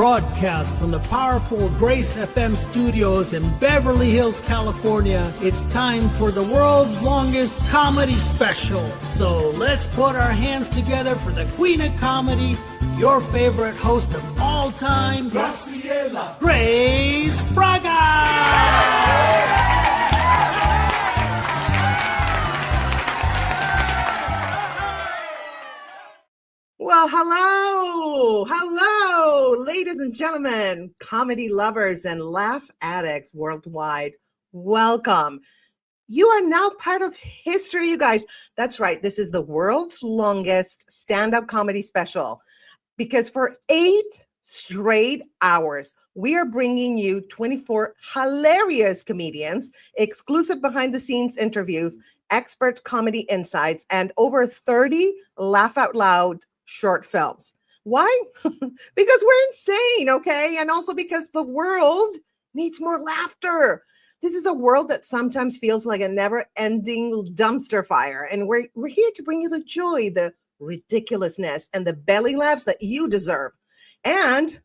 Broadcast from the powerful Grace FM studios in Beverly Hills, California, it's time for the world's longest comedy special. So let's put our hands together for the Queen of Comedy, your favorite host of all time, Graciela Grace Braga! Well, hello, ladies and gentlemen, comedy lovers and laugh addicts worldwide. Welcome. You are now part of history, you guys. That's right. This is the world's longest stand-up comedy special because for 8 straight hours, we are bringing you 24 hilarious comedians, exclusive behind-the-scenes interviews, expert comedy insights, and over 30 laugh-out-loud short films. Why? Because we're insane, okay? And also because the world needs more laughter. This is a world that sometimes feels like a never-ending dumpster fire. And we're here to bring you the joy, the ridiculousness, and the belly laughs that you deserve. And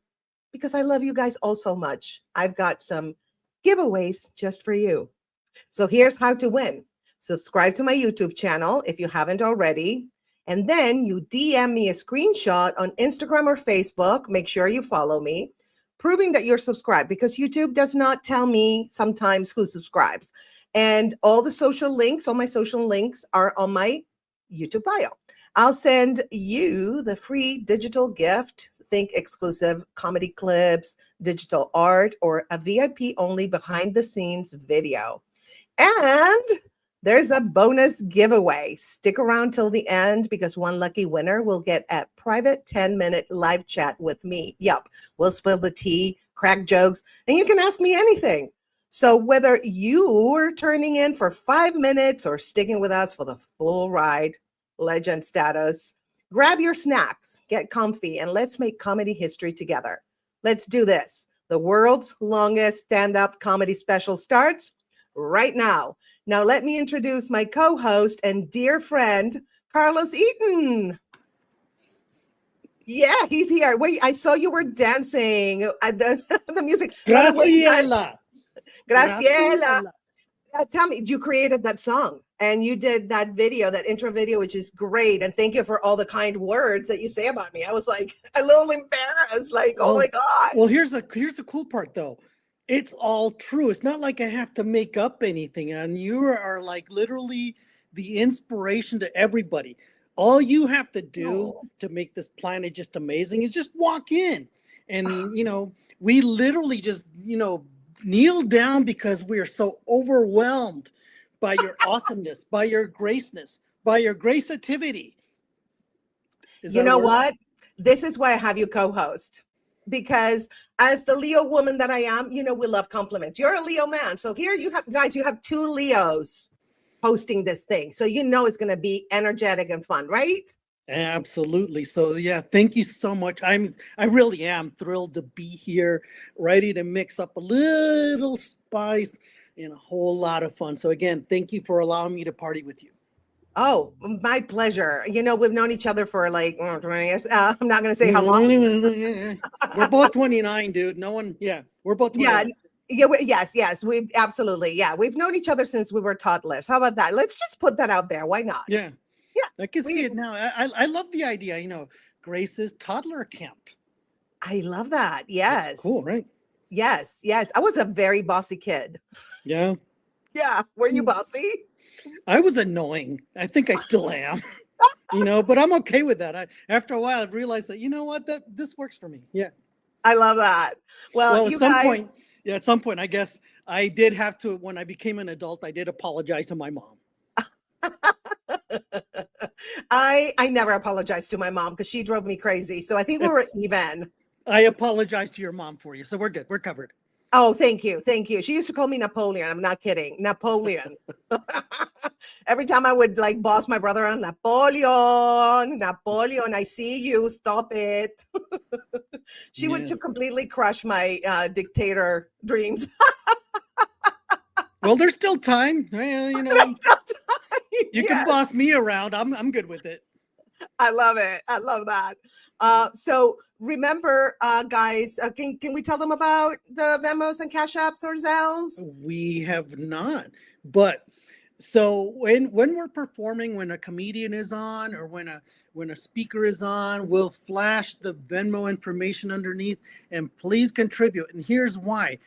because I love you guys all so much, I've got some giveaways just for you. So here's how to win. Subscribe to my YouTube channel if you haven't already. And then you DM me a screenshot on Instagram or Facebook. Make sure you follow me, proving that you're subscribed because YouTube does not tell me sometimes who subscribes. And all the social links, all my social links are on my YouTube bio. I'll send you the free digital gift. Think exclusive comedy clips, digital art, or a VIP only behind the scenes video. And there's a bonus giveaway. Stick around till the end because one lucky winner will get a private 10-minute live chat with me. Yep, we'll spill the tea, crack jokes, and you can ask me anything. So whether you are turning in for 5 minutes or sticking with us for the full ride, legend status, grab your snacks, get comfy, and let's make comedy history together. Let's do this. The world's longest stand-up comedy special starts right now. Now, let me introduce my co-host and dear friend, Carlos Eaton. Yeah, he's here. Wait, I saw you were dancing. The music. Graciela. Graciela. Tell me, you created that song and you did that video, that intro video, which is great. And thank you for all the kind words that you say about me. I was like a little embarrassed, like, oh my God. Well, here's the cool part, though. It's all true. It's not like I have to make up anything. And you are like literally the inspiration to everybody. All you have to do to make this planet just amazing is just walk in. And, we literally just, kneel down because we are so overwhelmed by your awesomeness, by your graceness, by your gracitivity. You know what? This is why I have you co-host. Because as the Leo woman that I am, we love compliments. You're a Leo man. So here you have 2 Leos hosting this thing. So it's going to be energetic and fun, right? Absolutely. So yeah, thank you so much. I really am thrilled to be here, ready to mix up a little spice and a whole lot of fun. So again, thank you for allowing me to party with you. Oh, my pleasure. We've known each other for like 20 years. I'm not going to say how long. We're both 29, dude. We're both 29. Yes. We've absolutely. Yeah. We've known each other since we were toddlers. How about that? Let's just put that out there. Why not? Yeah. I can see it now. I love the idea, Grace's toddler camp. I love that. Yes. That's cool, right? Yes. I was a very bossy kid. Yeah. Yeah. Were you bossy? I was annoying. I think I still am, but I'm okay with that. After a while, I realized that, this works for me. Yeah. I love that. Well, at some point, I guess I did have to, when I became an adult, I did apologize to my mom. I never apologized to my mom because she drove me crazy. So I think we were even. I apologize to your mom for you. So we're good. We're covered. Oh, thank you. She used to call me Napoleon. I'm not kidding. Napoleon. Every time I would boss my brother around, Napoleon, I see you. Stop it. She would completely crush my dictator dreams. Well, there's still time. There's still time. You can boss me around. I'm good with it. I love it. I love that. So remember, guys, can we tell them about the Venmos and Cash Apps or Zells? We have not, but so when we're performing, when a comedian is on, or when a speaker is on, we'll flash the Venmo information underneath, and please contribute. And here's why: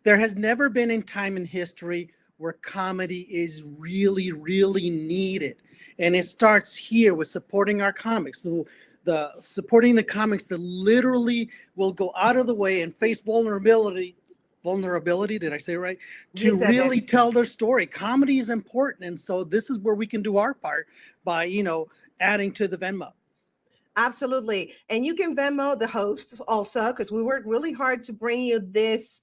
there has never been a time in history where comedy is really, really needed. And it starts here with supporting our comics. So the supporting the comics that literally will go out of the way and face vulnerability, did I say it right? You To said really it. tell their story. Comedy is important. And so this is where we can do our part by, adding to the Venmo. Absolutely. And you can Venmo the hosts also, because we worked really hard to bring you this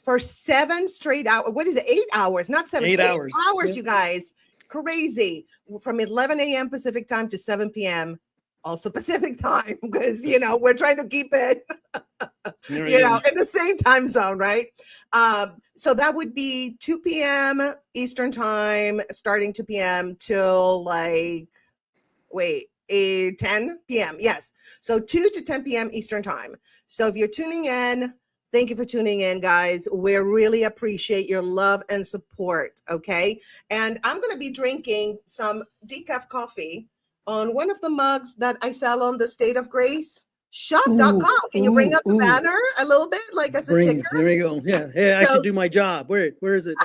for 7 straight hours. What is it? 8 hours, not 7, 8 8 hours. hours, Yep. you guys. Crazy. From 11 a.m. Pacific time to 7 p.m. also Pacific time, because, we're trying to keep it, There we go. in the same time zone, right? So that would be 2 p.m. Eastern time, starting 2 p.m. till 10 p.m. Yes. So 2 to 10 p.m. Eastern time. So if you're tuning in, thank you for tuning in, guys. We really appreciate your love and support. Okay. And I'm going to be drinking some decaf coffee on one of the mugs that I sell on the State of Grace shop.com. Can you bring up the banner a little bit, like as a ticker? There we go. Yeah. I So- should do my job. Where is it?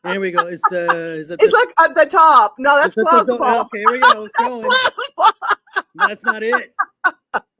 There we go. Is it It's like at the top. No, that's plausible. Okay, here we go. It's going. Plausible. That's not it.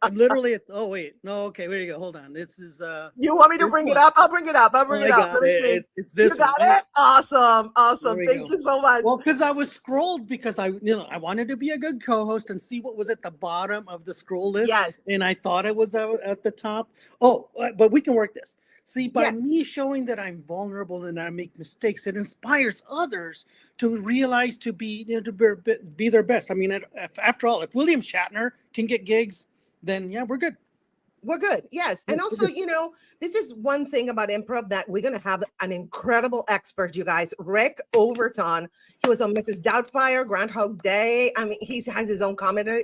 I'm literally at. Oh wait, no. Okay, here you go. Hold on. This is. You want me to bring it up? I'll bring it up. I'll bring it up. Let me see. It's this. You got one. it? Awesome. Awesome. we Thank go. you so much. Well, because I was scrolled because I wanted to be a good co-host and see what was at the bottom of the scroll list. Yes. And I thought it was at the top. Oh, but we can work this. See, by Yes. me showing that I'm vulnerable and I make mistakes, it inspires others to realize to be be their best. I mean, after all, if William Shatner can get gigs, then yeah, we're good. We're good. Yes. And also, this is one thing about improv that we're going to have an incredible expert, you guys. Rick Overton. He was on Mrs. Doubtfire, Groundhog Day. I mean, he has his own comedy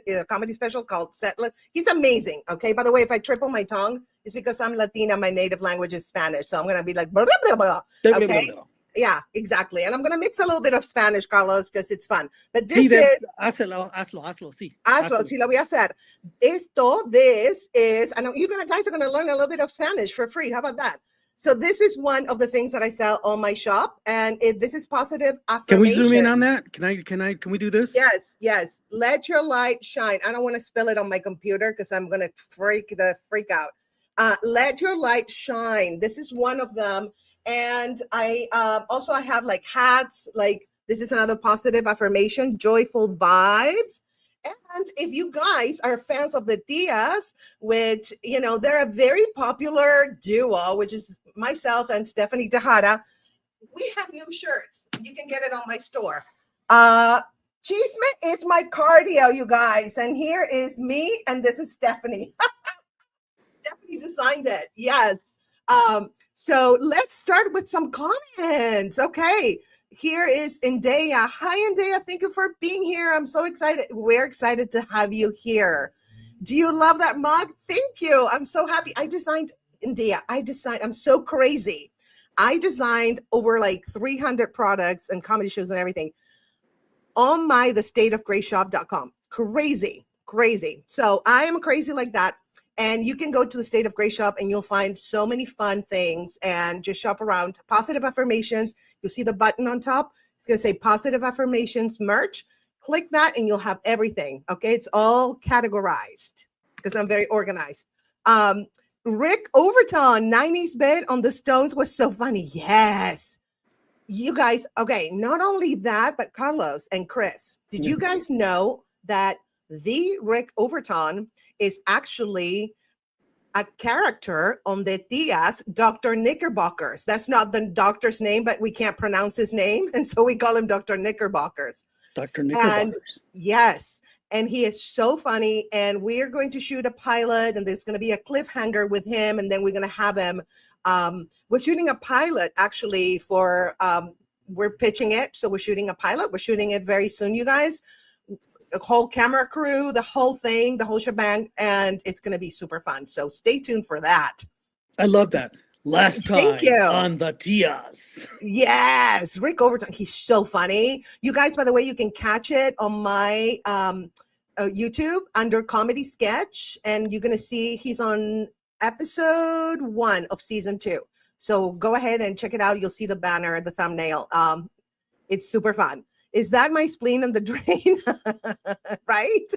special called Settler. He's amazing. Okay. By the way, if I triple my tongue, it's because I'm Latina. My native language is Spanish. So I'm going to be like, blah, blah, blah, blah. Okay. Yeah, exactly. And I'm going to mix a little bit of Spanish, Carlos, because it's fun. But this is... Hazlo, sí. Hazlo, sí lo voy a hacer. This is, and you guys are going to learn a little bit of Spanish for free. How about that? So this is one of the things that I sell on my shop, and this is positive affirmation. Can we zoom in on that? Can we do this? Yes. Let your light shine. I don't want to spill it on my computer because I'm going to freak out. Let your light shine. This is one of them. And I also have like hats, like this is another positive affirmation, joyful vibes. And if you guys are fans of the Dias, which, they're a very popular duo, which is myself and Stephanie Tejada, we have new shirts. You can get it on my store. Chisme is my cardio, you guys. And here is me, and this is Stephanie. Stephanie designed it. Yes. So let's start with some comments. Okay. Here is Indea. Hi, Indea. Thank you for being here. I'm so excited. We're excited to have you here. Do you love that mug? Thank you. I'm so happy. I'm so crazy. I designed over like 300 products and comedy shows and everything on the stateofgraceshop.com. Crazy. So I am crazy like that. And you can go to the State of Grace shop and you'll find so many fun things and just shop around. Positive affirmations. You'll see the button on top. It's going to say positive affirmations merch. Click that and you'll have everything. Okay. It's all categorized because I'm very organized. Rick Overton, 90s bit on the Stones was so funny. Yes. You guys. Okay. Not only that, but Carlos and Chris, did you guys know that the Rick Overton is actually a character on the Diaz, Dr. Knickerbockers. That's not the doctor's name, but we can't pronounce his name. And so we call him Dr. Knickerbockers. Dr. Knickerbockers. And yes. And he is so funny. And we are going to shoot a pilot and there's going to be a cliffhanger with him. And then we're going to have him. We're shooting a pilot actually for, we're pitching it. So we're shooting a pilot. We're shooting it very soon, you guys. a whole camera crew, the whole thing, the whole shebang, and it's going to be super fun. So stay tuned for that. I love that. Last Thank time you. on the Tias. Yes, Rick Overton. He's so funny. You guys, by the way, you can catch it on my YouTube under Comedy Sketch, and you're going to see he's on episode 1 of season 2. So go ahead and check it out. You'll see the banner, the thumbnail. It's super fun. Is that my spleen in the drain? Right?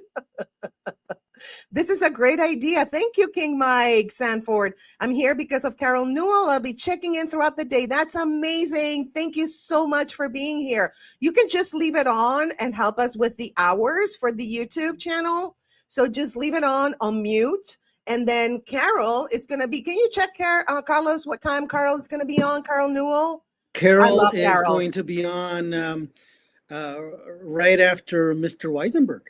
This is a great idea. Thank you, King Mike Sanford. I'm here because of Carol Newell. I'll be checking in throughout the day. That's amazing. Thank you so much for being here. You can just leave it on and help us with the hours for the YouTube channel. So just leave it on mute. And then Carol is going to be, can you check, Carlos, what time Carol is going to be on, Carol Newell? Carol is going to be on right after Mr. Weisenberg.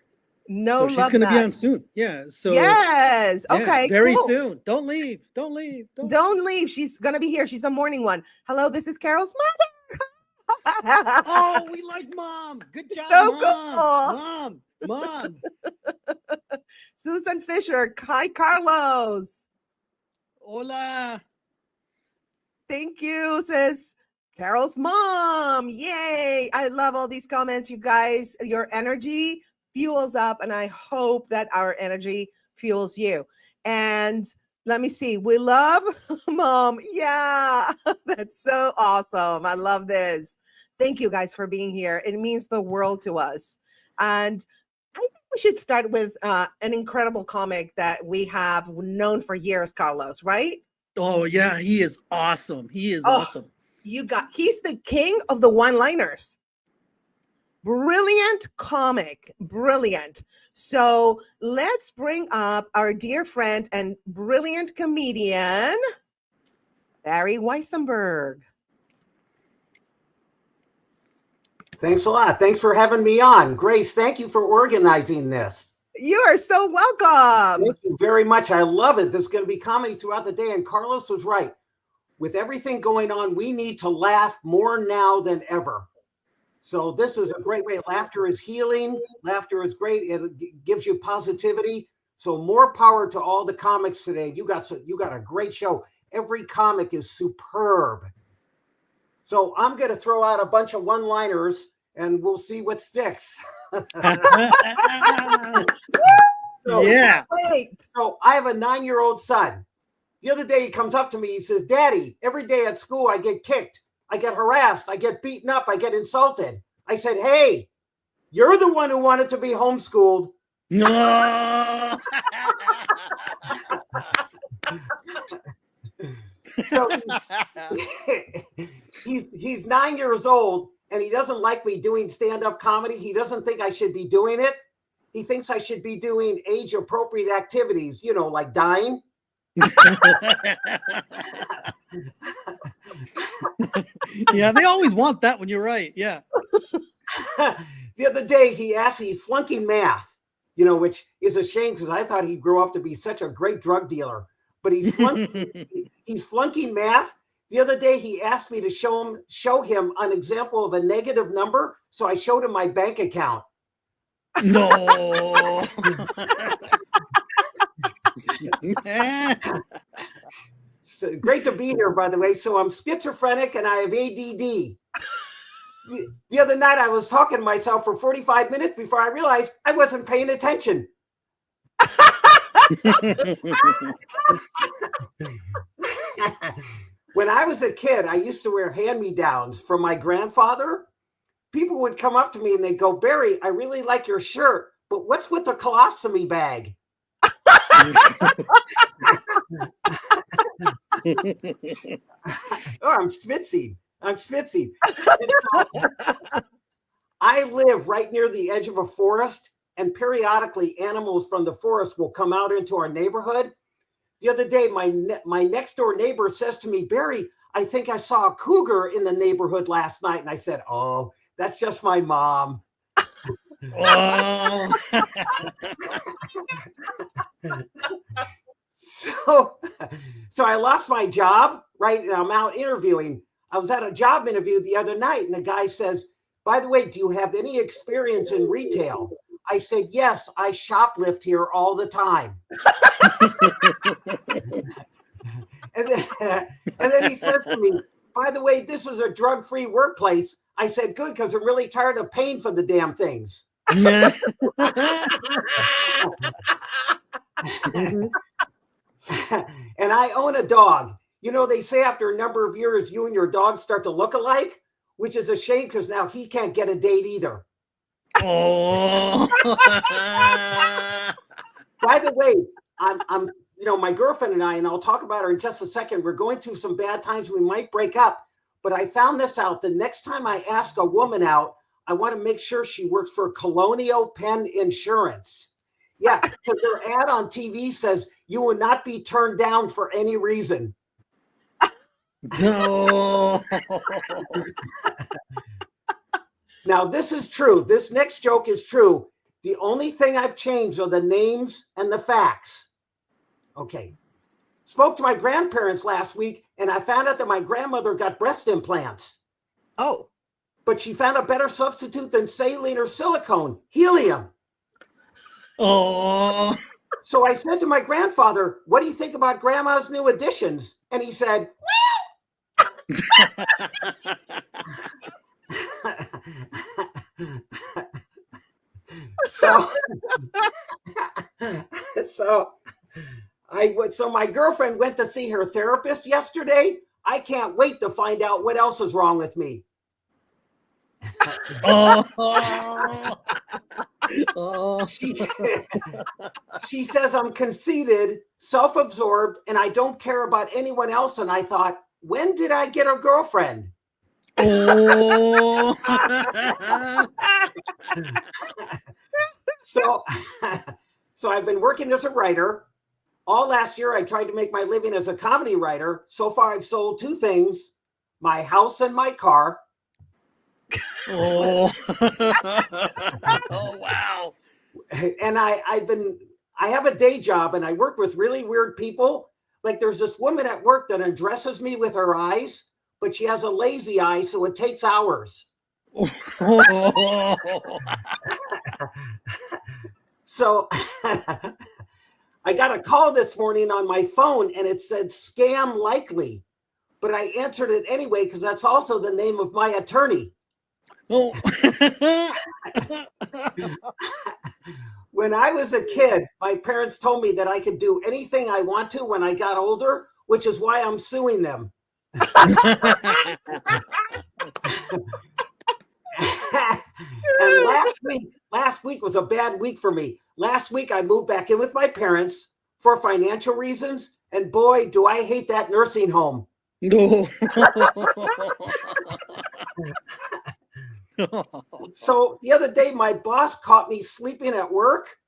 No, so she's going to be on soon. Yeah. So yes. Okay. Very soon. Don't leave. Don't leave. Don't leave. She's going to be here. She's a morning one. Hello, this is Carol's mother. Oh, we like Mom. Good job, so Mom. Cool. Mom. Susan Fisher. Hi, Carlos. Hola. Thank you, sis. Carol's mom. Yay. I love all these comments, you guys. Your energy fuels up, and I hope that our energy fuels you. And let me see. We love Mom. Yeah, that's so awesome. I love this. Thank you guys for being here. It means the world to us. And I think we should start with an incredible comic that we have known for years, Carlos, right? Oh, yeah. He is awesome. He is awesome. He's the king of the one-liners. Brilliant comic, brilliant. So let's bring up our dear friend and brilliant comedian, Barry Weissenberg. Thanks a lot. Thanks for having me on. Grace, thank you for organizing this. You are so welcome. Thank you very much. I love it. There's going to be comedy throughout the day. And Carlos was right. With everything going on, we need to laugh more now than ever. So this is a great way. Laughter is healing. Laughter is great. It gives you positivity. So more power to all the comics today. You got a great show. Every comic is superb. So I'm going to throw out a bunch of one-liners and we'll see what sticks. Yeah. So I have a 9-year-old son. The other day he comes up to me. He says, "Daddy, every day at school I get kicked. I get harassed. I get beaten up. I get insulted." I said, "Hey, you're the one who wanted to be homeschooled." No. So he's 9 years old and he doesn't like me doing stand-up comedy. He doesn't think I should be doing it. He thinks I should be doing age-appropriate activities, like dying. Yeah, they always want that when you're right. Yeah. The other day he asked me, he's flunking math, which is a shame because I thought he'd grow up to be such a great drug dealer. But he's flunking math. The other day he asked me to show him an example of a negative number. So I showed him my bank account. No. So, great to be here, by the way. So I'm schizophrenic and I have ADD. The other night I was talking to myself for 45 minutes before I realized I wasn't paying attention. When I was a kid, I used to wear hand-me-downs from my grandfather. People would come up to me and they'd go, "Barry, I really like your shirt, but what's with the colostomy bag?" Oh, I'm schwitzing. I live right near the edge of a forest, and periodically animals from the forest will come out into our neighborhood. The other day, my next door neighbor says to me, "Barry, I think I saw a cougar in the neighborhood last night." And I said, "Oh, that's just my mom." Oh. So I lost my job, right? And I'm out interviewing. I was at a job interview the other night, and the guy says, "By the way, do you have any experience in retail?" I said, yes, I shoplift here all the time. And then he says to me, by the way, this is a drug-free workplace. I said, good, because I'm really tired of paying for the damn things. And I own a dog. You know, they say after a number of years, you and your dog start to look alike, which is a shame because now he can't get a date either. Oh. By the way, I'm my girlfriend and I'll talk about her in just a second. We're going through some bad times. We might break up, but I found this out. The next time I ask a woman out, I want to make sure she works for Colonial Penn Insurance. Yeah, because their ad on TV says you will not be turned down for any reason. No. Now, this is true. This next joke is true. The only thing I've changed are the names and the facts. Okay. Spoke to my grandparents last week, and I found out that my grandmother got breast implants. Oh. But she found a better substitute than saline or silicone, helium. Oh. So I said to my grandfather, what do you think about grandma's new additions? And he said, So my girlfriend went to see her therapist yesterday. I can't wait to find out what else is wrong with me. She says I'm conceited, self-absorbed, and I don't care about anyone else. And I thought, when did I get a girlfriend? Oh. So I've been working as a writer. All last year, I tried to make my living as a comedy writer. So far, I've sold 2 things, my house and my car. Oh. Oh, wow. And I have a day job and I work with really weird people. Like there's this woman at work that undresses me with her eyes, but she has a lazy eye, so it takes hours. So I got a call this morning on my phone and it said scam likely, but I answered it anyway because that's also the name of my attorney. Oh. When I was a kid, my parents told me that I could do anything I want to when I got older, which is why I'm suing them. And last week was a bad week for me. Last week, I moved back in with my parents for financial reasons. And boy, do I hate that nursing home. No. So the other day, my boss caught me sleeping at work.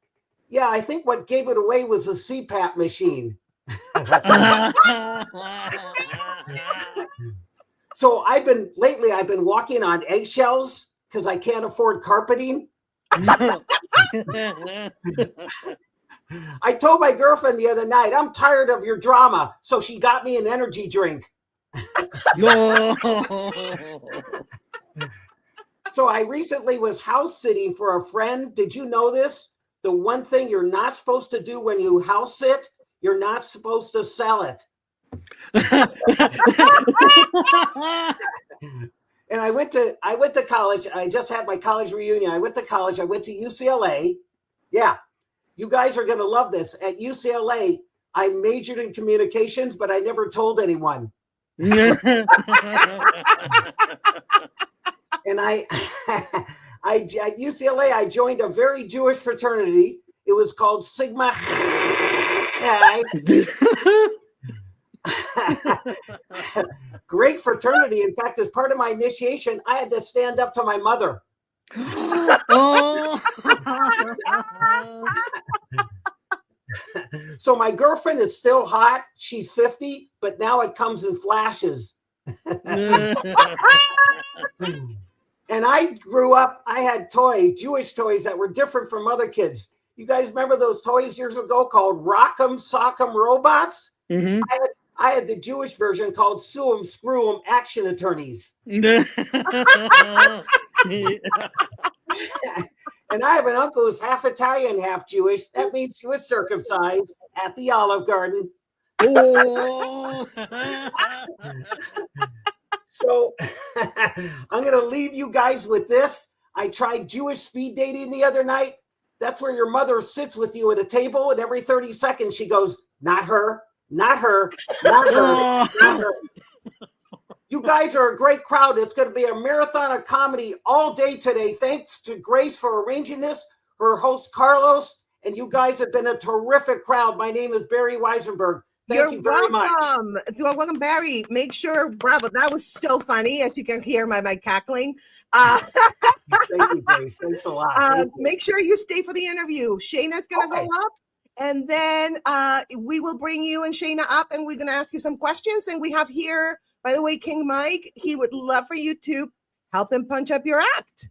Yeah, I think what gave it away was the CPAP machine. So I've been walking on eggshells because I can't afford carpeting. I told my girlfriend the other night, I'm tired of your drama. So she got me an energy drink. No. So I recently was house sitting for a friend. Did you know this? The one thing you're not supposed to do when you house sit, you're not supposed to sell it. And I went to college. I just had my college reunion. I went to college. I went to UCLA. Yeah, you guys are going to love this. At UCLA, I majored in communications, but I never told anyone. And at UCLA, I joined a very Jewish fraternity. It was called Sigma Chi. Great fraternity. In fact, as part of my initiation, I had to stand up to my mother. Oh. So my girlfriend is still hot. She's 50, but now it comes in flashes. And I grew up, I had Jewish toys that were different from other kids. You guys remember those toys years ago called Rock'em Sock'em Robots? Mm-hmm. I had the Jewish version called Sue 'em, Screw 'em Action Attorneys. And I have an uncle who's half Italian, half Jewish. That means he was circumcised at the Olive Garden. Oh. So I'm going to leave you guys with this. I tried Jewish speed dating the other night. That's where your mother sits with you at a table, and every 30 seconds she goes, not her, not her, not her, not her. You guys are a great crowd. It's going to be a marathon of comedy all day today. Thanks to Grace for arranging this, her host Carlos, and you guys have been a terrific crowd. My name is Barry Weisenberg. Thank you very much. You're welcome, Barry. Make sure, bravo. That was so funny. As you can hear my cackling. Thank you, Grace. Thanks a lot. Make sure you stay for the interview. Shayna's going to go up, and then we will bring you and Shayna up, and we're going to ask you some questions. And we have here, by the way, King Mike, he would love for you to help him punch up your act.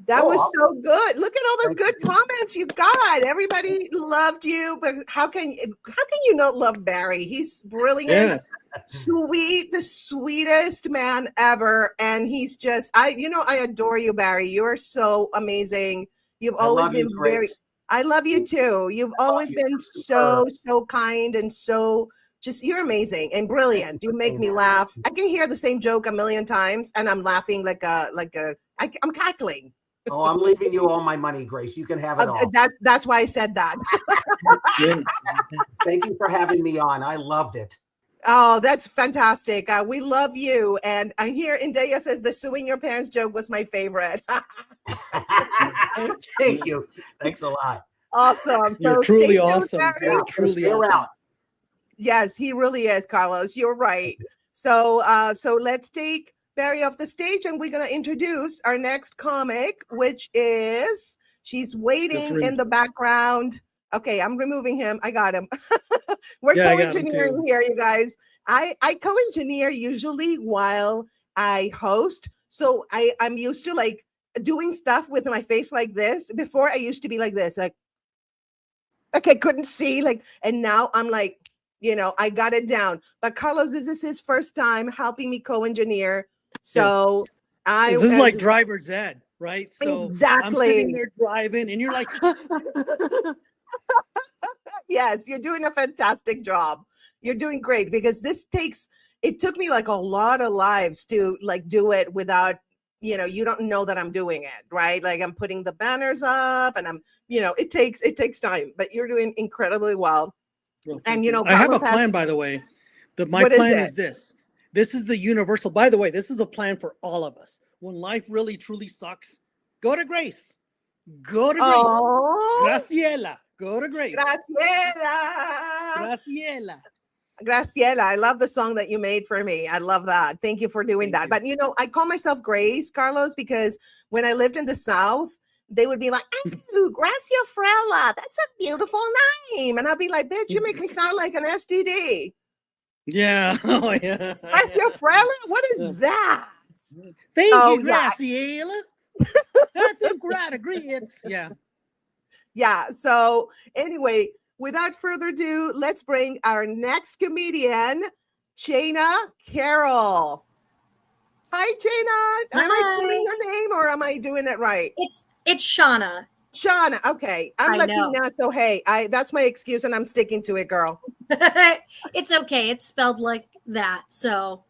That was so good. Look at all the good comments you got. Everybody loved you, but how can you not love Barry? He's brilliant, sweet, the sweetest man ever, and he's just I adore you, Barry. You are so amazing. You've always been very. I love you too. You've always been so kind and so just you're amazing and brilliant. You make me laugh. I can hear the same joke a million times, and I'm laughing I'm cackling. Oh, I'm leaving you all my money, Grace. You can have it all. That's why I said that. Thank you for having me on. I loved it. Oh, that's fantastic. We love you. And I hear Indea says the suing your parents joke was my favorite. Thank you. Thanks a lot. Awesome. You're truly awesome. You're truly awesome. Yes, he really is, Carlos. You're right. So let's take Barry off the stage, and we're going to introduce our next comic, which is she's waiting in the background. Okay, I'm removing him. I got him. We're co-engineering here, you guys. I co-engineer usually while I host. So I'm used to like doing stuff with my face like this. Before I used to be like this, like I couldn't see, and now I'm like, I got it down. But Carlos, this is his first time helping me co-engineer. So this is like driver's ed, right? So exactly. I'm sitting there driving and you're like, yes, you're doing a fantastic job. You're doing great because it took me like a lot of lives to like do it without, you don't know that I'm doing it, right? Like I'm putting the banners up and I'm, it takes time, but you're doing incredibly well. And I have a plan, by the way. My plan is this. This is the universal. By the way, this is a plan for all of us. When life really truly sucks, go to Grace. Go to Grace. Oh. Graciela. Go to Grace. Graciela. I love the song that you made for me. I love that. Thank you for doing that. But I call myself Grace, Carlos, because when I lived in the South, they would be like, "Oh, Gracia Frella, that's a beautiful name." And I'd be like, "Bitch, you make me sound like an STD." Yeah. Oh, yeah. Gracia Frella? What is that? Thank you, Graciela. Yeah. Yeah. So anyway, without further ado, let's bring our next comedian, Shayna Carroll. Hi, Shayna. Am I putting your name or am I doing it right? It's Shauna. Shauna. Okay. I'm Latina, so hey, that's my excuse and I'm sticking to it, girl. It's okay. It's spelled like that. So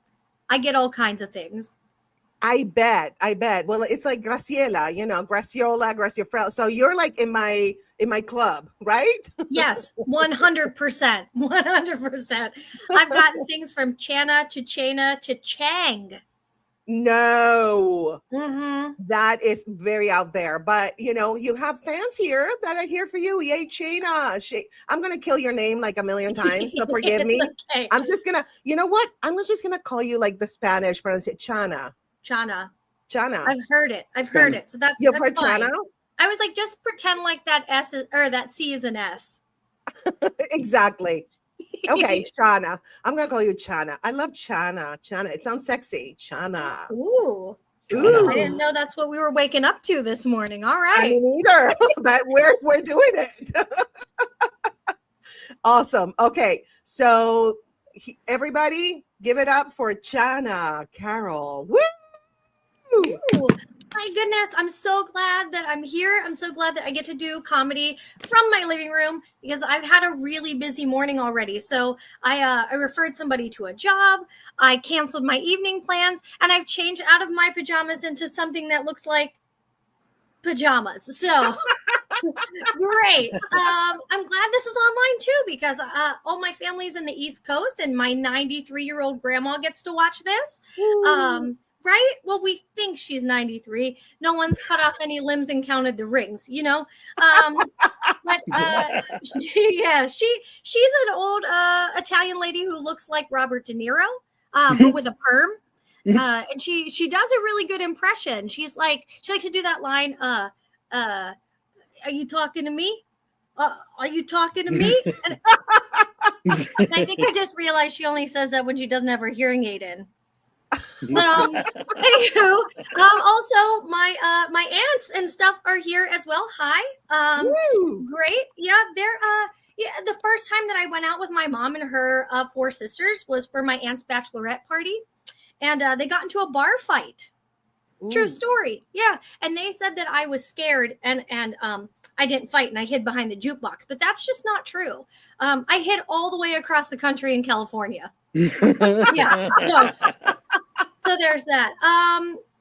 I get all kinds of things. I bet. Well, it's like Graciela, Graciola, Graciafrella. So you're like in my club, right? Yes, 100%. 100%. I've gotten things from Chana to Chana to Chang. No, that is very out there. But you have fans here that are here for you. Yay, Shayna! I'm gonna kill your name like a million times, so forgive me. Okay. I'm just gonna. You know what? I'm just gonna call you like the Spanish pronunciation, Chana. I've heard it. So you've that's heard fine. Chana. I was like, just pretend like that S or that C is an S. Exactly. Okay, Chana. I'm gonna call you Chana. I love Chana. It sounds sexy. Chana. Ooh. I didn't know that's what we were waking up to this morning. All right. I mean, either, but we're doing it. Awesome. Okay, so everybody, give it up for Chana Carroll. Woo! Ooh. My goodness, I'm so glad that I'm here. I'm so glad that I get to do comedy from my living room because I've had a really busy morning already. So I referred somebody to a job. I canceled my evening plans, and I've changed out of my pajamas into something that looks like pajamas. So great. I'm glad this is online too because all my family's in the East Coast, and my 93-year-old grandma gets to watch this. Right? Well, we think she's 93. No one's cut off any limbs and counted the rings, you know? But she's an old Italian lady who looks like Robert De Niro, but with a perm. And she does a really good impression. She likes to do that line, are you talking to me? Are you talking to me? And I think I just realized she only says that when she doesn't have her hearing aid in. Anywho, also my aunts and stuff are here as well. Hi. Great. Yeah, they're the first time that I went out with my mom and her 4 sisters was for my aunt's bachelorette party, and they got into a bar fight. True story. Yeah, and they said that I was scared and I didn't fight and I hid behind the jukebox, but that's just not true. I hid all the way across the country in California. Yeah. So there's that.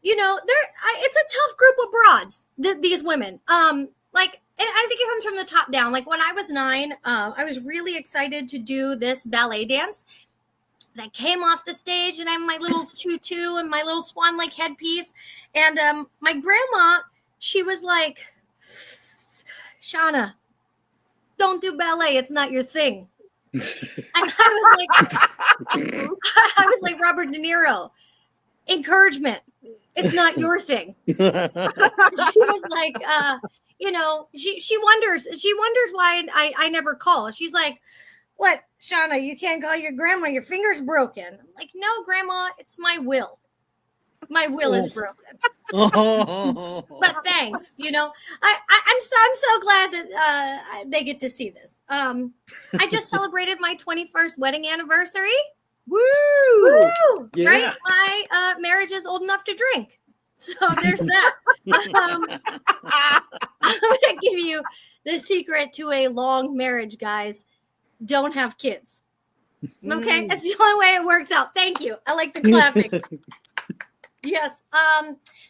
It's a tough group of broads, these women. I think it comes from the top down. Like when I was 9, I was really excited to do this ballet dance. And I came off the stage and I have my little tutu and my little swan-like headpiece. And my grandma, she was like, Shauna, don't do ballet. It's not your thing. And I was like Robert De Niro. Encouragement. It's not your thing. She was like, she wonders why I never call. She's like, what, Shauna, you can't call your grandma, your finger's broken. I'm like, no, grandma, it's my will. My will is broken. But thanks, I'm so glad that they get to see this. I just celebrated my 21st wedding anniversary. Woo! Yeah. Right? My marriage is old enough to drink. So there's that. I'm going to give you the secret to a long marriage, guys. Don't have kids. Okay? That's the only way it works out. Thank you. I like the clapping. Yes.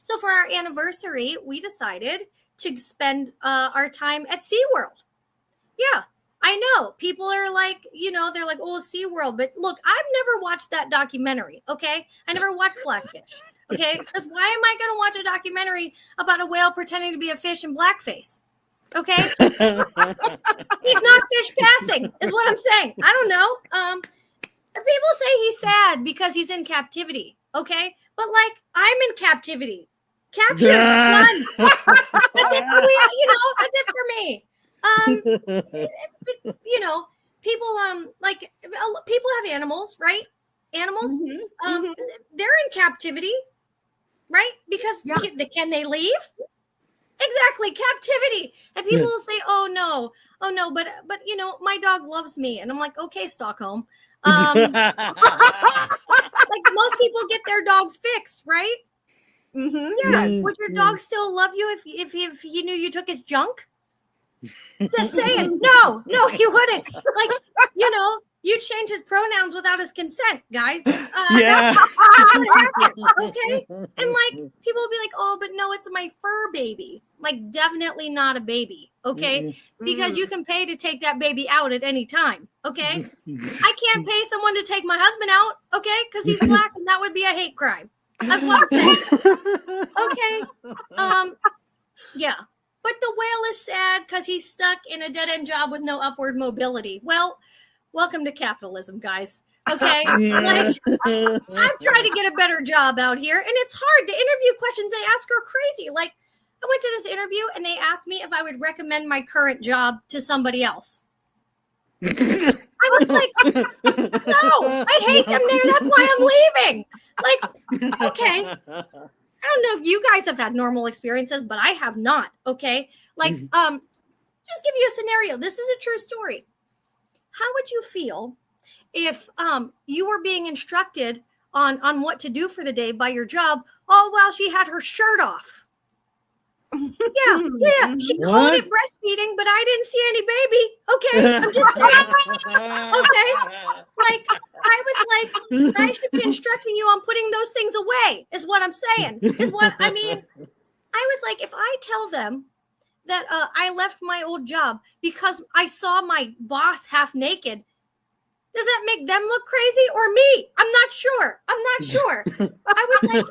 So for our anniversary, we decided to spend our time at SeaWorld. Yeah. I know people are like, they're like, oh, SeaWorld. But look, I've never watched that documentary. Okay. I never watched Blackfish. Okay. Because why am I going to watch a documentary about a whale pretending to be a fish in blackface? Okay. He's not fish passing is what I'm saying. I don't know. People say he's sad because he's in captivity. Okay. But I'm in captivity. Captured. Done. That's it for that's it for me. People have animals, right? Animals, they're in captivity, right? Because can they leave? Exactly, captivity. And people will say, "Oh no, but my dog loves me," and I'm like, "Okay, Stockholm." Like most people get their dogs fixed, right? Yeah. Would your dog still love you if he knew you took his junk? Just saying. No, he wouldn't. You change his pronouns without his consent, guys. Yeah. Okay. And people will be like, oh, but no, it's my fur baby. Definitely not a baby. Okay. Because you can pay to take that baby out at any time. Okay. I can't pay someone to take my husband out. Okay. Because he's black and that would be a hate crime. That's what I'm saying. Okay. Yeah. But the whale is sad because he's stuck in a dead-end job with no upward mobility. Well, welcome to capitalism, guys. Okay? I'm trying to get a better job out here, and it's hard. The interview questions they ask are crazy. I went to this interview, and they asked me if I would recommend my current job to somebody else. I was like, no, I hate them there. That's why I'm leaving. Okay. I don't know if you guys have had normal experiences, but I have not. Okay. Just give you a scenario. This is a true story. How would you feel if you were being instructed on what to do for the day by your job, all while she had her shirt off? Yeah. She called it breastfeeding, but I didn't see any baby. Okay, I'm just saying. Okay, like I was like, I should be instructing you on putting those things away. Is what I'm saying. Is what I mean. I was like, if I tell them that I left my old job because I saw my boss half naked, does that make them look crazy or me? I'm not sure. I was like,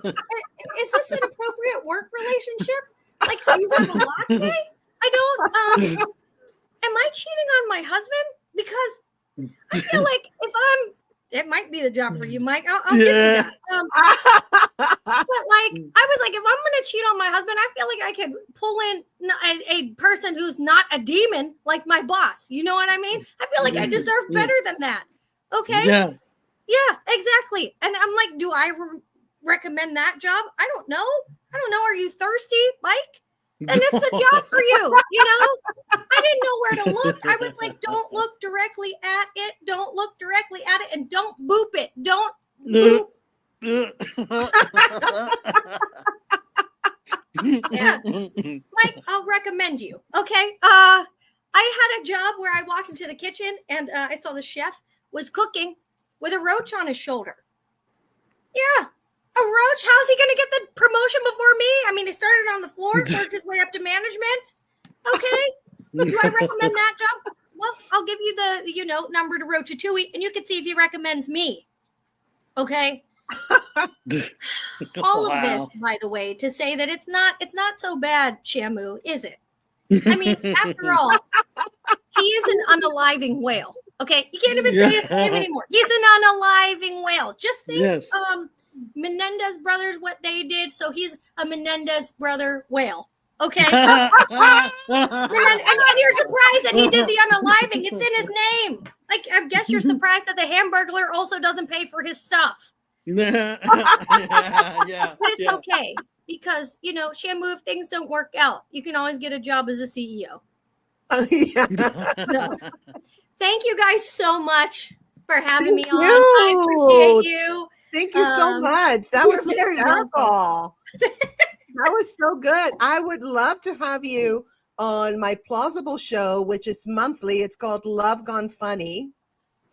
is this an appropriate work relationship? Like, are you going to latte? I don't. Am I cheating on my husband? Because I feel like if it might be the job for you, Mike. I'll get to that. But like, I was like, if I'm going to cheat on my husband, I feel like I could pull in a person who's not a demon, like my boss. You know what I mean? I feel like I deserve better than that. Okay. Yeah, exactly. And I'm like, do I recommend that job? I don't know. Are you thirsty, Mike? And it's a job for you, you know? I didn't know where to look. I was like, don't look directly at it. Don't look directly at it. And don't boop it. Don't boop. Yeah. Mike, I'll recommend you. Okay. I had a job where I walked into the kitchen and I saw the chef was cooking with a roach on his shoulder. Yeah. A roach? How's he going to get the promotion before me? I mean, he started on the floor, worked his way up to management. Okay. Do I recommend that job? Well, I'll give you the, number to Roach-a-Tui, and you can see if he recommends me. Okay. All of this, by the way, to say that it's not so bad, Shamu, is it? I mean, after all, he is an unaliving whale. Okay. You can't even say his name anymore. He's an unaliving whale. Just think, Menendez brothers, what they did. So he's a Menendez brother whale. Okay. and you're surprised that he did the unaliving. It's in his name. Like, I guess you're surprised that the Hamburglar also doesn't pay for his stuff. Yeah. But it's okay because, Shamu, if things don't work out, you can always get a job as a CEO. So, thank you guys so much for having me on. I appreciate you. Thank you so much. That was wonderful. That was so good. I would love to have you on my Plausible show, which is monthly. It's called Love Gone Funny.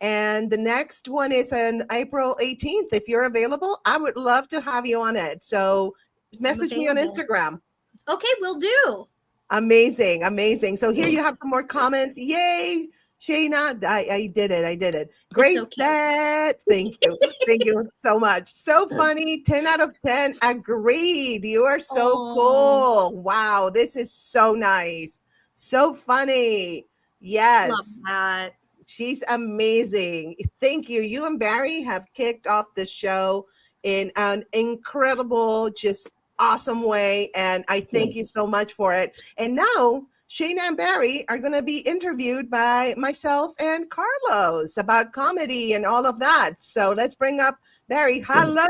And the next one is on April 18th. If you're available, I would love to have you on it. So message me on Instagram. Okay, will do. Amazing. Amazing. So here you have some more comments. Yay. Shayna, I did it. Great set. Thank you. Thank you so much. So funny. 10 out of 10. Agreed. You are so cool. Wow. This is so nice. So funny. Yes. Love that. She's amazing. Thank you. You and Barry have kicked off the show in an incredible, just awesome way. And I thank you so much for it. And now Shayna and Barry are going to be interviewed by myself and Carlos about comedy and all of that. So let's bring up Barry. Hello.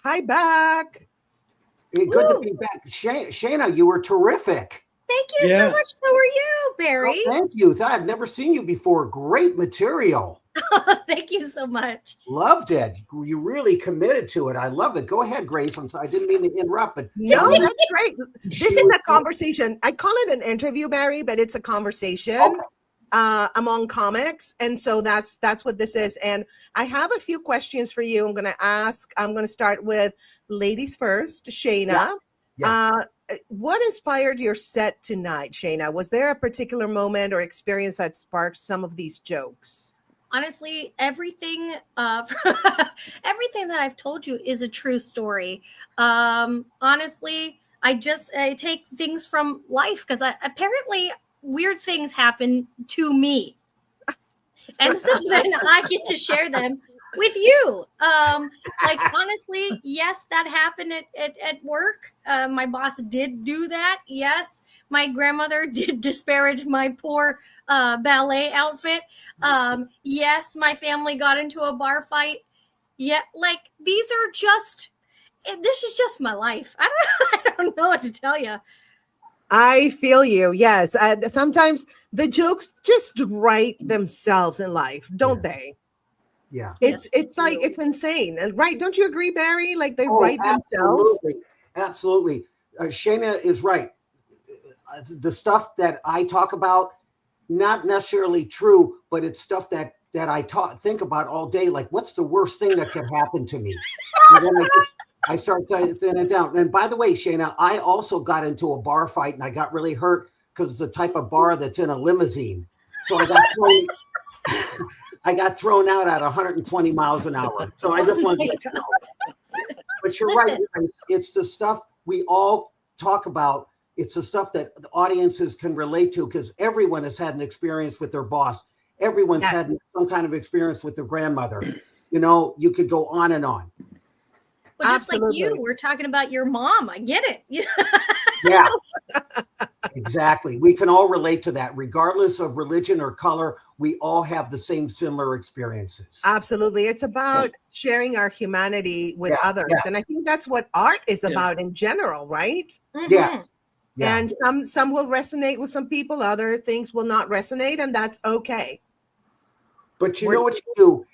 Hi back. Good to be back. Shayna, you were terrific. Thank you so much. So are you, Barry? Oh, thank you. I've never seen you before. Great material. Thank you so much. Loved it. You really committed to it. I love it. Go ahead, Grace. I'm sorry. I didn't mean to interrupt, but no, that's great. This is a conversation. I call it an interview, Barry, but it's a conversation among comics, and so that's what this is. And I have a few questions for you. I'm going to start with ladies first. Shayna, what inspired your set tonight, Shayna? Was there a particular moment or experience that sparked some of these jokes? Honestly, everything that I've told you is a true story. Honestly, I take things from life because apparently weird things happen to me. And so then I get to share them with you. Honestly, yes, that happened at work. My boss did do that. Yes, my grandmother did disparage my poor ballet outfit. Yes, my family got into a bar fight. Yeah, this is just my life. I don't know what to tell you. I feel you. Yes. Sometimes the jokes just write themselves in life, don't they? Yeah. It's insane. Right. Don't you agree, Barry? Like they write themselves. Absolutely. Shayna is right. the stuff that I talk about, not necessarily true, but it's stuff that I think about all day. Like, what's the worst thing that could happen to me? And then I start thinning it down. And by the way, Shayna, I also got into a bar fight and I got really hurt because it's the type of bar that's in a limousine. So I got thrown out at 120 miles an hour. So I just wanted to let you know. But you're right. It's the stuff we all talk about. It's the stuff that the audiences can relate to because everyone has had an experience with their boss. Everyone's had some kind of experience with their grandmother. You know, you could go on and on. Well, just like you, we're talking about your mom. I get it. Yeah, exactly. We can all relate to that, regardless of religion or color. We all have the same similar experiences. Absolutely. It's about sharing our humanity with others. And I think that's what art is about in general, right? Yeah. And some will resonate with some people, other things will not resonate, and that's okay. But you know what you do,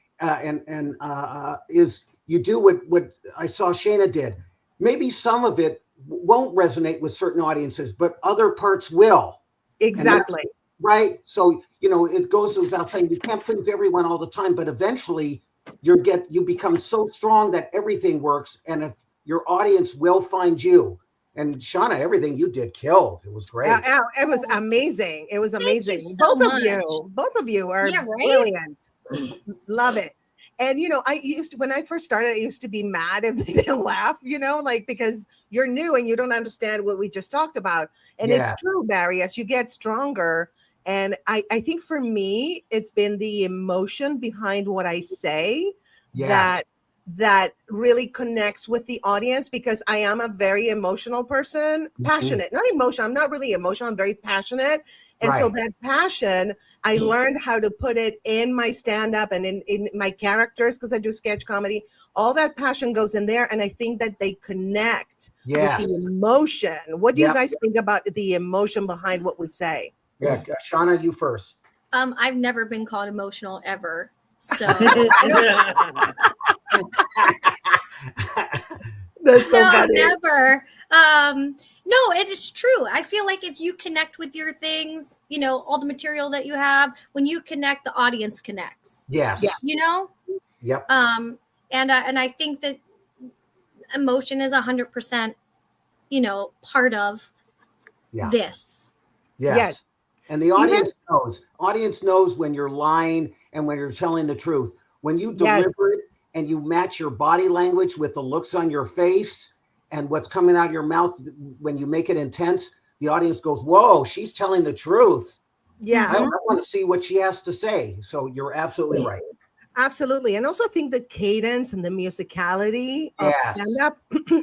is you do what I saw Shayna did. Maybe some of it won't resonate with certain audiences, but other parts will. Exactly. Right. So, you know, it goes without saying you can't please everyone all the time, but eventually you become so strong that everything works. And if your audience will find you. And Shauna, everything you did killed. It was great. It was amazing. It was amazing. Thank you so Both of you are brilliant. Love it. And, you know, when I first started, I used to be mad if they didn't laugh, you know, like, because you're new and you don't understand what we just talked about. And it's true, Barry, as you get stronger. And I think for me, it's been the emotion behind what I say that really connects with the audience, because I am a very emotional person, passionate, not emotional. I'm not really emotional. I'm very passionate. And so that passion, I learned how to put it in my stand-up and in my characters, because I do sketch comedy. All that passion goes in there. And I think that they connect with the emotion. What do you guys think about the emotion behind what we say? Yeah, Shauna, you first. I've never been called emotional ever. So That's so funny. Never. No, it is true. I feel like if you connect with your things, you know, all the material that you have, when you connect, the audience connects. Yes. Yeah. You know? Yep. And I think that emotion is 100%, you know, part of this. Yes. And the audience knows when you're lying and when you're telling the truth. When you deliver it and you match your body language with the looks on your face and what's coming out of your mouth, when you make it intense, the audience goes, whoa, she's telling the truth. Yeah. I want to see what she has to say. So you're absolutely right. Absolutely. And also think the cadence and the musicality of stand-up.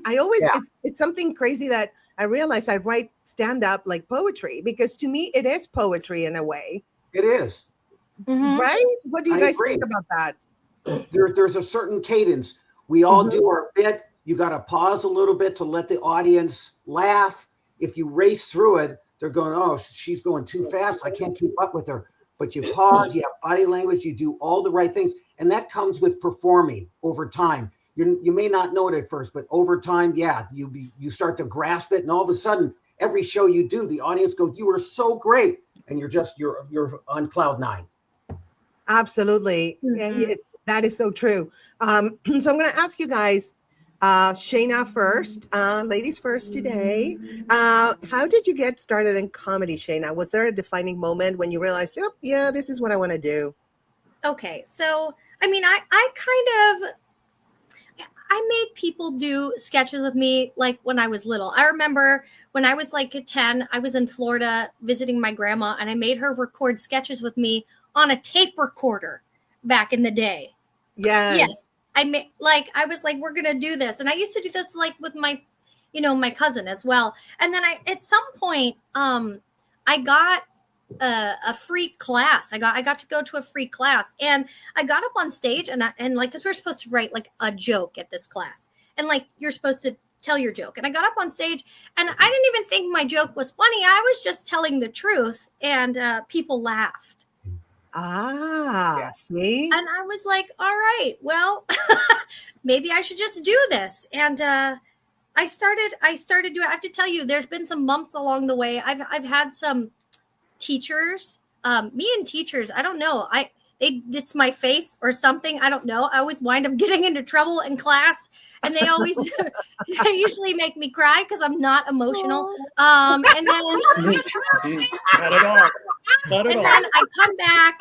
I always, it's something crazy that I realized I write stand-up like poetry, because to me, it is poetry in a way. It is. Right? What do you guys think about that? There's a certain cadence. We all do our bit. You got to pause a little bit to let the audience laugh. If you race through it, they're going, oh, she's going too fast. I can't keep up with her. But you pause, you have body language, you do all the right things. And that comes with performing over time. You may not know it at first, but over time, you start to grasp it. And all of a sudden, every show you do, the audience goes, you are so great. And you're on cloud nine. Absolutely. That is so true. So I'm going to ask you guys, Shayna first, ladies first today. How did you get started in comedy, Shayna? Was there a defining moment when you realized, this is what I want to do? Okay. So, I mean, I made people do sketches with me like when I was little. I remember when I was like 10, I was in Florida visiting my grandma, and I made her record sketches with me on a tape recorder back in the day. Yes. I was like, we're going to do this. And I used to do this like with my, my cousin as well. And then at some point, I got a free class. I got to go to a free class, and I got up on stage and because we're supposed to write like a joke at this class, and like you're supposed to tell your joke. And I got up on stage, and I didn't even think my joke was funny. I was just telling the truth, and people laughed. See? And I was like, all right, well, maybe I should just do this. And I started doing. I have to tell you, there's been some bumps along the way. I've had some teachers, me and teachers. I don't know. It's my face or something. I don't know. I always wind up getting into trouble in class, and they always they usually make me cry because I'm not emotional. And then Not at all. Not at and all. then I come back,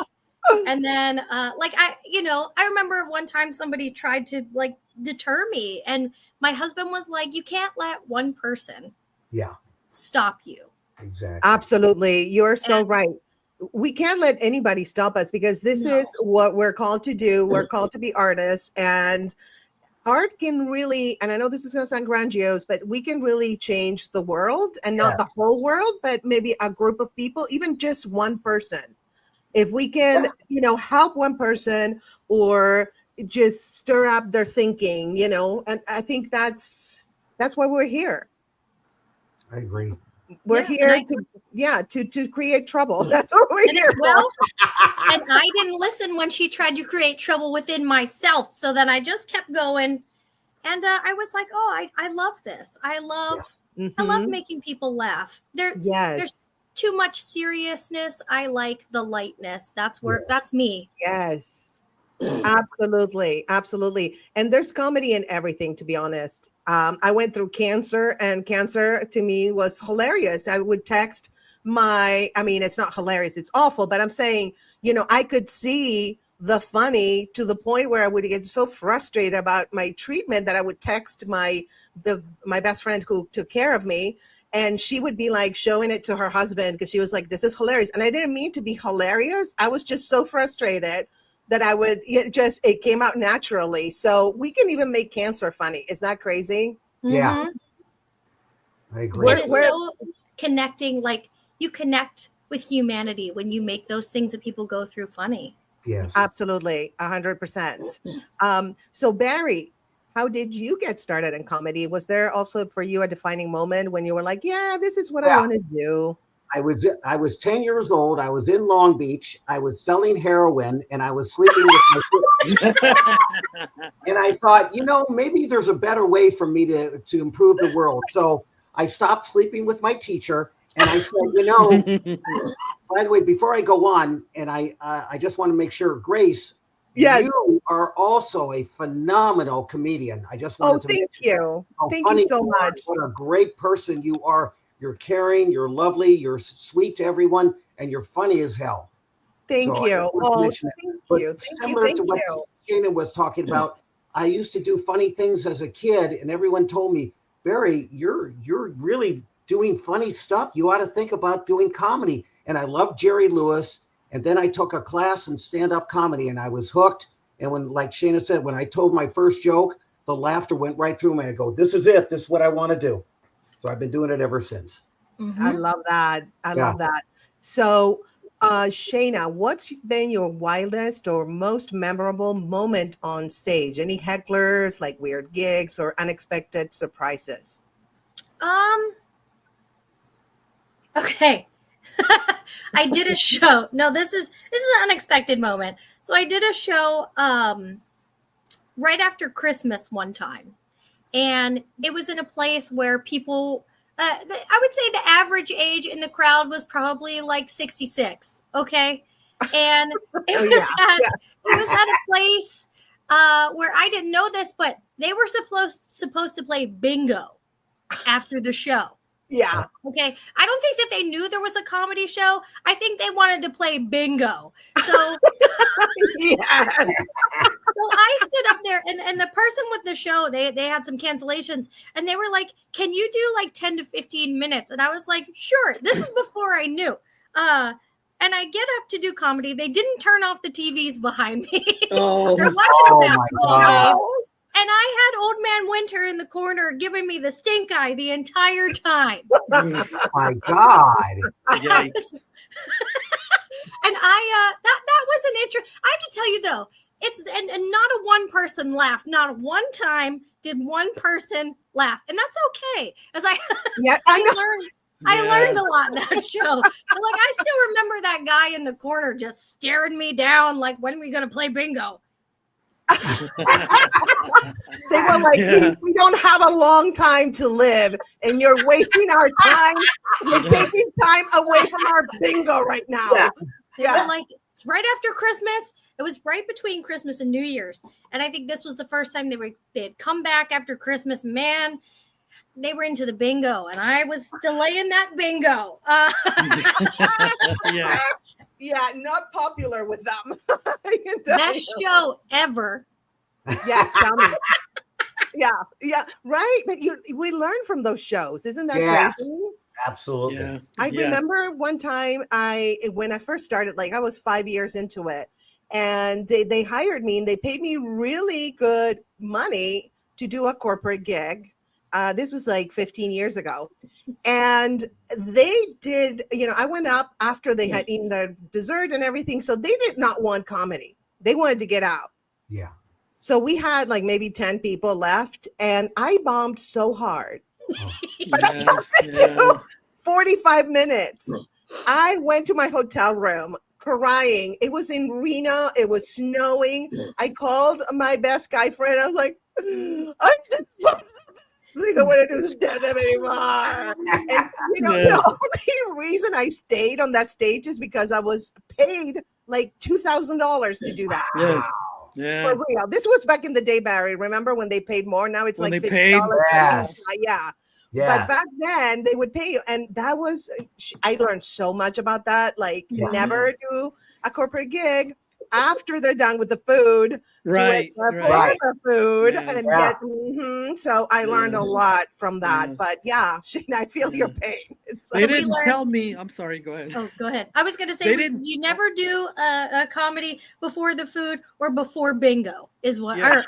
and then I remember one time somebody tried to like deter me, and my husband was like, "You can't let one person Yeah, stop you." exactly. Absolutely. You're so And- right. We can't let anybody stop us because this No. is what we're called to do. We're called to be artists, and art can really, and I know this is going to sound grandiose, but we can really change the world, and not the whole world, but maybe a group of people, even just one person. If we can, help one person or just stir up their thinking, and I think that's why we're here. I agree. We're Yeah, here to create trouble. That's what we're here well, for. and I didn't listen when she tried to create trouble within myself. So then I just kept going. And I was like, oh, I love this. I love Mhm. making people laugh. There's Yes. too much seriousness. I like the lightness. That's me. Yes. Absolutely. Absolutely. And there's comedy in everything, to be honest. I went through cancer, and cancer to me was hilarious. I would text it's not hilarious, it's awful, but I'm saying, I could see the funny to the point where I would get so frustrated about my treatment that I would text my best friend who took care of me, and she would be like showing it to her husband because she was like, this is hilarious. And I didn't mean to be hilarious. I was just so frustrated that it came out naturally. So we can even make cancer funny. Is that crazy? Yeah. Mhm. I agree. It is so connecting. Like, you connect with humanity when you make those things that people go through funny. Yes. Absolutely. 100%. So Barry, how did you get started in comedy? Was there also for you a defining moment when you were like, yeah, this is what I want to do? I was 10 years old. I was in Long Beach. I was selling heroin, and I was sleeping with my and I thought, maybe there's a better way for me to improve the world. So I stopped sleeping with my teacher, and I said, by the way, before I go on, and I just want to make sure, Grace, Yes. you are also a phenomenal comedian. I just wanted to thank you. Thank funny you so you are, much. what a great person you are. You're caring, you're lovely, you're sweet to everyone, and you're funny as hell. Thank So you. But Thank similar you. to what Shannon was talking about, I used to do funny things as a kid, and everyone told me, Barry, you're really doing funny stuff. You ought to think about doing comedy. And I loved Jerry Lewis. And then I took a class in stand-up comedy, and I was hooked. And when, like Shannon said, when I told my first joke, the laughter went right through me. I go, this is it. This is what I want to do. So I've been doing it ever since. I love that. I love that. So, Shayna, what's been your wildest or most memorable moment on stage? Any hecklers, like weird gigs or unexpected surprises? Okay. I did a show. No, this is an unexpected moment. So I did a show right after Christmas one time. And it was in a place where people I would say the average age in the crowd was probably like 66. Okay. And it was at a place where I didn't know this, but they were supposed to play bingo after the show. Yeah. Okay. I don't think that they knew there was a comedy show. I think they wanted to play bingo. So, Yes. so I stood up there, and the person with the show, they had some cancellations, and they were like, can you do like 10 to 15 minutes? And I was like, sure. This is before I knew. And I get up to do comedy. They didn't turn off the TVs behind me. Oh. They're watching a my basketball God. game. And I had Old Man Winter in the corner giving me the stink eye the entire time. My God. Yikes. And that was an interest. I have to tell you though, and not a one person laughed. Not one time did one person laugh, and that's okay. As I learned a lot in that show. Like, I still remember that guy in the corner just staring me down. Like, when are we gonna play bingo? They were like, Yeah. we don't have a long time to live, and you're wasting our time. You're taking time away from our bingo right now. Yeah. But like, it's right after Christmas. It was right between Christmas and New Year's, and I think this was the first time they had come back after Christmas. Man, they were into the bingo, and I was delaying that bingo. Yeah. Yeah, not popular with them. Best show ever. Yeah, tell me. Yeah, right. But we learn from those shows, isn't that Yes. crazy? Absolutely. Yeah. I Yeah. remember one time when I first started, like I was 5 years into it, and they hired me and they paid me really good money to do a corporate gig. This was like 15 years ago. And they did, I went up after they had eaten their dessert and everything. So they did not want comedy. They wanted to get out. Yeah. So we had like maybe 10 people left, and I bombed so hard. But I have to do 45 minutes. I went to my hotel room crying. It was in Reno. It was snowing. I called my best guy friend. I was like, I don't want to do this damn anymore. And the only reason I stayed on that stage is because I was paid like $2,000 to do that. Yeah. Yeah. For real. This was back in the day, Barry. Remember when they paid more? Now it's When like they $50. paid? Yes. Yeah. Yes. But back then they would pay you. And that was, I learned so much about that. Like never do a corporate gig after they're done with the food. Right. Do it before Right. the food Yeah. and Yeah. get, so I learned a lot from that. Yeah. But yeah, Shane, I feel your pain. It's They like, we didn't learned- tell me. I'm sorry. Go ahead. Oh, go ahead. I was going to They say didn't- you never do a comedy before the food or before bingo is what. Yeah. Or,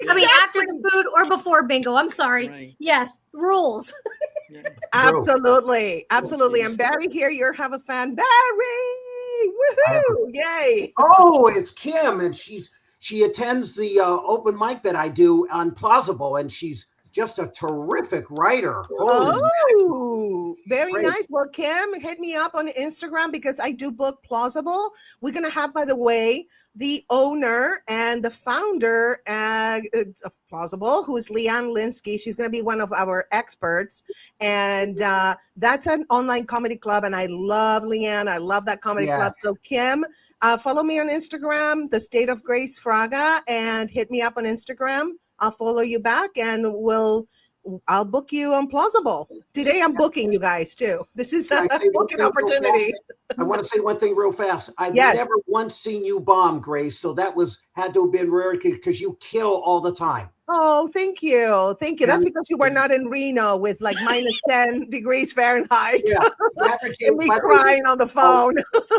I mean, after the food or before bingo. I'm sorry. Right. Yes, rules. Yeah. absolutely. And Barry here, you have a fan. Barry! Woohoo! Yay! Oh, it's Kim, and she attends the open mic that I do on Plausible, and she's just a terrific writer. Holy Oh, very Great. nice. Well, Kim, hit me up on Instagram because I do book Plausible. We're going to have, by the way, the owner and the founder of Plausible, who is Leanne Linsky. She's going to be one of our experts. And that's an online comedy club. And I love Leanne. I love that comedy club. So, Kim, follow me on Instagram, The State of Grace Fraga, and hit me up on Instagram. I'll follow you back, and I'll book you on Plausible. Today I'm booking you guys too. This is a Can I say one booking thing real opportunity. I want to say one thing real fast. I've Yes. never once seen you bomb, Grace. So that had to have been rare because you kill all the time. Oh, thank you. Thank you. That's And- because you were not in Reno with like minus 10 degrees Fahrenheit. Yeah. The average And me by the way, crying on the phone.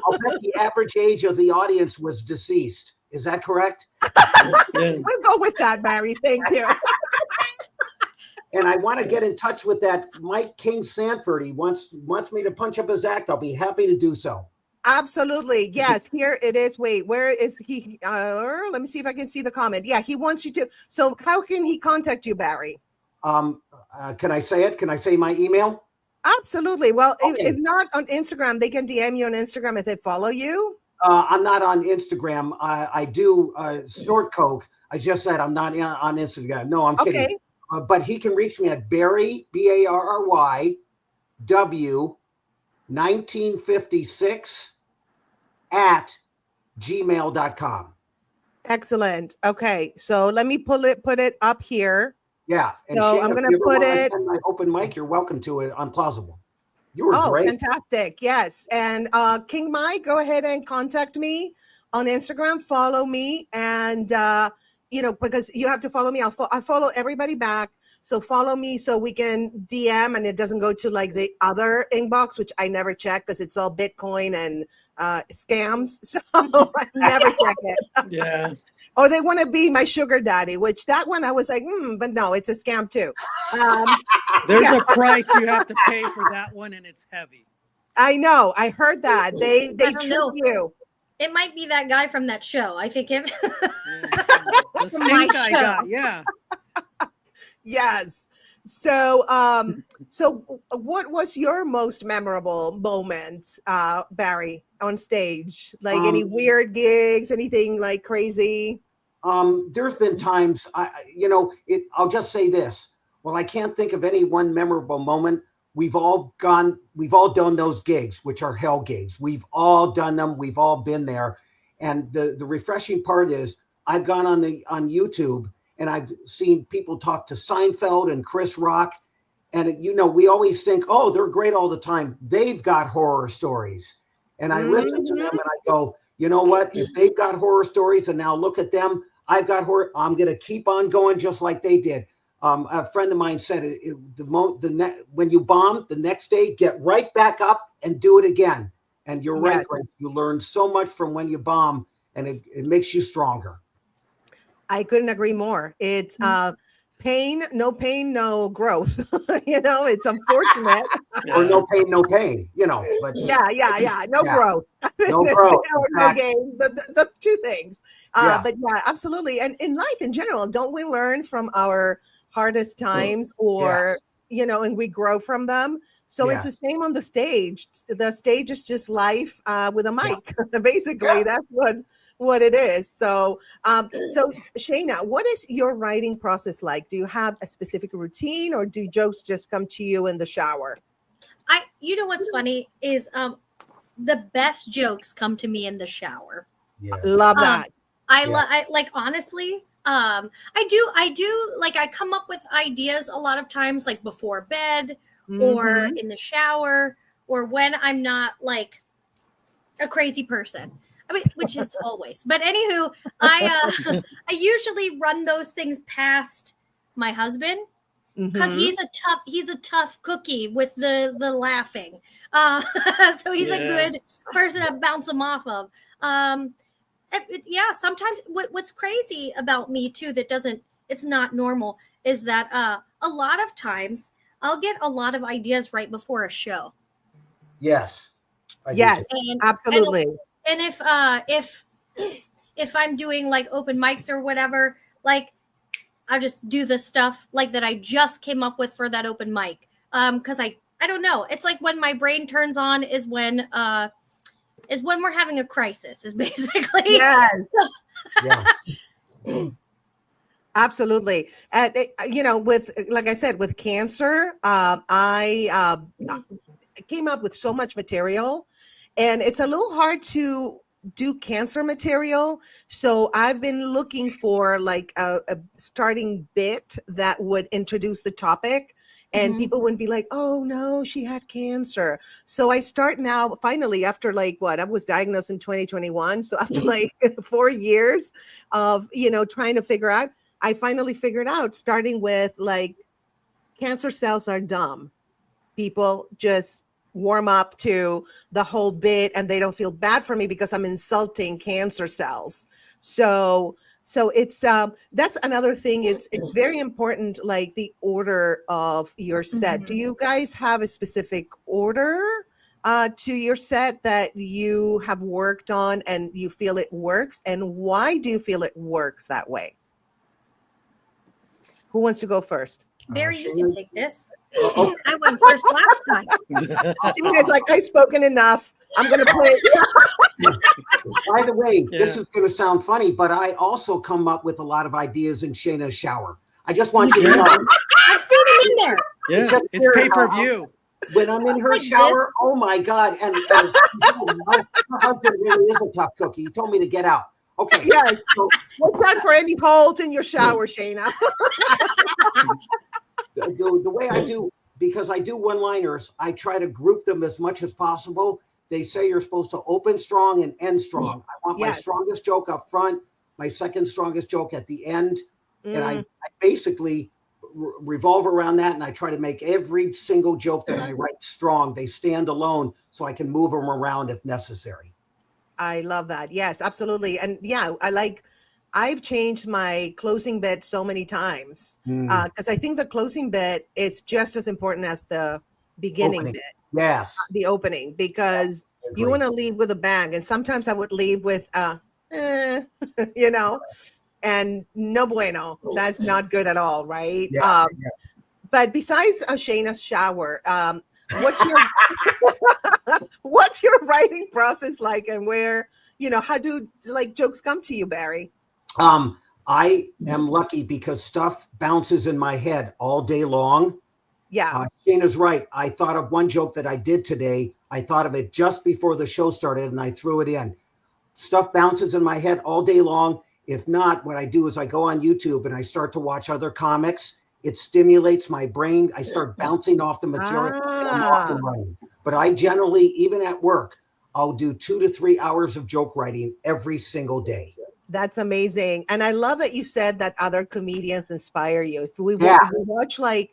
I'll bet the average age of the audience was deceased. Is that correct? Yeah. We'll go with that, Barry. Thank you. And I want to get in touch with that Mike King Sanford. He wants me to punch up his act. I'll be happy to do so. Absolutely. Yes, here it is. Wait, where is he? Let me see if I can see the comment. Yeah, he wants you to. So how can he contact you, Barry? Can I say it? Can I say my email? Absolutely. Well, Okay. if not on Instagram, they can DM you on Instagram if they follow you. I'm not on Instagram. I do snort coke. I just said I'm not on Instagram. No, I'm kidding. Okay. But he can reach me at Barry, Barry W 1956 at gmail.com. Excellent. Okay. So let me put it up here. Yeah. And So Shane, I'm if gonna you ever put wanna it- attend my open mic, you're welcome to it on Plausible. You were Oh, great. fantastic. Yes. And King Mike, go ahead and contact me on Instagram. Follow me. And, because you have to follow me. I follow everybody back. So follow me so we can DM and it doesn't go to like the other inbox, which I never check because it's all Bitcoin and scams. So I never check it. Yeah. Or they want to be my sugar daddy, which that one I was like, but no, it's a scam too. There's a price you have to pay for that one, and it's heavy. I know. I heard that. They don't trick know. you. It might be that guy from that show. I think him. Yeah. The My stink eye show. guy. Yeah. Yes. So, what was your most memorable moment, Barry, on stage? Like any weird gigs, anything like crazy? There's been times I'll just say this. Well, I can't think of any one memorable moment. We've all done those gigs, which are hell gigs. We've all done them. We've all been there. And the refreshing part is I've gone on YouTube and I've seen people talk to Seinfeld and Chris Rock. And, we always think, oh, they're great all the time. They've got horror stories. And I listen to them and I go, you know what? If they've got horror stories and now look at them, I've got horror. I'm going to keep on going just like they did. A friend of mine said, when you bomb the next day, get right back up and do it again. And you're right, Greg. You learn so much from when you bomb, and it makes you stronger. I couldn't agree more. It's pain, no growth. It's unfortunate. Or no pain, But no growth. No growth. No gain. The two things. But yeah, absolutely. And in life in general, don't we learn from our hardest times and we grow from them? So it's the same on the stage. The stage is just life with a mic. Basically, that's what it is. So Shayna, what is your writing process like? Do you have a specific routine, or do jokes just come to you in the shower? What's funny is the best jokes come to me in the shower. Yeah. Love that. I honestly, I do like, I come up with ideas a lot of times, like before bed or in the shower, or when I'm not like a crazy person. I mean, which is always. But anywho, I usually run those things past my husband because he's a tough cookie with the laughing. So he's a good person to bounce them off of. Sometimes what's crazy about me too it's not normal is that a lot of times I'll get a lot of ideas right before a show. Yes. Absolutely. And if I'm doing like open mics or whatever, like I'll just do the stuff like that I just came up with for that open mic. Because I don't know. It's like when my brain turns on is when we're having a crisis, is basically. Yes. Yeah. Absolutely. With, like I said, with cancer, I came up with so much material, and it's a little hard to do cancer material. So I've been looking for like a starting bit that would introduce the topic. And people wouldn't be like, oh no, she had cancer. So I start now, finally, after I was diagnosed in 2021. So after 4 years of, trying to figure out, I finally figured out, starting with cancer cells are dumb. People just warm up to the whole bit and they don't feel bad for me because I'm insulting cancer cells. So it's that's another thing. It's very important, like the order of your set. Do you guys have a specific order to your set that you have worked on and you feel it works? And why do you feel it works that way? Who wants to go first? Barry, you can take this. I went first last time. You guys I've spoken enough. I'm going to play. By the way, this is going to sound funny, but I also come up with a lot of ideas in Shayna's shower. I just want you to know. I've seen him in there. Yeah, it's pay-per-view. When I'm in her shower, oh my God. And her husband really is a tough cookie. He told me to get out. Okay. Yes. So, watch out for any holes in your shower, Shayna. The way I do, because I do one-liners, I try to group them as much as possible. They say you're supposed to open strong and end strong. I want my strongest joke up front, my second strongest joke at the end. And I basically revolve around that, and I try to make every single joke that I write strong. They stand alone so I can move them around if necessary. I love that. Yes, absolutely. And yeah, I've changed my closing bit so many times because I think the closing bit is just as important as the beginning bit. Yes. The opening, because you want to leave with a bang. And sometimes I would leave with, and no bueno. That's not good at all, right? Yeah, But besides Shayna's shower, what's your writing process like, and where, how do jokes come to you, Barry? I am lucky because stuff bounces in my head all day long. Yeah. Shayna's right. I thought of one joke that I did today. I thought of it just before the show started and I threw it in. Stuff bounces in my head all day long. If not, what I do is I go on YouTube and I start to watch other comics. It stimulates my brain. I start bouncing off the material. I'm off and running. But I generally, even at work, I'll do 2 to 3 hours of joke writing every single day. That's amazing. And I love that you said that other comedians inspire you. If we watch like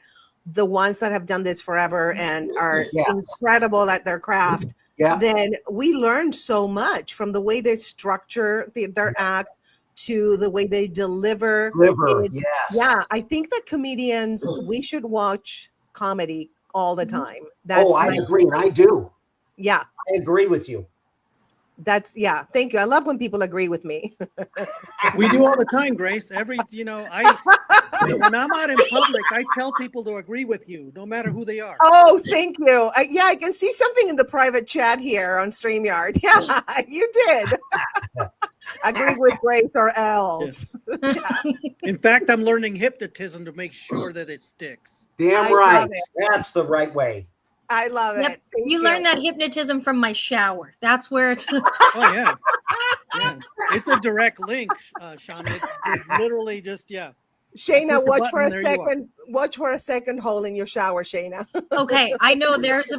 the ones that have done this forever and are incredible at their craft, then we learned so much from the way they structure their act to the way they deliver. Yeah, I think that comedians, we should watch comedy all the time. That's I agree. I do. Yeah. I agree with you. Thank you. I love when people agree with me. We do all the time, Grace. When I'm out in public, I tell people to agree with you, no matter who they are. Oh, thank you. I can see something in the private chat here on StreamYard. Yeah, you did. Agree with Grace or else. In fact, I'm learning hypnotism to make sure that it sticks. Damn right. That's the right way. I love it. You learned that hypnotism from my shower. That's where it's. Oh, yeah. It's a direct link, Sean. It's literally just, Shayna, watch for a second. Watch for a second hole in your shower, Shayna. Okay, I know there's a.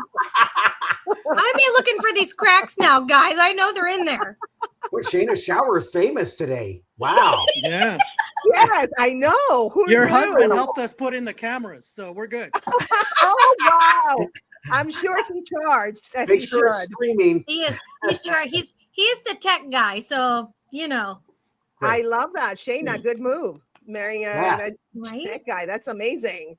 I'm looking for these cracks now, guys. I know they're in there. Well, Shayna's shower is famous today. Wow. Yeah. Yes, I know. Your husband helped us put in the cameras, so we're good. Oh, wow. I'm sure he charged. Make sure it's streaming. He is. He is the tech guy, so I love that, Shayna. Good move, marrying a tech guy. That's amazing.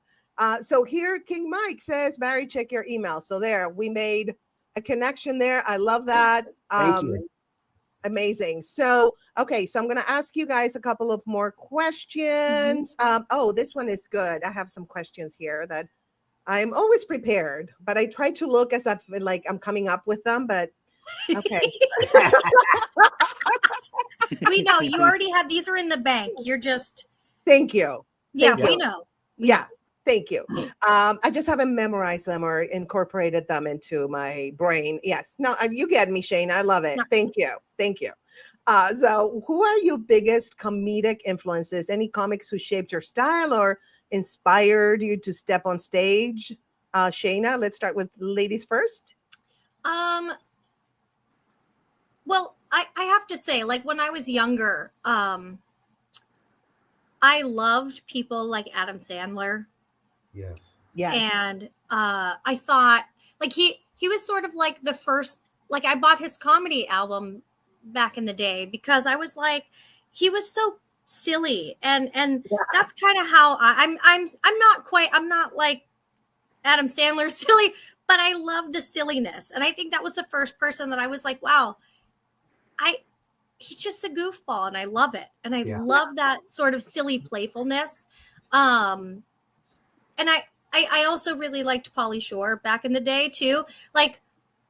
So here, King Mike says, "Barry, check your email." So there, we made a connection there. I love that. Thank you. Amazing. So, okay, so I'm going to ask you guys a couple of more questions. This one is good. I have some questions here that I'm always prepared, but I try to look as if like I'm coming up with them, but okay. We know you already have, these are in the bank. You're just. Thank you. We know. Yeah. Thank you. I just haven't memorized them or incorporated them into my brain. Yes. No, you get me, Shane. I love it. Thank you. Thank you. So who are your biggest comedic influences? Any comics who shaped your style or inspired you to step on stage? Shayna, let's start with ladies first. Well, I have to say, like when I was younger, I loved people like Adam Sandler. Yes. Yes. And I thought like he was sort of like the first, like I bought his comedy album back in the day because I was like, he was so silly. And that's kind of how I'm not like Adam Sandler silly, but I love the silliness. And I think that was the first person that I was like, wow, he's just a goofball and I love it. And I love that sort of silly playfulness. And I also really liked Pauly Shore back in the day too. Like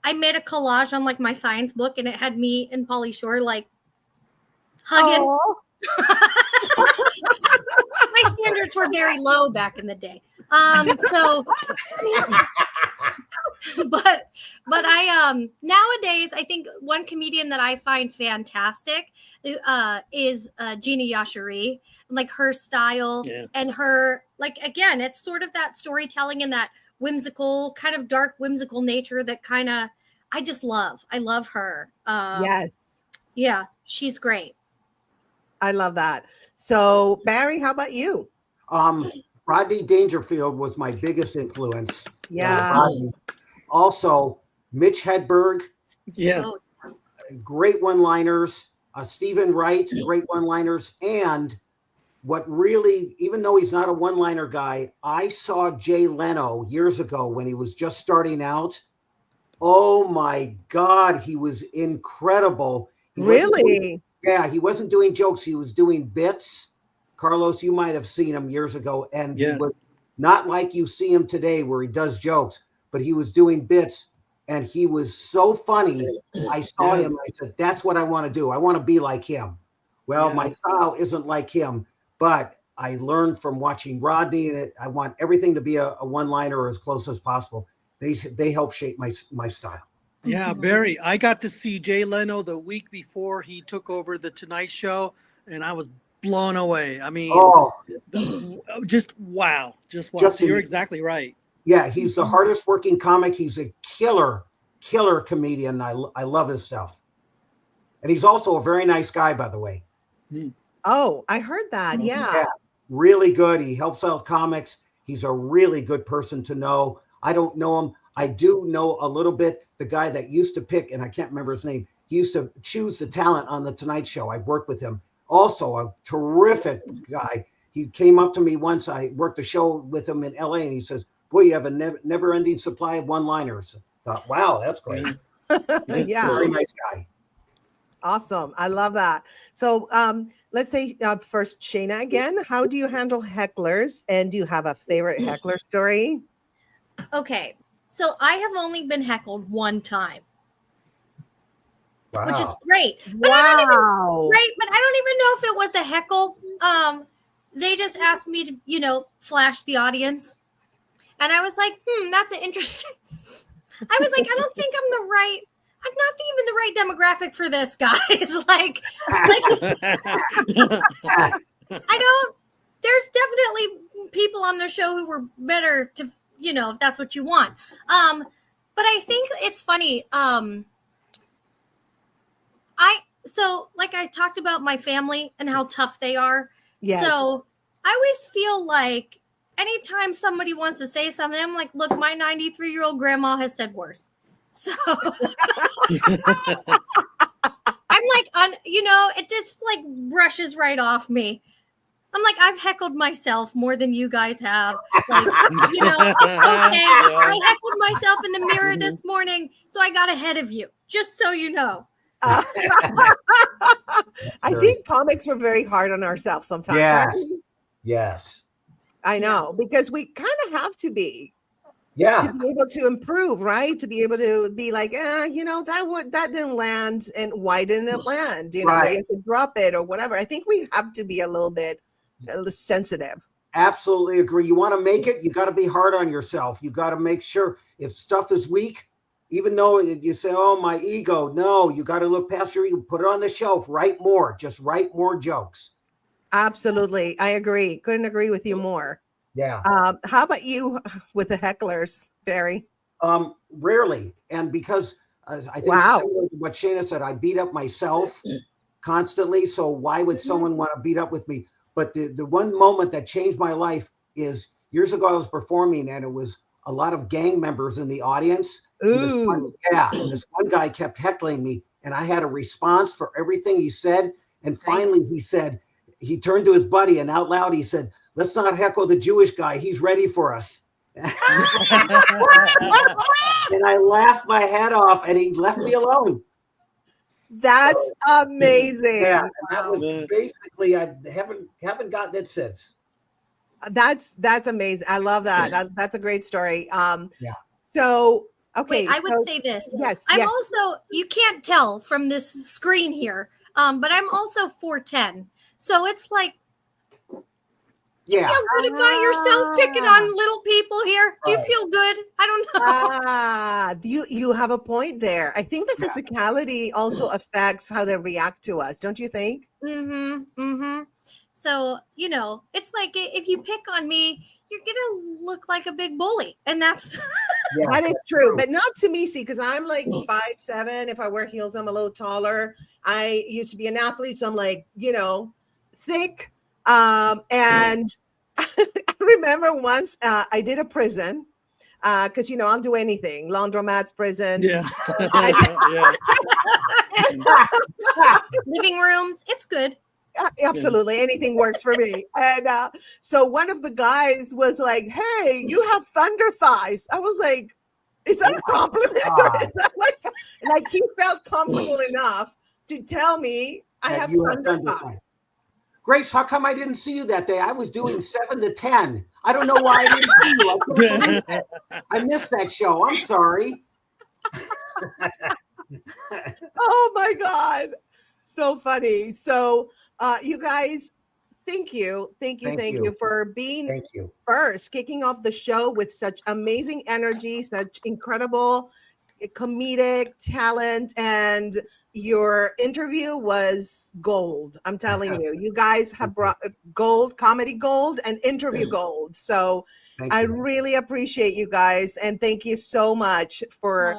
I made a collage on like my science book and it had me and Pauly Shore like hugging. My standards were very low back in the day. But I nowadays I think one comedian that I find fantastic is Gina Yashari, like her style and her, like, again, it's sort of that storytelling and that whimsical, kind of dark, whimsical nature that kind of I love her. Yes. Yeah, she's great. I love that. So Barry, how about you? Rodney Dangerfield was my biggest influence. Yeah. Also, Mitch Hedberg. Yeah. Great one-liners. Stephen Wright, great one-liners. And what really, even though he's not a one-liner guy, I saw Jay Leno years ago when he was just starting out. Oh my God, he was incredible. Really? He wasn't doing jokes. He was doing bits. Carlos, you might have seen him years ago. And he was not like you see him today where he does jokes, but he was doing bits. And he was so funny. I saw him. I said, that's what I want to do. I want to be like him. Well, Yeah. my style isn't like him, but I learned from watching Rodney, and I want everything to be a one-liner or as close as possible. They help shape my style. Yeah, Barry. I got to see Jay Leno the week before he took over the Tonight Show, and I was blown away. I mean, Oh, just wow, just wow. Just So you're an- exactly right. yeah, he's the hardest working comic. He's a killer comedian. I love his stuff. And he's also a very nice guy, by the way. Oh, I heard that. Yeah. Really good. He helps out comics. He's a really good person to know. I don't know him. I do know a little bit the guy that used to pick, and I can't remember his name. He used to choose the talent on the Tonight Show. I worked with him. Also a terrific guy. He came up to me once. I worked a show with him in LA, and he says, "Boy, you have a never-ending supply of one-liners." I thought, wow, that's great. Yeah. Very nice guy. Awesome. I love that. So let's say first, Shayna, again, how do you handle hecklers? And do you have a favorite heckler story? Okay, so I have only been heckled one time, Wow. which is great. But I don't even Wow. Right, but I don't even know if it was a heckle. They just asked me to, flash the audience. And I was like, that's an interesting. I was like, I don't think I'm not even the right demographic for this, guys. like I don't, there's definitely people on the show who were better to, if that's what you want. But I think it's funny. Like I talked about my family and how tough they are. Yes. So I always feel like anytime somebody wants to say something, I'm like, look, my 93-year-old grandma has said worse. So I'm like, it just like brushes right off me. I'm like, I've heckled myself more than you guys have. Like, okay, I heckled myself in the mirror this morning, so I got ahead of you, just so you know. I think comics were very hard on ourselves sometimes. aren't Yes. we? Yes. I know, because we kind of have to be. Yeah. To be able to improve, right? To be able to be like, that didn't land, and why didn't it land? Right. Maybe I should drop it or whatever. I think we have to be a little sensitive. Absolutely agree. You want to make it, you got to be hard on yourself. You got to make sure if stuff is weak, even though you say, oh, my ego, no, you got to look past your ego, put it on the shelf, write more, just write more jokes. Absolutely. I agree. Couldn't agree with you more. Yeah. How about you with the hecklers, Barry? Rarely. And because I think Wow. similar to what Shayna said, I beat up myself constantly. So why would someone want to beat up with me? But the one moment that changed my life is years ago, I was performing and it was a lot of gang members in the audience. And this one guy kept heckling me and I had a response for everything he said. And finally he turned to his buddy and out loud, he said, "Let's not heckle the Jewish guy. He's ready for us." And I laughed my head off and he left me alone. That's amazing. Yeah, that was basically, I haven't gotten it since. That's amazing. I love that. That's a great story. Yeah. So, okay. Wait, I would say this. Yes. I'm also, you can't tell from this screen here, but I'm also 4'10". So it's like, Yeah. feel good about yourself picking on little people here? Do you feel good? I don't know. You have a point there. I think the physicality also affects how they react to us, don't you think? So, it's like if you pick on me, you're gonna look like a big bully. And that's That is true, but not to me, see, because I'm like 5'7". If I wear heels, I'm a little taller. I used to be an athlete, so I'm like, thick. And I remember once I did a prison because I'll do anything, laundromats, prisons. Yeah. living rooms. It's good. Absolutely, anything works for me. And so one of the guys was like, "Hey, you have thunder thighs." I was like, "Is that a compliment?" Or is that like he felt comfortable enough to tell me I have thunder thighs. Grace, how come I didn't see you that day? I was doing 7 to 10. I don't know why I didn't see you. I missed that show. I'm sorry. Oh my God. So funny. So, you guys, thank you. Thank Thank you. for being Thank you. first, kicking off the show with such amazing energy, such incredible comedic talent, and your interview was gold. I'm telling you, you guys have brought gold, comedy gold, and interview gold. So Thank I you. really appreciate you guys, and thank you so much for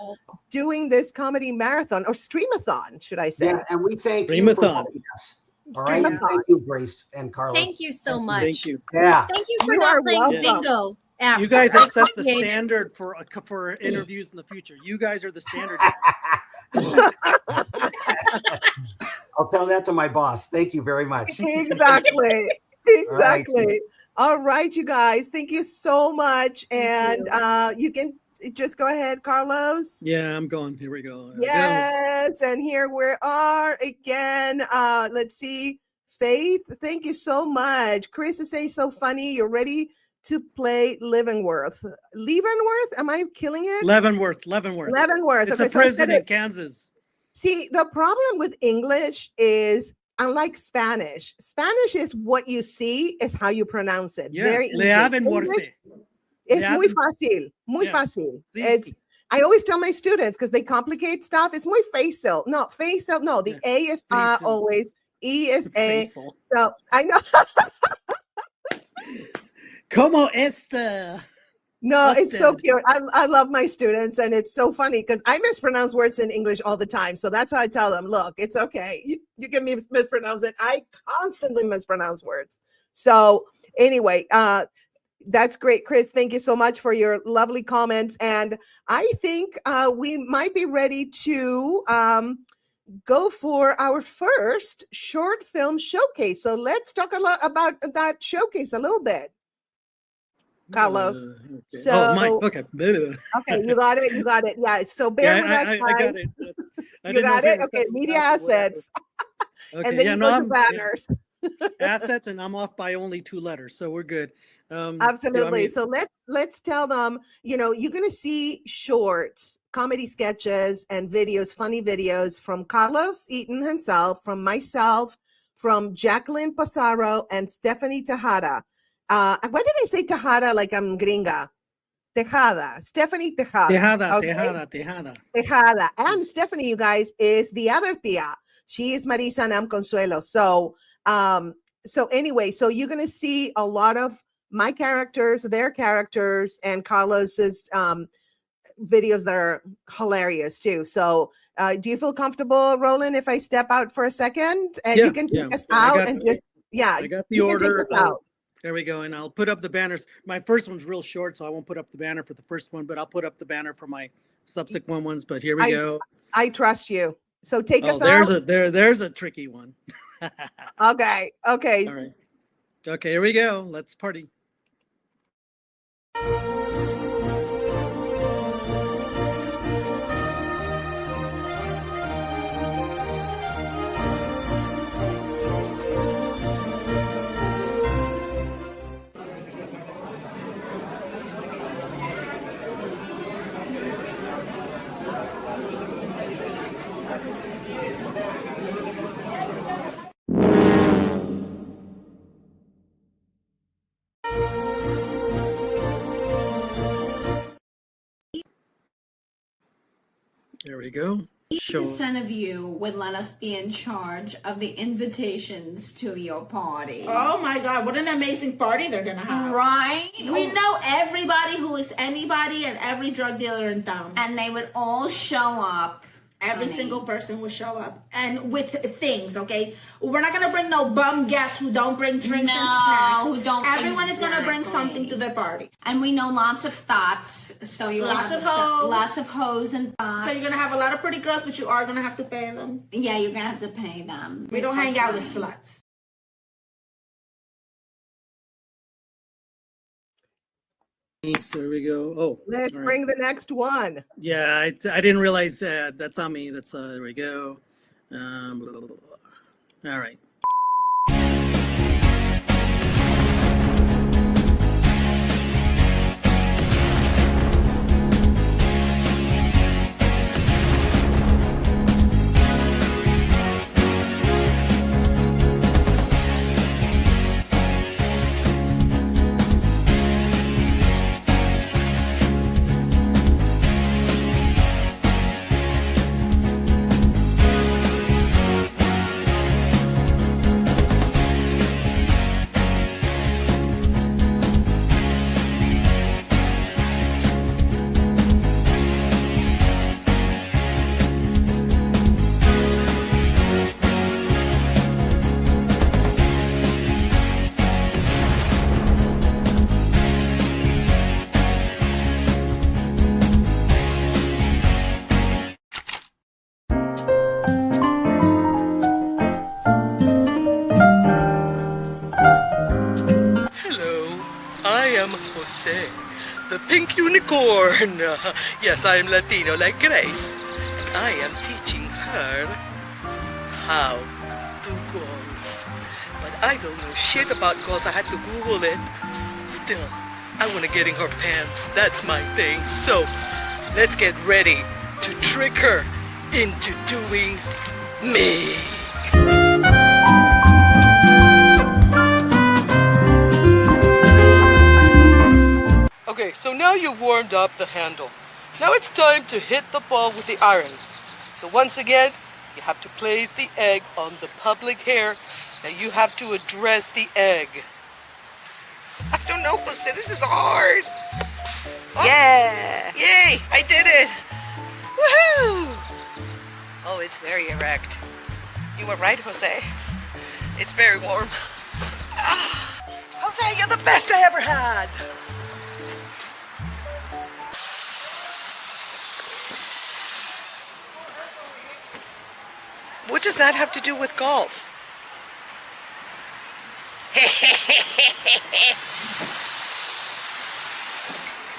doing this comedy marathon or streamathon, should I say? Yeah, and we thank you for Streamathon. having us. All right. Streamathon. Thank you, Grace and Carlos. Thank you so much. Thank you. Yeah. Thank you for You are not playing welcome. bingo. After. You guys have set the Appreciate it. standard for interviews in the future. You guys are the standard. I'll tell that to my boss. Thank you very much. Exactly. Exactly. All right, you guys. Thank you so much. And you can just go ahead, Carlos. Yeah, I'm going. Here we go. There we go. Yes. And here we are again. Let's see. Faith, thank you so much. Chris is saying so funny. You're ready to play Leavenworth. Leavenworth? Am I killing it? Leavenworth. Leavenworth. It's Okay, a so I said prison in it. Kansas. See, the problem with English is, unlike Spanish, Spanish is what you see is how you pronounce it. Yeah, Very easy. Leavenworth. English, it's muy fácil. Muy Yeah. fácil. Sí. It's, I always tell my students, because they complicate stuff, it's muy fácil. No, fácil. No, the Yeah. A is Fácil. always. E is A. Faisal. So I know. Como esta? No, it's so Busted. cute. I love my students, and it's so funny because I mispronounce words in English all the time. So that's how I tell them, look, it's okay. You can mispronounce it. I constantly mispronounce words. So anyway, that's great, Chris. Thank you so much for your lovely comments. And I think we might be ready to go for our first short film showcase. So let's talk a lot about that showcase a little bit. Carlos. Okay. So, oh, Mike. Okay. okay, you got it. You got it. Yeah. So bear with us. I guys. got it. I You didn't know got if it. was Okay. stepping Media back or whatever. assets, Okay. and then yeah, you no, go to I'm banners. assets, and I'm off by only 2 letters, so we're good. Absolutely. I mean, So let's tell them. You know, you're gonna see shorts, comedy sketches, and videos, funny videos from Carlos Eaton himself, from myself, from Jacqueline Passaro, and Stephanie Tejada. Why did I say Tejada like I'm gringa? Tejada, Stephanie Tejada. Tejada. Tejada. And Stephanie, you guys, is the other tia. She is Marisa Nam Consuelo. So, so anyway, so you're gonna see a lot of my characters, their characters, and Carlos's videos that are hilarious too. So, do you feel comfortable, Roland, if I step out for a second and Yeah, you can take us I out got- and just I got the you can order. take us out. There we go. And I'll put up the banners. My first one's real short, so I won't put up the banner for the first one, but I'll put up the banner for my subsequent ones. But here we go. I trust you. So take Oh, us there's out. there's a tricky one. Okay. Okay. All right. Okay, here we go. Let's party. There we go. Show. 80% of you would let us be in charge of the invitations to your party. Oh my God, what an amazing party they're gonna have. Right? We know everybody who is anybody and every drug dealer in town. And they would all show up. Every honey. single person will show up and with things, okay? We're not gonna bring no bum guests who don't bring drinks and snacks. who don't. Everyone is gonna bring something to Exactly. the party. And we know lots of thoughts. So you Lots have of hoes. Lots of hoes and thoughts. So you're gonna have a lot of pretty girls, but you are gonna have to pay them. Yeah, you're gonna have to pay them. We don't hang out with sluts. So there we go. Oh, Let's all right. bring the next one. Yeah, I didn't realize that's on me. That's there we go. Blah, blah, blah, blah. All right. am Jose, the pink unicorn. Yes, I am Latino like Grace. And I am teaching her how to golf. But I don't know shit about golf. I had to Google it. Still, I want to get in her pants. That's my thing. So, let's get ready to trick her into doing me. Okay, so now you've warmed up the handle. Now it's time to hit the ball with the iron. So once again, you have to place the egg on the public hair. Now you have to address the egg. I don't know, Jose, this is hard. Oh, yeah. Yay, I did it. Woohoo. Oh, it's very erect. You were right, Jose. It's very warm. Ah, Jose, you're the best I ever had. What does that have to do with golf?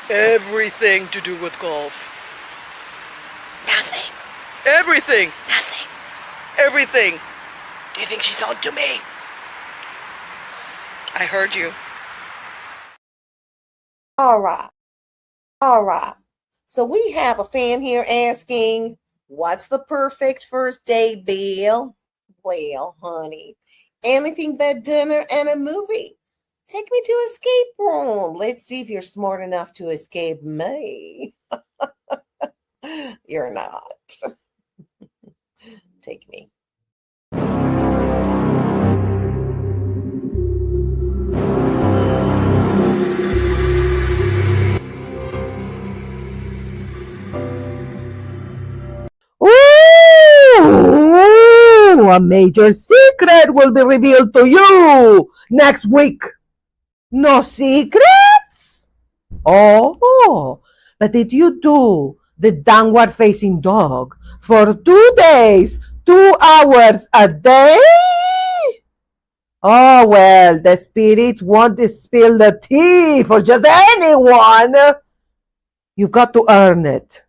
Everything to do with golf. Nothing. Everything. Nothing. Everything. Do you think she's on to me? I heard you. All right. All right. So we have a fan here asking, what's the perfect first date, Bill? Well, honey, anything but dinner and a movie. Take me to escape room. Let's see if you're smart enough to escape me. You're not. Take me. Ooh, a major secret will be revealed to you next week. No secrets? Oh, but did you do the downward facing dog for 2 days, 2 hours a day? Oh, well, the spirits won't spill the tea for just anyone. You've got to earn it.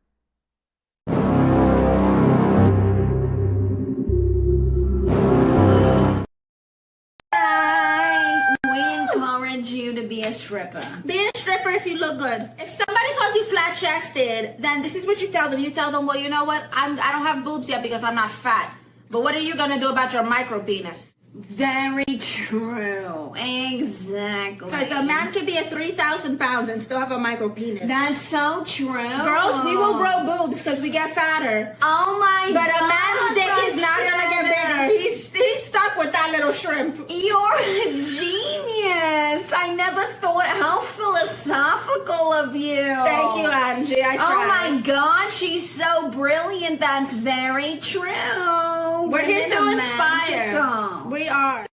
We encourage you to be a stripper. Be a stripper if you look good. If somebody calls you flat chested, then this is what you tell them. You tell them, well, you know what? I don't have boobs yet because I'm not fat. But what are you gonna do about your micro penis? Very true. Exactly. Because a man can be at 3,000 pounds and still have a micro penis. That's so true. Girls, we will grow boobs because we get fatter. Oh my But god. a man's dick is not gonna get bigger. He's stuck with that little shrimp. You're a genius. I never thought, how philosophical of you. Thank you, Angie. I tried. Oh my god, she's so brilliant. That's very true. We're here to Women are inspire. magical. We are.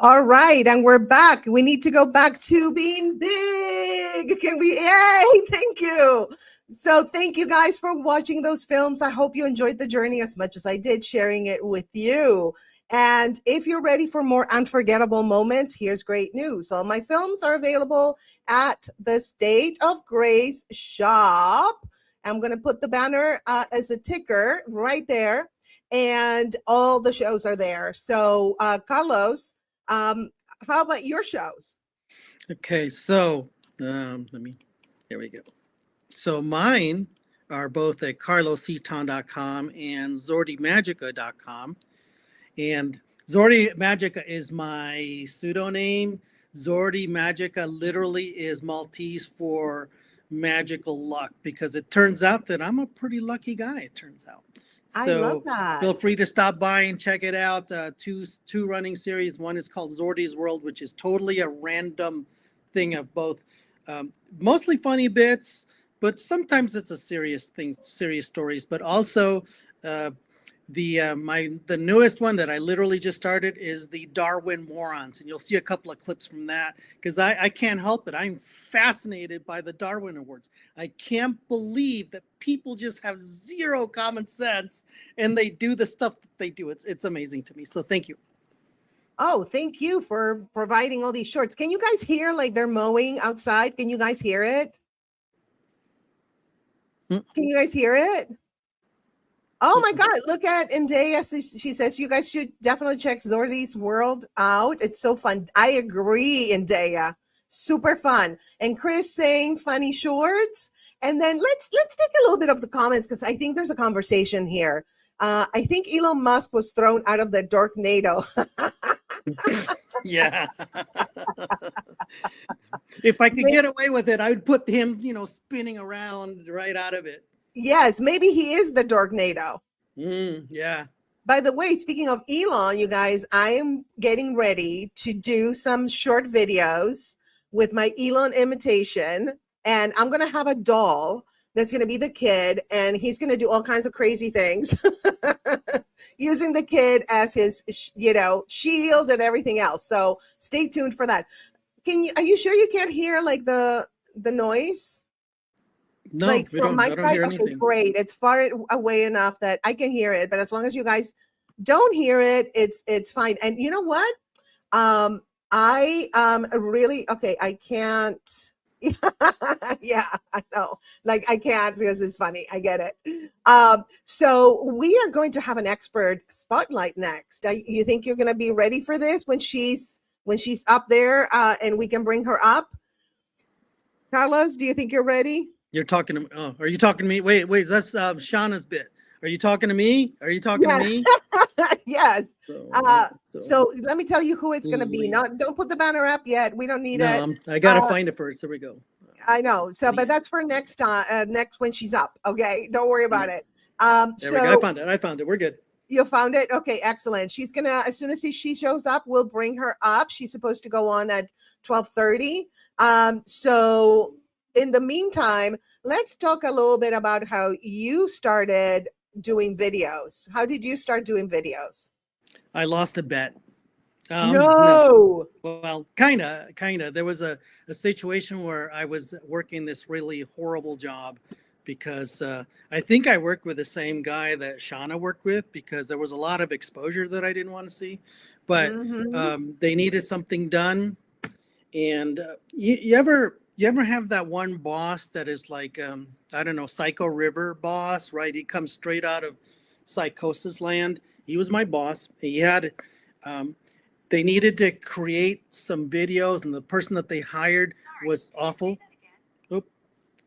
All right, and we're back. We need to go back to being big. Can we? Yay! Thank you. So thank you guys for watching those films. I hope you enjoyed the journey as much as I did sharing it with you. And if you're ready for more unforgettable moments, here's great news. All my films are available at the State of Grace shop. I'm going to put the banner as a ticker right there. And all the shows are there. So Carlos, how about your shows? Okay, so here we go. So mine are both at carlosceton.com and zordimagica.com. And Zordi Magica is my pseudonym. Zordi Magica literally is Maltese for magical luck, because it turns out that I'm a pretty lucky guy, it turns out. I So love that. feel free to stop by and check it out. Two running series. One is called Zordi's World, which is totally a random thing of both mostly funny bits, but sometimes it's a serious thing, serious stories, but also The newest one that I literally just started is the Darwin Morons, and you'll see a couple of clips from that because I can't help it. I'm fascinated by the Darwin Awards. I can't believe that people just have zero common sense and they do the stuff that they do. It's amazing to me. So thank you. Oh, thank you for providing all these shorts. Can you guys hear like they're mowing outside? Can you guys hear it? Hmm. Can you guys hear it? Oh my God, look at Indea. She says you guys should definitely check Zordi's World out. It's so fun. I agree, Indea. Super fun. And Chris saying funny shorts. And then let's take a little bit of the comments because I think there's a conversation here. I think Elon Musk was thrown out of the Dorknado. Yeah. If I could get away with it, I would put him, spinning around right out of it. Yes, maybe he is the Dorknado. Yeah. By the way, speaking of Elon, you guys, I am getting ready to do some short videos with my Elon imitation, and I'm going to have a doll that's going to be the kid, and he's going to do all kinds of crazy things using the kid as his, shield and everything else. So stay tuned for that. Are you sure you can't hear like the noise? No, Like we from don't. my I don't side, hear okay, anything. great. It's far away enough that I can hear it, but as long as you guys don't hear it, it's fine. And you know what? I really okay. I can't. Yeah, I know. Like I can't because it's funny. I get it. So we are going to have an expert spotlight next. You think you're going to be ready for this when she's up there, and we can bring her up? Carlos, do you think you're ready? You're talking to me. Oh, are you talking to me? Wait, that's Shauna's bit. Are you talking to me? Are you talking to me? Yes. So, So let me tell you who it's going to be. Don't put the banner up yet. We don't need it. I gotta find it first. There we go. I know. So, but that's for next time. Next when she's up. Okay, don't worry about it. There we go. I found it. We're good. You found it? Okay, excellent. She's gonna, as soon as she shows up, we'll bring her up. She's supposed to go on at 12:30. So in the meantime, let's talk a little bit about how you started doing videos. How did you start doing videos? I lost a bet. No. Well, kind of. There was a situation where I was working this really horrible job because I think I worked with the same guy that Shauna worked with because there was a lot of exposure that I didn't want to see. But they needed something done. And you ever have that one boss that is like, I don't know, Psycho River boss, right? He comes straight out of Psychosis land. He was my boss. He had, they needed to create some videos, and the person that they hired was awful. Oop,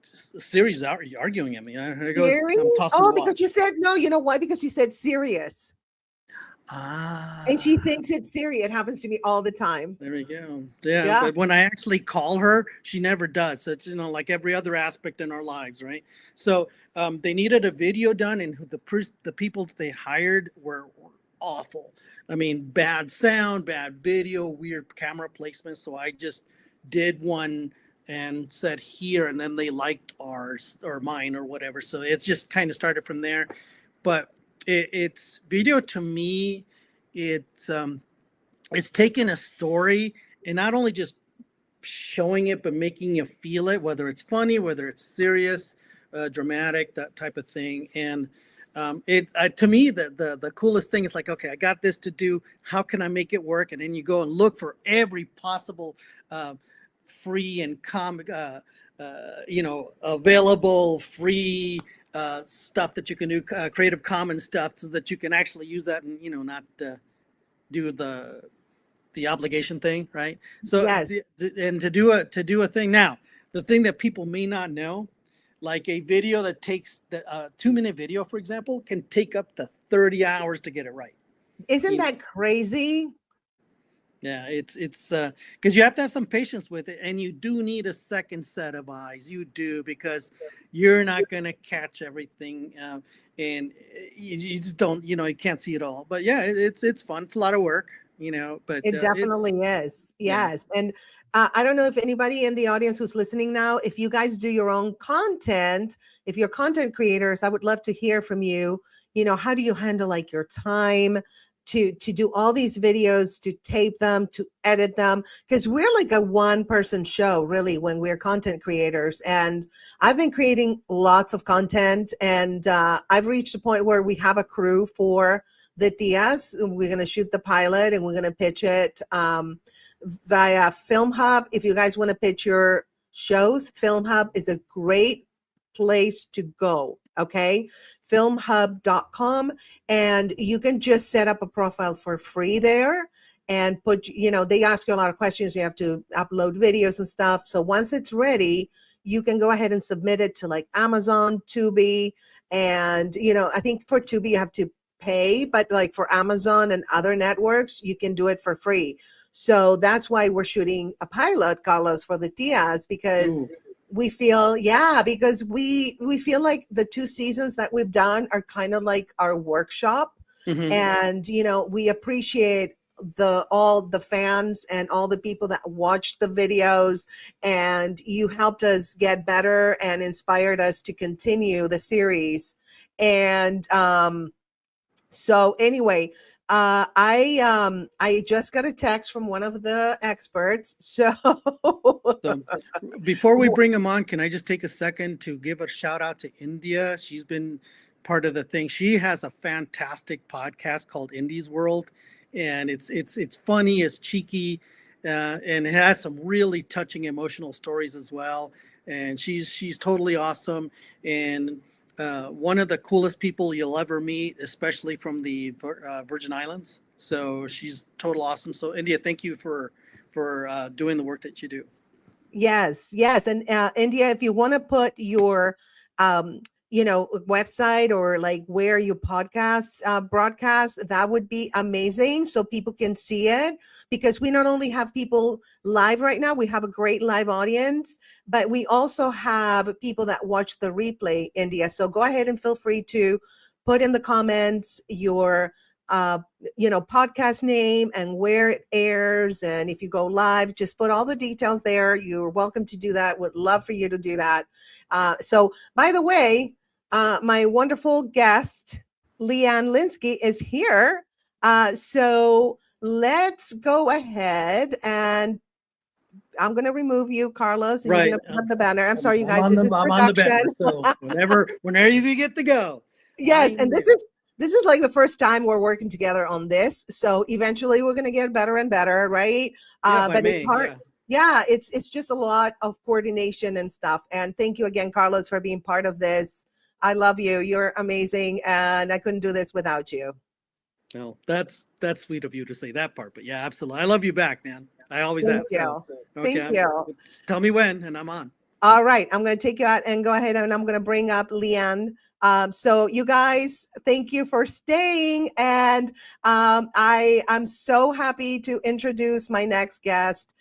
Siri's arguing at me. There goes, Siri? I'm tossing Oh, the because watch. you said, no, you know why? Because you said serious. And she thinks it's Siri. It happens to me all the time. There we go. Yeah, but when I actually call her, she never does. So it's, like every other aspect in our lives, right? So they needed a video done, and the people that they hired were awful. I mean, bad sound, bad video, weird camera placement. So I just did one and said here, and then they liked ours or mine or whatever. So it just kind of started from there. But it's video to me. It's taking a story and not only just showing it, but making you feel it, whether it's funny, whether it's serious, dramatic, that type of thing. And to me, the coolest thing is like, okay, I got this to do. How can I make it work? And then you go and look for every possible free and available free stuff that you can do, Creative Commons stuff, so that you can actually use that and not do the obligation thing, right? So yes. And to do a thing now, the thing that people may not know, like a video that takes the 2-minute video, for example, can take up to 30 hours to get it right. Isn't that crazy? Yeah, it's because you have to have some patience with it, and you do need a second set of eyes. You do, because you're not going to catch everything, and you just don't, you can't see it all. But yeah, it's fun. It's a lot of work, but it definitely is. Yes. Yeah. And I don't know if anybody in the audience who's listening now, if you guys do your own content, if you're content creators, I would love to hear from you. how do you handle like your time to do all these videos, to tape them, to edit them? Because we're like a one person show really when we're content creators. And I've been creating lots of content, and I've reached a point where we have a crew for the Tias. We're going to shoot the pilot and we're going to pitch it via Film Hub. If you guys want to pitch your shows, Film Hub is a great place to go. Okay, filmhub.com, and you can just set up a profile for free there and put, they ask you a lot of questions. You have to upload videos and stuff. So once it's ready, you can go ahead and submit it to like Amazon, Tubi, and I think for Tubi you have to pay, but like for Amazon and other networks, you can do it for free. So that's why we're shooting a pilot, Carlos, for the Tias, because we feel, because we feel like the 2 seasons that we've done are kind of like our workshop. And, we appreciate all the fans and all the people that watched the videos, and you helped us get better and inspired us to continue the series. And so anyway, I just got a text from one of the experts. So before we bring him on, can I just take a second to give a shout out to India? She's been part of the thing. She has a fantastic podcast called Indie's World, and it's funny, it's cheeky, and it has some really touching emotional stories as well. And she's totally awesome, and one of the coolest people you'll ever meet, especially from the Virgin Islands. So she's total awesome. So India, thank you for doing the work that you do. Yes. And India, if you want to put your website or like where you podcast broadcast, that would be amazing, so people can see it, because we not only have people live right now, we have a great live audience, but we also have people that watch the replay, India. So go ahead and feel free to put in the comments your podcast name and where it airs, and if you go live, just put all the details there. You're welcome to do that. Would love for you to do that. So by the way, my wonderful guest, Leanne Linsky, is here. So let's go ahead, and I'm going to remove you, Carlos, and you're going to put up the banner. I'm sorry, you guys. This is production. I'm on the banner, so whenever you get to go. Yes, and this is like the first time we're working together on this. So eventually we're going to get better and better, right? But it's hard. Yeah, it's just a lot of coordination and stuff. And thank you again, Carlos, for being part of this. I love you. You're amazing, and I couldn't do this without you. Well, that's sweet of you to say that part, but yeah, absolutely. I love you back, man. I always have. Thank you. Just tell me when, and I'm on. All right, I'm going to take you out and go ahead, and I'm going to bring up Leanne. So you guys, thank you for staying, and I'm so happy to introduce my next guest.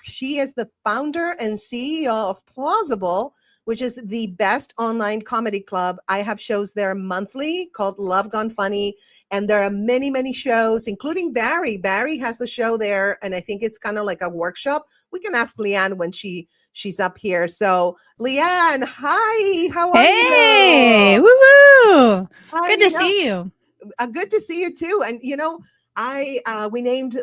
She is the founder and CEO of Plausible, which is the best online comedy club. I have shows there monthly called Love Gone Funny, and there are many, many shows, including Barry. Barry has a show there, and I think it's kind of like a workshop. We can ask Leanne when she's up here. So Leanne, hi, how are you? Hey, woo-woo. Good to see you. Good to see you too. And we named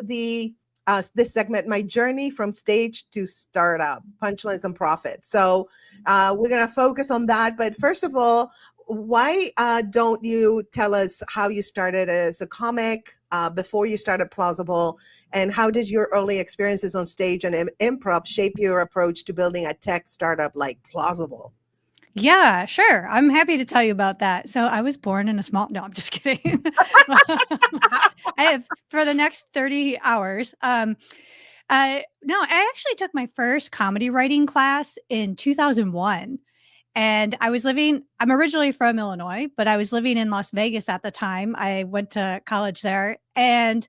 this segment My Journey from Stage to Startup, Punchlines and Profits. So we're going to focus on that. But first of all, why don't you tell us how you started as a comic before you started Plausible, and how did your early experiences on stage and improv shape your approach to building a tech startup like Plausible? Yeah, sure. I'm happy to tell you about that. So I was born in a small, no, I'm just kidding. I have for the next 30 hours. No, I actually took my first comedy writing class in 2001. And I'm originally from Illinois, but I was living in Las Vegas at the time. I went to college there, and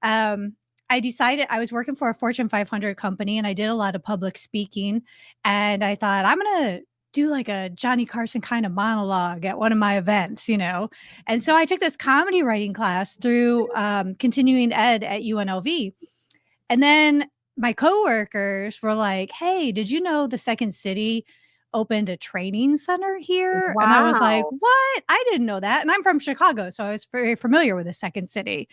I decided I was working for a Fortune 500 company, and I did a lot of public speaking. And I thought, I'm going to do like a Johnny Carson kind of monologue at one of my events, And so I took this comedy writing class through continuing ed at UNLV. And then my coworkers were like, hey, did you know the Second City opened a training center here. And I was like, Wow. what? I didn't know that. And I'm from Chicago, so I was very familiar with the second city.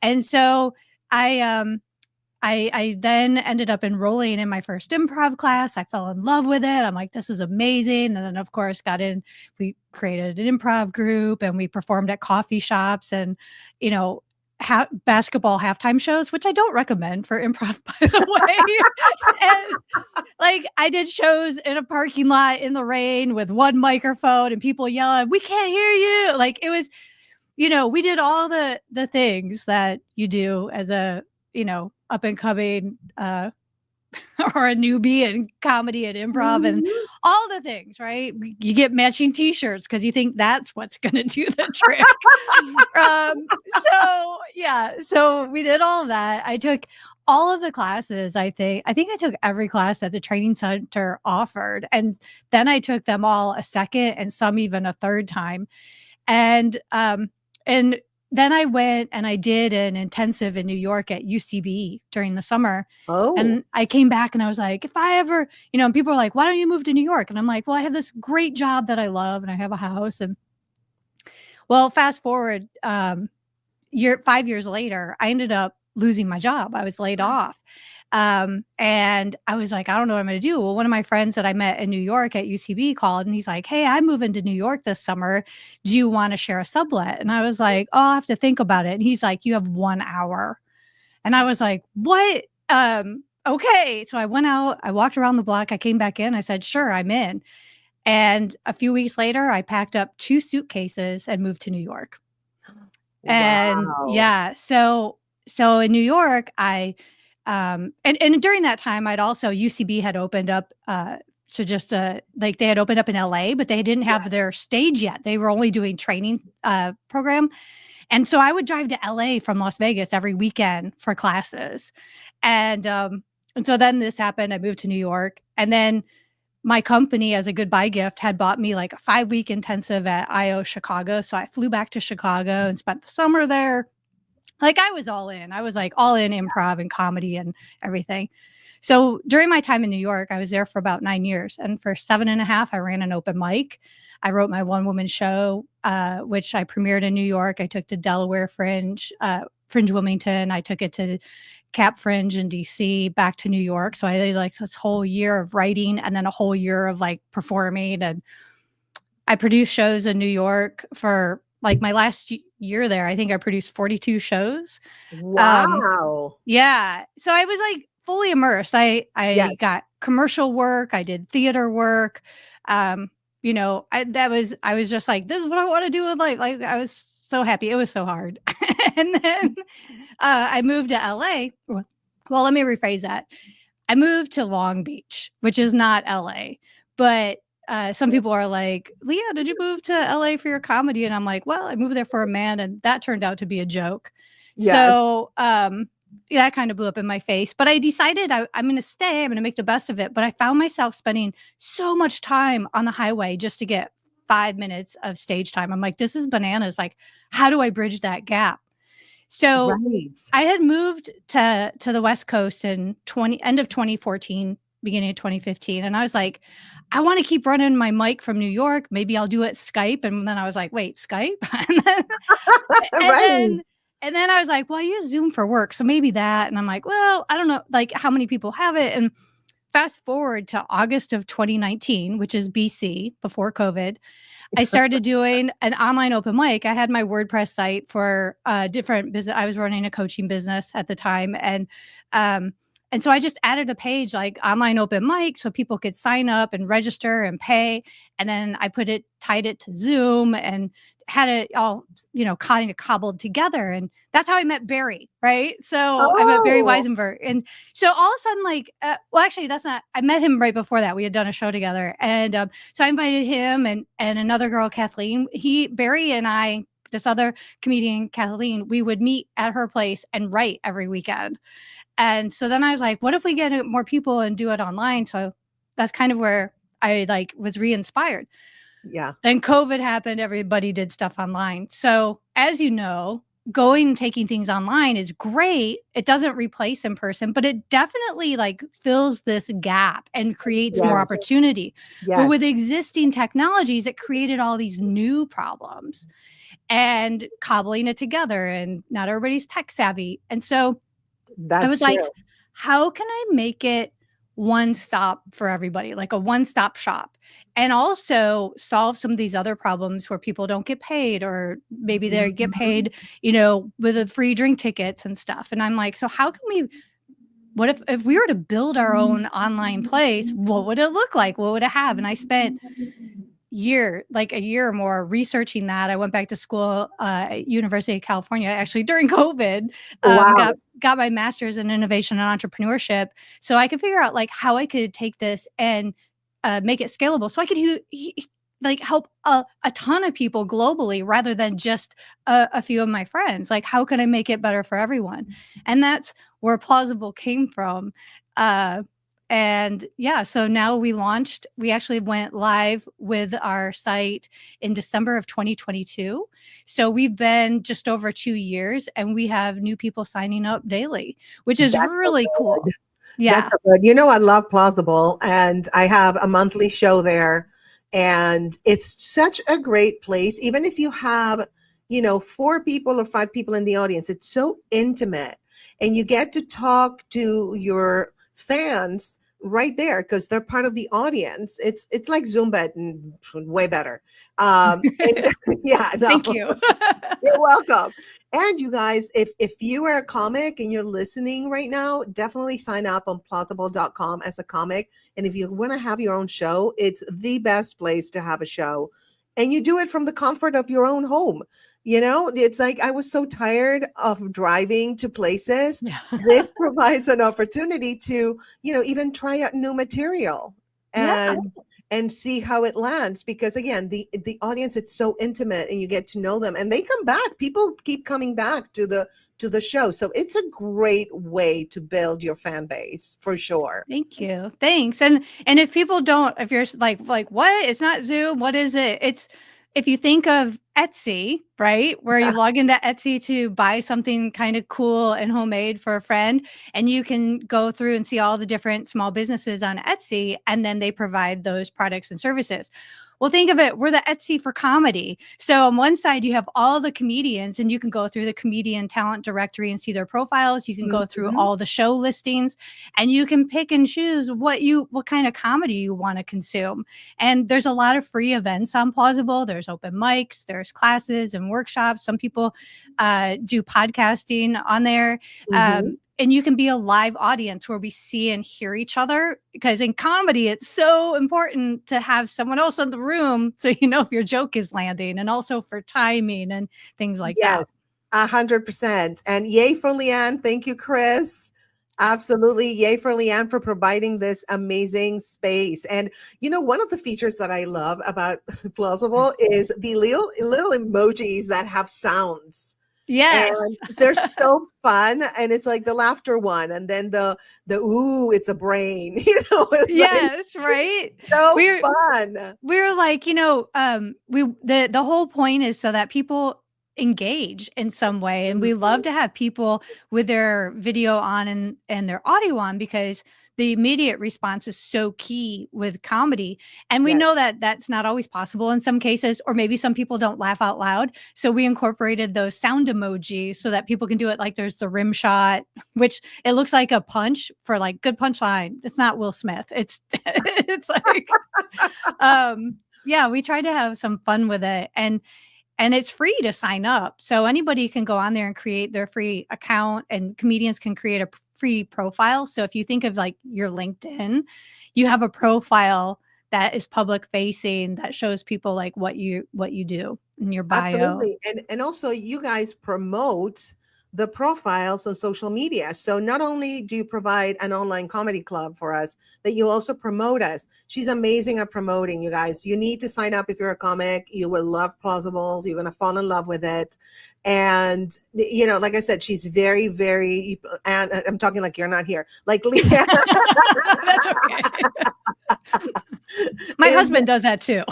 And so I then ended up enrolling in my first improv class. I fell in love with it. I'm like, this is amazing. And then, of course, we created an improv group and we performed at coffee shops and, you know, basketball halftime shows, which I don't recommend for improv, by the way. And like, I did shows in a parking lot in the rain with one microphone and people yelling, we can't hear you. Like, it was, you know, we did all the things that you do as a, you know, up and coming or a newbie in comedy and improv and all the things, right? You get matching t-shirts because you think that's what's going to do the trick. So we did all of that. I took all of the classes. I think I took every class that the training center offered. And then I took them all a second and some even a third time. And then I went and I did an intensive in New York at UCB during the summer. Oh. And I came back and I was like, if I ever, you know, and people are like, why don't you move to New York? And I'm like, well, I have this great job that I love and I have a house. And well, fast forward 5 years later, I ended up losing my job. I was laid off. And I was like, I don't know what I'm going to do. Well, one of my friends that I met in New York at UCB called and he's like, hey, I'm moving to New York this summer. Do you want to share a sublet? And I was like, oh, I'll have to think about it. And he's like, you have 1 hour. And I was like, what? Okay. So I went out, I walked around the block. I came back in. I said, sure, I'm in. And a few weeks later, I packed up 2 suitcases and moved to New York. And yeah, so in New York, and during that time, UCB had opened up to just like they had opened up in LA, but they didn't have their stage yet. They were only doing training program. And so I would drive to LA from Las Vegas every weekend for classes. And so then this happened. I moved to New York, and then my company, as a goodbye gift, had bought me like a 5-week intensive at IO Chicago. So I flew back to Chicago and spent the summer there. Like I was all in. I was like all in improv and comedy and everything. So during my time in New York, I was there for about 9 years. And for 7.5, I ran an open mic. I wrote my one-woman show, which I premiered in New York. I took to Delaware Fringe, Fringe Wilmington. I took it to Cap Fringe in DC, back to New York. So I did like this whole year of writing and then a whole year of like performing. And I produced shows in New York for like my last year there. I think I produced 42 shows. Wow. Yeah. So I was like fully immersed. I got commercial work. I did theater work. You know, I was just like, this is what I want to do with life. Like I was so happy. It was so hard. And then I moved to LA. Well, let me rephrase that. I moved to Long Beach, which is not LA, but some people are like, Leah, did you move to LA for your comedy? And I'm like, well, I moved there for a man, and that turned out to be a joke. Yes. So that kind of blew up in my face. But I decided I'm going to stay. I'm going to make the best of it. But I found myself spending so much time on the highway just to get 5 minutes of stage time. I'm like, this is bananas. Like, how do I bridge that gap? So I had moved to the West Coast in end of 2014, beginning of 2015. And I was like, I want to keep running my mic from New York. Maybe I'll do it Skype. And then I was like, wait, Skype? And then I was like, well, I use Zoom for work. So maybe that. And I'm like, well, I don't know, like how many people have it. And fast forward to August of 2019, which is BC, before COVID, I started doing an online open mic. I had my WordPress site for different business. I was running a coaching business at the time. And so I just added a page like online open mic so people could sign up and register and pay. And then I tied it to Zoom and had it all, you know, kind of cobbled together. And that's how I met Barry, right? So I met Barry Weisenberg. And so all of a sudden, like, well, actually, I met him right before that. We had done a show together. And so I invited him and another girl, Kathleen. Barry and I, this other comedian, Kathleen, we would meet at her place and write every weekend. And so then I was like, what if we get more people and do it online? So that's kind of where I like was re-inspired. Yeah. Then COVID happened. Everybody did stuff online. So as you know, going and taking things online is great. It doesn't replace in person, but it definitely like fills this gap and creates more Yes. opportunity. But with Yes. existing technologies, it created all these new problems and cobbling it together, and not everybody's tech savvy. And so I That's was like, true. how can I make it one stop for everybody, like a one stop shop, and also solve some of these other problems where people don't get paid, or maybe they get paid, with the free drink tickets and stuff. And I'm like, so how can we, what if we were to build our own online place, what would it look like? What would it have? And I spent a year or more researching that. I went back to school at University of California, actually during COVID. Wow. Got my master's in innovation and entrepreneurship, so I could figure out like how I could take this and make it scalable, so I could like help a ton of people globally rather than just a few of my friends. Like, how can I make it better for everyone? And that's where Plausible came from. And yeah, so now we actually went live with our site in December of 2022. So we've been just over 2 years, and we have new people signing up daily, which is That's so really cool. good. Yeah. That's so good. I love Plausible, and I have a monthly show there, and it's such a great place. Even if you have, 4 people or 5 people in the audience, it's so intimate, and you get to talk to your fans right there because they're part of the audience. It's like Zoom, but way better. Yeah, no. Thank you. You're welcome. And you guys, if you are a comic and you're listening right now, definitely sign up on plausible.com as a comic. And if you want to have your own show, it's the best place to have a show. And you do it from the comfort of your own home. It's like I was so tired of driving to places. Yeah. This provides an opportunity to, even try out new material and see how it lands. Because again, the audience, it's so intimate and you get to know them and they come back. People keep coming back to the show. So it's a great way to build your fan base for sure. Thank you. Thanks. And if people don't, if you're like what? It's not Zoom. What is it? It's, if you think of Etsy, right? Where you log into Etsy to buy something kind of cool and homemade for a friend, and you can go through and see all the different small businesses on Etsy, and then they provide those products and services. Well, think of it, we're the Etsy for comedy. So on one side, you have all the comedians, and you can go through the comedian talent directory and see their profiles. You can go through all the show listings, and you can pick and choose what kind of comedy you want to consume. And there's a lot of free events on Plausible. There's open mics, there's classes and workshops. Some people do podcasting on there. And you can be a live audience where we see and hear each other, because in comedy, it's so important to have someone else in the room so you know if your joke is landing, and also for timing and things like that. Yes, 100%. And yay for Leanne. Thank you, Chris. Absolutely. Yay for Leanne for providing this amazing space. And, one of the features that I love about Plausible is the little emojis that have sounds. Yes. And they're so fun. And it's like the laughter one. And then the ooh, it's a brain, it's yes, right. So fun. We're like, the whole point is so that people engage in some way. And we love to have people with their video on and their audio on, because the immediate response is so key with comedy. And we know that that's not always possible in some cases, or maybe some people don't laugh out loud. So we incorporated those sound emojis so that people can do it. Like there's the rim shot, which it looks like a punch for like good punchline. It's not Will Smith. It's like, yeah, we try to have some fun with it. And it's free to sign up. So anybody can go on there and create their free account, and comedians can create a free profile. So if you think of like your LinkedIn, you have a profile that is public facing that shows people like what you do in your bio. Absolutely. And also you guys promote the profiles on social media. So not only do you provide an online comedy club for us, but you also promote us. She's amazing at promoting, you guys. You need to sign up if you're a comic. You will love Plausible. You're going to fall in love with it. And, like I said, she's very, very, and I'm talking like you're not here. Like Leanne. That's okay. My husband does that too.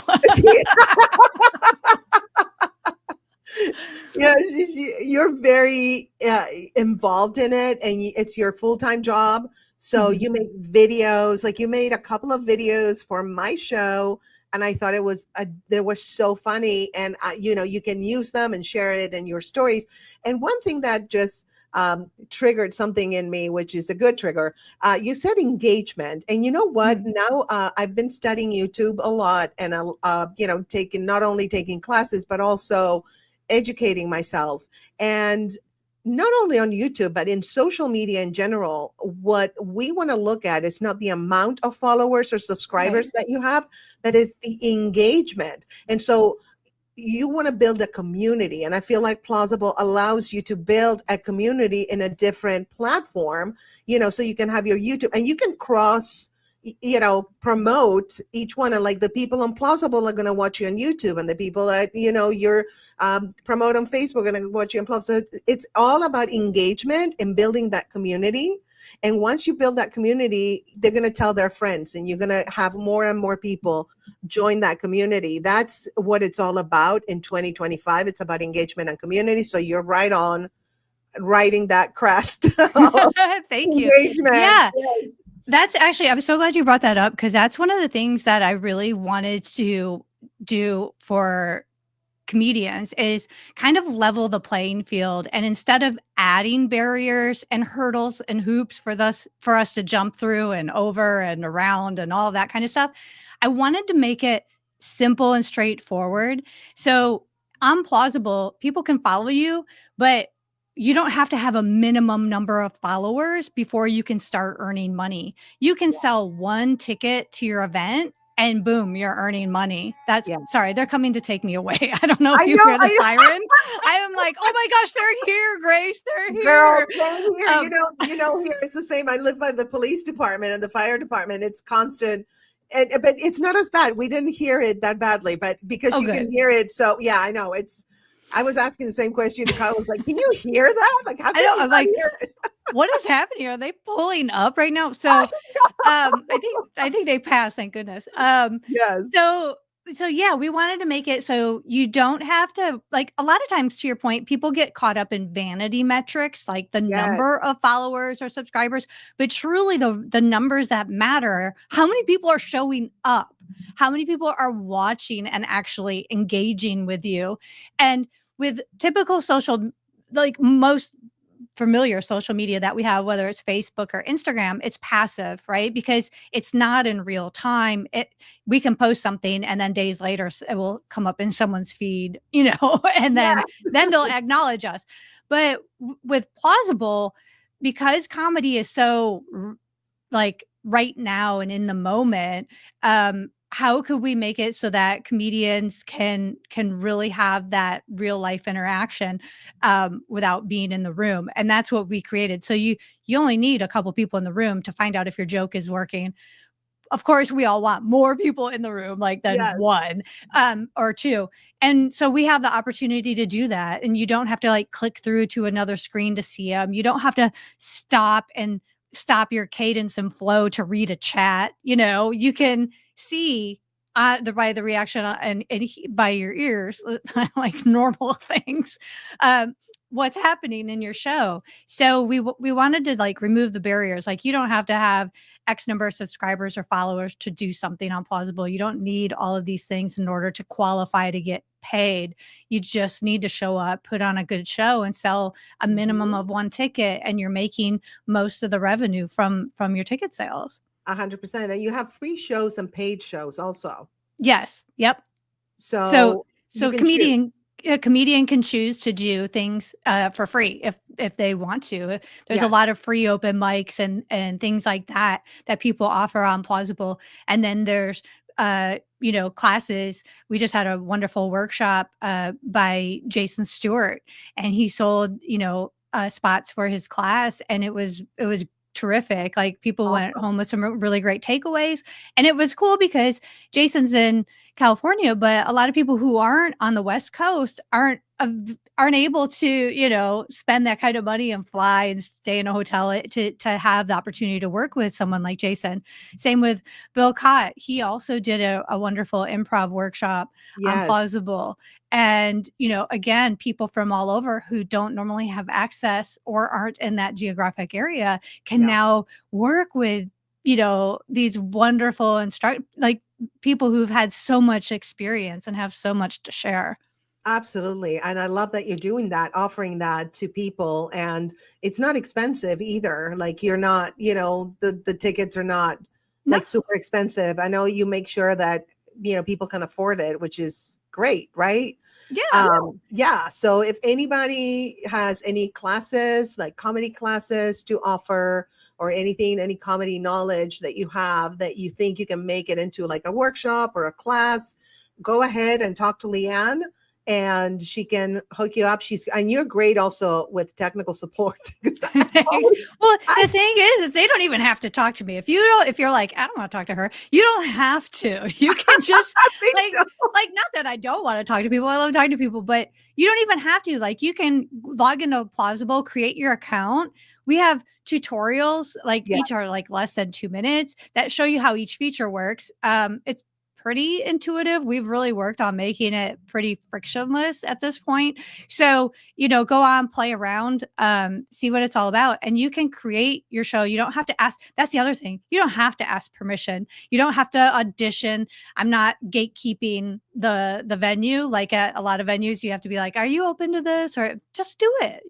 Yeah, you're very involved in it, and it's your full-time job. So Mhm. you make videos, like you made a couple of videos for my show, and I thought they were so funny, and you can use them and share it in your stories. And one thing that just triggered something in me, which is a good trigger. You said engagement, and you know what? Mhm. Now I've been studying YouTube a lot, and taking not only taking classes but also educating myself. And not only on YouTube, but in social media in general, what we want to look at is not the amount of followers or Right. subscribers that you have, but is the engagement. And so you want to build a community. And I feel like Plausible allows you to build a community in a different platform, so you can have your YouTube and you can cross promote each one. And like the people on Plausible are going to watch you on YouTube, and the people that you're promote on Facebook are going to watch you on Plausible. So it's all about engagement and building that community. And once you build that community, they're going to tell their friends, and you're going to have more and more people join that community. That's what it's all about in 2025. It's about engagement and community. So you're right on writing that crest of Thank you. engagement. Yeah. That's actually, I'm so glad you brought that up, because that's one of the things that I really wanted to do for comedians is kind of level the playing field. And instead of adding barriers and hurdles and hoops for us to jump through and over and around and all of that kind of stuff, I wanted to make it simple and straightforward. So on Plausible, people can follow you, but you don't have to have a minimum number of followers before you can start earning money. You can sell one ticket to your event and boom, you're earning money. That's Yes. sorry, they're coming to take me away. I don't know if I you know, hear the I know. siren. I am like, oh my gosh, they're here, Grace. They're Girl, here. same here. Um, Here it's the same. I live by the police department and the fire department. It's constant. But it's not as bad. We didn't hear it that badly, but because Oh, you can good. hear it. So yeah, I know. I was asking the same question to Kyle. I was like, can you hear that? Like, how I can know. you I'm not like, hear it? what is happening? Are they pulling up right now? So I think they passed, thank goodness. Yes. So yeah, we wanted to make it so you don't have to, like, a lot of times, to your point, people get caught up in vanity metrics, like the Yes. number of followers or subscribers, but truly the numbers that matter, how many people are showing up, how many people are watching and actually engaging with you. And with typical social, like most familiar social media that we have, whether it's Facebook or Instagram, it's passive, right? Because it's not in real time. We can post something and then days later it will come up in someone's feed, and then they'll acknowledge us. But with Plausible, because comedy is so like right now and in the moment, how could we make it so that comedians can really have that real life interaction without being in the room? And that's what we created. So you only need a couple people in the room to find out if your joke is working. Of course, we all want more people in the room, like than Yes. one or two. And so we have the opportunity to do that. And you don't have to like click through to another screen to see them. You don't have to stop your cadence and flow to read a chat. You can see by the reaction by your ears, like normal things, what's happening in your show. So we wanted to like remove the barriers. Like, you don't have to have X number of subscribers or followers to do something on Plausible. You don't need all of these things in order to qualify to get paid. You just need to show up, put on a good show, and sell a minimum of one ticket, and you're making most of the revenue from your ticket sales. 100%. And you have free shows and paid shows also. Yes. Yep. So So a comedian can choose to do things for free if they want to. There's a lot of free open mics and things like that people offer on Plausible. And then there's classes. We just had a wonderful workshop by Jason Stewart, and he sold spots for his class, and it was terrific. Like, people went home with some really great takeaways, and it was cool because Jason's in California, but a lot of people who aren't on the West Coast aren't aren't able to, spend that kind of money and fly and stay in a hotel to have the opportunity to work with someone like Jason. Same with Bill Cott. He also did a wonderful improv workshop on Yes. Plausible. And, again, people from all over who don't normally have access or aren't in that geographic area can Yeah. now work with, these wonderful like people who've had so much experience and have so much to share. Absolutely. And I love that you're doing that, offering that to people. And it's not expensive either. Like you're not, the tickets are not No. like super expensive. I know you make sure that, people can afford it, which is great, right? Yeah. Yeah. So if anybody has any classes, like comedy classes to offer or anything, any comedy knowledge that you have that you think you can make it into like a workshop or a class, go ahead and talk to Leanne and she can hook you up. And you're great also with technical support. Well, the thing is they don't even have to talk to me. If you're like, I don't want to talk to her, you don't have to. You can just like, not that I don't want to talk to people. I love talking to people, but you don't even have to. Like, you can log into Plausible, create your account. We have tutorials, like each are like less than 2 minutes that show you how each feature works. It's pretty intuitive. We've really worked on making it pretty frictionless at this point. So, go on, play around, see what it's all about. And you can create your show. You don't have to ask. That's the other thing. You don't have to ask permission. You don't have to audition. I'm not gatekeeping the venue. Like at a lot of venues, you have to be like, are you open to this? Or just do it,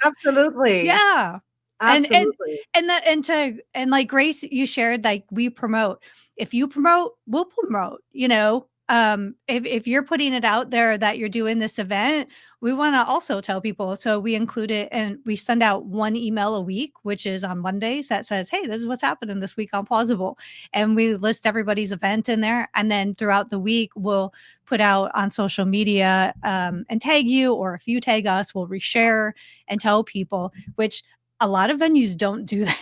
Absolutely. Yeah. Absolutely. And like Grace, you shared, like, we promote. If you promote, we'll promote, if you're putting it out there that you're doing this event, we want to also tell people. So we include it and we send out one email a week, which is on Mondays, that says, hey, this is what's happening this week on Plausible. And we list everybody's event in there. And then throughout the week, we'll put out on social media and tag you, or if you tag us, we'll reshare and tell people, which a lot of venues don't do that.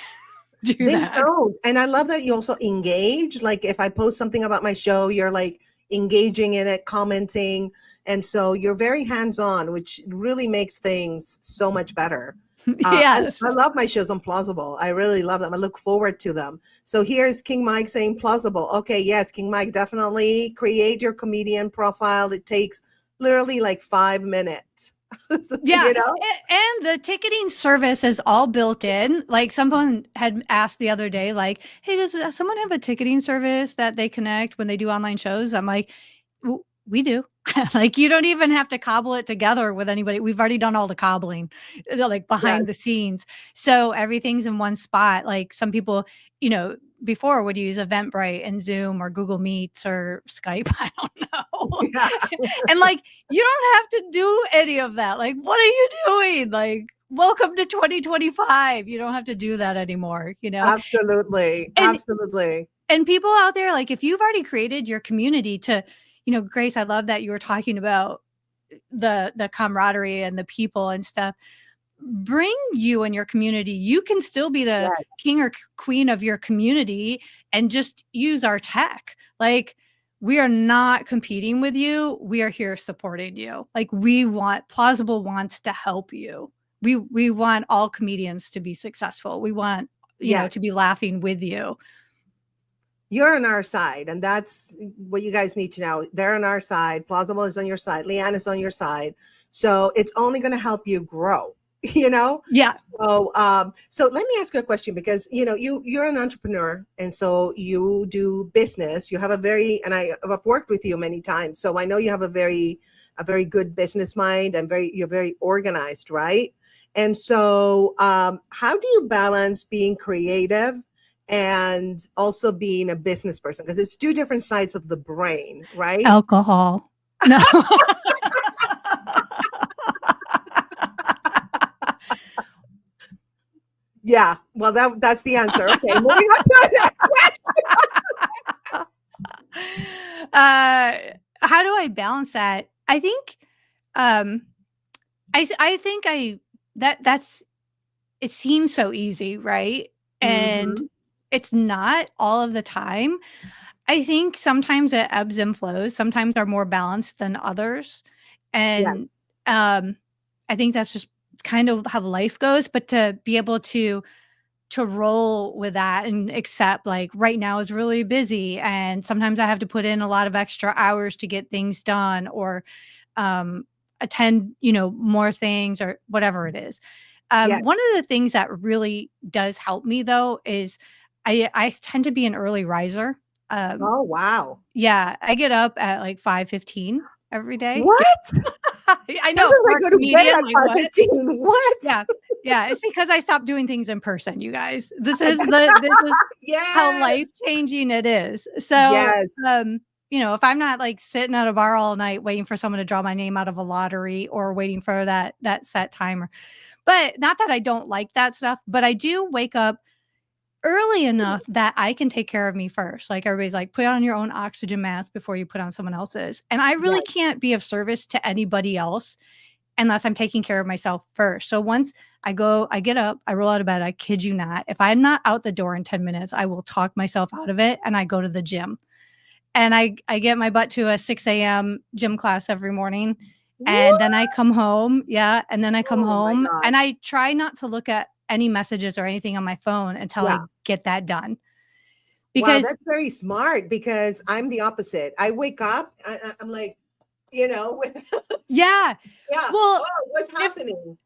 They don't. And I love that you also engage. Like if I post something about my show, you're like engaging in it, commenting. And so you're very hands-on, which really makes things so much better. Yes. I love my shows on Plausible. I really love them. I look forward to them. So here's King Mike saying Plausible. Okay, yes, King Mike, definitely create your comedian profile. It takes literally like 5 minutes. Yeah. And the ticketing service is all built in. Like someone had asked the other day, like, hey, does someone have a ticketing service that they connect when they do online shows? I'm like, we do. Like, you don't even have to cobble it together with anybody. We've already done all the cobbling, like behind the scenes. So everything's in one spot. Like some people, before would use Eventbrite and Zoom or Google Meets or Skype. I don't know. Yeah. And like, you don't have to do any of that. Like, what are you doing? Like, welcome to 2025. You don't have to do that anymore, Absolutely. Absolutely. And people out there, like, if you've already created your community to, Grace, I love that you were talking about the camaraderie and the people and stuff. Bring you and your community. You can still be the king or queen of your community and just use our tech. Like, we are not competing with you. We are here supporting you. Like, Plausible wants to help you. We want all comedians to be successful. We want, to be laughing with you. You're on our side, and that's what you guys need to know. They're on our side. Plausible is on your side. Leanne is on your side. So it's only going to help you grow, Yeah. So let me ask you a question, because, you're an entrepreneur, and so you do business. You have and I've worked with you many times. So I know you have a very good business mind, and you're very organized, right? And so how do you balance being creative and also being a business person? Because it's two different sides of the brain, right? Alcohol. No. Yeah. Well, that's the answer. Okay. Moving on to the next question. How do I balance that? I think I think it seems so easy, right? And it's not all of the time. I think sometimes it ebbs and flows. Sometimes are more balanced than others. And I think that's just kind of how life goes, but to be able to roll with that and accept like right now is really busy and sometimes I have to put in a lot of extra hours to get things done or attend, more things or whatever it is. Yeah. One of the things that really does help me though is I tend to be an early riser. Oh, wow. Yeah, I get up at like 5:15 every day. What? I know, Sometimes for I a go to bed comedian, at like what? 5:15. What? Yeah. Yeah, it's because I stopped doing things in person, you guys. This is how Yes. life-changing it is. So, Yes. if I'm not like sitting at a bar all night waiting for someone to draw my name out of a lottery or waiting for that set timer. But not that I don't like that stuff, but I do wake up early enough that I can take care of me first. Like everybody's like, put on your own oxygen mask before you put on someone else's. And I really Yes. can't be of service to anybody else unless I'm taking care of myself first. So once I get up, I roll out of bed, I kid you not. If I'm not out the door in 10 minutes, I will talk myself out of it and I go to the gym. And I get my butt to a 6 a.m. gym class every morning. And then I come home. Yeah. And then I come Oh my home God. and I try not to look at any messages or anything on my phone until Yeah. I get that done. Wow, Because that's very smart because I'm the opposite. I wake up, I'm like, yeah. yeah. Well, Oh, what's happening?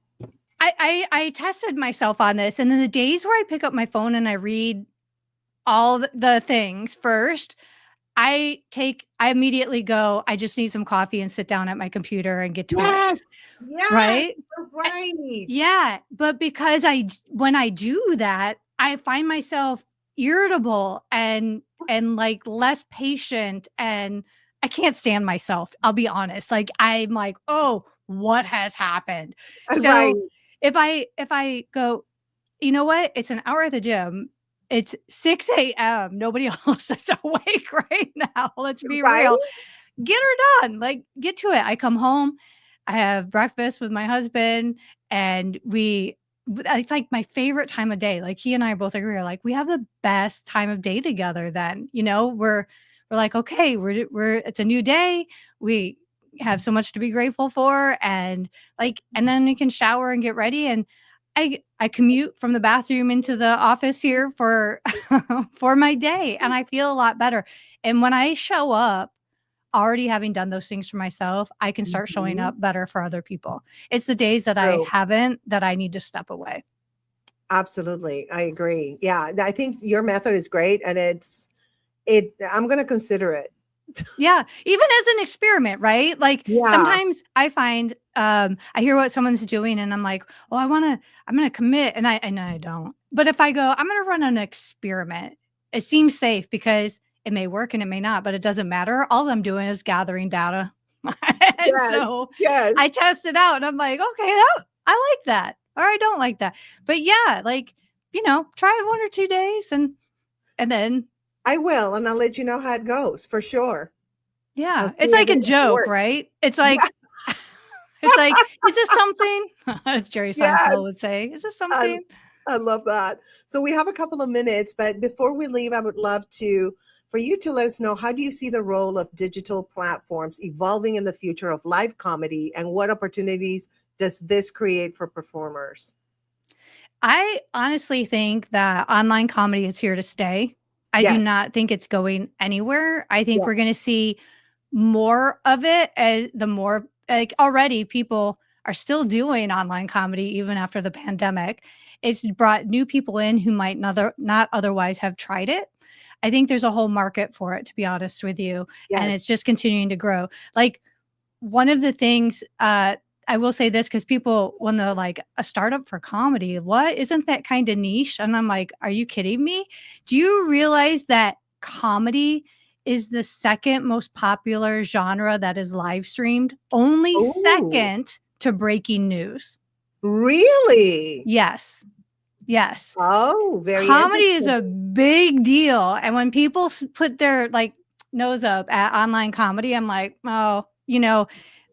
I tested myself on this, and then the days where I pick up my phone and I read all the things first, I immediately go, I just need some coffee and sit down at my computer and get to work. Yes. Yes. Right? You're right. Yeah, but because when I do that, I find myself irritable and like less patient and I can't stand myself. I'll be honest. Like I'm like, "Oh, what has happened?" Right. So if I go, "You know what? It's an hour at the gym. It's 6 a.m. Nobody else is awake right now. Let's be Right. real. Get her done. Like get to it." I come home, I have breakfast with my husband and it's like my favorite time of day. Like he and I both agree, like we have the best time of day together then. We're like, okay, we're it's a new day. We have so much to be grateful for and then we can shower and get ready and I commute from the bathroom into the office here for for my day and I feel a lot better. And when I show up already having done those things for myself, I can start showing Mhm. up better for other people. It's the days that I True. haven't that I need to step away. Absolutely. I agree. Yeah. I think your method is great and I'm going to consider it. Yeah, even as an experiment, right? Like Yeah. sometimes I find I hear what someone's doing and I'm like, "Oh, I'm going to commit." And I don't. But if I go, "I'm going to run an experiment." It seems safe because it may work and it may not, but it doesn't matter. All I'm doing is gathering data. And Yes. so Yes. I test it out and I'm like, "Okay, I like that." Or I don't like that. But yeah, like, try it 1 or 2 days and then I will, and I'll let you know how it goes for sure. yeah, I'll see it's like if a it joke, works. right? It's like it's like, "Is this something?" As Jerry Yes. Seinfeld would say, "Is this I, something?" I love that. So we have a couple of minutes, but before we leave, I would love for you to let us know, how do you see the role of digital platforms evolving in the future of live comedy and what opportunities does this create for performers? I honestly think that online comedy is here to stay. I do Yes. not think it's going anywhere. I think Yeah. we're gonna see more of it as the more like already people are still doing online comedy even after the pandemic. It's brought new people in who might not otherwise have tried it. I think there's a whole market for it, to be honest with you. And it's Yes. just continuing to grow. Like one of the things I will say this because people when they're like a startup for comedy, what isn't that kind of niche? And I'm like, are you kidding me? Do you realize that comedy is the second most popular genre that is live streamed, only Ooh, second to breaking news? really? Yes. Yes. Oh, very Comedy is a interesting. big deal. And when people put their like nose up at online comedy, I'm like, oh,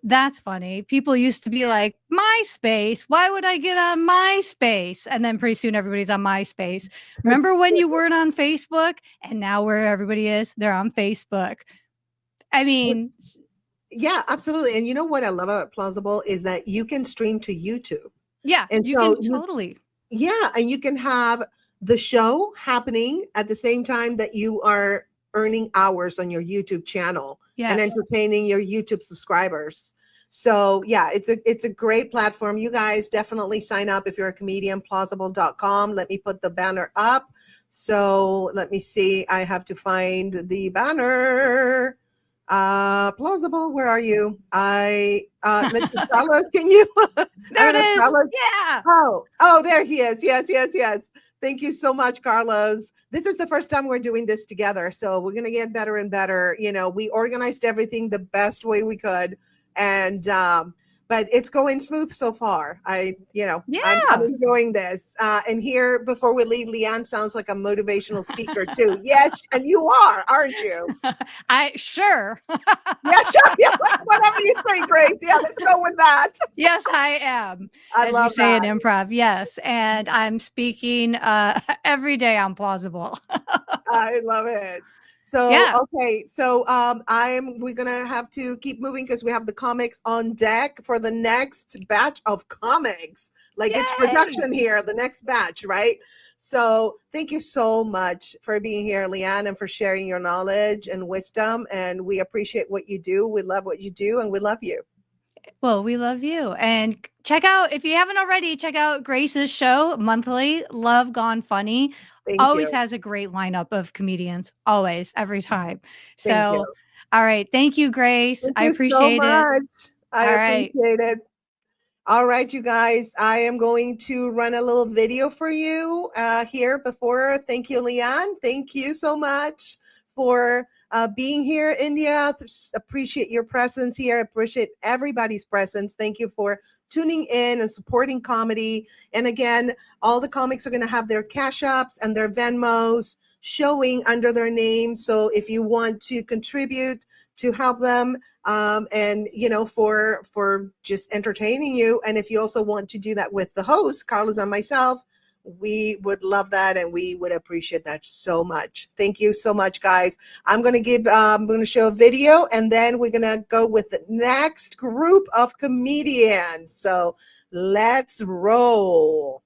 that's funny. People used to be like, MySpace. Why would I get on MySpace? And then pretty soon everybody's on MySpace. Remember That's when true. you weren't on Facebook? And now where everybody is, they're on Facebook. I mean, Yeah, absolutely. And you know what I love about Plausible is that you can stream to YouTube. Yeah, And you so can totally. yeah, and you can have the show happening at the same time that you are earning hours on your YouTube channel and Yes. entertaining your YouTube subscribers. So yeah, it's a great platform. You guys definitely sign up if you're a comedian, plausible.com. Let me put the banner up. So let me see. I have to find the banner. Plausible, where are you? Let's see, Carlos, can you I There don't it know, is. Carlos. Yeah. Oh, there he is. Yes, yes, yes. Thank you so much, Carlos. This is the first time we're doing this together, so we're gonna get better and better. You know, we organized everything the best way we could, and but it's going smooth so far. I'm Yeah. enjoying this. And here, before we leave, Leanne sounds like a motivational speaker too. Yes, and you are, aren't you? I sure. Yeah, sure. Yeah, whatever you say, Grace. Yeah, let's go with that. Yes, I am. I As we love say in that. improv. Yes. And I'm speaking every day on Plausible. I love it. So Yeah. okay, so we're gonna have to keep moving because we have the comics on deck for the next batch of comics. Like it's Yay. production here, the next batch, right? So thank you so much for being here, Leanne, and for sharing your knowledge and wisdom. And we appreciate what you do. We love what you do, and we love you. Well, we love you. And check out, if you haven't already, check out Grace's show monthly, Love Gone Funny. Thank Always you. has a great lineup of comedians, always, every time. Thank you. So, all right. Thank you, Grace. Thank I you so appreciate it. much. I All right. appreciate it. All right, you guys, I am going to run a little video for you here before. Thank you, Leanne. Thank you so much for being here, India. Appreciate your presence here. Appreciate everybody's presence. Thank you for tuning in and supporting comedy. And again, all the comics are going to have their Cash Apps and their Venmos showing under their name. So if you want to contribute to help them, and for just entertaining you, and if you also want to do that with the host Carlos and myself, we would love that and we would appreciate that so much. Thank you so much, guys. I'm going to show a video and then we're going to go with the next group of comedians. So let's roll.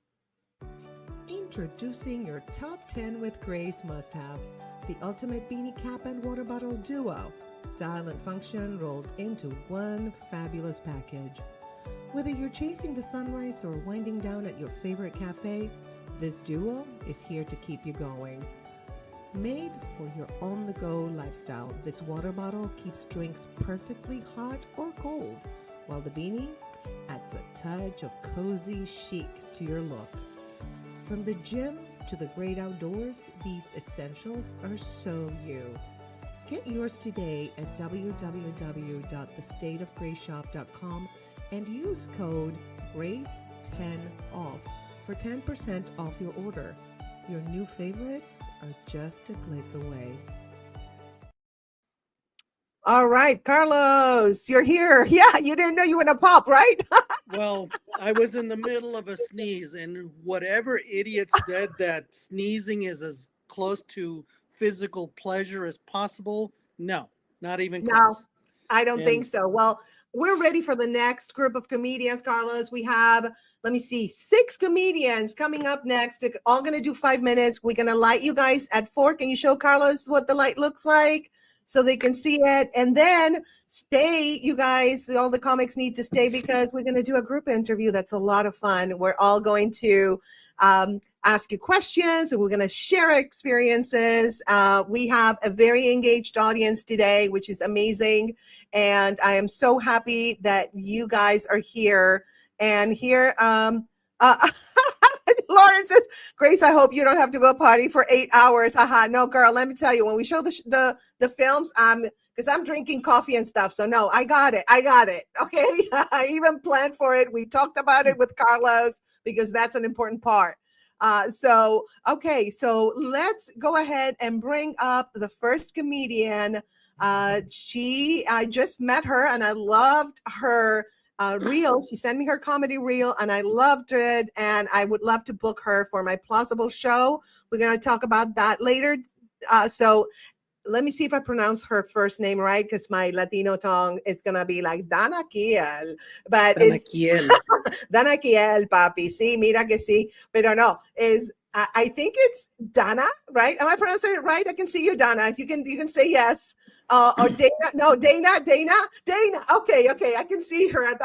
Introducing your top 10 with Grace must-haves, the ultimate beanie cap and water bottle duo. Style and function rolled into one fabulous package. Whether you're chasing the sunrise or winding down at your favorite cafe, this duo is here to keep you going. Made for your on-the-go lifestyle, this water bottle keeps drinks perfectly hot or cold, while the beanie adds a touch of cozy chic to your look. From the gym to the great outdoors, these essentials are so you. Get yours today at www.thestateofgraceshop.com and use code GRACE10OFF for 10% off your order. Your new favorites are just a click away. All right, Carlos, you're here. Yeah, you didn't know you were going to pop, right? Well, I was in the middle of a sneeze, and whatever idiot said that sneezing is as close to physical pleasure as possible, no, not even No, close. I don't think And so. Well, we're ready for the next group of comedians, Carlos. We have, let me see, 6 comedians coming up next. They're all going to do 5 minutes. We're going to light you guys at 4. Can you show Carlos what the light looks like so they can see it? And then stay, you guys. All the comics need to stay because we're going to do a group interview. That's a lot of fun. We're all going to ask you questions and we're going to share experiences. We have a very engaged audience today, which is amazing. And I am so happy that you guys are here. And here, Lauren says, Grace, I hope you don't have to go party for 8 hours. Haha. No, girl, let me tell you, when we show the films, because I'm drinking coffee and stuff. So no, I got it. Okay. I even planned for it. We talked about it with Carlos because that's an important part. Okay, so let's go ahead and bring up the first comedian. I just met her and I loved her reel. She sent me her comedy reel and I loved it. And I would love to book her for my Plausible show. We're going to talk about that later. So let me see if I pronounce her first name right, because my Latino tongue is gonna be like Dana Kiel, but it's Anaquiel. Dana Kiel, papi. Sí, mira que sí, pero no, is I think it's Dana, right? Am I pronouncing it right? I can see you, Dana. You can say yes. Or Dana, no, Dana. Okay, I can see her.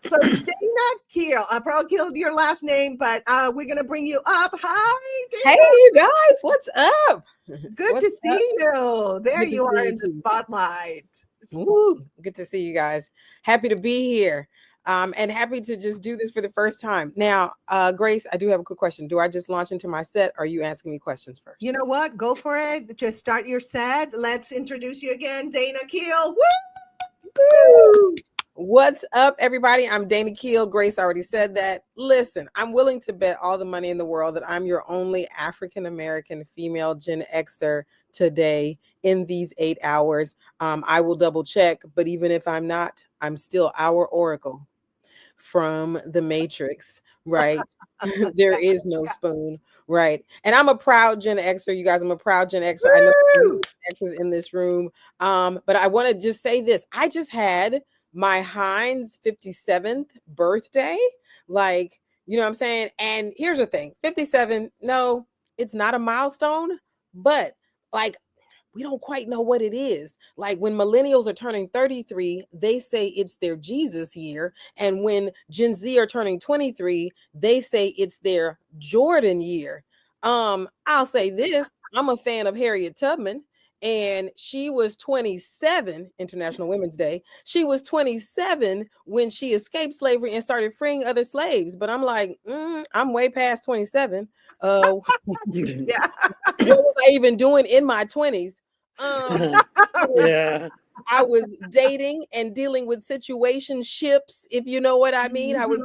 So Dana Keel. I probably killed your last name, but we're gonna bring you up. Hi, Hey, Dana. you guys, what's up? Good to What's up? see you. There Good to you see are you in the too. spotlight. Woo, good to see you guys. Happy to be here. And happy to just do this for the first time. Now, Grace, I do have a quick question. Do I just launch into my set or are you asking me questions first? You know what? Go for it. Just start your set. Let's introduce you again, Dana Keel. Woo! Woo! What's up, everybody? I'm Dana Keel. Grace already said that. Listen, I'm willing to bet all the money in the world that I'm your only African-American female Gen Xer today in these 8 hours. I will double check, but even if I'm not, I'm still our Oracle from the Matrix, right? There is no spoon, right? And I'm a proud Gen Xer, you guys. I'm a proud Gen Xer. I know Gen Xers in this room, but I want to just say this: I just had my Heinz 57th birthday, like, you know what I'm saying? And here's the thing: 57, no, it's not a milestone, but like, we don't quite know what it is. Like when millennials are turning 33, they say it's their Jesus year. And when Gen Z are turning 23, they say it's their Jordan year. I'll say this, I'm a fan of Harriet Tubman. And she was 27, International Women's Day. She was 27 when she escaped slavery and started freeing other slaves. But I'm like, I'm way past 27. Yeah. What was I even doing in my 20s? Yeah. I was dating and dealing with situationships, if you know what I mean. I was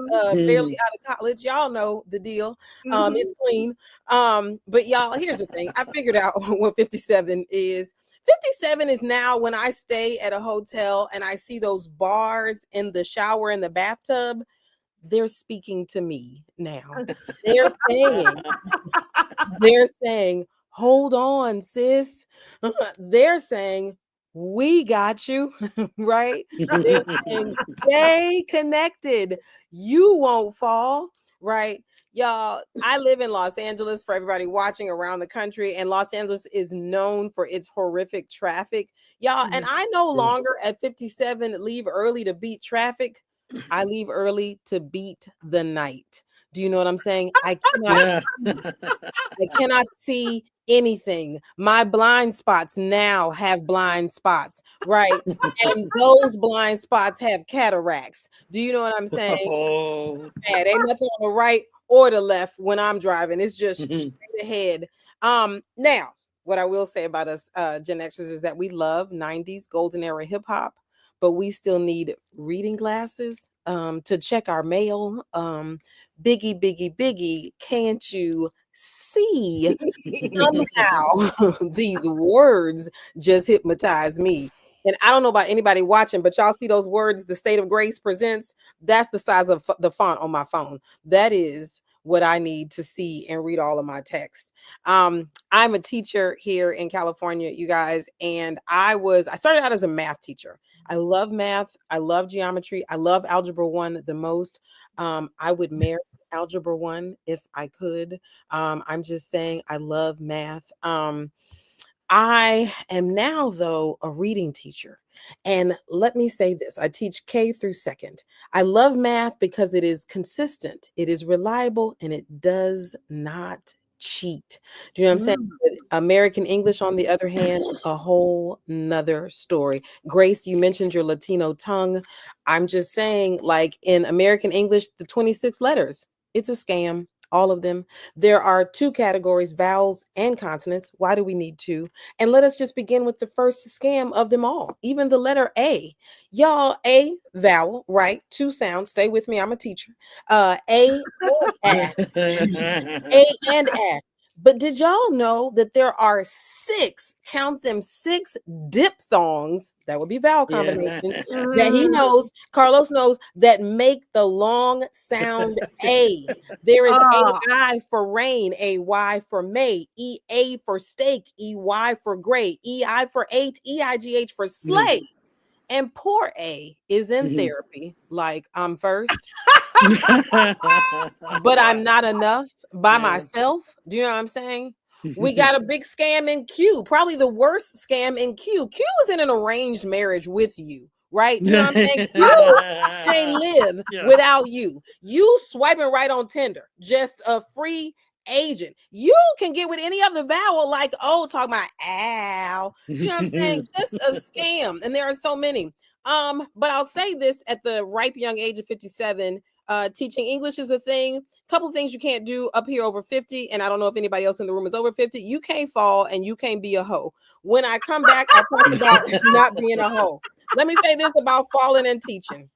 barely out of college. Y'all know the deal. It's clean. But y'all, here's the thing. I figured out what 57 is. 57 is now when I stay at a hotel and I see those bars in the shower in the bathtub. They're speaking to me now. They're saying, hold on, sis. They're saying, we got you, right? They're saying, stay connected. You won't fall, right? Y'all, I live in Los Angeles for everybody watching around the country, and Los Angeles is known for its horrific traffic. Y'all, and I no longer at 57 leave early to beat traffic. I leave early to beat the night. Do you know what I'm saying? I cannot see anything. My blind spots now have blind spots, right? And those blind spots have cataracts. Do you know what I'm saying? Oh. Bad. Ain't nothing on the right or the left when I'm driving. It's just straight ahead. Now, what I will say about us Gen Xers is that we love 90s golden era hip hop, but we still need reading glasses to check our mail. Biggie, can't you see? Somehow these words just hypnotize me. And I don't know about anybody watching, but y'all see those words, the State of Grace presents? That's the size of the font on my phone. That is what I need to see and read all of my text. I'm a teacher here in California, you guys, and I started out as a math teacher. I love math. I love geometry. I love Algebra 1 the most. I would marry Algebra 1 if I could. I'm just saying I love math. I am now, though, a reading teacher. And let me say this, I teach K through second. I love math because it is consistent, it is reliable, and it does not cheat. Do you know what I'm saying? But American English, on the other hand, a whole nother story. Grace, you mentioned your Latino tongue. I'm just saying, like in American English, the 26 letters, it's a scam. All of them. There are 2 categories, vowels and consonants. Why do we need 2? And let us just begin with the first scam of them all, even the letter A. Y'all, A, vowel, right? 2 sounds. Stay with me. I'm a teacher. A and A. A and A. But did y'all know that there are 6, count them, 6 diphthongs, that would be vowel combinations, that he knows, Carlos knows, that make the long sound A. There is AI for rain, AY for May, EA for steak, EY for gray, EI for 8, EIGH for sleigh. And poor A is in therapy, like I'm first, but I'm not enough by myself. Do you know what I'm saying? We got a big scam in Q, probably the worst scam in Q. Q is in an arranged marriage with you, right? You know what I'm saying? Q can't live without you. You swiping right on Tinder, just a free agent. You can get with any other vowel, like, oh, talking about ow. Do you know what I'm saying? Just a scam. And there are so many. But I'll say this, at the ripe young age of 57, teaching English is a thing. Couple things you can't do up here over 50, and I don't know if anybody else in the room is over 50. You can't fall and you can't be a hoe. When I come back, I'll talk about not being a hoe. Let me say this about falling and teaching.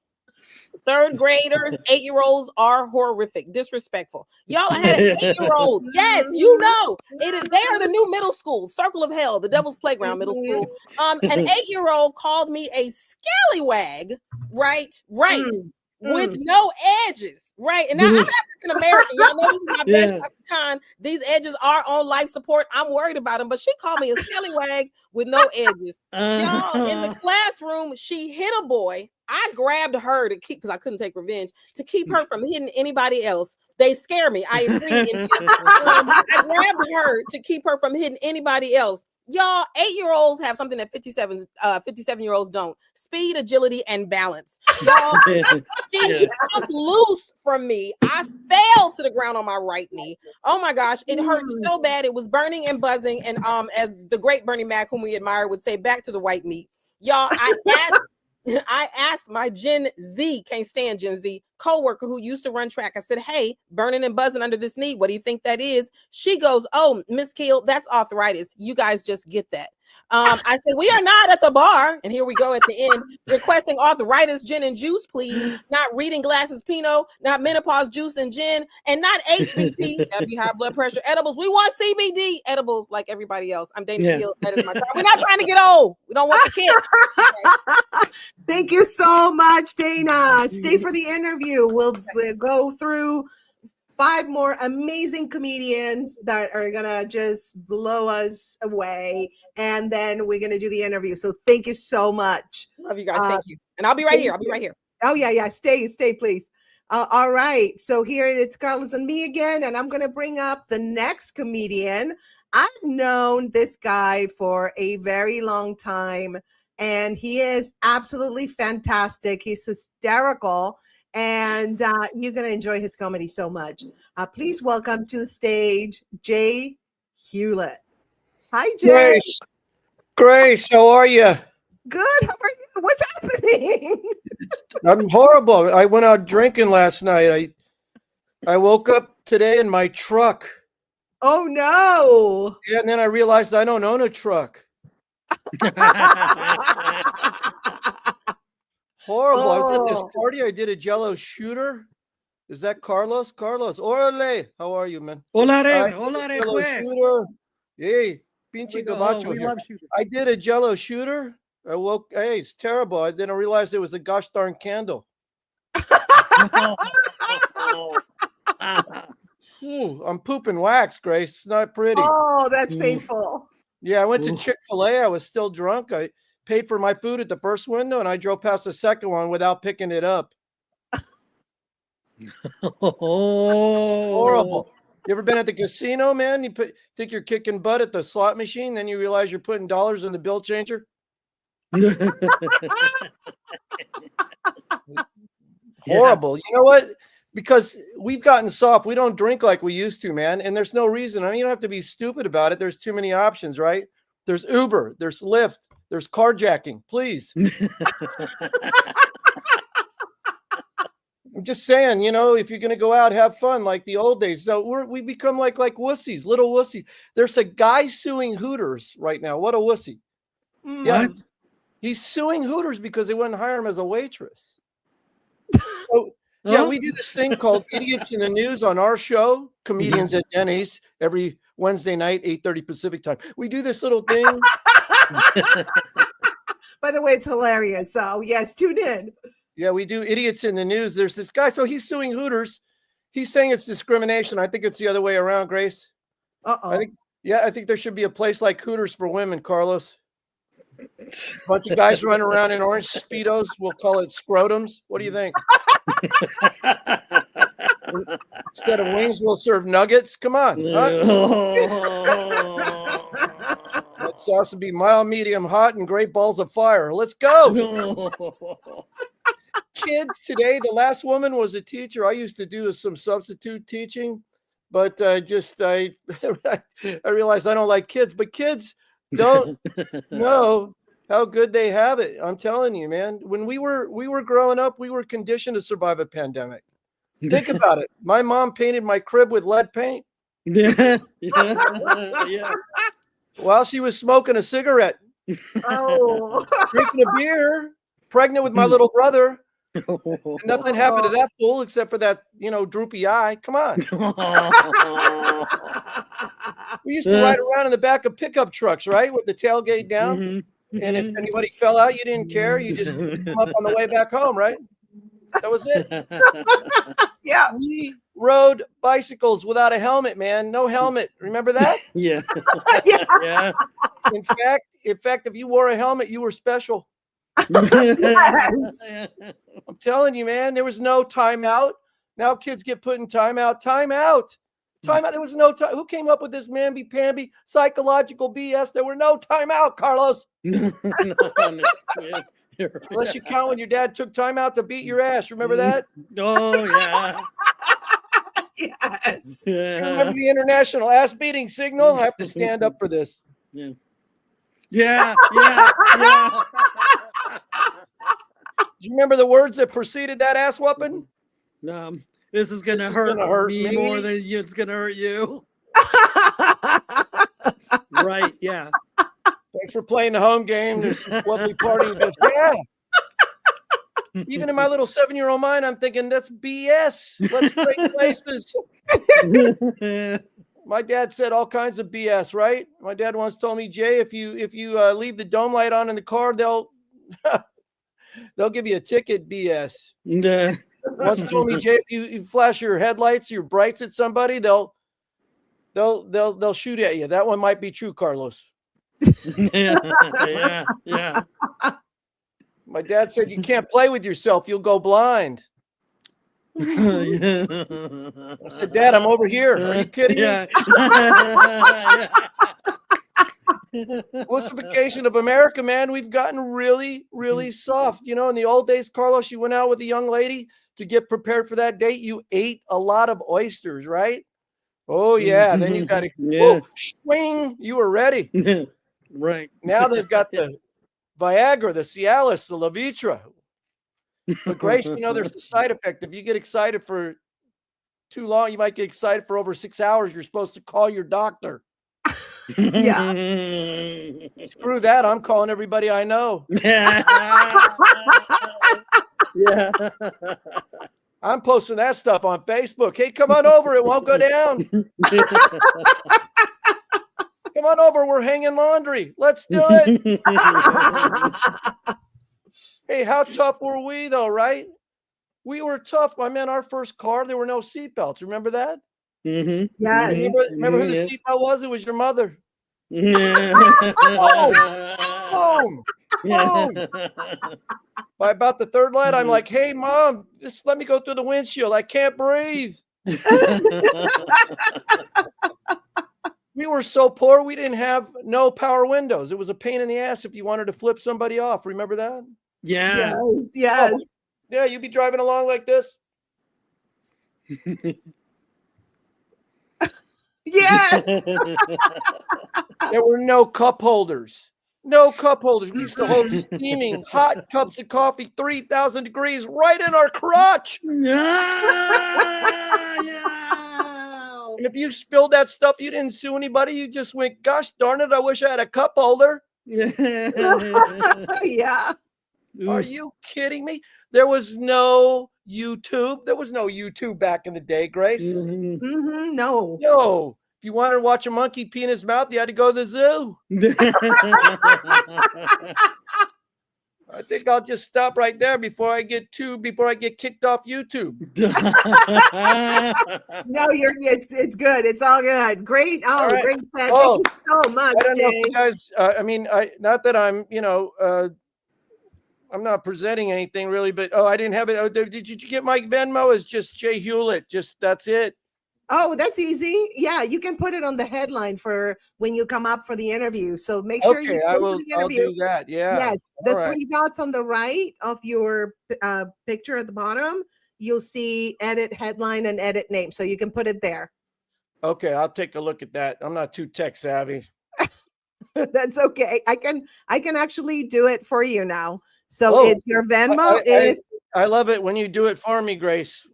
3rd graders, 8-year-olds are horrific, disrespectful. Y'all had an 8-year-old. Yes, you know. It is. They are the new middle school, circle of hell, the devil's playground middle school. An 8-year-old called me a scallywag, right? With no edges, right? And now I'm African American. Y'all know this is my best con. These edges are on life support. I'm worried about them, but she called me a scallywag with no edges. Y'all, in the classroom, she hit a boy. I grabbed her to keep, because I couldn't take revenge, to keep her from hitting anybody else. They scare me. I agree. I grabbed her to keep her from hitting anybody else. Y'all, 8-year-olds have something that 57-year-olds don't: speed, agility, and balance. Y'all, she shook loose from me. I fell to the ground on my right knee. Oh my gosh, it hurt so bad. It was burning and buzzing. And as the great Bernie Mac, whom we admire, would say, back to the white meat. Y'all, I asked my Gen Z, can't stand Gen Z, coworker who used to run track. I said, hey, burning and buzzing under this knee, what do you think that is? She goes, oh, Miss Keel, that's arthritis. You guys just get that. I said, we are not at the bar, and here we go at the end, requesting arthritis gin and juice, please. Not reading glasses Pinot, not menopause juice and gin, and not HBP, that'd be high blood pressure edibles. We want CBD edibles like everybody else. I'm Dana Keel. That is my time. We're not trying to get old. We don't want the kids. Thank you so much, Dana. Stay for the interview. We'll go through 5 more amazing comedians that are gonna just blow us away, and then we're gonna do the interview. So thank you so much. Love you guys. Thank you. And I'll be right here. Oh yeah. Stay, please. All right. So here it's Carlos and me again, and I'm gonna bring up the next comedian. I've known this guy for a very long time, and he is absolutely fantastic. He's hysterical. And you're going to enjoy his comedy so much. Please welcome to the stage, Jay Hewlett. Hi, Jay. Grace, how are you? Good. How are you? What's happening? I'm horrible. I went out drinking last night. I woke up today in my truck. Oh, no. Yeah, and then I realized I don't own a truck. Horrible. I was at this party. I did a Jello shooter. Is that Carlos? Carlos, órale. How are you, man? Hola, Jello shooter. Hey, pinche gabacho here. I did a Jello shooter. I woke. Hey, it's terrible. I didn't realize it was a gosh darn candle. I'm pooping wax, Grace. It's not pretty. Oh, that's painful. Yeah, I went to Chick-fil-A. I was still drunk. I paid for my food at the first window, and I drove past the second one without picking it up. Horrible. You ever been at the casino, man? You think you're kicking butt at the slot machine, then you realize you're putting dollars in the bill changer? Horrible. You know what? Because we've gotten soft. We don't drink like we used to, man. And there's no reason. I mean, you don't have to be stupid about it. There's too many options, right? There's Uber. There's Lyft. There's carjacking. Please. I'm just saying, you know, if you're going to go out, have fun like the old days. So we become like wussies, little wussies. There's a guy suing Hooters right now. What a wussy. Yeah. He's suing Hooters because they wouldn't hire him as a waitress. So, yeah, we do this thing called Idiots in the News on our show, Comedians at Denny's, every Wednesday night, 8:30 Pacific time. We do this little thing. By the way, it's hilarious. So yes, tune in. Yeah, we do Idiots in the News. There's this guy, so he's suing Hooters. He's saying it's discrimination. I think it's the other way around, Grace. Uh-oh. I think there should be a place like Hooters for women, Carlos. Bunch of guys running around in orange Speedos. We'll call it scrotums. What do you think? Instead of wings, we'll serve nuggets. Come on. That sauce would be mild, medium, hot, and great balls of fire. Let's go. Kids today, the last woman was a teacher. I used to do some substitute teaching, but I realized I don't like kids, but kids don't know how good they have it. I'm telling you, man. When we were growing up, we were conditioned to survive a pandemic. Think about it. My mom painted my crib with lead paint. Yeah. While she was smoking a cigarette. Oh. Drinking a beer, pregnant with my little brother. And nothing happened to that fool except for that, droopy eye. Come on. We used to ride around in the back of pickup trucks, right? With the tailgate down. Mm-hmm. And if anybody fell out, you didn't care. You just come up on the way back home, right? That was it. Yeah. We rode bicycles without a helmet, man. No helmet. Remember that? Yeah. Yeah. In fact, if you wore a helmet, you were special. Yes. I'm telling you, man, there was no timeout. Now kids get put in timeout. Timeout. There was no time. Who came up with this mamby-pamby psychological BS? There were no timeout, Carlos. Unless you count when your dad took time out to beat your ass. Remember that? Oh, yeah. Yes. You remember the international ass beating signal? I have to stand up for this. Yeah. Do you remember the words that preceded that ass whooping? This is gonna hurt me more than it's gonna hurt you. Right? Yeah. Thanks for playing the home game. There's some lovely party. Yeah. Even in my little 7-year-old mind, I'm thinking that's BS. Let's trade places. My dad said all kinds of BS, right? My dad once told me, Jay, if you leave the dome light on in the car, they'll give you a ticket. BS. Once told me, Jay, if you flash your headlights, your brights at somebody, they'll shoot at you. That one might be true, Carlos. Yeah. My dad said you can't play with yourself; you'll go blind. I said, Dad, I'm over here. Are you kidding me? Wussification of America, man. We've gotten really, really soft. In the old days, Carlos, you went out with a young lady to get prepared for that date. You ate a lot of oysters, right? Oh, yeah. Then you got to swing. You were ready. Right. Now they've got the Viagra, the Cialis, the Levitra. But Grace, there's a side effect. If you get excited for too long, you might get excited for over 6 hours. You're supposed to call your doctor. Yeah. Screw that. I'm calling everybody I know. Yeah. I'm posting that stuff on Facebook. Hey, come on over. It won't go down. Come on over. We're hanging laundry. Let's do it. Hey, how tough were we, though, right? We were tough. My man, our first car, there were no seatbelts. Remember that? Mm-hmm. Yes. Remember who the seatbelt was? It was your mother. Boom. By about the third light, I'm like, hey, Mom, just let me go through the windshield. I can't breathe. We were so poor, we didn't have no power windows. It was a pain in the ass if you wanted to flip somebody off. Remember that? Yeah. Yes. Oh, yeah, you'd be driving along like this. Yeah. There were no cup holders. No cup holders. We used to hold steaming hot cups of coffee, 3,000 degrees, right in our crotch. And if you spilled that stuff, you didn't sue anybody. You just went, gosh darn it, I wish I had a cup holder. Yeah. Are you kidding me? There was no YouTube. There was no YouTube back in the day, Grace. Mm-hmm. No. No. If you wanted to watch a monkey pee in his mouth, you had to go to the zoo. I think I'll just stop right there before I get kicked off YouTube. No, it's good. It's all good. Great. Oh, right. great. Thank Oh, you so much, I don't know if Jay. you guys. Not that I'm, I'm not presenting anything really, but I didn't have it. Oh, did you get my Venmo? It's just Jay Hewlett. Just that's it. Oh, that's easy. Yeah, you can put it on the headline for when you come up for the interview. So make sure you I go will. to the I'll interview. do that. Yeah. Yes, the All right. 3 dots on the right of your picture at the bottom, you'll see edit headline and edit name. So you can put it there. Okay, I'll take a look at that. I'm not too tech savvy. That's okay. I can actually do it for you now. So it's your Venmo is. I love it when you do it for me, Grace.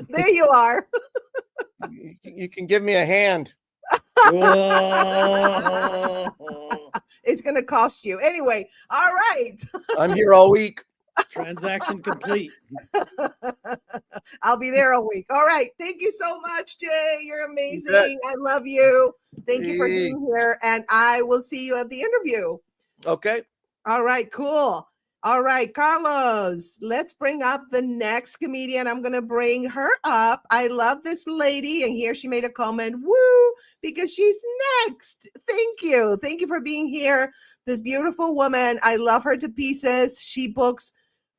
There you are. You can give me a hand. It's going to cost you. Anyway, all right. I'm here all week. Transaction complete. I'll be there all week. All right. Thank you so much, Jay. You're amazing. I love you. Thank you for being here. And I will see you at the interview. Okay. All right. Cool. All right, Carlos, let's bring up the next comedian. I'm going to bring her up. I love this lady. And here she made a comment, woo, because she's next. Thank you. Thank you for being here. This beautiful woman. I love her to pieces. She books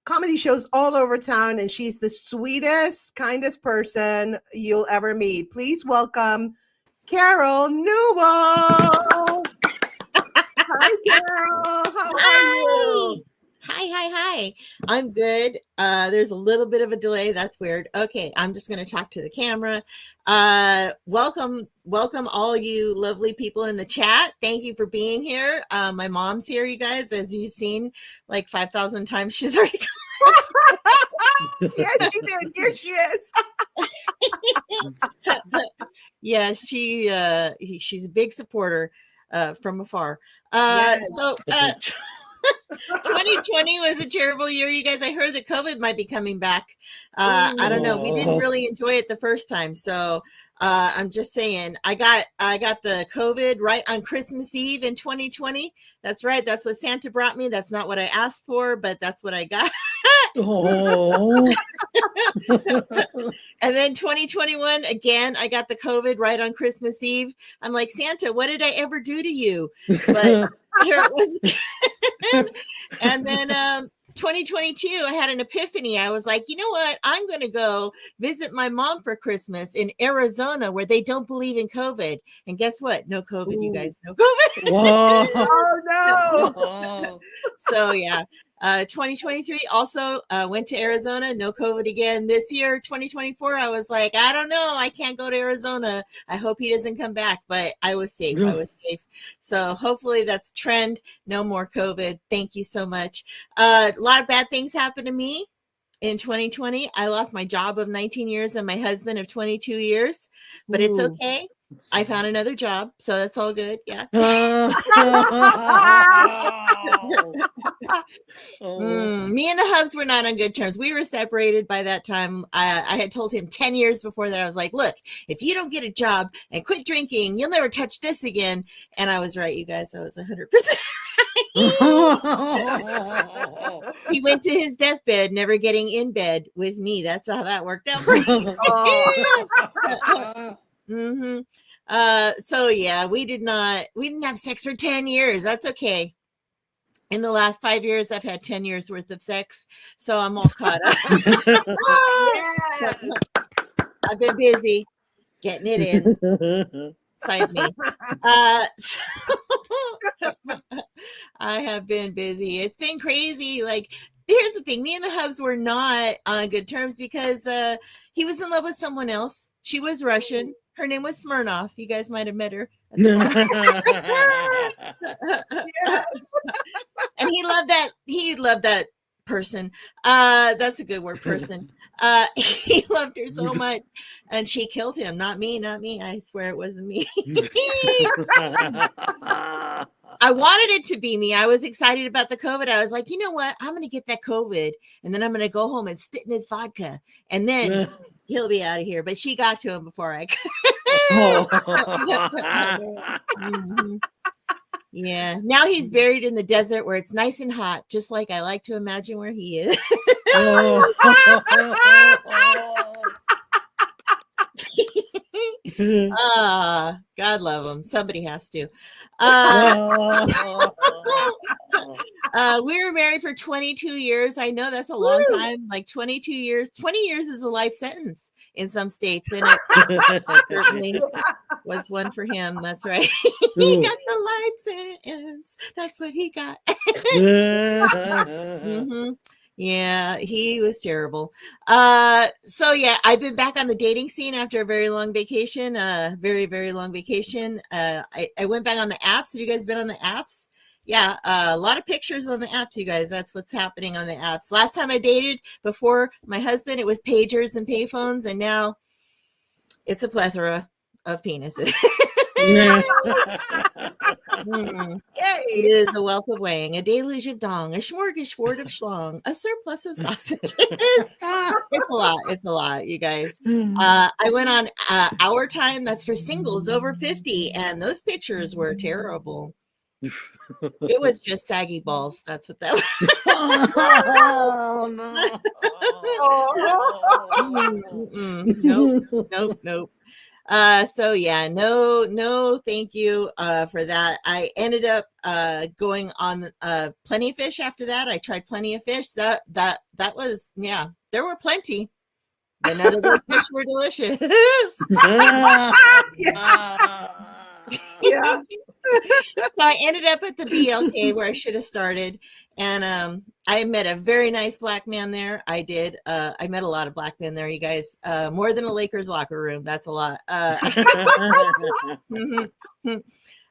comedy shows all over town, and she's the sweetest, kindest person you'll ever meet. Please welcome Carol Newell. Hi, Carol. How are you? Hi. I'm good. There's a little bit of a delay. That's weird. Okay, I'm just going to talk to the camera. Welcome all you lovely people in the chat. Thank you for being here. My mom's here, you guys, as you've seen like 5,000 times. She's already come. Yes, she did. Here she is. Yeah, she's a big supporter from afar. Yes. So 2020 was a terrible year, you guys. I heard that COVID might be coming back. I don't know. We didn't really enjoy it the first time, so I'm just saying. I got the COVID right on Christmas Eve in 2020. That's right. That's what Santa brought me. That's not what I asked for, but that's what I got. And then 2021 again, I got the COVID right on Christmas Eve. I'm like, Santa, what did I ever do to you? But here it was. And then 2022, I had an epiphany. I was like, you know what? I'm going to go visit my mom for Christmas in Arizona, where they don't believe in COVID. And guess what? No COVID, you guys. No COVID. Whoa. Oh, no. So, yeah. 2023 also went to Arizona. No COVID again. This year, 2024, I was like, I don't know. I can't go to Arizona. I hope he doesn't come back. But I was safe. So hopefully that's trend. No more COVID. Thank you so much. A lot of bad things happened to me in 2020. I lost my job of 19 years and my husband of 22 years. But it's okay. I found another job, so that's all good. Yeah. Me and the Hubs were not on good terms. We were separated by that time. I had told him 10 years before that. I was like, look, if you don't get a job and quit drinking, you'll never touch this again. And I was right, you guys. I was 100% right. He went to his deathbed, never getting in bed with me. That's how that worked out for him. Mm-hmm. So yeah, we didn't have sex for 10 years. That's okay. In the last 5 years, I've had 10 years worth of sex, so I'm all caught up. Yes. I've been busy getting it in. Side me. I have been busy. It's been crazy. Like, here's the thing. Me and the Hubs were not on good terms because he was in love with someone else. She was Russian. Her name was Smirnoff. You guys might have met her. Yes. And he loved that person. That's a good word, person. He loved her so much. And she killed him. Not me. I swear it wasn't me. I wanted it to be me. I was excited about the COVID. I was like, you know what? I'm going to get that COVID. And then I'm going to go home and spit in his vodka. And then He'll be out of here. But she got to him before I could. Mhm. Yeah. Now he's buried in the desert where it's nice and hot, just like I like to imagine where he is. God love him. Somebody has to. We were married for 22 years. I know that's a long time, like 22 years. 20 years is a life sentence in some states, and it certainly was one for him. That's right. He got the life sentence. That's what he got. Mhm. Yeah, he was terrible. So yeah, I've been back on the dating scene after a very long vacation, very, very long vacation. I went back on the apps. Have you guys been on the apps? Yeah, a lot of pictures on the apps, you guys. That's what's happening on the apps. Last time I dated before my husband, it was pagers and payphones, and now it's a plethora of penises. It is a wealth of weighing, a deluge of dong, a smorgasbord of schlong, a surplus of sausages. It's a lot. It's a lot, you guys. I went on Our Time. That's for singles over 50, and those pictures were terrible. It was just saggy balls. That's what that was. Nope. So yeah, no, thank you for that. I ended up going on Plenty of Fish after that. I tried Plenty of Fish. That was, yeah, there were plenty, but none of those fish were delicious. Yeah. So I ended up at the BLK where I should have started, and I met a very nice black man there. I did. I met a lot of black men there, you guys. More than a Lakers locker room. That's a lot. But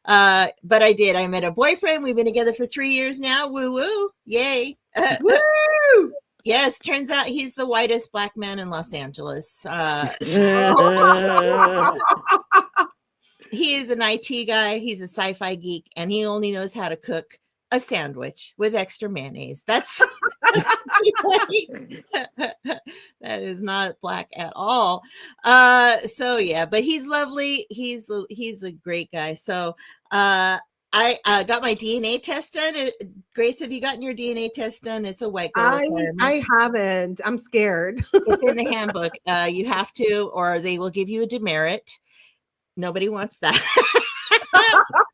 I did. I met a boyfriend. We've been together for 3 years now. Woo woo! Yay! Woo! Yes, turns out he's the whitest black man in Los Angeles. He is an IT guy. He's a sci-fi geek, and he only knows how to cook a sandwich with extra mayonnaise. That's that is not black at all. So yeah, but he's lovely. He's a great guy. So I got my DNA test done. Grace, have you gotten your DNA test done? It's a white girl requirement. I haven't. I'm scared. It's in the handbook. You have to, or they will give you a demerit. Nobody wants that.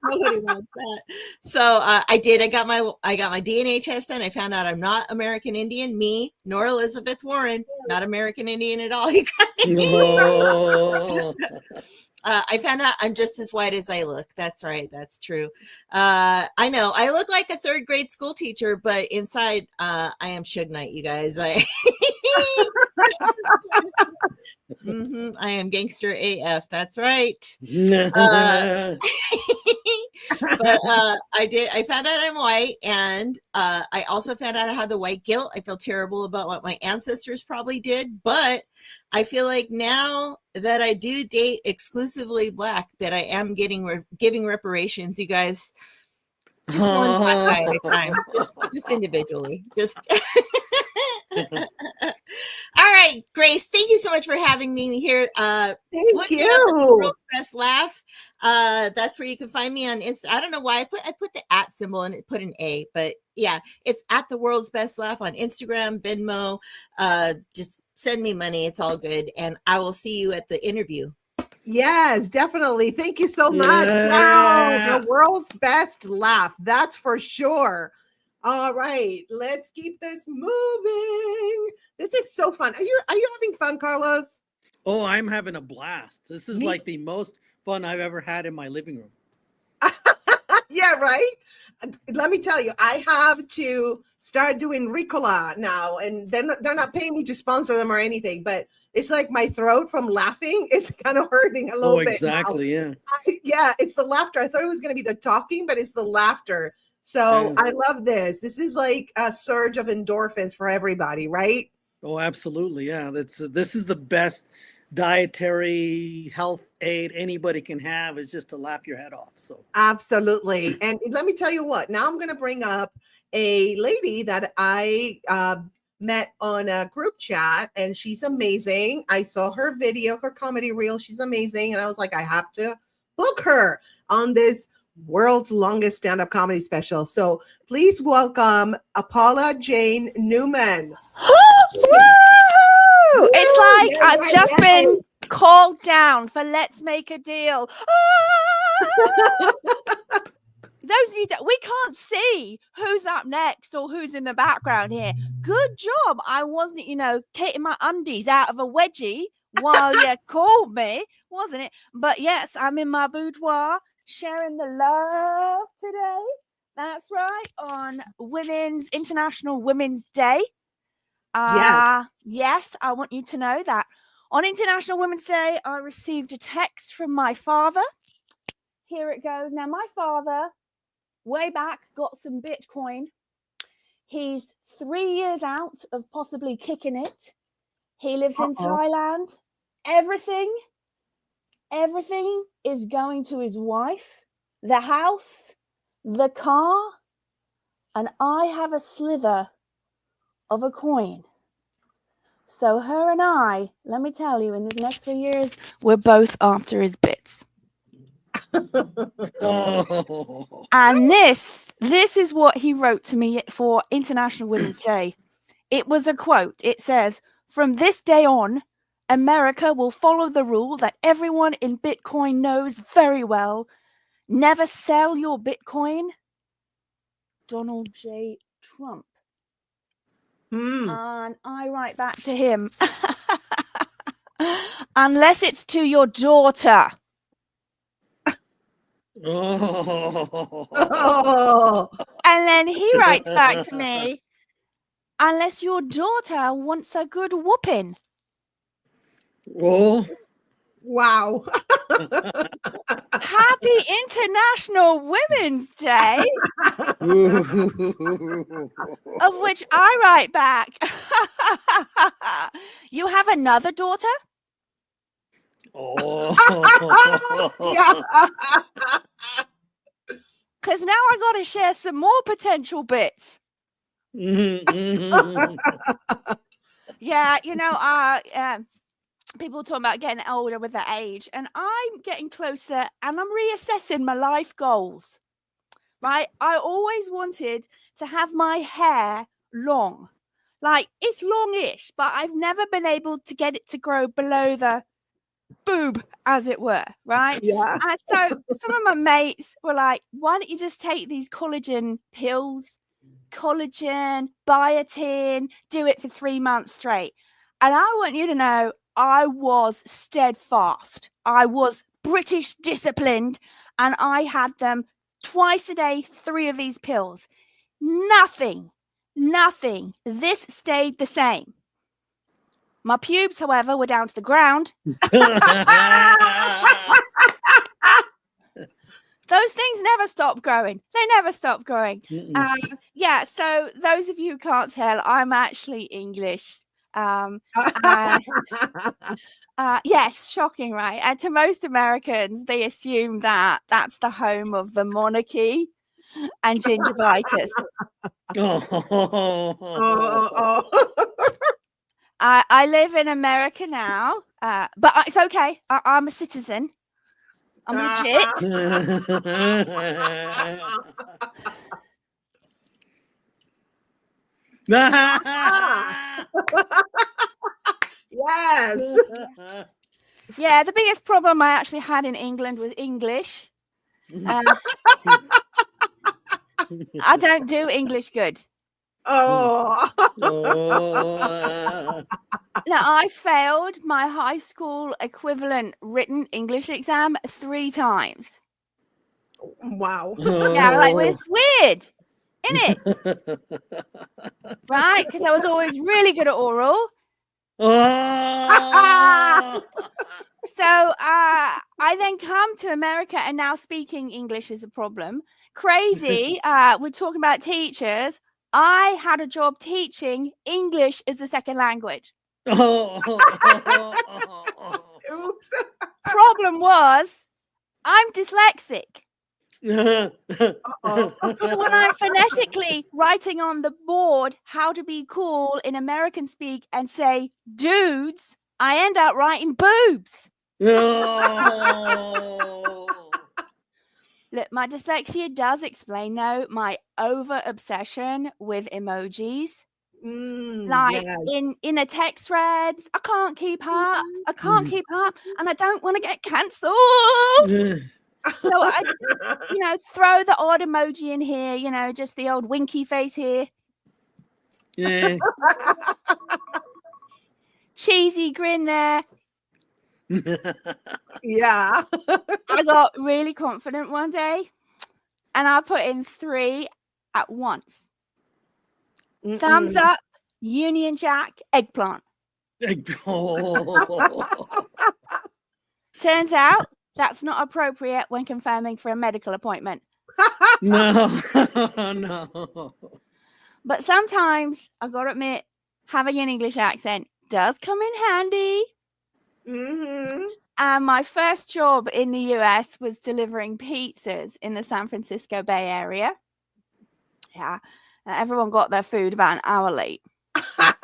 Nobody wants that. So I did. I got my DNA test done. I found out I'm not American Indian. Me nor Elizabeth Warren, not American Indian at all. You guys. I found out I'm just as white as I look. That's right. That's true. I know I look like a third grade school teacher, but inside I am Suge Knight, you guys. I am gangster AF. That's right. But I found out I'm white, and I also found out I had the white guilt. I feel terrible about what my ancestors probably did, but I feel like now that I do date exclusively black, that I am giving reparations. You guys, just one black guy at a time, just individually, just. All right, Grace, thank you so much for having me here. Thank look you. Me up at the World's Best Laugh. That's where you can find me on Insta. I don't know why I put the @ symbol and it put an A, but yeah, it's at the World's Best Laugh on Instagram, Venmo. Just send me money. It's all good. And I will see you at the interview. Yes, definitely. Thank you so much. Wow, the World's Best Laugh. That's for sure. All right, let's keep this moving. This is so fun. Are you having fun, Carlos? Oh, I'm having a blast. This is like the most fun I've ever had in my living room. Yeah, right? Let me tell you, I have to start doing Ricola now, and they're not paying me to sponsor them or anything, but it's like my throat from laughing is kind of hurting a little bit. Exactly, now. Yeah, it's the laughter. I thought it was going to be the talking, but it's the laughter. So I love this. This is like a surge of endorphins for everybody, right? Oh, absolutely. Yeah, this is the best dietary health aid anybody can have, is just to laugh your head off. So absolutely. And let me tell you what, now I'm going to bring up a lady that I met on a group chat, and she's amazing. I saw her video, her comedy reel. She's amazing. And I was like, I have to book her on this world's longest stand-up comedy special. So please welcome Paula Jane Newman. It's like I've just been called down for Let's Make a Deal. Those of you that we can't see who's up next or who's in the background here. Good job. I wasn't, taking my undies out of a wedgie while you called me, wasn't it? But yes, I'm in my boudoir sharing the love today. That's right. On International Women's Day. Yes, I want you to know that on International Women's Day, I received a text from my father. Here it goes. Now, my father, way back, got some Bitcoin. He's 3 years out of possibly kicking it. He lives in Thailand. Everything is going to his wife, the house, the car, and I have a slither of a coin. So her and I, let me tell you, in these next 3 years, we're both after his bits. And this is what he wrote to me for International Women's Day. It was a quote. It says, "From this day on, America will follow the rule that everyone in Bitcoin knows very well. Never sell your Bitcoin. Donald J. Trump." And I write back to him, "Unless it's to your daughter." And then he writes back to me, "Unless your daughter wants a good whooping." Oh. Wow. Happy International Women's Day. Of which I write back, "You have another daughter?" Because now I got to share some more potential bits. Yeah, people talk about getting older with the age, and I'm getting closer and I'm reassessing my life goals. Right? I always wanted to have my hair long. Like, it's longish, but I've never been able to get it to grow below the boob, as it were, right? Yeah. And so some of my mates were like, "Why don't you just take these collagen pills, collagen, biotin, do it for 3 months straight?" And I want you to know, I was steadfast. I was British disciplined, and I had them twice a day, 3 of these pills. Nothing. This stayed the same. My pubes, however, were down to the ground. Those things never stop growing. They never stop growing. Yeah, so those of you who can't tell, I'm actually English. Yes, shocking, right? And to most Americans, they assume that that's the home of the monarchy and gingivitis. I live in America now, but it's okay. I'm a citizen. I'm legit. Yes. Yeah, the biggest problem I actually had in England was English. I don't do English good. Oh. Now, I failed my high school equivalent written English exam 3 times. Wow. Yeah, like, it's weird, isn't it? Right? Because I was always really good at oral. So I then come to America, and now speaking English is a problem. Crazy. We're talking about teachers. I had a job teaching English as a second language. Oops. Problem was, I'm dyslexic. Uh-oh. So when I'm phonetically writing on the board how to be cool in American speak and say dudes, I end up writing boobs. No. Look, my dyslexia does explain, though, my over obsession with emojis. Like in a text threads, I can't keep up. I can't keep up, and I don't want to get cancelled. So I just, throw the odd emoji in here, just the old winky face here. Yeah. Cheesy grin there. Yeah. I got really confident one day and I put in 3 at once. Thumbs up, Union Jack, eggplant. Turns out that's not appropriate when confirming for a medical appointment. No. No. But sometimes, I've got to admit, having an English accent does come in handy. And my first job in the US was delivering pizzas in the San Francisco Bay Area. Yeah. Everyone got their food about an hour late. But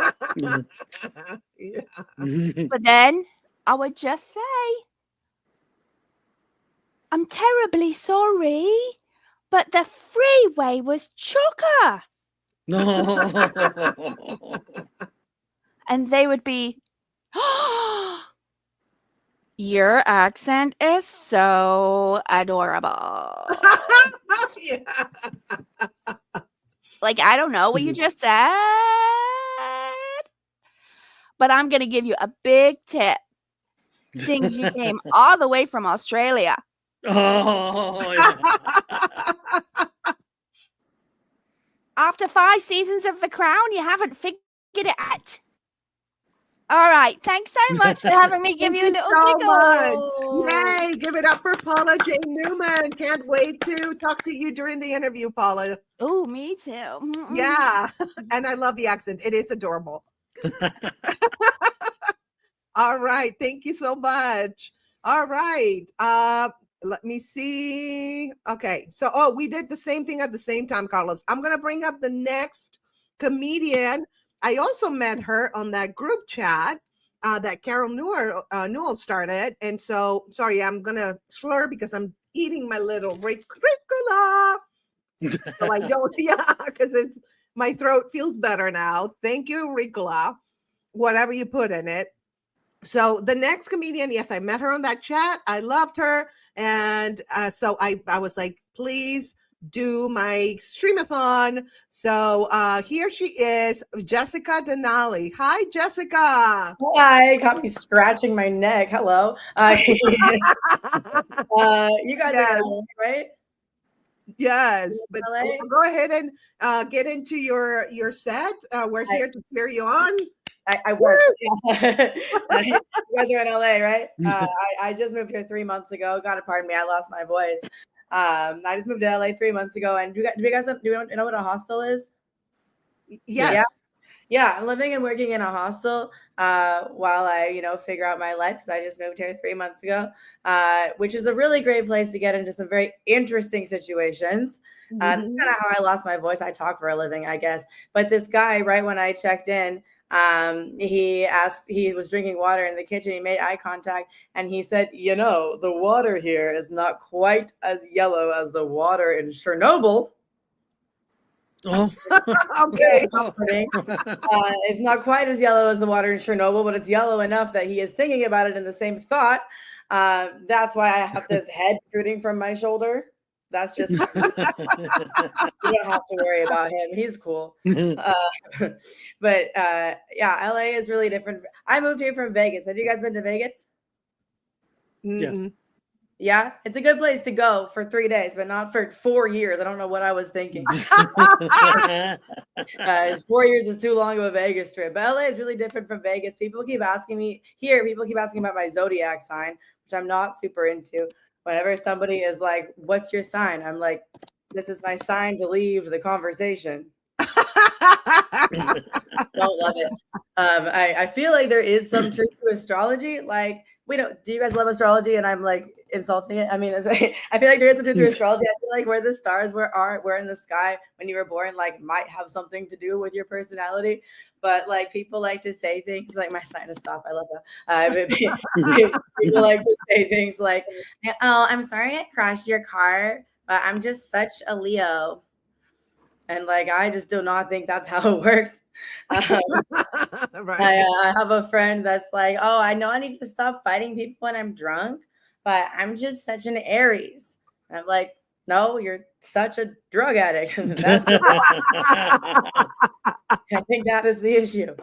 then I would just say, I'm terribly sorry, but the freeway was chocker. No. And they would be, oh, your accent is so adorable. Like, I don't know what you just said, but I'm going to give you a big tip. Since you came all the way from Australia. Oh, yeah. After 5 seasons of The Crown, you haven't figured it out. All right. Thanks so much for having me give you a little giggle. Yay. Give it up for Paula J. Newman. Can't wait to talk to you during the interview, Paula. Oh, me too. Yeah. And I love the accent. It is adorable. All right. Thank you so much. All right. Let me see. Okay. So, we did the same thing at the same time, Carlos. I'm going to bring up the next comedian. I also met her on that group chat that Carol Newell started. And so, sorry, I'm going to slur because I'm eating my little Ricola. So I don't, because my throat feels better now. Thank you, Ricola, whatever you put in it. So the next comedian, yes, I met her on that chat. I loved her. And so I was like, please do my streamathon. So here she is, Jessica Denali. Hi, Jessica. Hi, got me scratching my neck. Hello. You guys are LA, right? Yes, but go ahead and get into your set. We're here to cheer you on. I work. You guys are in LA, right? I just moved here 3 months ago. God, pardon me, I lost my voice. I just moved to LA 3 months ago. And do you guys know what a hostel is? Yes. Yeah, I'm living and working in a hostel while I, figure out my life because I just moved here 3 months ago, which is a really great place to get into some very interesting situations. That's kind of how I lost my voice. I talk for a living, I guess. But this guy, right when I checked in, he was drinking water in the kitchen. He made eye contact and he said, the water here is not quite as yellow as the water in Chernobyl. Oh, okay. It's not quite as yellow as the water in Chernobyl, but it's yellow enough that he is thinking about it in the same thought. That's why I have this head protruding from my shoulder. That's just, you don't have to worry about him. He's cool. But LA is really different. I moved here from Vegas. Have you guys been to Vegas? Yes. Yeah, it's a good place to go for 3 days, but not for 4 years. I don't know what I was thinking. 4 years is too long of a Vegas trip. But LA is really different from Vegas. People keep asking me about my zodiac sign, which I'm not super into. Whenever somebody is like, what's your sign? I'm like, this is my sign to leave the conversation. Don't love it. I feel like there is some truth to astrology. Like, do you guys love astrology? And I'm like insulting it. I mean, it's like, I feel like there is some truth to astrology. I feel like where the stars were in the sky when you were born, like might have something to do with your personality. But like people like to say things like my sign is stop. I love that. People like to say things like, "Oh, I'm sorry I crashed your car, but I'm just such a Leo." And like, I just do not think that's how it works. Right. I have a friend that's like, oh, I know I need to stop fighting people when I'm drunk, but I'm just such an Aries. And I'm like, no, you're such a drug addict. That's I think that is the issue.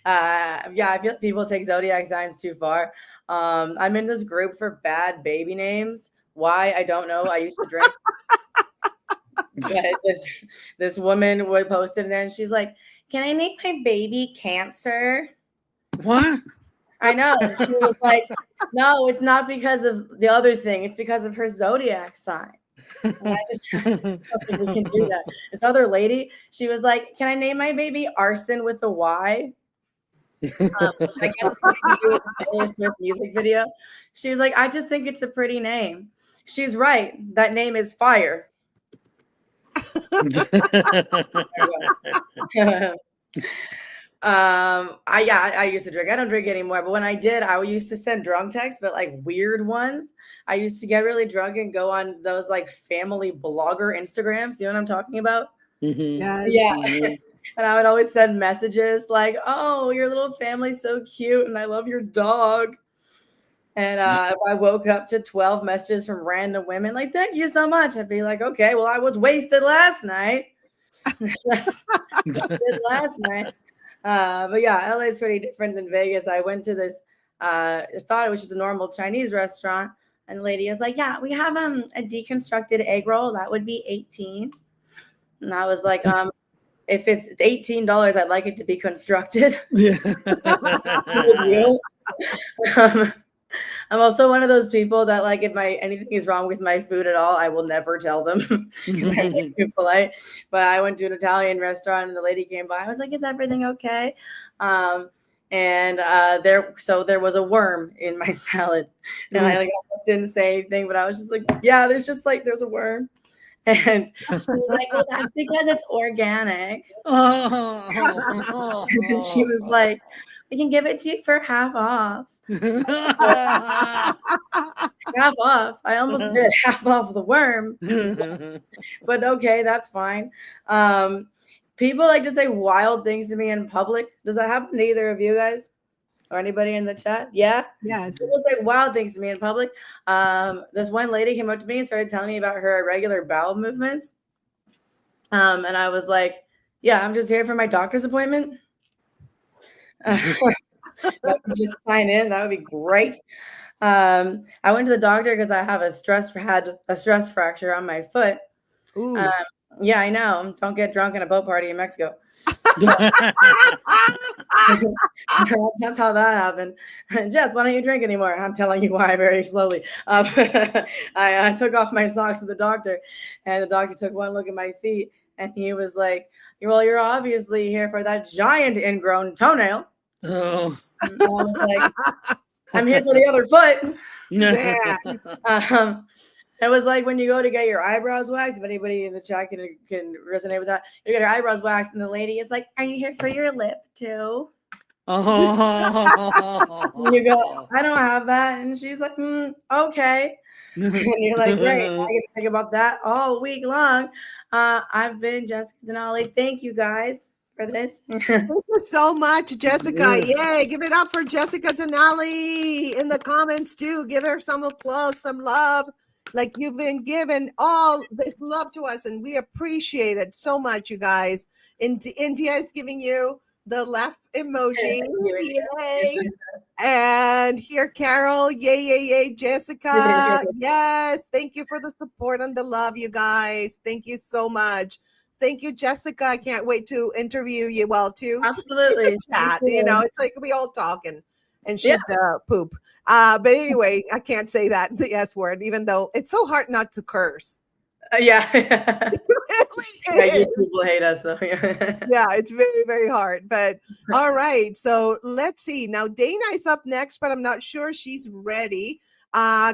Yeah, I feel like people take zodiac signs too far. I'm in this group for bad baby names. Why? I don't know. I used to drink. This woman would post it there and she's like, can I name my baby Cancer? What? I know. She was like, no, it's not because of the other thing. It's because of her zodiac sign. And I just don't think we can do that. This other lady, she was like, can I name my baby Arson with a Y? I guess it's something to do with the Taylor Swift music video. She was like, I just think it's a pretty name. She's right. That name is fire. I used to drink. I don't drink anymore, but when I did, I used to send drunk texts, but like weird ones. I used to get really drunk and go on those like family blogger Instagrams. You know what I'm talking about? Yes. Yeah. And I would always send messages like, oh, your little family's so cute and I love your dog. And if I woke up to 12 messages from random women like, thank you so much, I'd be like, okay, well, I was wasted last night. Last night. But yeah, LA is pretty different than Vegas. I went to this, just thought it was just a normal Chinese restaurant. And the lady was like, yeah, we have a deconstructed egg roll. That would be $18. And I was like, if it's $18, I'd like it to be constructed. Yeah. I'm also one of those people that like if anything is wrong with my food at all, I will never tell them because I'm like, too polite. But I went to an Italian restaurant and the lady came by. I was like, "Is everything okay?" And there was a worm in my salad, and I like almost didn't say anything, but I was just like, "Yeah, there's a worm." And she was like, well, that's because it's organic. And she was like, we can give it to you for half off. Half off. I almost did half off the worm. But okay, that's fine. People like to say wild things to me in public. Does that happen to either of you guys? Or anybody in the chat? Yeah? Yes. People say wild things to me in public. This one lady came up to me and started telling me about her irregular bowel movements. And I was like, yeah, I'm just here for my doctor's appointment. Just sign in. That would be great. I went to the doctor because I have had a stress fracture on my foot. Yeah, I know. Don't get drunk in a boat party in Mexico. That's how that happened. Jess, why don't you drink anymore? I'm telling you why very slowly. I took off my socks to the doctor, and the doctor took one look at my feet, and he was like, well, you're obviously here for that giant ingrown toenail. Oh. I was like, I'm here for the other foot. Yeah. It was like when you go to get your eyebrows waxed. If anybody in the chat can resonate with that, you get your eyebrows waxed, and the lady is like, "Are you here for your lip too?" Oh. You go, "I don't have that," and she's like, "Okay." And you're like, "Great, I get to think about that all week long." I've been Jessica Denali. Thank you guys for this. Thank you so much, Jessica. Yay! Give it up for Jessica Denali in the comments too. Give her some applause, some love. Like you've been given all this love to us, and we appreciate it so much, you guys. India is giving you the laugh emoji. Yay. And here, Carol. Yay, yay, yay. Jessica. Yes. Thank you for the support and the love, you guys. Thank you so much. Thank you, Jessica. I can't wait to interview you. Well, too. Absolutely. Chat. You know, it's like we all talking and shit poop. But anyway, I can't say that, the S word, even though it's so hard not to curse. Yeah. Really Yeah, is. YouTube will hate us, though. Yeah. Yeah, it's very, very hard. But all right. So let's see. Now Dana is up next, but I'm not sure she's ready.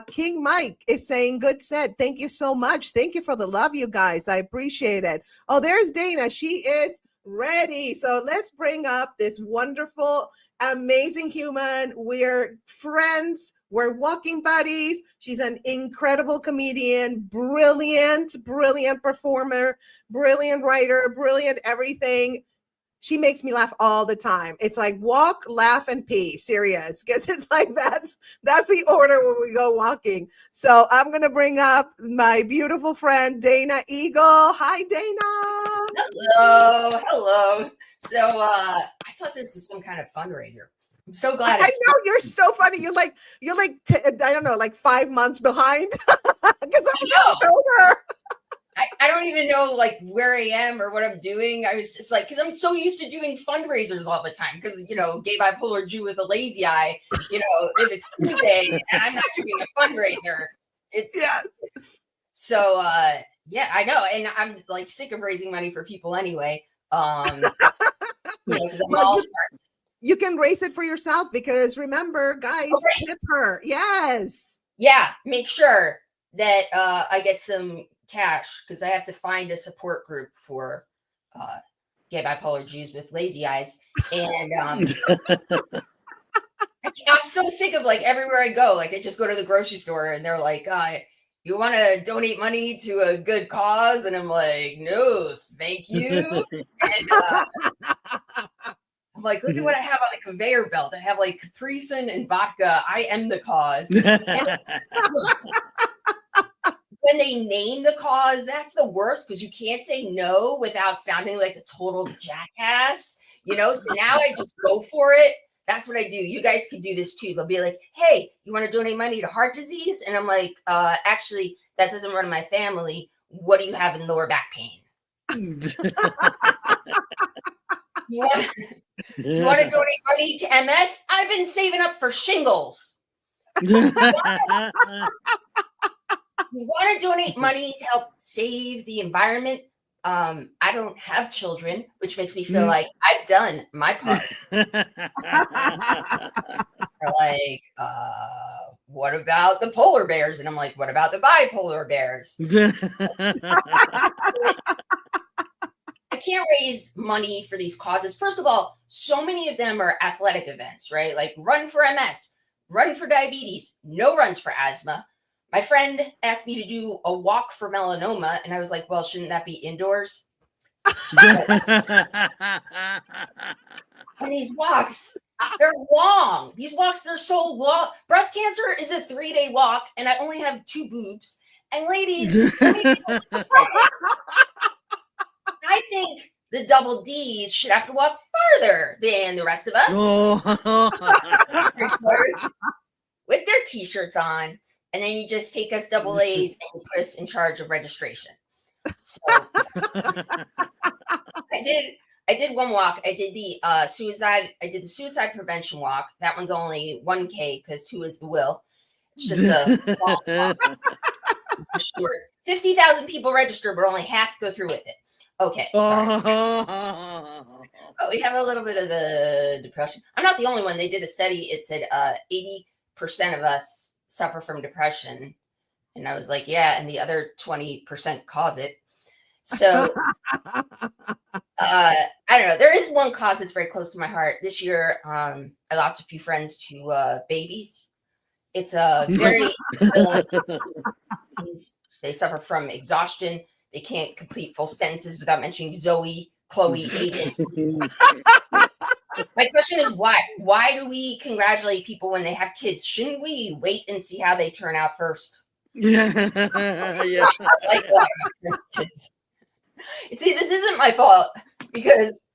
King Mike is saying, good said. Thank you so much. Thank you for the love, you guys. I appreciate it. Oh, there's Dana. She is ready. So let's bring up this wonderful, amazing human. We're friends. We're walking buddies. She's an incredible comedian, brilliant, brilliant performer, brilliant writer, brilliant everything. She makes me laugh all the time. It's like walk, laugh, and pee. Serious, because it's like that's the order when we go walking. So I'm gonna bring up my beautiful friend Dana Eagle. Hi, Dana. Hello. So I thought this was some kind of fundraiser. I'm so glad. I know you're so funny. You're like I don't know, like 5 months behind. Because that was October. I don't even know like where I am or what I'm doing. I was just like, because I'm so used to doing fundraisers all the time. Because gay bipolar Jew with a lazy eye. If it's Tuesday and I'm not doing a fundraiser, it's So yeah, I know, and I'm like sick of raising money for people anyway. Because I'm all you can raise it for yourself because remember, guys, tip her. Yes. Yeah, make sure that I get some cash because I have to find a support group for gay bipolar Jews with lazy eyes. And I'm so sick of like everywhere I go, like I just go to the grocery store and they're like, you want to donate money to a good cause? And I'm like, no, thank you. And I'm like, look at what I have on the conveyor belt. I have like Capri Sun and vodka. I am the cause. When they name the cause, that's the worst because you can't say no without sounding like a total jackass. So now I just go for it. That's what I do. You guys could do this too. They'll be like, hey, you want to donate money to heart disease? And I'm like, actually, that doesn't run in my family. What do you have in lower back pain? You want to donate money to MS? I've been saving up for shingles. You want to donate money to help save the environment? I don't have children, which makes me feel like I've done my part. Like, what about the polar bears? And I'm like, what about the bipolar bears? I can't raise money for these causes. First of all, so many of them are athletic events, right? Like run for MS, run for diabetes, no runs for asthma. My friend asked me to do a walk for melanoma, and I was like, well, shouldn't that be indoors? And these walks, they're long. These walks, they're so long. Breast cancer is a 3-day walk, and I only have 2 boobs. And ladies, I think the double Ds should have to walk farther than the rest of us. With their t-shirts on. And then you just take us double A's and you put us in charge of registration. So I did one walk. I did the suicide prevention walk. That one's only 1K because who is the will? It's just a long walk. Short. 50,000 people register, but only half go through with it. Okay. Sorry. Oh, we have a little bit of the depression. I'm not the only one. They did a study. It said 80% of us suffer from depression. And I was like, yeah, and the other 20% cause it. So I don't know. There is one cause that's very close to my heart. This year, I lost a few friends to babies. It's a very they suffer from exhaustion. They can't complete full sentences without mentioning Zoe, Chloe, Aiden. My question is why? Why do we congratulate people when they have kids? Shouldn't we wait and see how they turn out first? Yeah. I like a lot of my friends' kids. See, this isn't my fault because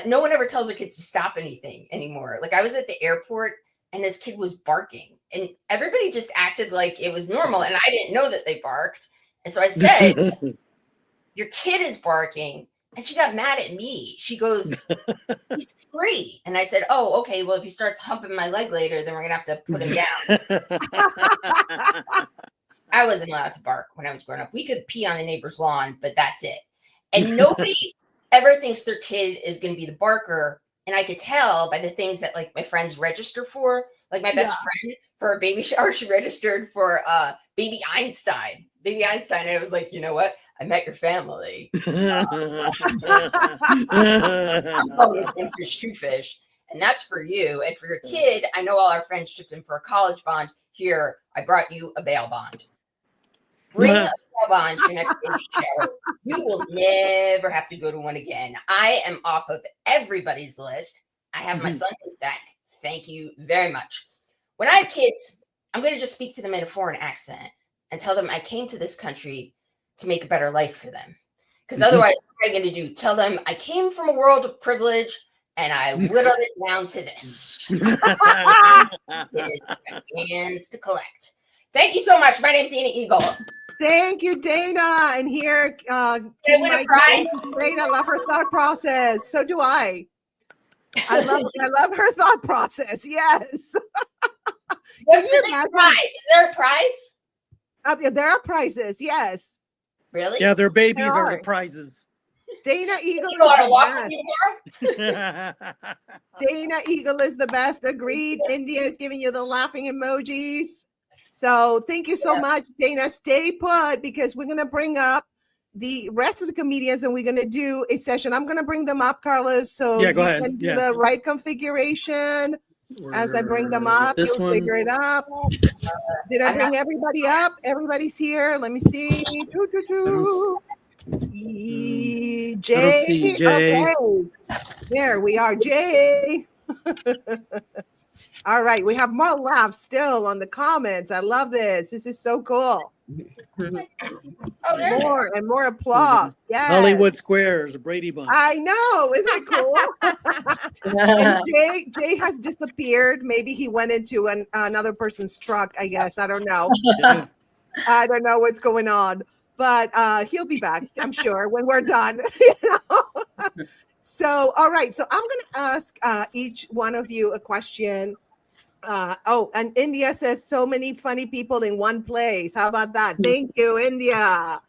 no one ever tells their kids to stop anything anymore. Like I was at the airport and this kid was barking and everybody just acted like it was normal. And I didn't know that they barked. And so I said, your kid is barking. And she got mad at me. She goes, he's free. And I said, oh, okay. Well, if he starts humping my leg later, then we're going to have to put him down. I wasn't allowed to bark when I was growing up. We could pee on the neighbor's lawn, but that's it. And nobody ever thinks their kid is going to be the barker. And I could tell by the things that like my friends register for. Like my best friend for a baby shower, she registered for baby Einstein. Baby Einstein. And I was like, you know what? I met your family. I'm calling it one fish, two fish. And that's for you. And for your kid, I know all our friends chipped in for a college bond. Here, I brought you a bail bond. Bring a bail bond to your next baby shower. You will never have to go to one again. I am off of everybody's list. I have my son back. Thank you very much. When I have kids, I'm going to just speak to them in a foreign accent and tell them I came to this country to make a better life for them. Because otherwise, what am I going to do? Tell them I came from a world of privilege and I whittled it down to this. Hands to collect. Thank you so much. My name's Dana Eagle. Thank you, Dana. And here, King Mike Dana, love her thought process. So do I. I love her thought process. Yes. What's the big prize? Is there a prize? There are prizes. Yes. Really? Yeah, their babies are the prizes. Dana Eagle You want to walk with you tomorrow? Dana Eagle is the best. Agreed. India is giving you the laughing emojis. So thank you so much, Dana. Stay put because we're going to bring up the rest of the comedians and we're going to do a session. I'm going to bring them up, Carlos. So go you ahead. can do the right configuration. As I bring them up, you'll figure it out. Did I bring everybody up? Everybody's here. Let me see. Jay. See, Jay. Okay. There we are, Jay. All right. We have more laughs still on the comments. I love this. This is so cool. More and more applause. Yes. Hollywood Squares, a Brady Bunch. I know. Isn't it cool? And Jay has disappeared. Maybe he went into another person's truck, I guess. I don't know. I don't know what's going on. But he'll be back, I'm sure, when we're done. So, all right. So I'm going to ask each one of you a question. And India says so many funny people in one place. How about that? Thank you, India.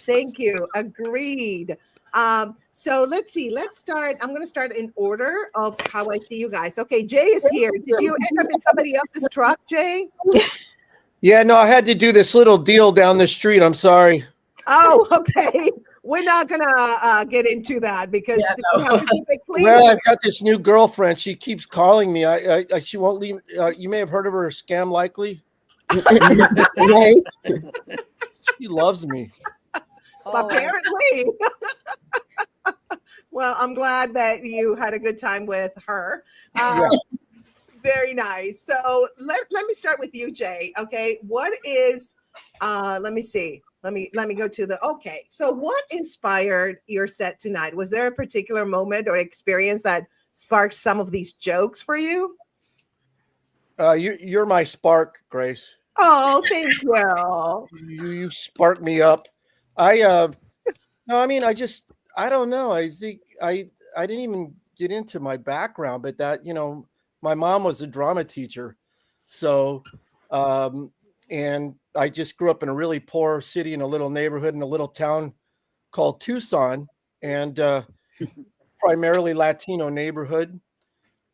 Thank you. Agreed. So let's see. Let's start. I'm going to start in order of how I see you guys. Okay, Jay is here. Did you end up in somebody else's truck, Jay? Yeah, no, I had to do this little deal down the street. I'm sorry. Oh, okay. We're not gonna get into that because we have to keep it clean. Well, I've got this new girlfriend. She keeps calling me. She won't leave. You may have heard of her, Scam Likely. She loves me. Apparently. Well, I'm glad that you had a good time with her. Very nice. So let me start with you, Jay. Okay, what is? Let me see. Let me go to the, okay. So what inspired your set tonight? Was there a particular moment or experience that sparked some of these jokes for you? You're my spark, Grace. Oh, thank you. You spark me up. I don't know. I think I didn't even get into my background, but that, my mom was a drama teacher. So, and I just grew up in a really poor city in a little neighborhood in a little town called Tucson, and primarily Latino neighborhood,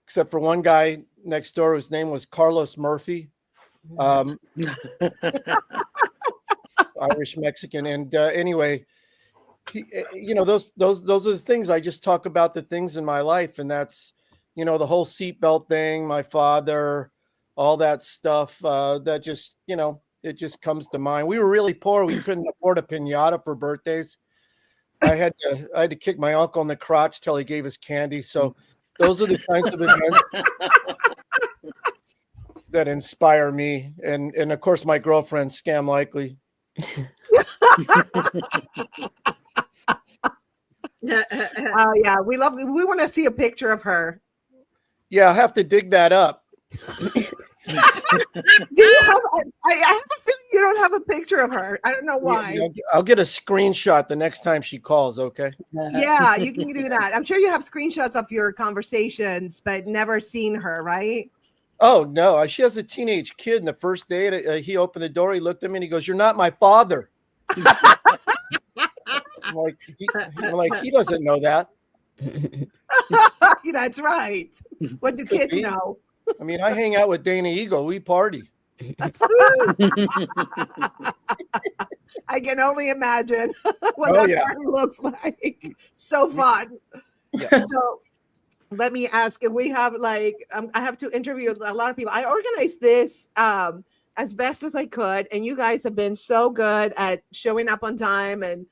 except for one guy next door whose name was Carlos Murphy, Irish Mexican. And anyway, those are the things I just talk about, the things in my life, and that's the whole seatbelt thing, my father, all that stuff. That just it just comes to mind. We were really poor. We couldn't afford a piñata for birthdays. I had to kick my uncle in the crotch till he gave us candy. So those are the kinds of events that inspire me. And of course, my girlfriend, Scam Likely. Oh yeah, we want to see a picture of her. Yeah, I'll have to dig that up. Do you have? I have a feeling you don't have a picture of her. I don't know why. I'll get a screenshot the next time she calls. Okay. Yeah, you can do that. I'm sure you have screenshots of your conversations, but never seen her, right? Oh no, she has a teenage kid. And the first day he opened the door, he looked at me and he goes, "You're not my father." I'm like, he doesn't know that. That's right. What do kids know? I mean, I hang out with Dana Eagle. We party. I can only imagine what Oh, that yeah. party looks like. So fun. Yeah. So let me ask, if we have I have to interview a lot of people. I organized this as best as I could, and you guys have been so good at showing up on time and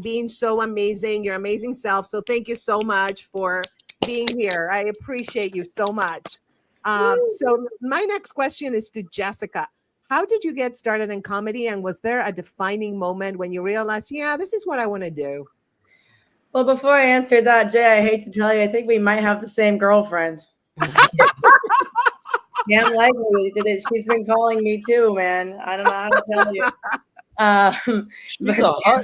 being so amazing, your amazing self. So thank you so much for being here. I appreciate you so much. So my next question is to Jessica. How did you get started in comedy, and was there a defining moment when you realized, yeah, this is what I want to do? Well, before I answer that, Jay, I hate to tell you, I think we might have the same girlfriend. Yeah, likely. She's been calling me too, man. I don't know how to tell you.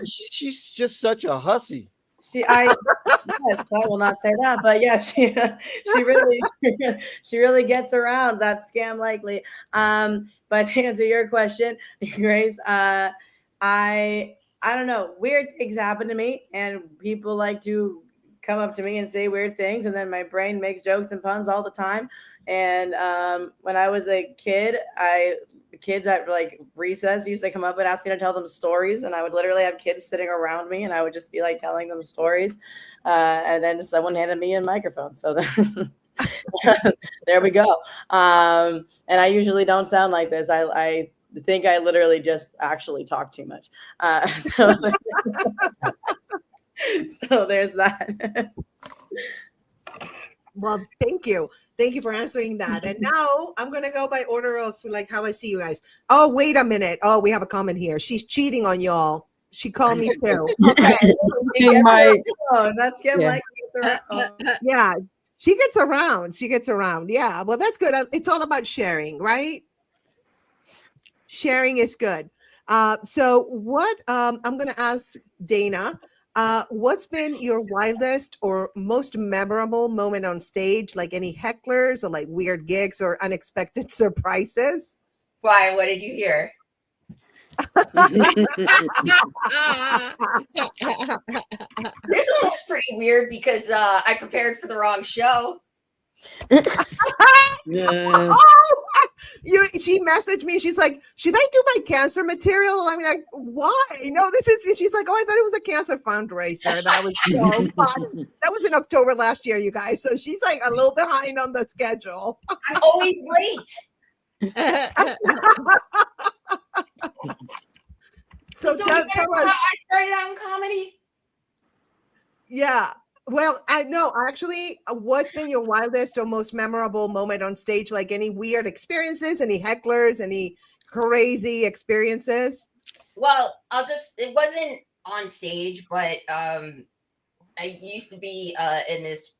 She's just such a hussy. Yes, I will not say that, but yeah, she really gets around. That scam likely. But to answer your question, Grace, I don't know. Weird things happen to me, and people like to come up to me and say weird things, and then my brain makes jokes and puns all the time. And when I was a kid, kids at like recess used to come up and ask me to tell them stories, and I would literally have kids sitting around me, and I would just be like telling them stories, and then someone handed me a microphone. So then, there we go. And I usually don't sound like this. I think I literally just actually talk too much. So there's that. Well, thank you. Thank you for answering that. And now I'm going to go by order of like how I see you guys. Oh, wait a minute. Oh, we have a comment here. She's cheating on y'all. She called me too. Okay. That's like yeah. She gets around. Yeah. Well, that's good. It's all about sharing, right? Sharing is good. So what I'm going to ask Dana, what's been your wildest or most memorable moment on stage? Like any hecklers or like weird gigs or unexpected surprises? Why? What did you hear? This one was pretty weird because I prepared for the wrong show. Yeah. She messaged me. She's like, should I do my cancer material? I'm like, why? No, she's like, oh, I thought it was a cancer fundraiser. That was so fun. That was in October last year, you guys. So she's like a little behind on the schedule. I'm always late. So don't you tell remember us. how I started out in comedy? Yeah. Well, I know actually, what's been your wildest or most memorable moment on stage? Like any weird experiences, any hecklers, any crazy experiences? Well, it wasn't on stage, but I used to be in this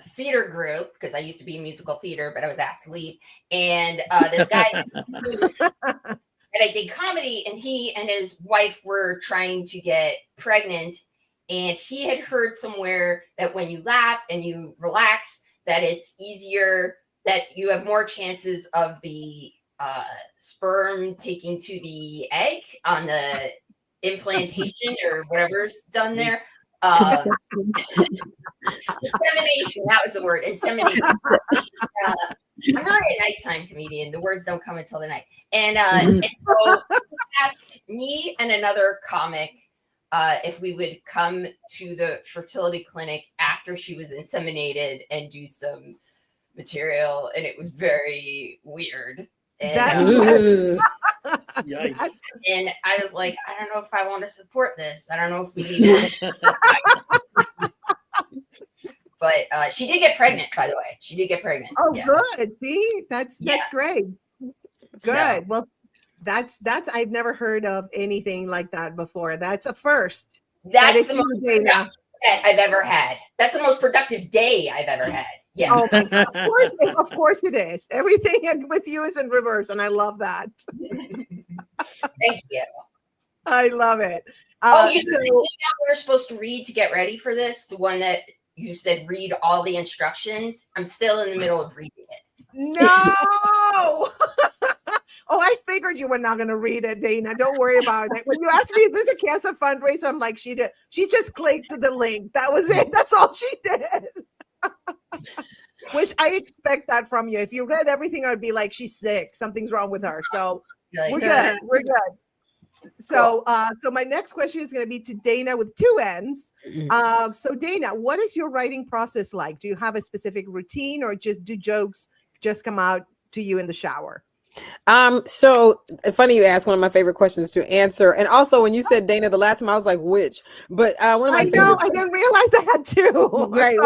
theater group because I used to be in musical theater, but I was asked to leave. And this guy, and I did comedy, and he and his wife were trying to get pregnant. And he had heard somewhere that when you laugh and you relax, that it's easier, that you have more chances of the sperm taking to the egg on the implantation or whatever's done there. Insemination, that was the word. Insemination. I'm not a nighttime comedian. The words don't come until the night. And so he asked me and another comic if we would come to the fertility clinic after she was inseminated and do some material, and it was very weird. And, Yikes. And I was like, I don't know if I want to support this. I don't know if we need to. But she did get pregnant, by the way. She did get pregnant. Oh, yeah. Good. See, that's great. Good. So, well, that's I've never heard of anything like that before. That's a first. That's the most productive that I've ever had. That's the most productive day I've ever had. Yeah. Oh my God. Of course it is. Everything with you is in reverse, and I love that. Thank you. I love it. You said we were supposed to read to get ready for this. The one that you said read all the instructions. I'm still in the middle of reading it. No. Oh, I figured you were not going to read it, Dana. Don't worry about it. When you asked me, is this a cancer fundraiser? I'm like, she just clicked the link. That was it. That's all she did. Which I expect that from you. If you read everything, I'd be like, she's sick. Something's wrong with her. So we're good. We're good. So, so my next question is going to be to Dana with two N's. So Dana, what is your writing process like? Do you have a specific routine, or just do jokes just come out to you in the shower? So funny you asked, one of my favorite questions to answer. And also when you said Dana the last time, I was like, which? But one of my I know, I didn't realize that too. Right.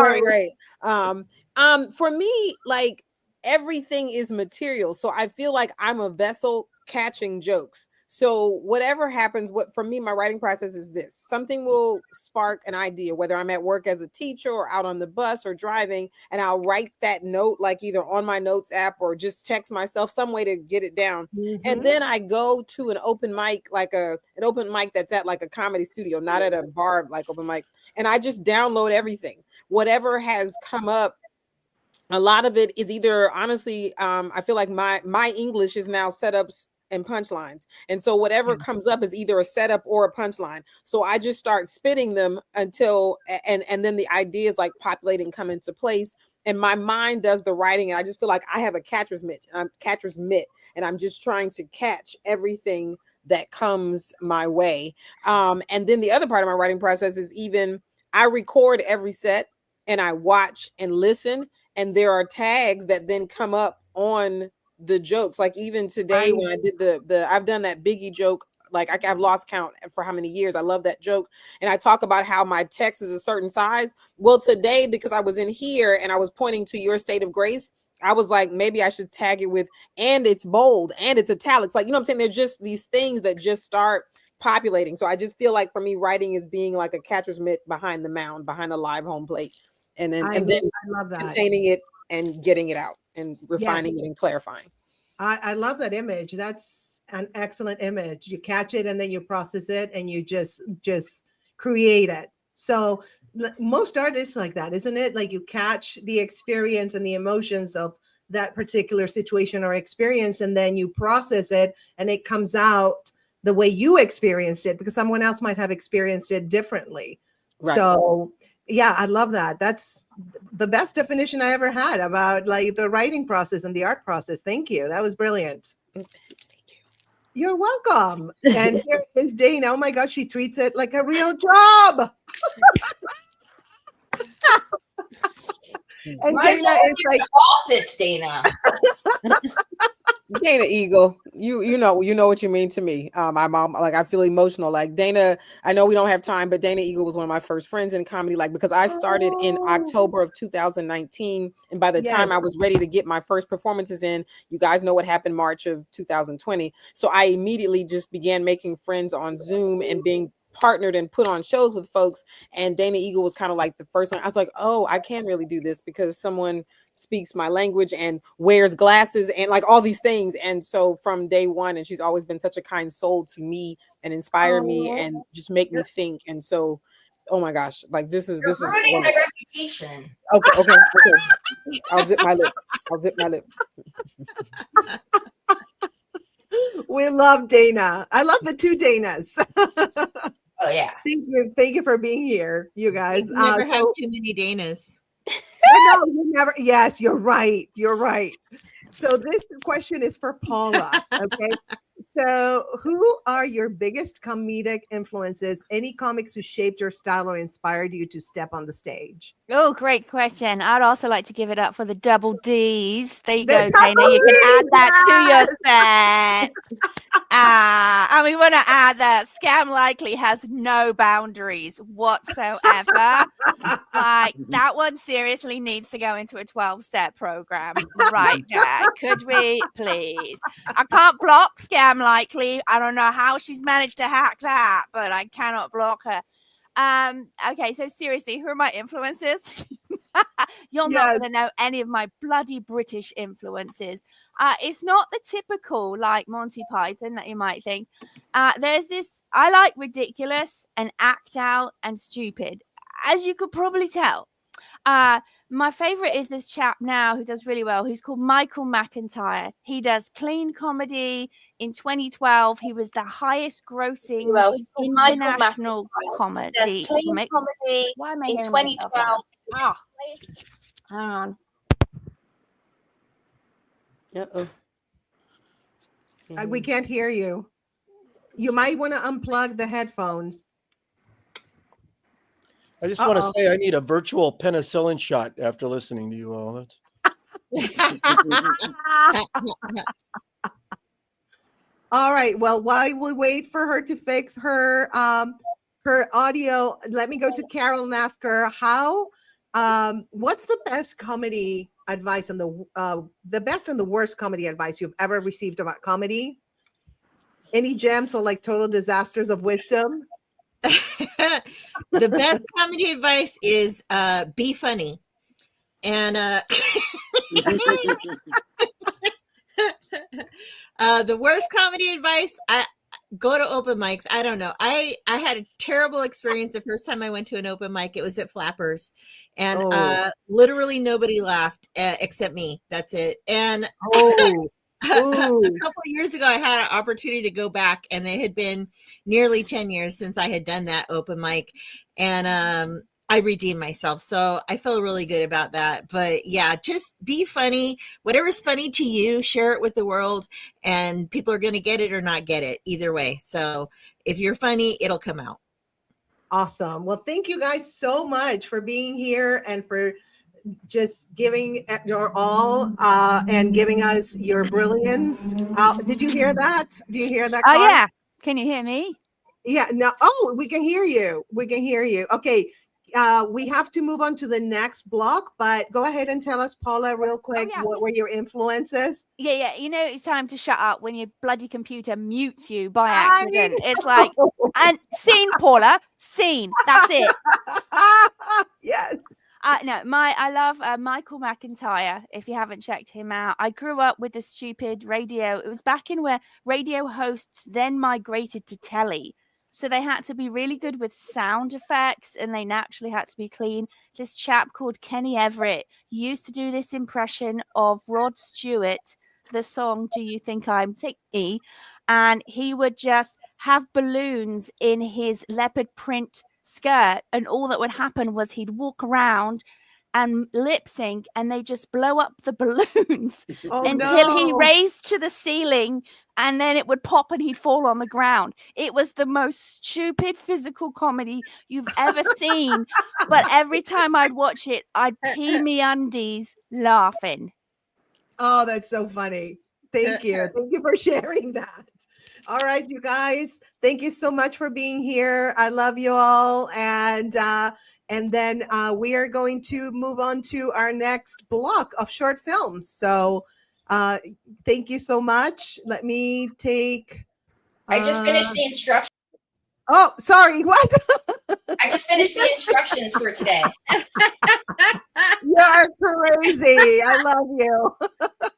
For me, like, everything is material. So I feel like I'm a vessel catching jokes. So whatever happens, what for me, my writing process is this: something will spark an idea, whether I'm at work as a teacher or out on the bus or driving, and I'll write that note, like either on my notes app or just text myself some way to get it down. And then I go to an open mic, like an open mic that's at like a comedy studio, not at a bar, like open mic. And I just download everything, whatever has come up. A lot of it is either, honestly, I feel like my English is now setups and punchlines. And so whatever comes up is either a setup or a punchline. So I just start spitting them until, and then the ideas like populate and come into place. And my mind does the writing. And I just feel like I have a catcher's mitt, and I'm just trying to catch everything that comes my way. And then the other part of my writing process is even I record every set and I watch and listen. And there are tags that then come up on the jokes. Like even today when I did I've done that Biggie joke, like I've lost count for how many years. I love that joke. And I talk about how my text is a certain size. Well, today, because I was in here and I was pointing to your state of grace, I was like, maybe I should tag it with, and it's bold and it's italics. Like, you know what I'm saying? They're just these things that just start populating. So I just feel like for me, writing is being like a catcher's mitt behind the mound, behind the live home plate. And then I love that. Containing it and getting it out and refining it and clarifying. I love that image. That's an excellent image. You catch it and then you process it and you just create it. So most artists like that, isn't it? Like you catch the experience and the emotions of that particular situation or experience, and then you process it and it comes out the way you experienced it, because someone else might have experienced it differently. Right. So yeah, I love that. That's the best definition I ever had about like the writing process and the art process. Thank you. That was brilliant. Thank you. You're welcome. And here is Dana. Oh my gosh, she treats it like a real job. And Dana is like office, Dana. Dana Eagle, you know what you mean to me. My mom, like, I feel emotional. Like Dana, I know we don't have time, but Dana Eagle was one of my first friends in comedy. Like, because I started in October of 2019, and by the time I was ready to get my first performances in, you guys know what happened March of 2020. So I immediately just began making friends on Zoom and being partnered and put on shows with folks. And Dana Eagle was kind of like the first one. I was like, oh, I can really do this because someone speaks my language and wears glasses and like all these things. And so from day one, and she's always been such a kind soul to me and inspire me and just make me think. And so, oh my gosh, like this is ruining my reputation. Okay. I'll zip my lips. We love Dana. I love the two Danas. Oh yeah. Thank you for being here, you guys. You never have too many Danas. I know, you never. Yes, you're right. You're right. So this question is for Paula. Okay. So who are your biggest comedic influences? Any comics who shaped your style or inspired you to step on the stage? Oh, great question. I'd also like to give it up for the double D's. There you go, Dana. You can add that to your set. And we want to add that Scam Likely has no boundaries whatsoever. Like, that one seriously needs to go into a 12-step program right there. Could we, please? I can't block Scam Likely. I don't know how she's managed to hack that, but I cannot block her. Okay, so seriously, who are my influences? You're not going to know any of my bloody British influences. It's not the typical like Monty Python that you might think. There's this, I like ridiculous and act out and stupid, as you could probably tell. My favorite is this chap now who does really well, who's called Michael McIntyre. He does clean comedy. In 2012, he was the highest grossing He's called Michael international McIntyre. comedy. Does clean comedy Why am I in hearing myself? 2012. Ah, hang on. We can't hear you. You might want to unplug the headphones. I just want to say I need a virtual penicillin shot after listening to you all. All right. Well, while we wait for her to fix her her audio, let me go to Carol and ask her what's the best comedy advice and the best and the worst comedy advice you've ever received about comedy? Any gems or like total disasters of wisdom? The best comedy advice is be funny. And the worst comedy advice, I go to open mics. I don't know. I had a terrible experience the first time I went to an open mic. It was at Flappers, and literally nobody laughed except me. That's it. And a couple of years ago, I had an opportunity to go back, and it had been nearly 10 years since I had done that open mic, and I redeemed myself. So I feel really good about that. But yeah, just be funny. Whatever's funny to you, share it with the world, and people are going to get it or not get it either way. So if you're funny, it'll come out. Awesome. Well, thank you guys so much for being here and for just giving your all and giving us your brilliance. Did you hear that? Do you hear that? Oh, yeah. Can you hear me? Yeah. No. Oh, we can hear you. We can hear you. Okay. We have to move on to the next block, but go ahead and tell us, Paula, real quick, what were your influences? Yeah. You know, it's time to shut up when your bloody computer mutes you by accident. It's like, and scene, Paula, scene. That's it. Yes. No, I love Michael McIntyre. If you haven't checked him out, I grew up with the stupid radio. It was back in where radio hosts then migrated to telly. So they had to be really good with sound effects and they naturally had to be clean. This chap called Kenny Everett used to do this impression of Rod Stewart, the song Do You Think I'm Thicky? And he would just have balloons in his leopard print skirt, and all that would happen was he'd walk around and lip sync and they just blow up the balloons until he raised to the ceiling, and then it would pop and he'd fall on the ground. It was the most stupid physical comedy you've ever seen, but every time I'd watch it, I'd pee me undies laughing. Oh, that's so funny. Thank you. Thank you for sharing that. All right, you guys, thank you so much for being here. I love you all. And then we are going to move on to our next block of short films. So thank you so much. Let me take. I just finished the instructions. Oh, sorry. What? I just finished the instructions for today. You're crazy. I love you.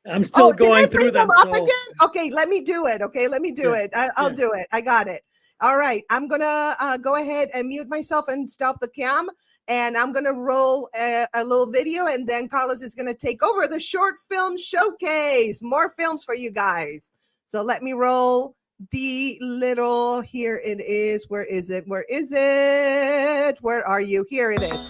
I'm still going through them. Up again? Okay, let me do it. Okay, let me do it. I'll do it. I got it. All right. I'm going to go ahead and mute myself and stop the cam. And I'm going to roll a little video. And then Carlos is going to take over the short film showcase. More films for you guys. So let me roll the little, here it is. Where is it? Where is it? Where are you? Here it is.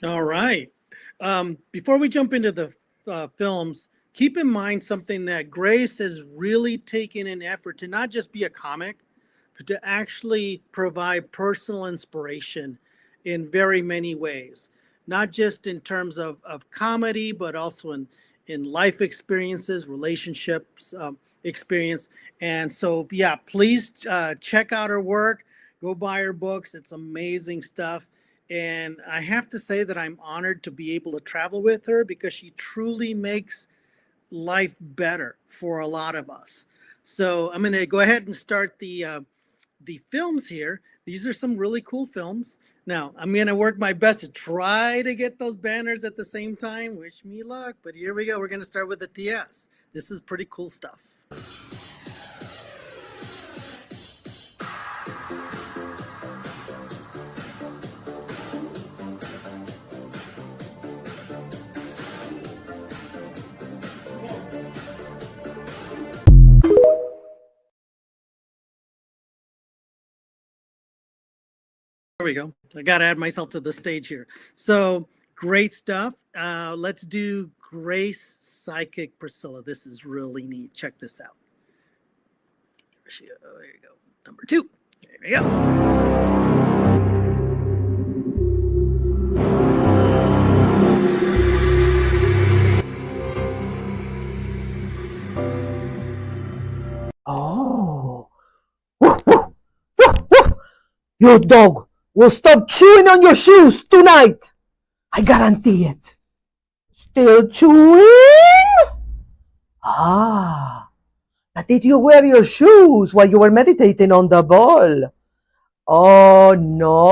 All right. Before we jump into the films, keep in mind something that Grace has really taken an effort to not just be a comic, but to actually provide personal inspiration in very many ways, not just in terms of comedy, but also in life experiences, relationships experience. And so, yeah, please check out her work. Go buy her books. It's amazing stuff. And I have to say that I'm honored to be able to travel with her because she truly makes life better for a lot of us. So I'm going to go ahead and start the films here. These are some really cool films. Now, I'm going to work my best to try to get those banners at the same time. Wish me luck. But here we go. We're going to start with the TS. This is pretty cool stuff. There we go. I got to add myself to the stage here. So great stuff. Let's do Grace Psychic Priscilla. This is really neat. Check this out. There you go. Number 2. There you go. Oh. Woof, woof, woof, woof. Your dog will stop chewing on your shoes tonight. I guarantee it. Still chewing? Ah. But did you wear your shoes while you were meditating on the ball? Oh, no.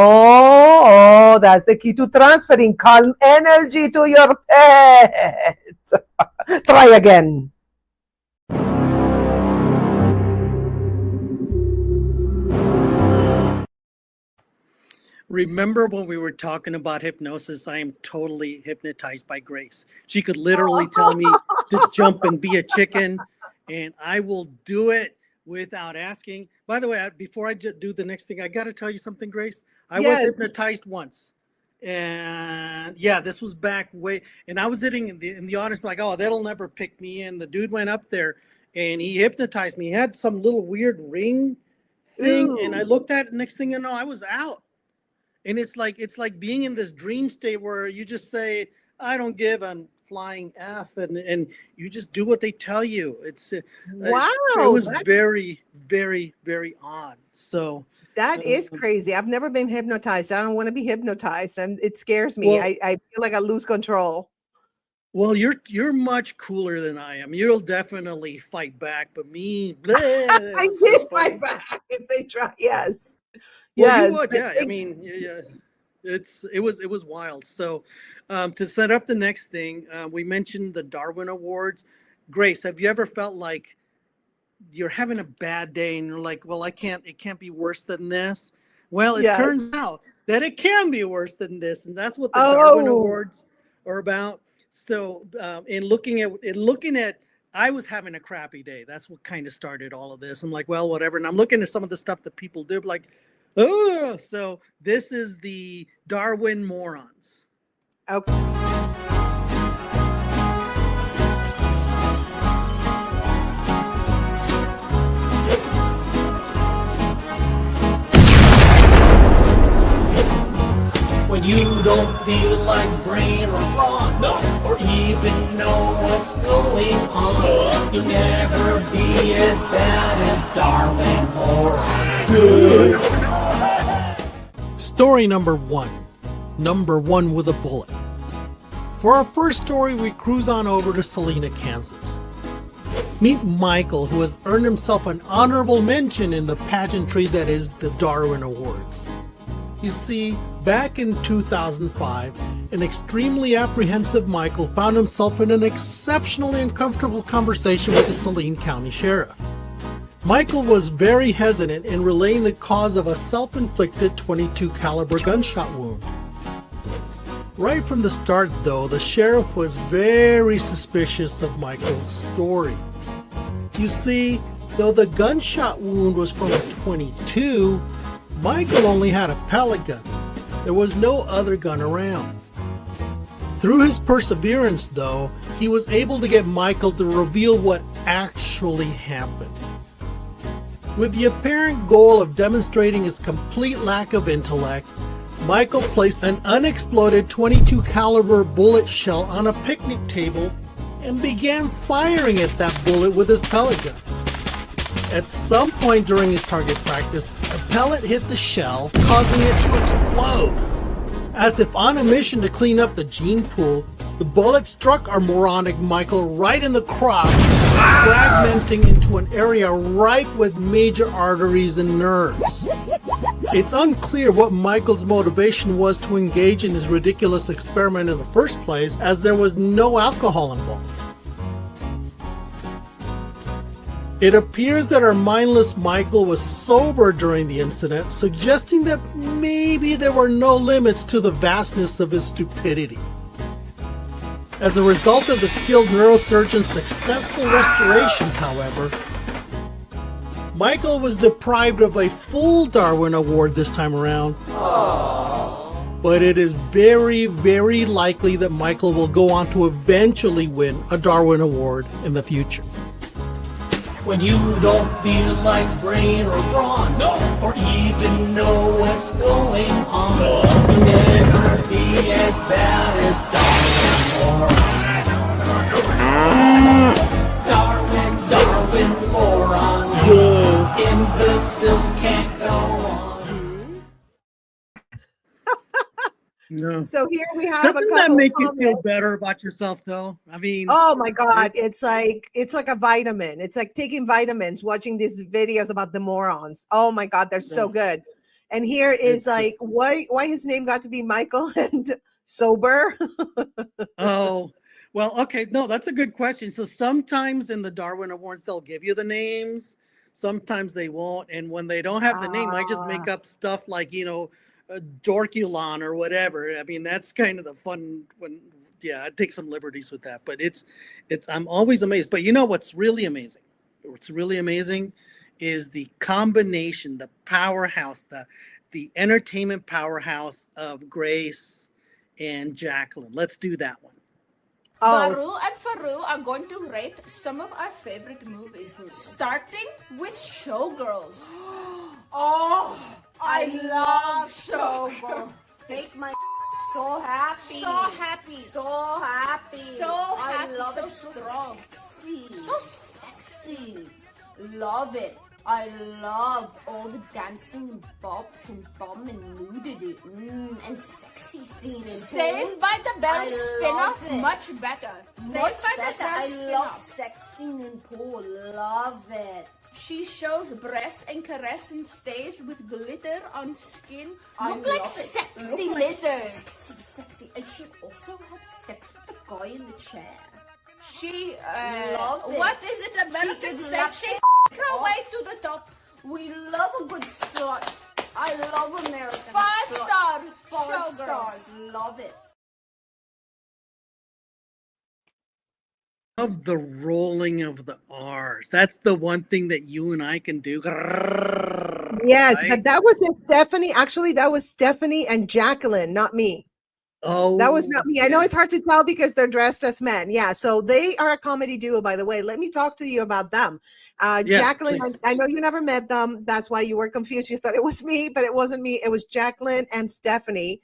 Oh, that's the key to transferring calm energy to your pet. Try again. Remember when we were talking about hypnosis? I am totally hypnotized by Grace. She could literally tell me to jump and be a chicken, and I will do it without asking. By the way, before I do the next thing, I got to tell you something, Grace. I was hypnotized once. And yeah, this was back way, and I was sitting in the audience like, oh, that'll never pick me in. The dude went up there and he hypnotized me. He had some little weird ring thing, and I looked at it, next thing you know, I was out. And it's like being in this dream state where you just say, I don't give a flying F, and you just do what they tell you. Wow. It was very, very, very odd. So that is crazy. I've never been hypnotized. I don't want to be hypnotized, and it scares me. Well, I feel like I lose control. Well, you're much cooler than I am. You'll definitely fight back, but me, I did fight back if they try. Yes. Well, yes. you would, yeah. I mean, yeah. It was wild. So, to set up the next thing, we mentioned the Darwin Awards. Grace, have you ever felt like you're having a bad day and you're like, well, it can't be worse than this? Well, it turns out that it can be worse than this, and that's what the Darwin Awards are about. So, in looking at, I was having a crappy day. That's what kind of started all of this. I'm like, well, whatever. And I'm looking at some of the stuff that people do, like, oh, so this is the Darwin morons. Okay. When you don't feel like brain or bond, or even know what's going on, you'll never be as bad as Darwin morons. Story number 1. Number 1 with a bullet. For our first story, we cruise on over to Salina, Kansas. Meet Michael, who has earned himself an honorable mention in the pageantry that is the Darwin Awards. You see, back in 2005, an extremely apprehensive Michael found himself in an exceptionally uncomfortable conversation with the Saline County Sheriff. Michael was very hesitant in relaying the cause of a self-inflicted .22 caliber gunshot wound. Right from the start, though, the sheriff was very suspicious of Michael's story. You see, though the gunshot wound was from a .22, Michael only had a pellet gun. There was no other gun around. Through his perseverance, though, he was able to get Michael to reveal what actually happened. With the apparent goal of demonstrating his complete lack of intellect, Michael placed an unexploded .22 caliber bullet shell on a picnic table and began firing at that bullet with his pellet gun. At some point during his target practice, a pellet hit the shell, causing it to explode. As if on a mission to clean up the gene pool, the bullet struck our moronic Michael right in the crotch, fragmenting into an area ripe with major arteries and nerves. It's unclear what Michael's motivation was to engage in his ridiculous experiment in the first place, as there was no alcohol involved. It appears that our mindless Michael was sober during the incident, suggesting that maybe there were no limits to the vastness of his stupidity. As a result of the skilled neurosurgeon's successful restorations, however, Michael was deprived of a full Darwin Award this time around. But it is very, very likely that Michael will go on to eventually win a Darwin Award in the future. When you don't feel like brain or brawn, or even know what's going on, you'll never be as bad as Darwin morons. Imbeciles can't go on. No. So here we have a Doesn't couple that of make you comments. feel better about yourself, though? I mean, Oh my God, it's like a vitamin. It's like taking vitamins, watching these videos about the morons. Oh my God, they're so good. And here is It's, like why his name got to be Michael and sober. oh, well, okay. No, that's a good question. So sometimes in the Darwin Awards, they'll give you the names. Sometimes they won't. And when they don't have the name, I just make up stuff like, Dorkulon or whatever. I mean, that's kind of the fun when, I take some liberties with that. But I'm always amazed. But you know what's really amazing? What's really amazing is the combination, the powerhouse, the entertainment powerhouse of Grace and Jacqueline. Let's do that one. Baru and Faru are going to rate some of our favorite movies, starting with Showgirls. Oh, I love Showgirls. Make my so happy. So happy. So happy. So I happy. love So it. strong. Sexy. So sexy. Love it. I love all the dancing and bops and bum and nudity. And sexy scene. Saved by the Bell I spin-off, love it. much better. Much Saved by the better. Bell I love spin-off. sex scene in pool. Love it. She shows breasts and caress and stage with glitter on skin. I Look like love it. sexy Look like lizard. Sexy. And she also had sex with the guy in the chair. She, Love it. what is it, American She could sex? She lap f***ed her off. way to the top. We love a good slut. I love American 5 slut. stars. 5 Showgirls. stars. Love it. Of the rolling of the R's. That's the one thing that you and I can do. Yes, Right? but that wasn't Stephanie. Actually, that was Stephanie and Jacqueline, not me. Oh, That was not me. I know it's hard to tell because they're dressed as men. Yeah, so they are a comedy duo, by the way. Let me talk to you about them. Yeah, Jacqueline, please. I know you never met them. That's why you were confused. You thought it was me, but it wasn't me. It was Jacqueline and Stephanie.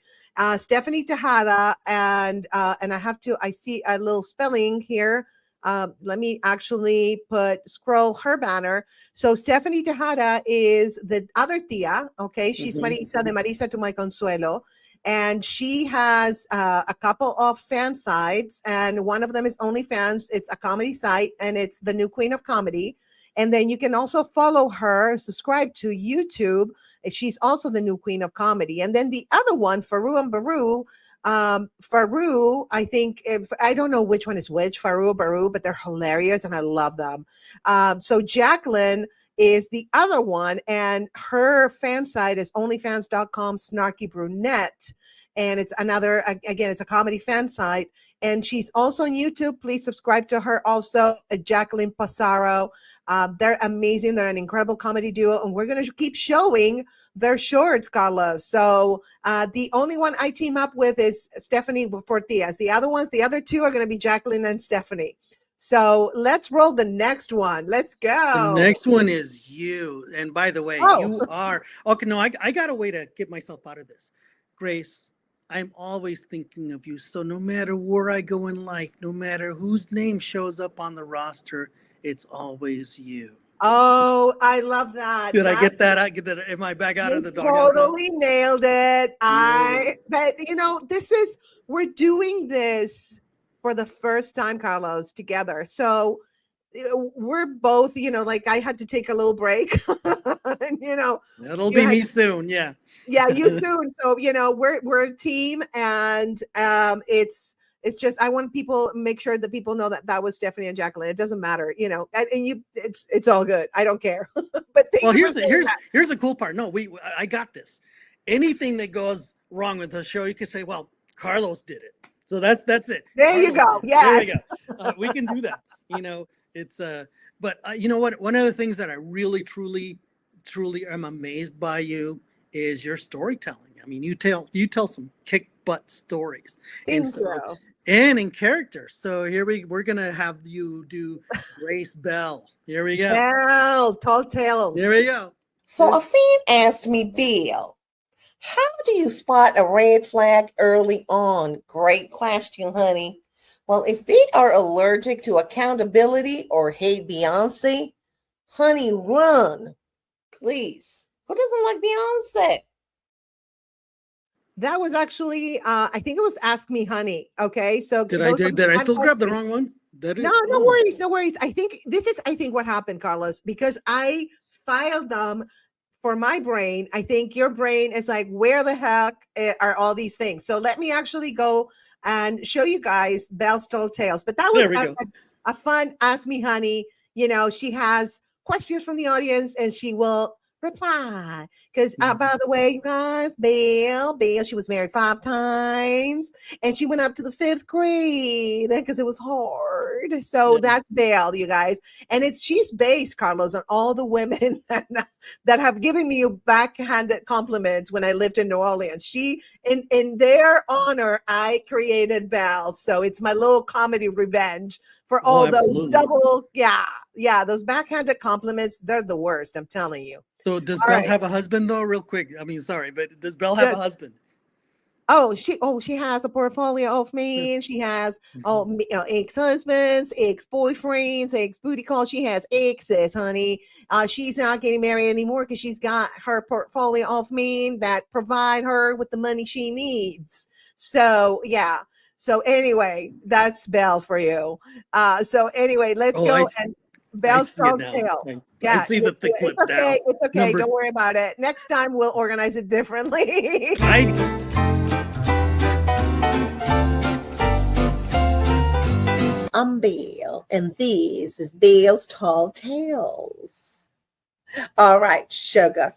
Stephanie Tejada, and I see a little spelling here. Let me actually scroll her banner. So Stephanie Tejada is the other tia. Okay, she's Marisa de Marisa to my Consuelo. And she has a couple of fan sites, and one of them is OnlyFans. It's a comedy site, and it's the new queen of comedy. And then you can also follow her, subscribe to YouTube. She's also the new queen of comedy. And then the other one, Faru and Baru. Faru, I think, I don't know which one is which, Faru or Baru, but they're hilarious and I love them. So Jacqueline is the other one, and her fan site is onlyfans.com/snarkybrunette, and it's another, again, it's a comedy fan site, and she's also on YouTube. Please subscribe to her also, Jacqueline Passaro. They're amazing. They're an incredible comedy duo, and we're going to keep showing their shorts, Carlos. So the only one I team up with is Stephanie Fortias. The other two are going to be Jacqueline and Stephanie. So let's roll the next one. Let's go. The next one is you. And by the way, you are okay. No, I got a way to get myself out of this. Grace, I'm always thinking of you. So no matter where I go in life, no matter whose name shows up on the roster, it's always you. Oh, I love that. Did I That get that? I get that. Am I back out of you the doghouse now? totally nailed it. But we're doing this for the first time, Carlos, together. So we're both, like I had to take a little break. and That'll you be had me to, soon. Yeah. yeah, you soon. So we're a team, and it's just I want people make sure that people know that was Stephanie and Jacqueline. It doesn't matter, and it's all good. I don't care. But thank Well, you for saying that. here's the cool part. No, I got this. Anything that goes wrong with the show, you can say, "Well, Carlos did it." So that's it. There you Carlos go. did it. There we Yes. go. We can do that. It's but you know what? One of the things that I really, truly am amazed by you is your storytelling. I mean, you tell some kick butt stories, Thank you. and in character. So we're gonna have you do Grace Bell. Here we go. Well, tall tales. Here we go. So a friend asked me, Bill, how do you spot a red flag early on? Great question, honey. Well, if they are allergic to accountability or hate Beyonce, honey, run. Please. Who doesn't like Beyonce? That was actually, I think it was Ask Me Honey. Okay. So Did I still grab the wrong one? No worries. No worries. I think what happened, Carlos, because I filed them for my brain. I think your brain is like, where the heck are all these things? So let me actually go and show you guys Belle's Told Tales. But that was a fun Ask Me Honey. She has questions from the audience and she will reply. Because by the way, you guys, Belle, she was married 5 times and she went up to the 5th grade because it was hard. So that's Belle, you guys. And she's based, Carlos, on all the women that have given me backhanded compliments when I lived in New Orleans. She, in their honor, I created Belle. So it's my little comedy revenge for all those double, those backhanded compliments. They're the worst, I'm telling you. So does Belle have a husband though? Real quick. I mean, sorry, but does Belle have a husband? She has a portfolio of men. She has ex-husbands, ex-boyfriends, ex-booty calls. She has exes, honey. She's not getting married anymore because she's got her portfolio of men that provide her with the money she needs. So yeah. So anyway, that's Belle for you. So anyway, let's go and Belle's Told Tale. I see the clip now. It's okay. Don't worry about it. Next time we'll organize it differently. I'm Belle, and this is Belle's Tall Tales. All right, sugar.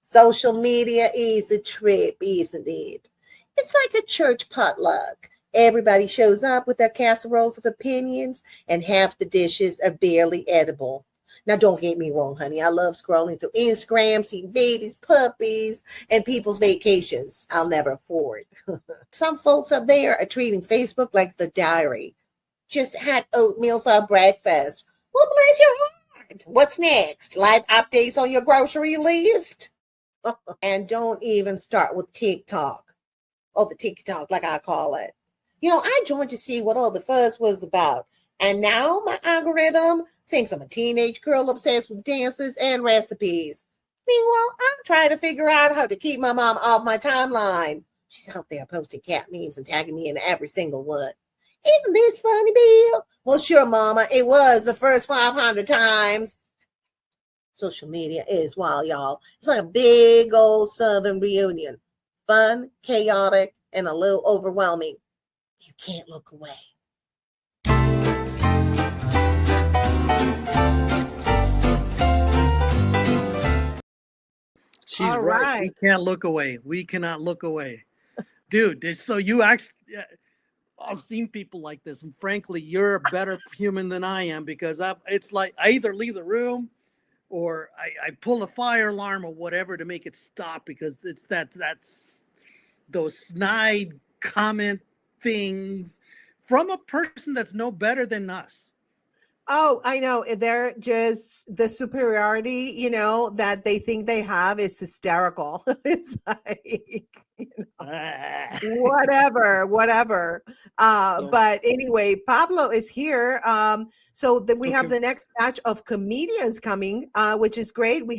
Social media is a trip, isn't it? It's like a church potluck. Everybody shows up with their casseroles of opinions, and half the dishes are barely edible. Now, don't get me wrong, honey. I love scrolling through Instagram, seeing babies, puppies, and people's vacations I'll never afford. Some folks out there are treating Facebook like the diary. Just had oatmeal for breakfast. Well, bless your heart. What's next? Live updates on your grocery list? And don't even start with TikTok. Or the TikTok, like I call it. I joined to see what all the fuss was about. And now my algorithm thinks I'm a teenage girl obsessed with dances and recipes. Meanwhile, I'm trying to figure out how to keep my mom off my timeline. She's out there posting cat memes and tagging me in every single one. Isn't this funny, Bill? Well, sure, Mama. It was the first 500 times. Social media is wild, y'all. It's like a big old Southern reunion. Fun, chaotic, and a little overwhelming. You can't look away. She's right. We can't look away. We cannot look away. Dude, so you actually... I've seen people like this, and frankly, you're a better human than I am because it's like I either leave the room or I pull a fire alarm or whatever to make it stop because it's that's those snide comment things from a person that's no better than us. Oh, I know. They're just the superiority, that they think they have is hysterical. It's like whatever. But anyway, Pablo is here. So that we have the next batch of comedians coming, which is great. We're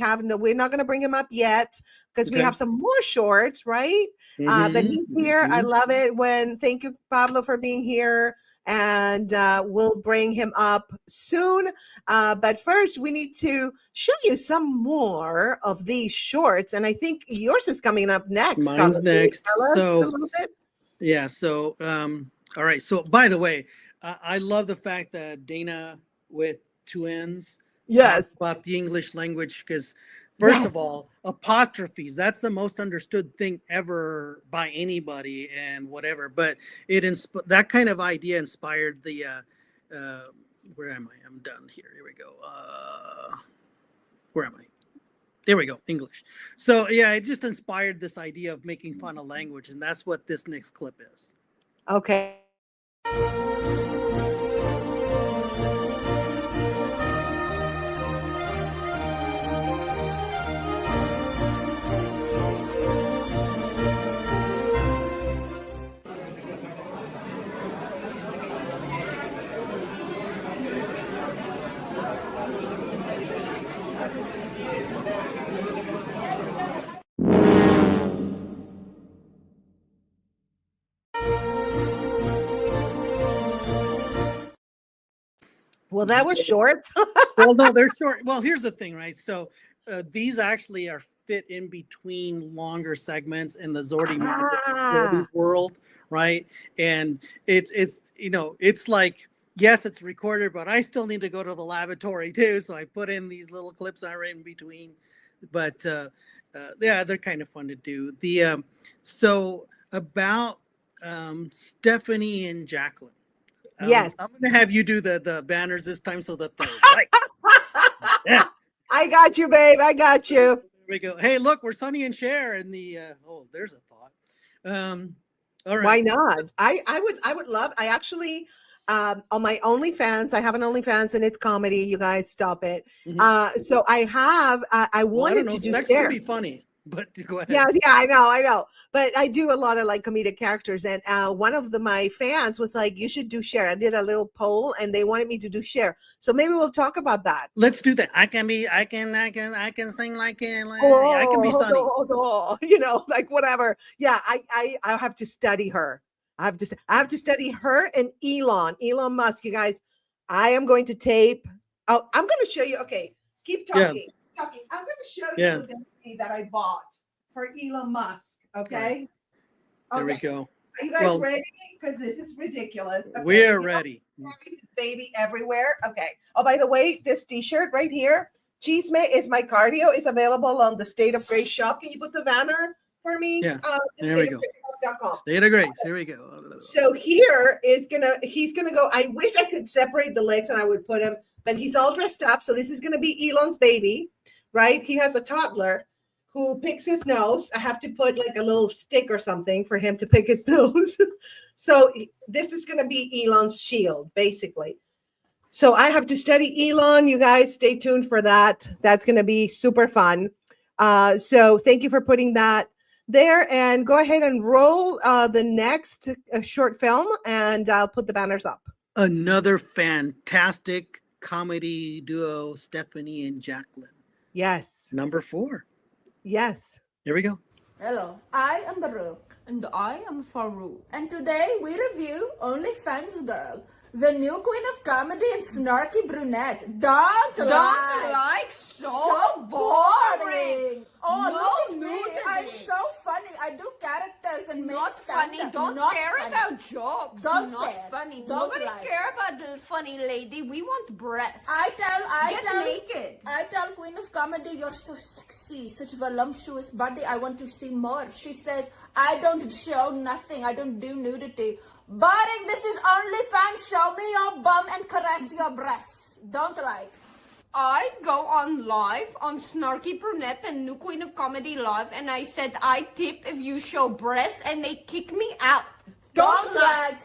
not going to bring him up yet because we have some more shorts, right? But he's here. I love it thank you, Pablo, for being here. And we'll bring him up soon. But first, we need to show you some more of these shorts. And I think yours is coming up next. Mine's next. Tell us a little bit. Yeah. So, all right. So, by the way, I love the fact that Dana with 2 N's. Yes. About the English language, because first of all, apostrophes, that's the most understood thing ever by anybody and whatever. But that kind of idea inspired the where am I? I'm done here. Here we go. Where am I? There we go. English. So yeah, it just inspired this idea of making fun of language, and that's what this next clip is. Okay. Well, that was short. Well, no, they're short. Well, here's the thing, right? So these actually are fit in between longer segments in the Zordy Magic Zordy world, right? And it's it's like, yes, it's recorded, but I still need to go to the lavatory too. So I put in these little clips I in between. But yeah, they're kind of fun to do. So about Stephanie and Jacqueline. Yes. I'm going to have you do the banners this time so that they're right. Yeah. I got you, babe. I got you. There we go. Hey, look, we're Sonny and Cher in the, there's a thought. All right. Why not? I would love, I actually, on my OnlyFans, I have an OnlyFans and it's comedy. You guys stop it. So I have, I wanted to do sex Cher. would be funny. But go ahead. Yeah, I know. But I do a lot of like comedic characters, and one of my fans was like, "You should do Cher." I did a little poll, and they wanted me to do Cher. So maybe we'll talk about that. Let's do that. I can sing like I can be Sonny. Like whatever. Yeah, I have to study her. I have to study her and Elon Musk. You guys, I am going to tape. Oh, I'm going to show you. Okay, keep talking. Yeah. I'm going to show you the movie that I bought for Elon Musk. Okay. There we go. Are you guys ready? Because this is ridiculous. Okay. We're ready. Baby everywhere. Okay. Oh, by the way, this T-shirt right here, Chisme is my cardio, is available on the State of Grace shop. Can you put the banner for me? Yeah. There we go. State of Grace. Here we go. So he's gonna go. I wish I could separate the legs and I would put him, but he's all dressed up. So this is gonna be Elon's baby. Right? He has a toddler who picks his nose. I have to put like a little stick or something for him to pick his nose. So this is going to be Elon's shield, basically. So I have to study Elon. You guys stay tuned for that. That's going to be super fun. So thank you for putting that there, and go ahead and roll the next short film, and I'll put the banners up. Another fantastic comedy duo, Stephanie and Jacqueline. Yes. Number 4. Yes. Here we go. Hello, I am Baruch. And I am Farouk. And today we review OnlyFans Girl, the new queen of comedy and snarky brunette. Don't like, so boring. Oh, no, look at me. I'm so funny. I do characters and make funny. Don't care about jokes. Don't not care. funny. Don't Nobody like. care about the funny lady. We want breasts. I Get tell naked. I tell Queen of Comedy, you're so sexy, such a voluptuous body. I want to see more. She says, I don't show nothing. I don't do nudity. Barring this is OnlyFans, show me your bum and caress your breasts. Don't like. I go on live on Snarky Brunette and New Queen of Comedy Live, and I said I tip if you show breasts, and they kick me out. Don't like.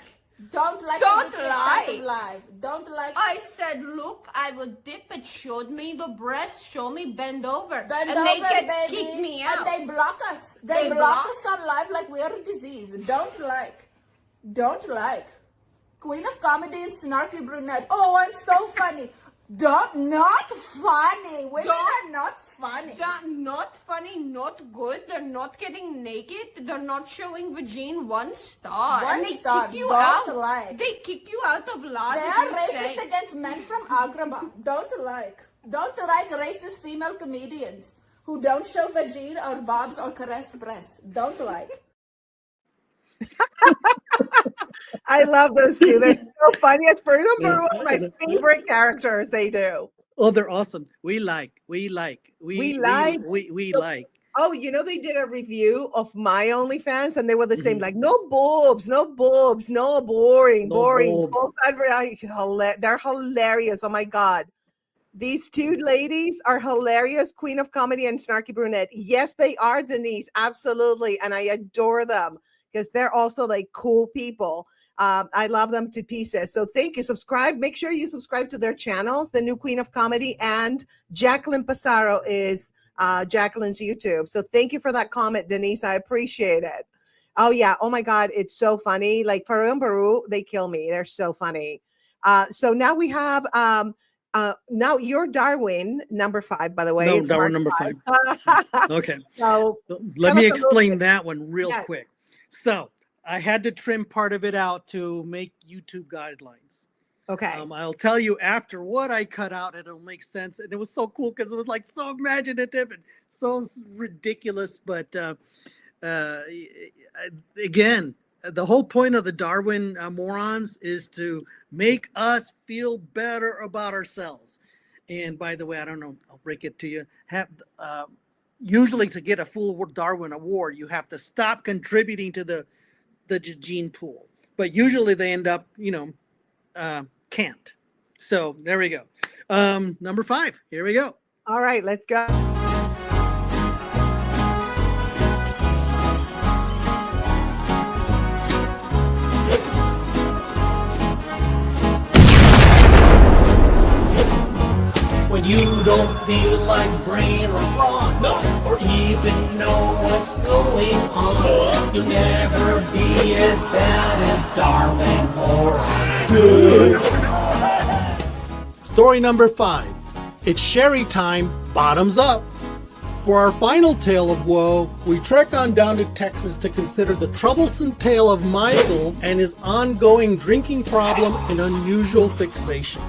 Don't like Don't the biggest part of like. life. Don't like. I said, look, I will dip. It showed me the breast. Show me bend over. Bend and over, they can baby. kick me out. And they block us. They block us on life like we're a disease. Don't like. Don't like. Queen of comedy and snarky brunette. Oh, I'm so funny. Not funny. Women are not funny. They're not funny, not good. They're not getting naked. They're not showing vagine 1 star. One and they star. kick you Don't out. like. They kick you out of law. They are racist against men from Agrabah. Don't like. Don't like racist female comedians who don't show vagine or bobs or caress breasts. Don't like. I love those two. They're so funny. It's one of my favorite characters they do. Oh, they're awesome. We like. We like. Oh, you know, they did a review of my OnlyFans and they were the same, like, no boobs, no boring. False they're hilarious. Oh my God. These two ladies are hilarious. Queen of comedy and snarky brunette. Yes, they are, Denise. Absolutely. And I adore them because they're also like cool people. I love them to pieces. So thank you. Subscribe. Make sure you subscribe to their channels, the new Queen of Comedy, and Jacqueline Passaro is Jacqueline's YouTube. So thank you for that comment, Denise. I appreciate it. Oh yeah. Oh my God. It's so funny. Like Faru and Baru, they kill me. They're so funny. So now we have now you're Darwin number 5, by the way. No, It's Darwin Mark number 5. Okay. So Let tell me us a little explain bit. that one real Yeah. quick. So I had to trim part of it out to make YouTube guidelines. Okay. I'll tell you after what I cut out, it'll make sense. And it was so cool because it was like so imaginative and so ridiculous. But again, the whole point of the Darwin morons is to make us feel better about ourselves. And by the way, I don't know, I'll break it to you. Usually to get a full Darwin award, you have to stop contributing to the gene pool. But usually they end up, can't. So there we go. Number 5, here we go. All right, let's go. When you don't feel like brain or bond, or even know what's going on, you'll never be as bad as Darwin or Story number 5. It's Sherry time, bottoms up. For our final tale of woe, we trek on down to Texas to consider the troublesome tale of Michael and his ongoing drinking problem and unusual fixation.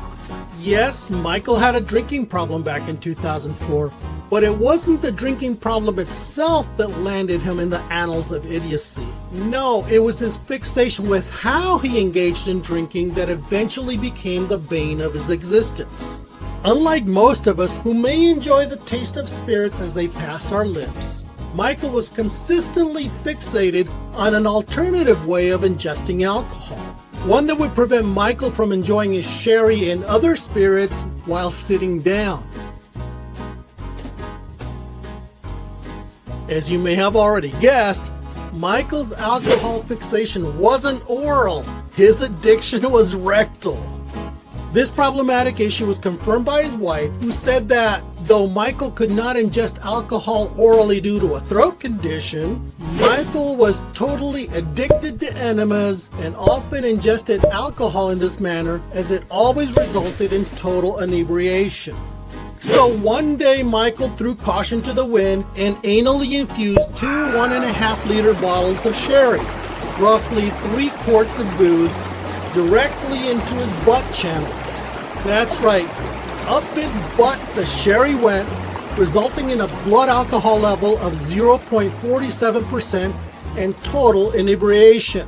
Yes, Michael had a drinking problem back in 2004, but it wasn't the drinking problem itself that landed him in the annals of idiocy. No, it was his fixation with how he engaged in drinking that eventually became the bane of his existence. Unlike most of us who may enjoy the taste of spirits as they pass our lips, Michael was consistently fixated on an alternative way of ingesting alcohol. One that would prevent Michael from enjoying his sherry and other spirits while sitting down. As you may have already guessed, Michael's alcohol fixation wasn't oral. His addiction was rectal. This problematic issue was confirmed by his wife, who said that though Michael could not ingest alcohol orally due to a throat condition, Michael was totally addicted to enemas and often ingested alcohol in this manner, as it always resulted in total inebriation. So one day Michael threw caution to the wind and anally infused 2 1.5-liter bottles of sherry, roughly 3 quarts of booze, directly into his butt channel. That's right, up his butt the sherry went, resulting in a blood alcohol level of 0.47% and total inebriation.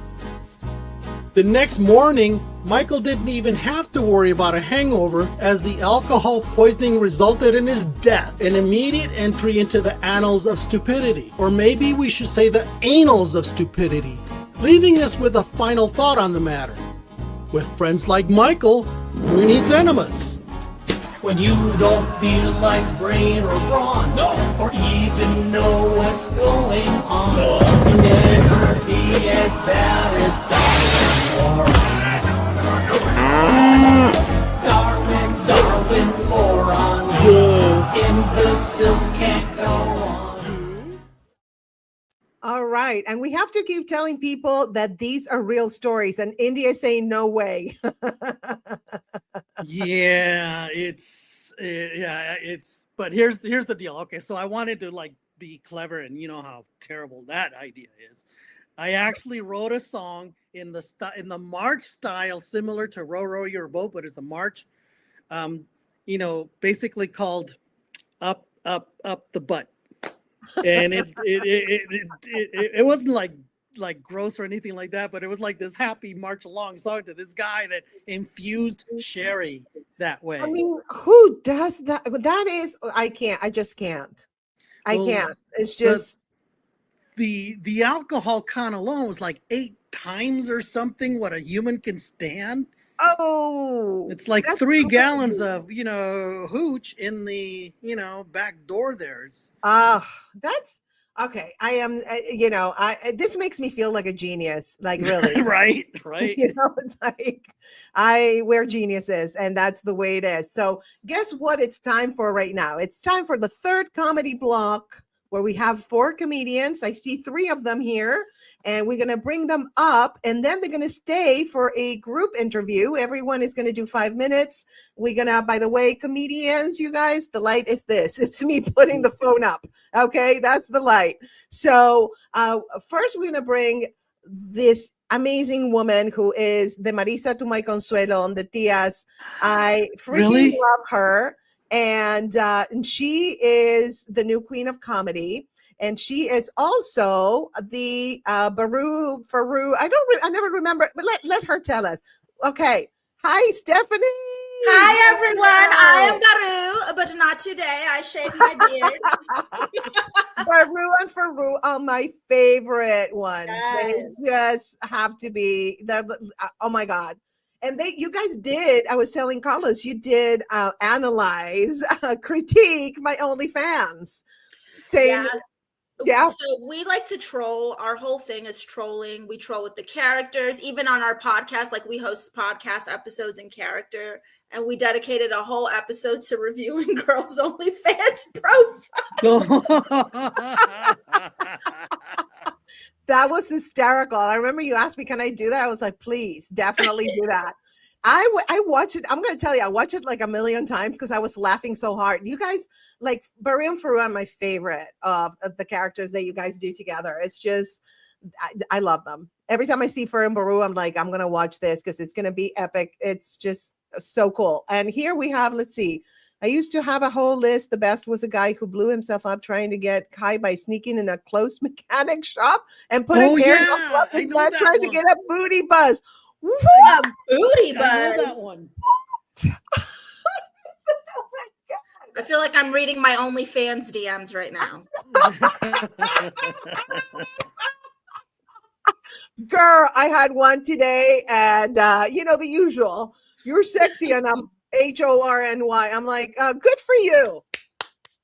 The next morning, Michael didn't even have to worry about a hangover, as the alcohol poisoning resulted in his death, an immediate entry into the annals of stupidity, or maybe we should say the annals of stupidity, leaving us with a final thought on the matter. With friends like Michael, who needs enemas? When you don't feel like brain or brawn, or even know what's going on, you'll never be as bad as Darwin morons. Darwin, morons. Imbeciles can't go on. All right. And we have to keep telling people that these are real stories. And India is saying, no way. Yeah, it's but here's the deal. Okay, so I wanted to like be clever, and you know how terrible that idea is. I actually wrote a song in the march style, similar to Row Row Your Boat, but it's a march. Basically called Up Up the Butt. And it wasn't like gross or anything like that, but it was like this happy march along song to this guy that infused sherry that way. I mean, who does that? That is, I can't. I just can't. I Well, can't. It's just the alcohol con alone was like 8 times or something what a human can stand. Oh, it's like that's 3 crazy. gallons of hooch in the back door there's. That's okay. I am, this makes me feel like a genius, like really. right. It's like I wear geniuses, and that's the way it is. So guess what it's time for right now? It's time for the third comedy block where we have 4 comedians. I see 3 of them here, and we're going to bring them up, and then they're going to stay for a group interview. Everyone is going to do 5 minutes. We're going to, by the way, comedians, you guys, the light is this. It's me putting the phone up. Okay, that's the light. So first we're going to bring this amazing woman who is the Marisa to my Consuelo on the Tias. I freaking Really? love her. And she is the new queen of comedy. And she is also the Baru Faru. I never remember, but let her tell us. Okay. Hi, Stephanie. Hi, everyone. I am Baru, but not today. I shaved my beard. Baru and Faru are my favorite ones. Yes. They just have to be. Oh my God. And you guys did, I was telling Carlos, you did analyze, critique my OnlyFans. Saying, yeah. So we like to troll. Our whole thing is trolling. We troll with the characters. Even on our podcast, like we host podcast episodes in character. And we dedicated a whole episode to reviewing girls' OnlyFans profile. That was hysterical. I remember you asked me, can I do that? I was like, please, definitely do that. I watch it. I'm going to tell you, I watch it like a million times because I was laughing so hard. You guys, like Barry and Faru are my favorite of the characters that you guys do together. It's just, I love them. Every time I see Faru and Baru, I'm like, I'm going to watch this because it's going to be epic. It's just so cool. And here we have, let's see. I used to have a whole list. The best was a guy who blew himself up trying to get high by sneaking in a closed mechanic shop and put a hair up his butt trying to get a booty buzz. A booty buzz. I know that one. I feel like I'm reading my OnlyFans DMs right now. Girl, I had one today, and the usual. You're sexy, and I'm HORNY. I'm like, good for you.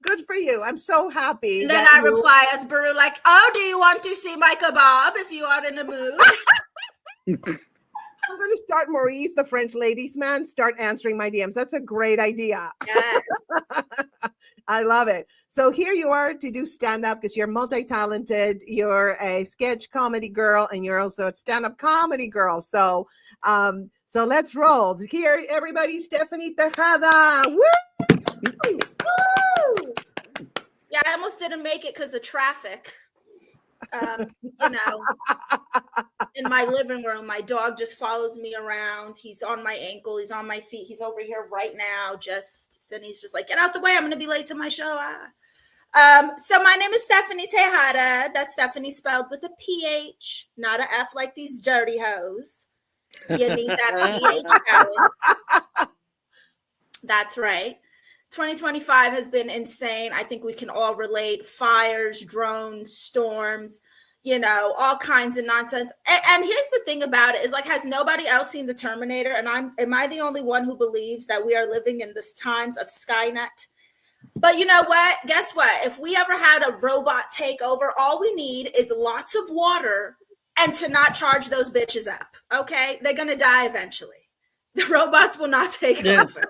Good for you. I'm so happy. And then I reply as Baru, like, oh, do you want to see my kebab if you are in the mood? I'm going to start Maurice, the French ladies man, start answering my DMs. That's a great idea. Yes. I love it. So here you are to do stand-up because you're multi-talented. You're a sketch comedy girl, and you're also a stand-up comedy girl. So let's roll. Here, everybody, Stephanie Tejada. Woo! Woo! Yeah, I almost didn't make it because of traffic. In my living room, my dog just follows me around. He's on my ankle. He's on my feet. He's over here right now. And he's just like, get out the way. I'm going to be late to my show. So my name is Stephanie Tejada. That's Stephanie spelled with a PH, not an F like these dirty hoes. You need that PH balance. That's right. 2025 has been insane. I think we can all relate. Fires, drones, storms, all kinds of nonsense. And here's the thing about it is, like, has nobody else seen The Terminator? And am I the only one who believes that we are living in this times of Skynet? But you know what? Guess what? If we ever had a robot take over, all we need is lots of water and to not charge those bitches up. Okay, they're gonna die eventually. The robots will not take over.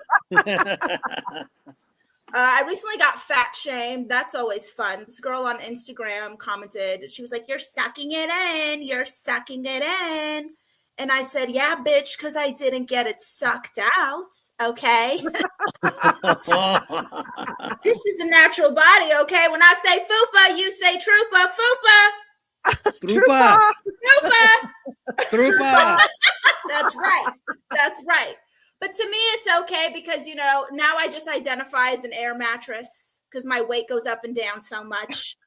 I recently got fat shamed. That's always fun. This girl on Instagram commented, she was like, "You're sucking it in. You're sucking it in." And I said, "Yeah, bitch, because I didn't get it sucked out." Okay. This is a natural body. Okay. When I say fupa, you say troopa. Fupa. Trupa. Troopa. Trupa. That's right. That's right. But to me, it's okay because, you know, now I just identify as an air mattress because my weight goes up and down so much.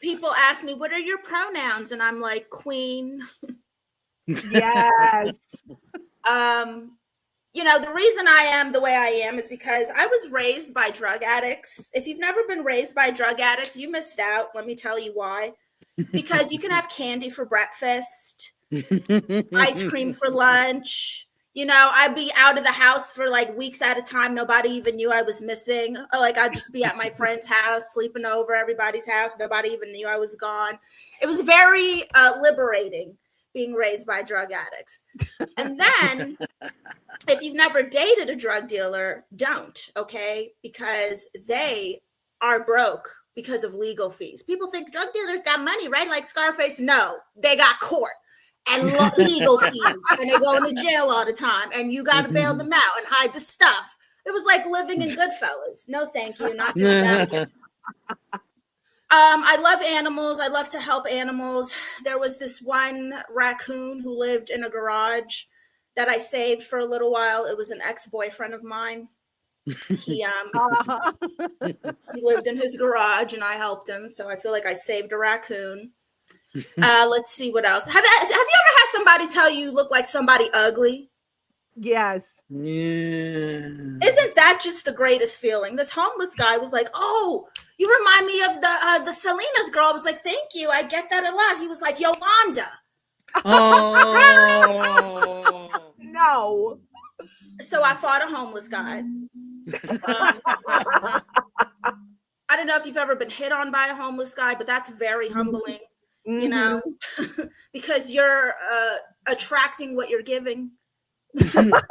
People ask me, what are your pronouns? And I'm like, queen. Yes. You know, the reason I am the way I am is because I was raised by drug addicts. If you've never been raised by drug addicts, you missed out. Let me tell you why. Because you can have candy for breakfast, ice cream for lunch. You know, I'd be out of the house for like weeks at a time. Nobody even knew I was missing. Or like I'd just be at my friend's house, sleeping over everybody's house. Nobody even knew I was gone. It was very liberating being raised by drug addicts. And then if you've never dated a drug dealer, don't, okay? Because they are broke because of legal fees. People think drug dealers got money, right? Like Scarface. No, they got court and legal fees, and they go into jail all the time, and you got to bail them out and hide the stuff. It was like living in Goodfellas. No, thank you. Not doing that again. I love animals. I love to help animals. There was this one raccoon who lived in a garage that I saved for a little while. It was an ex-boyfriend of mine. He lived in his garage and I helped him. So I feel like I saved a raccoon. Let's see what else. Have you ever had somebody tell you look like somebody ugly? Yes. Yeah. Isn't that just the greatest feeling? This homeless guy was like, "Oh, you remind me of the Salinas girl." I was like, "Thank you. I get that a lot." He was like, "Yolanda." Oh. No. So I fought a homeless guy. I don't know if you've ever been hit on by a homeless guy, but that's very humbling, you know, because you're attracting what you're giving. Manifest,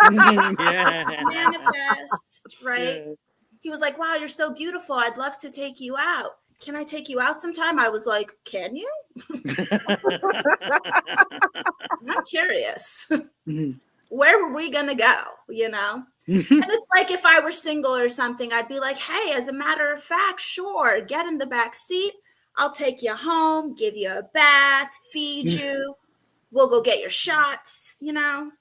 right? Yeah. He was like, "Wow, you're so beautiful. I'd love to take you out. Can I take you out sometime?" I was like, "Can you?" I'm curious. Where were we gonna go? You know? And it's like if I were single or something, I'd be like, "Hey, as a matter of fact, sure, get in the back seat. I'll take you home, give you a bath, feed you. We'll go get your shots, you know."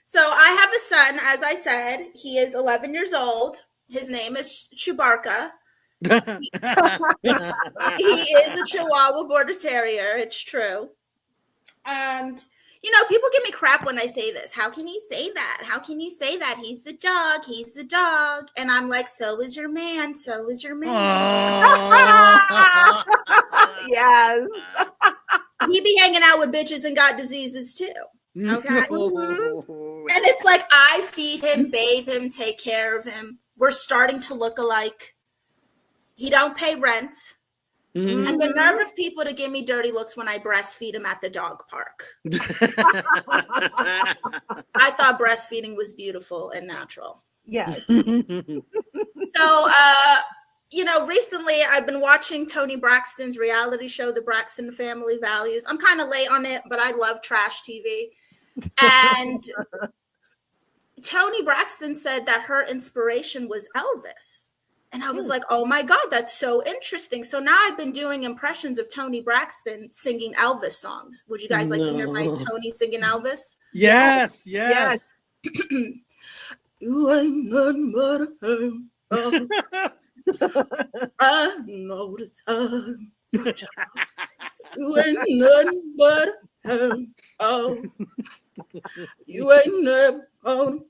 So I have a son, as I said. He is 11 years old. His name is Chewbacca. He is a Chihuahua Border Terrier. It's true. And, you know, people give me crap when I say this. How can you say that? How can you say that? He's a dog. He's a dog. And I'm like, so is your man. So is your man. Yes. He be hanging out with bitches and got diseases too. Okay. And it's like I feed him, bathe him, take care of him. We're starting to look alike. He don't pay rent. And the nerve of people to give me dirty looks when I breastfeed him at the dog park. I thought breastfeeding was beautiful and natural. Yes. So, you know, recently I've been watching Toni Braxton's reality show, The Braxton Family Values. I'm kind of late on it, but I love trash TV. And Toni Braxton said that her inspiration was Elvis. And I was like, oh my God, that's so interesting. So now I've been doing impressions of Toni Braxton singing Elvis songs. Would you guys like to hear my Toni singing Elvis? Yes, yes. You ain't nothing but a ham. I know the time. You ain't nothing but a ham. Oh, you ain't never on.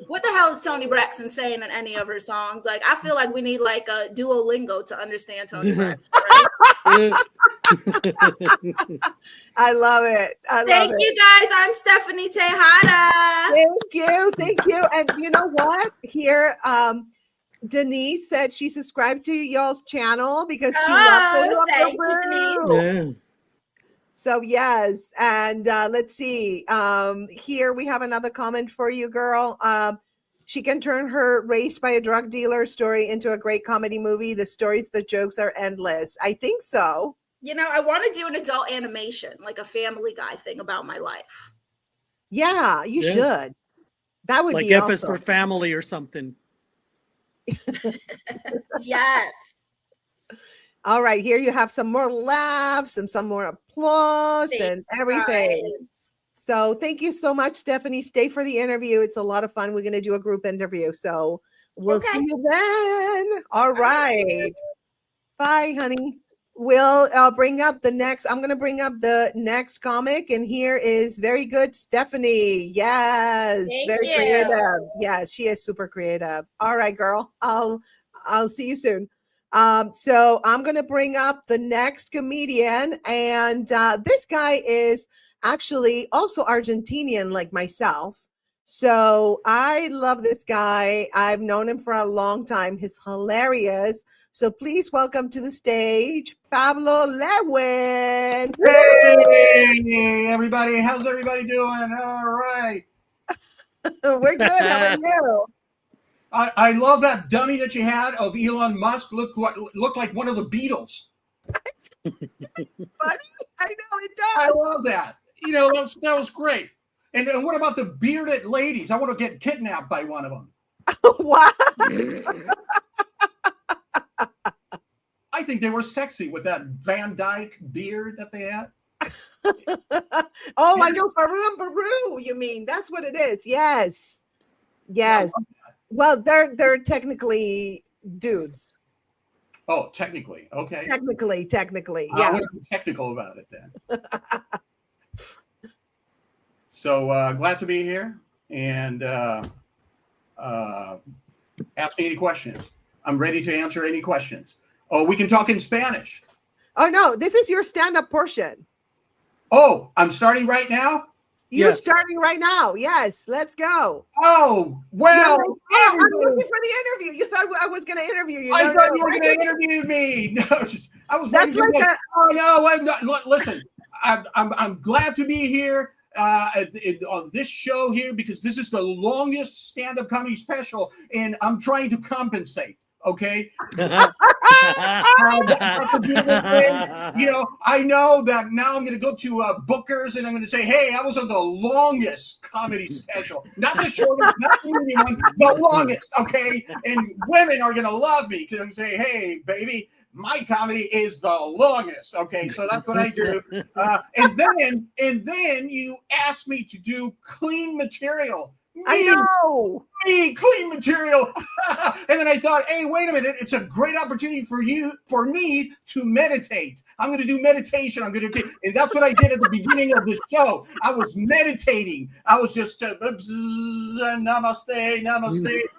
What the hell is Toni Braxton saying in any of her songs? Like, I feel like we need like a Duolingo to understand Toni Braxton. Right? I love it. Thank you guys. I'm Stephanie Tejada. Thank you. And you know what? Here, Denise said she subscribed to y'all's channel because she loves it. Thank you, Denise. Yeah. So yes, and let's see. Here we have another comment for you, girl. She can turn her raised by a drug dealer story into a great comedy movie. The stories, the jokes are endless. I think so. You know, I want to do an adult animation, like a Family Guy thing about my life. Yeah, you Yeah. should. That would Like be F is for awesome. family or something. Yes. All right, here you have some more laughs and some more applause Thank and you, everything. guys. So thank you so much, Stephanie. Stay for the interview. It's a lot of fun. We're going to do a group interview. So we'll see you then. All right. Bye, honey. We'll bring up the next. I'm going to bring up the next comic. And here is very good Stephanie. Yes. Thank Very you. creative. Yes, she is super creative. All right, girl. I'll see you soon. So I'm going to bring up the next comedian. And this guy is actually also Argentinian like myself. So I love this guy. I've known him for a long time. He's hilarious. So please welcome to the stage, Pablo Lewin. Hey, everybody. How's everybody doing? All right. We're good. How about you? I love that dummy that you had of Elon Musk. Looked like one of the Beatles. Funny? I know it does. I love that. You know, that was great. And what about the bearded ladies? I want to get kidnapped by one of them. Wow. I think they were sexy with that Van Dyke beard that they had. Oh, I know. Peru, you mean. That's what it is. Yes. Yes. Well, they're technically dudes. Oh, technically. Okay. Technically. I Yeah. want to be technical about it then. So glad to be here and ask me any questions. I'm ready to answer any questions. Oh, we can talk in Spanish. Oh, no. This is your stand-up portion. Oh, I'm starting right now? You're Yes. starting right now. Yes. Let's go. Oh, well. I'm looking for the interview. You thought I was going to interview you. I No, thought no. you were going to interview me. No, I was That's waiting for like you. Oh, no. I'm not, listen, I'm glad to be here on this show here because this is the longest stand-up comedy special, and I'm trying to compensate. Okay. That's a beautiful thing. You know, I know that now I'm going to go to bookers and I'm going to say, hey, I was on the longest comedy special, not the shortest, not the medium one, the longest. Okay. And women are going to love me because I'm going to say, hey, baby, my comedy is the longest. Okay. So that's what I do. And then you ask me to do clean material. I know. Me, clean material. And then I thought, hey, wait a minute. It's a great opportunity for me to meditate. I'm going to do meditation. And that's what I did at the beginning of the show. I was meditating. I was just namaste.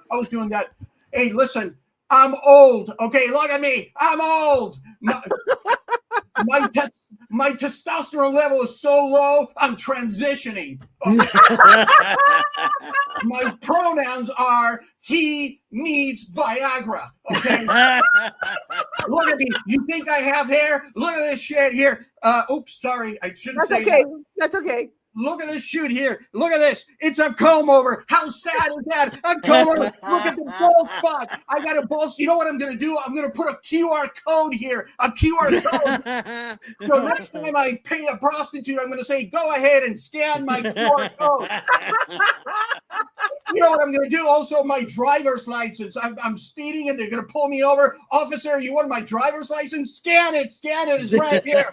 I was doing that. Hey, listen, I'm old. Okay, look at me. I'm old. My testosterone level is so low, I'm transitioning. My pronouns are he needs Viagra. Okay. Look at me. You think I have hair? Look at this shit here. Oops, sorry. I shouldn't say okay. that. That's okay. Look at this shoot here. Look at this. It's a comb over. How sad is that? A comb over. Look at the bald spot. I got a bald. You know what I'm going to do? I'm going to put a QR code here. A QR code. So next time I pay a prostitute, I'm going to say, go ahead and scan my QR code. You know what I'm going to do? Also, my driver's license. I'm speeding and they're going to pull me over. Officer, you want my driver's license? Scan it. Scan it. It's right here.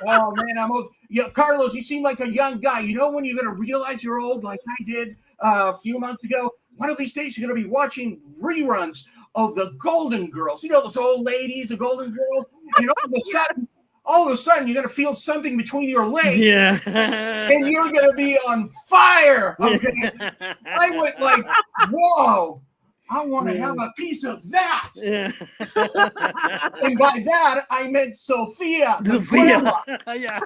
Oh, man, I'm old. Yeah, Carlos, you seem like a young guy. You know when you're going to realize you're old like I did a few months ago? One of these days you're going to be watching reruns of the Golden Girls. You know, those old ladies, the Golden Girls. You know, all of a sudden you're going to feel something between your legs. Yeah. And you're going to be on fire. Okay. I went like, whoa. I want to have a piece of that. Yeah. And by that, I meant Sophia, the grandma. Yeah.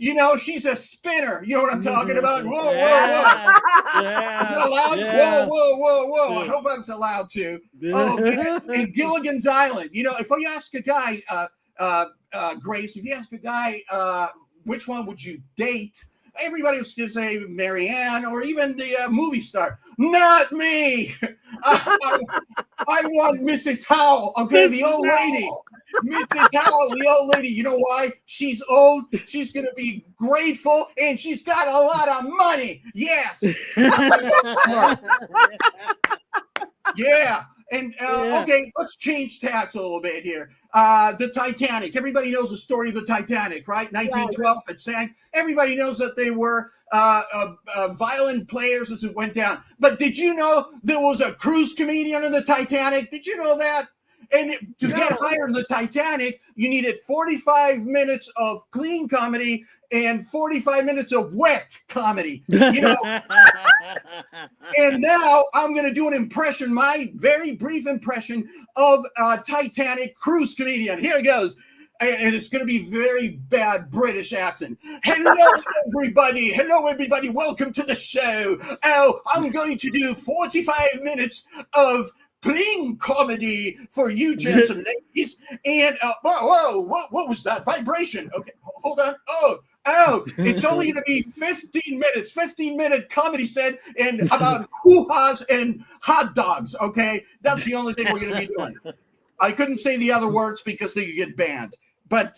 You know, she's a spinner. You know what I'm talking about? Whoa, whoa, whoa. Is that allowed? Yeah. Whoa. I hope that's allowed to. Oh, yeah. And Gilligan's Island. You know, if you ask a guy, Grace, if you ask a guy, which one would you date? Everybody was going to say Marianne or even the movie star. Not me. I want Mrs. Howell. Okay, the old lady. Mrs. Howell, the old lady. You know why? She's old. She's going to be grateful, and she's got a lot of money. Yes. Yeah. And okay, let's change tacks a little bit here. The Titanic. Everybody knows the story of the Titanic, right? 1912, it sank. Everybody knows that they were violent players as it went down. But did you know there was a cruise comedian in the Titanic? Did you know that? And to get hired in the Titanic, you needed 45 minutes of clean comedy and 45 minutes of wet comedy. You know. And now I'm going to do an impression, my very brief impression of Titanic cruise comedian. Here it goes. And it's going to be very bad British accent. Hello, everybody. Hello, everybody. Welcome to the show. Oh, I'm going to do 45 minutes of clean comedy for you, gents and ladies. And whoa, what was that vibration? Okay, hold on. Oh, it's only going to be 15 minutes, 15-minute comedy set and about hoo-has and hot dogs, okay? That's the only thing we're going to be doing. I couldn't say the other words because they could get banned. But,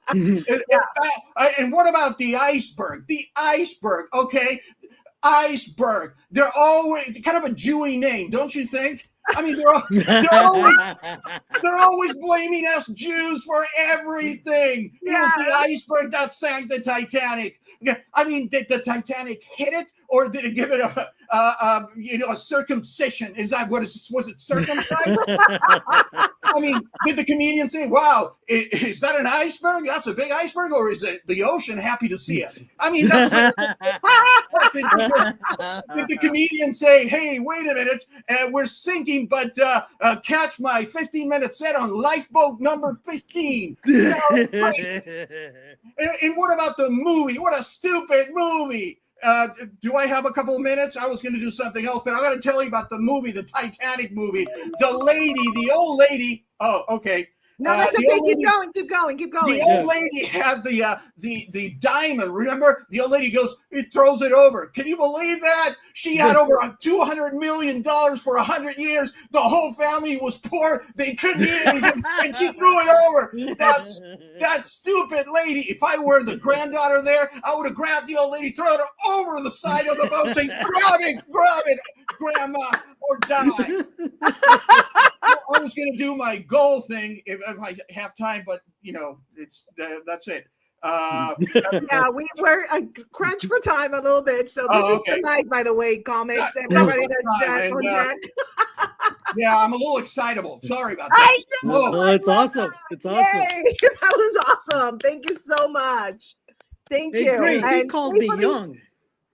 and what about the iceberg? The iceberg, okay? Iceberg. They're always kind of a Jewy name, don't you think? I mean, they're always blaming us Jews for everything. It was the iceberg that sank the Titanic. I mean, did the Titanic hit it, or did it give it a circumcision? Is that what was it circumcised? I mean, did the comedian say, "Wow, is that an iceberg? That's a big iceberg," or is it the ocean happy to see us? I mean, that's did the comedian say, "Hey, wait a minute, we're sinking, but catch my 15-minute set on lifeboat number 15." And what about the movie? What a stupid movie. Do I have a couple of minutes? I was going to do something else, but I got to tell you about the movie, the Titanic movie. The old lady. Oh, okay. No, that's okay. Keep going. The old lady had the diamond. Remember, the old lady goes, it throws it over. Can you believe that? She had over $200 million for 100 years. The whole family was poor. They couldn't eat anything, and she threw it over. That stupid lady. If I were the granddaughter there, I would have grabbed the old lady, thrown her over the side of the boat, saying, grab it, grandma, or die. I was going to do my goal thing if I have time, but that's it. We're crunch for time a little bit, so this is tonight, by the way, comics. Everybody that's that. Yeah, I'm a little excitable. Sorry about that. It's awesome. It's awesome. Yay, that was awesome. Thank you so much. Thank you. Grace, you called me young.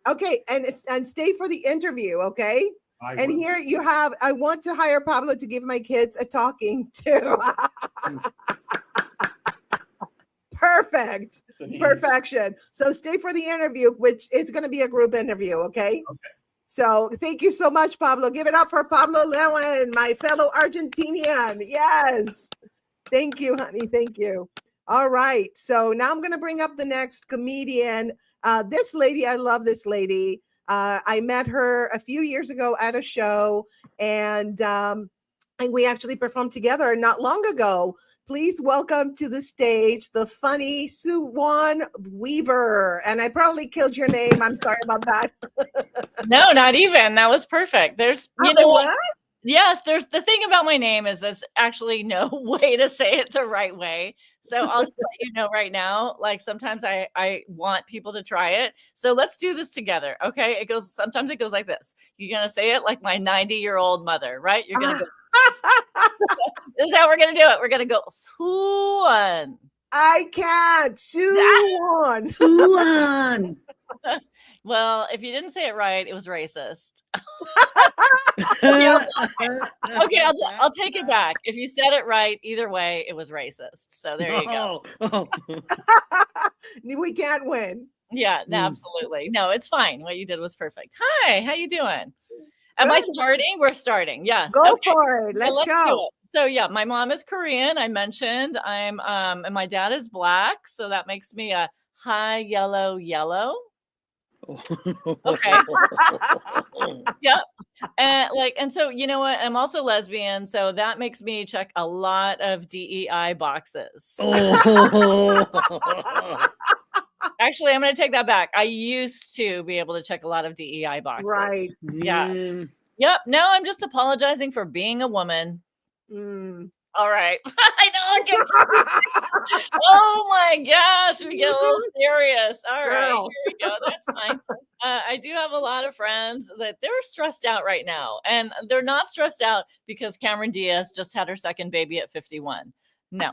Okay, and stay for the interview, okay? And here you have, I want to hire Pablo to give my kids a talking to. Perfect. Perfection. So stay for the interview, which is going to be a group interview, okay? So thank you so much, Pablo. Give it up for Pablo Lewin, my fellow Argentinian. Yes. Thank you, honey. Thank you. All right. So now I'm going to bring up the next comedian. This lady, I love this lady. I met her a few years ago at a show, and we actually performed together not long ago. Please welcome to the stage the funny Suwan Weaver. And I probably killed your name. I'm sorry about that. No, not even. That was perfect. There's, you know what? Yes, there's the thing about my name is there's actually no way to say it the right way. So I'll just let you know right now, like sometimes I want people to try it. So let's do this together. Okay. Sometimes it goes like this. You're going to say it like my 90-year-old mother, right? You're going to go. This is how we're going to do it. We're going to go Suwan. I can't. Suwan. Suwan. Well, if you didn't say it right, it was racist. Okay, I'll take it back. If you said it right, either way, it was racist. So there you go. We can't win. Yeah, no, absolutely. No, it's fine. What you did was perfect. Hi, how you doing? Am I starting? We're starting. Yes. Go Okay. for it. Yeah, Let's do go. it. So yeah, my mom is Korean. I mentioned and my dad is black, so that makes me a high yellow. Okay. Yep. And so you know what? I'm also lesbian, so that makes me check a lot of DEI boxes. Actually, I'm going to take that back. I used to be able to check a lot of DEI boxes. Right. Yes. Yep. Now I'm just apologizing for being a woman. All right. I know. Oh my gosh, we get a little serious. All right, here we go. That's fine. I do have a lot of friends that they're stressed out right now, and they're not stressed out because Cameron Diaz just had her second baby at 51. No.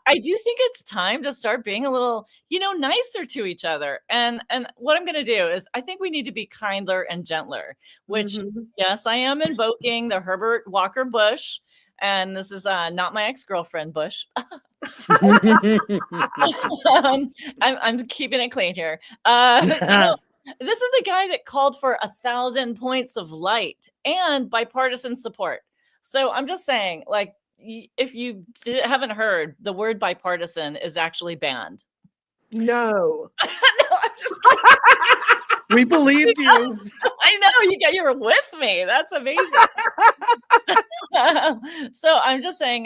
I do think it's time to start being a little, nicer to each other. And what I'm going to do is I think we need to be kinder and gentler, which, yes, I am invoking the Herbert Walker Bush. And this is not my ex-girlfriend, Bush. I'm keeping it clean here. This is the guy that called for 1,000 points of light and bipartisan support. So I'm just saying, like, if you haven't heard, the word bipartisan is actually banned. No. No, I'm just kidding. We believed you. I know you were with me. That's amazing. So I'm just saying,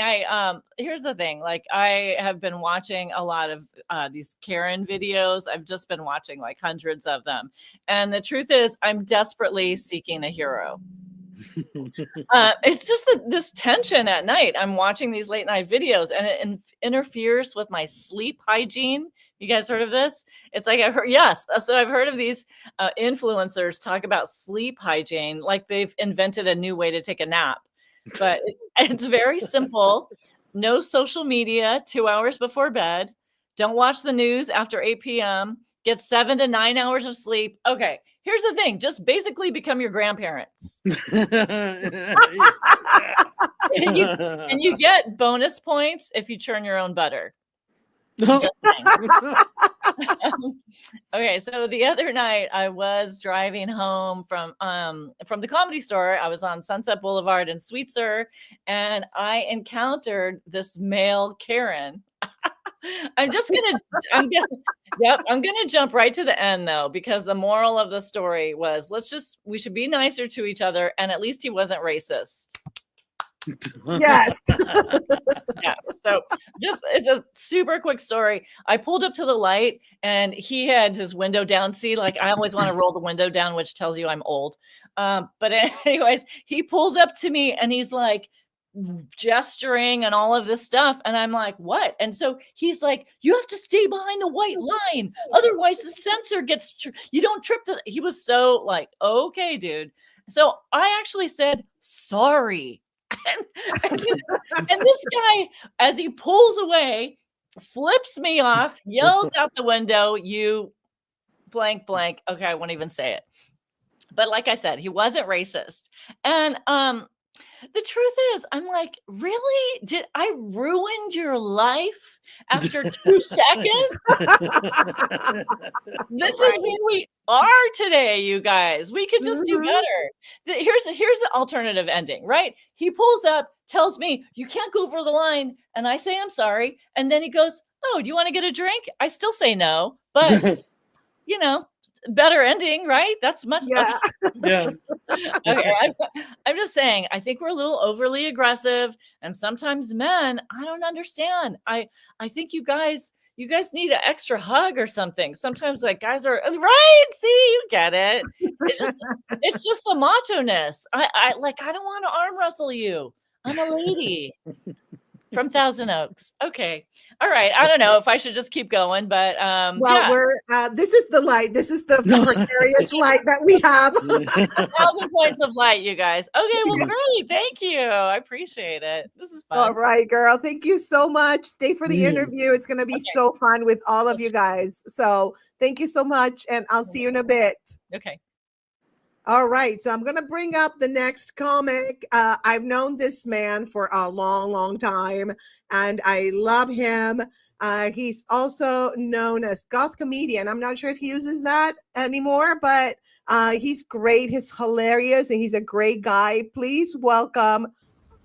here's the thing. Like, I have been watching a lot of these Karen videos. I've just been watching like hundreds of them. And the truth is, I'm desperately seeking a hero. It's just this tension at night. I'm watching these late night videos and it interferes with my sleep hygiene. You guys heard of this? It's like, yes. So I've heard of these influencers talk about sleep hygiene, like they've invented a new way to take a nap. But it's very simple. No social media 2 hours before bed. Don't watch the news after 8 p.m. Get 7 to 9 hours of sleep. Okay, here's the thing. Just basically become your grandparents. and you get bonus points if you churn your own butter. Okay, so the other night I was driving home from the Comedy Store. I was on Sunset Boulevard in Sweetser, and I encountered this male Karen. I'm gonna jump right to the end though, because the moral of the story was we should be nicer to each other, and at least he wasn't racist. Yes. Yeah. So it's a super quick story. I pulled up to the light and he had his window down. See, like I always want to roll the window down, which tells you I'm old. But anyways, he pulls up to me and he's like gesturing and all of this stuff. And I'm like, what? And so he's like, you have to stay behind the white line. Otherwise the sensor gets, you don't trip. He was so like, okay, dude. So I actually said, sorry. And this guy, as he pulls away, flips me off, yells out the window, you blank blank. Okay, I won't even say it. But like I said, he wasn't racist. And the truth is, I'm like, really? Did I ruin your life after 2 seconds? This is where we are today, you guys. We could just do better. Here's the alternative ending, right? He pulls up, tells me, you can't go over the line. And I say, I'm sorry. And then he goes, oh, do you want to get a drink? I still say no. But, better ending, right? That's much. Yeah. Yeah. Okay, I'm just saying, I think we're a little overly aggressive, and sometimes men, I don't understand. I think you guys need an extra hug or something. Sometimes like guys are right. See, you get it. It's just the macho-ness. I don't want to arm wrestle you. I'm a lady. From Thousand Oaks. Okay. All right. I don't know if I should just keep going, but we're this is the light. This is the precarious light that we have. 1,000 points of light, you guys. Okay, well, great. Thank you. I appreciate it. This is fun. All right, girl. Thank you so much. Stay for the interview. It's gonna be so fun with all of you guys. So thank you so much, and I'll see you in a bit. Okay. All right, so I'm going to bring up the next comic. I've known this man for a long, long time, and I love him. He's also known as goth comedian. I'm not sure if he uses that anymore, but he's great. He's hilarious, and he's a great guy. Please welcome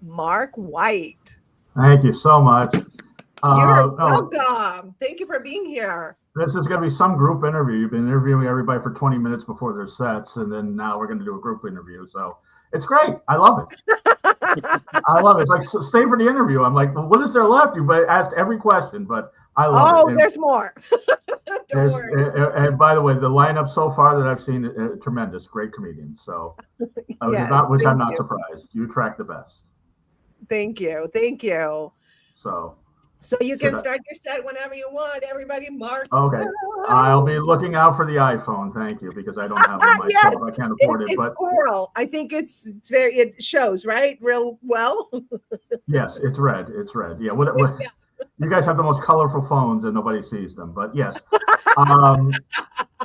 Mark White. Thank you so much. You're welcome. Thank you for being here. This is going to be some group interview. You've been interviewing everybody for 20 minutes before their sets, and then now we're going to do a group interview. So it's great. I love it. I love it. It's like, stay for the interview. I'm like, well, what is there left? You've asked every question, but I love it. Oh, there's more. And by the way, the lineup so far that I've seen, tremendous. Great comedians. So, Yes, which I'm thank not you. surprised. You attract the best. Thank you. Thank you. So you can should I- start your set whenever you want. Everybody, Mark. Okay. I'll be looking out for the iPhone. Thank you, because I don't have one myself. Yes, I can't afford it. it's But coral. I think it's very. It shows right real well. yes, it's red. It's red. Yeah. What, you guys have the most colorful phones and nobody sees them. But yes.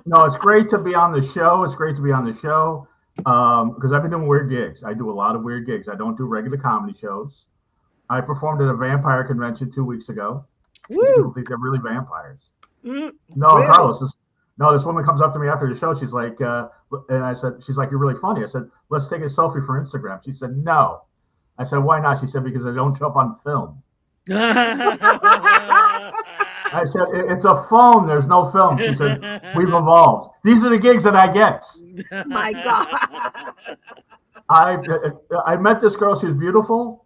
No, it's great to be on the show. It's great to be on the show because I've been doing weird gigs. I do a lot of weird gigs. I don't do regular comedy shows. I performed at a vampire convention 2 weeks ago. People think they're really vampires. No, Really? Carlos. This woman comes up to me after the show. She's like, and I said, she's like, you're really funny. I said, let's take a selfie for Instagram. She said, no. I said, why not? She said, because I don't show up on film. I said, it's a phone. There's no film. She said, we've evolved. These are the gigs that I get. My God. I met this girl. She was beautiful,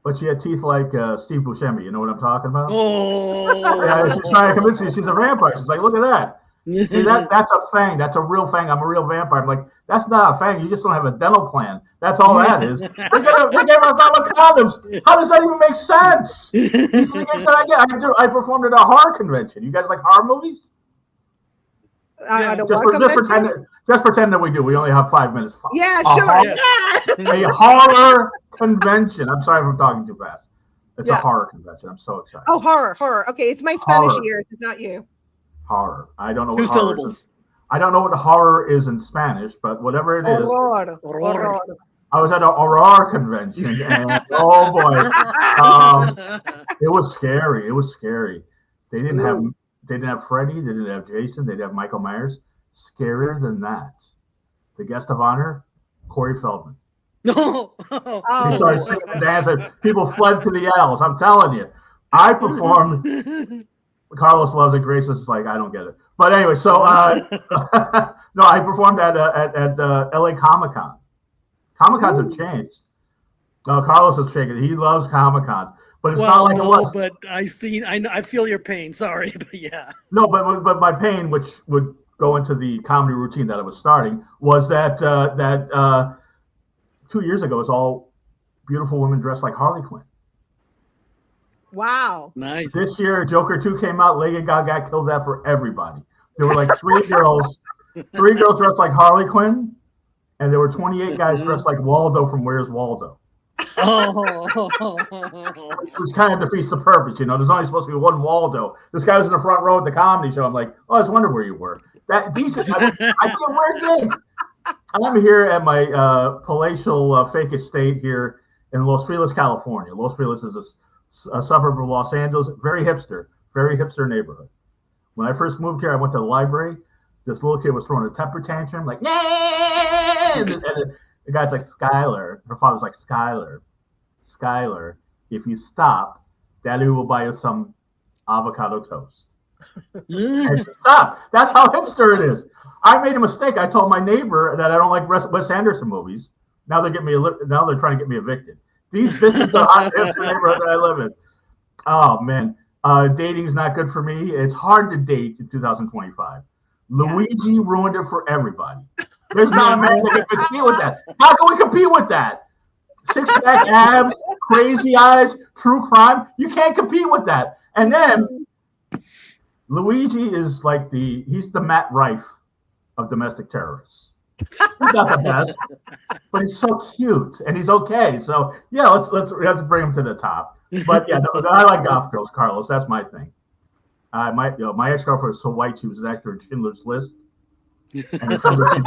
but she had teeth like Steve Buscemi. You know what I'm talking about? Oh. Yeah, she's trying to convince me she's a vampire. She's like, look at that. See, that's a fang. That's a real fang. I'm a real vampire. I'm like, that's not a fang. You just don't have a dental plan. That's all that is. They gave us all the condoms. How does that even make sense? These are the gigs that I get. I performed at a horror convention. You guys like horror movies? Just pretend that we do. We only have 5 minutes. Yeah, A horror convention. I'm sorry if I'm talking too fast. It's a horror convention. I'm so excited. Oh, horror. Okay, it's my Spanish Horror. ears. It's not you. Horror. I don't know Two what horror syllables. is. I don't know what horror is in Spanish, but whatever it is. Horror. I was at a horror convention, and oh boy, it was scary. It was scary. They didn't have Freddy. They didn't have Jason. They didn't have Michael Myers. Scarier than that, the guest of honor, Corey Feldman. No. He started singing and dancing. People fled to the L's. I'm telling you. I performed. Carlos loves it. Grace is like, I don't get it. But anyway, so no, I performed at LA Comic Con. Comic Cons have changed. No, Carlos is shaking. He loves Comic Cons, but it's not like it was. But I feel your pain. Sorry, but yeah. No, but my pain, which would go into the comedy routine that I was starting, was that 2 years ago, it was all beautiful women dressed like Harley Quinn. Wow. Nice. This year, Joker 2 came out. Lady Gaga killed that for everybody. There were like three girls dressed like Harley Quinn, and there were 28 guys dressed like Waldo from Where's Waldo. Which kind of defeats the purpose, you know. There's only supposed to be one Waldo. This guy was in the front row at the comedy show. I'm like, oh, I was wondering where you were. That decent. I can't wear it. I'm here at my palatial fake estate here in Los Feliz, California. Los Feliz is a suburb of Los Angeles, very hipster neighborhood. When I first moved here, I went to the library. This little kid was throwing a temper tantrum, like, yeah! And the guy's like, Skylar. Her father's like, Skylar, if you stop, Daddy will buy you some avocado toast. And she stopped. That's how hipster it is. I made a mistake. I told my neighbor that I don't like Wes Anderson movies. Now they're trying to get me evicted. This is the hot hipster neighborhood that I live in. Oh man, dating's not good for me. It's hard to date in 2025. Luigi ruined it for everybody. There's not a man that can compete with that. How can we compete with that? Six-pack abs, crazy eyes, true crime. You can't compete with that. And then Luigi is like he's the Matt Rife of domestic terrorists. He's not the best, but he's so cute and he's okay. So yeah, let's bring him to the top. But yeah, no, I like goth girls, Carlos. That's my thing. My ex-girlfriend was so white she was an actor in Schindler's List. And that's what I'm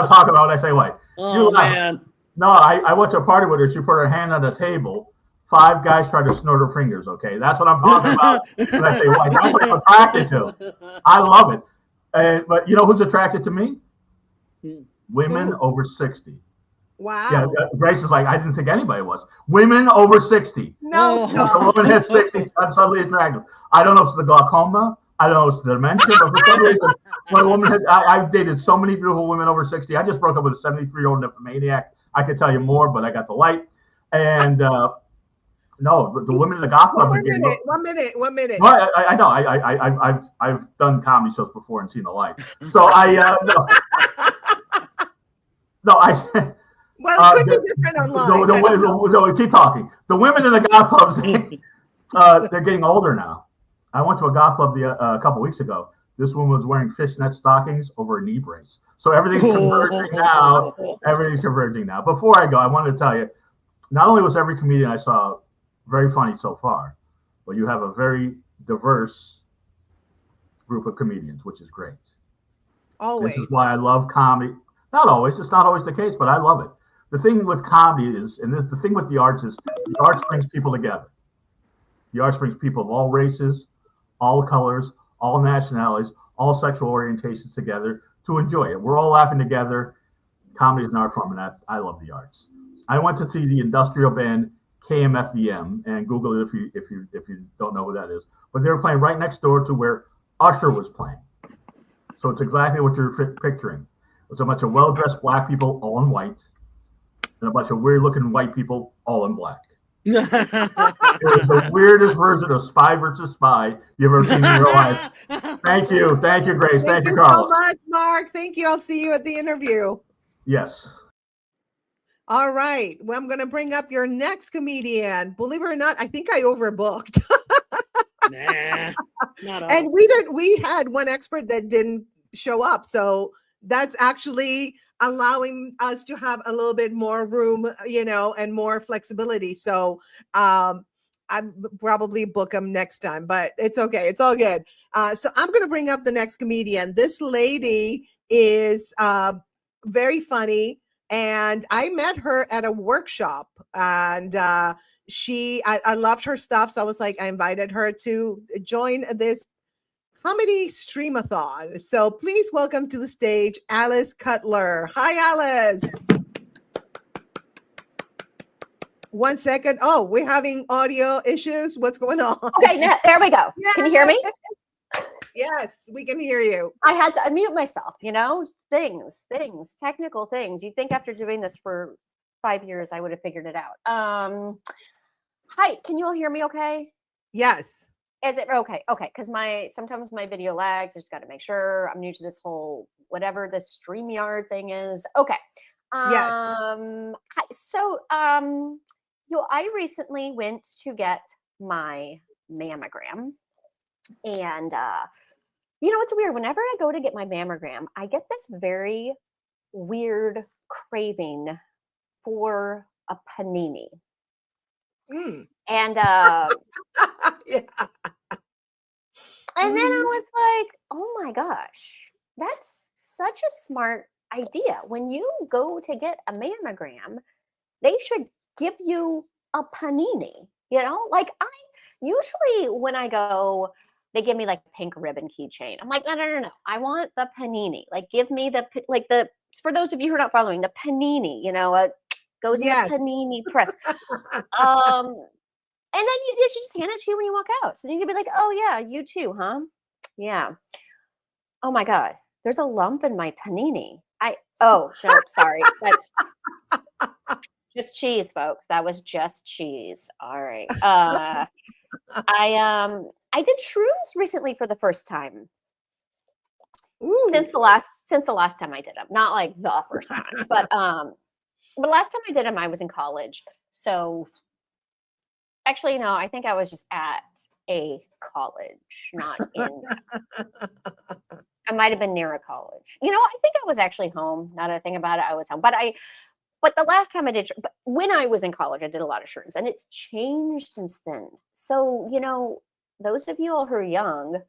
talking about when I say white. Oh man. No, I went to a party with her. She put her hand on the table 5 guys try to snort her fingers. Okay, that's what I'm talking about when I say white. That's what I'm attracted to. I love it. But you know who's attracted to me? Women over 60. Wow. Yeah, Grace is like, I didn't think anybody was. Women over 60. No, Once a woman hits 60, I'm suddenly attracted. I don't know if it's the glaucoma. I don't know if it's the dementia, but for some reason, when a woman hits, I've dated so many beautiful women over 60. I just broke up with a 73-year-old nymphomaniac. I could tell you more, but I got the light. And no, the women in the goth club. One minute. Well, I know. I've done comedy shows before and seen the light. So Well, it could be different online. Keep talking. The women in the goth clubs, they're getting older now. I went to a goth club a couple weeks ago. This woman was wearing fishnet stockings over a knee brace. So everything's converging now. Everything's converging now. Before I go, I wanted to tell you, not only was every comedian I saw very funny so far, but you have a very diverse group of comedians, which is great. Always. This is why I love comedy. Not always. It's not always the case, but I love it. The thing with comedy is, and the thing with the arts is, the arts brings people together. The arts brings people of all races, all colors, all nationalities, all sexual orientations together to enjoy it. We're all laughing together. Comedy is an art form, and I love the arts. I went to see the industrial band KMFDM, and Google it if you don't know who that is. But they were playing right next door to where Usher was playing. So it's exactly what you're picturing. It's a bunch of well-dressed black people all in white, and a bunch of weird-looking white people all in black. It was the weirdest version of Spy versus Spy you've ever seen in your life. Thank you, Grace. Thank you, Carlos. So much, Mark. Thank you. I'll see you at the interview. Yes. All right. Well, I'm going to bring up your next comedian. Believe it or not, I think I overbooked. Nah, not us. And we had one expert that didn't show up. So that's actually allowing us to have a little bit more room, and more flexibility. So I probably book them next time, but it's okay. It's all good. So I'm going to bring up the next comedian. This lady is very funny. And I met her at a workshop, and I loved her stuff. So I was like, I invited her to join this comedy streamathon. So please welcome to the stage, Alice Cutler. Hi, Alice. 1 second. Oh, we're having audio issues. What's going on? Okay, there we go. Yes. Can you hear me? Yes, we can hear you. I had to unmute myself, things, technical things. You'd think after doing this for 5 years, I would have figured it out. Hi, can you all hear me okay? Yes. Is it okay? Okay, because sometimes my video lags. I just got to make sure. I'm new to this whole whatever the StreamYard thing is. Okay. Yes. Hi. So I recently went to get my mammogram, and it's weird. Whenever I go to get my mammogram, I get this very weird craving for a panini. And yeah. And then I was like, oh my gosh, that's such a smart idea. When you go to get a mammogram, they should give you a panini, like usually when I go, they give me like a pink ribbon keychain. I'm like, no. I want the panini. Like, give me for those of you who are not following, the panini, goes in the panini press. And then you just hand it to you when you walk out. So you can be like, oh yeah, you too, huh? Yeah. Oh my God, there's a lump in my panini. No, sorry. That's just cheese, folks. That was just cheese. All right. I did shrooms recently for the first time. Since the last time I did them. Not like the first time, but last time I did them, I was in college. So actually, no, I think I was just at a college, not in. I might have been near a college. I think I was actually home. Now that I think about it, I was home. But the last time I did, when I was in college, I did a lot of shrooms, and it's changed since then. So, those of you all who are young,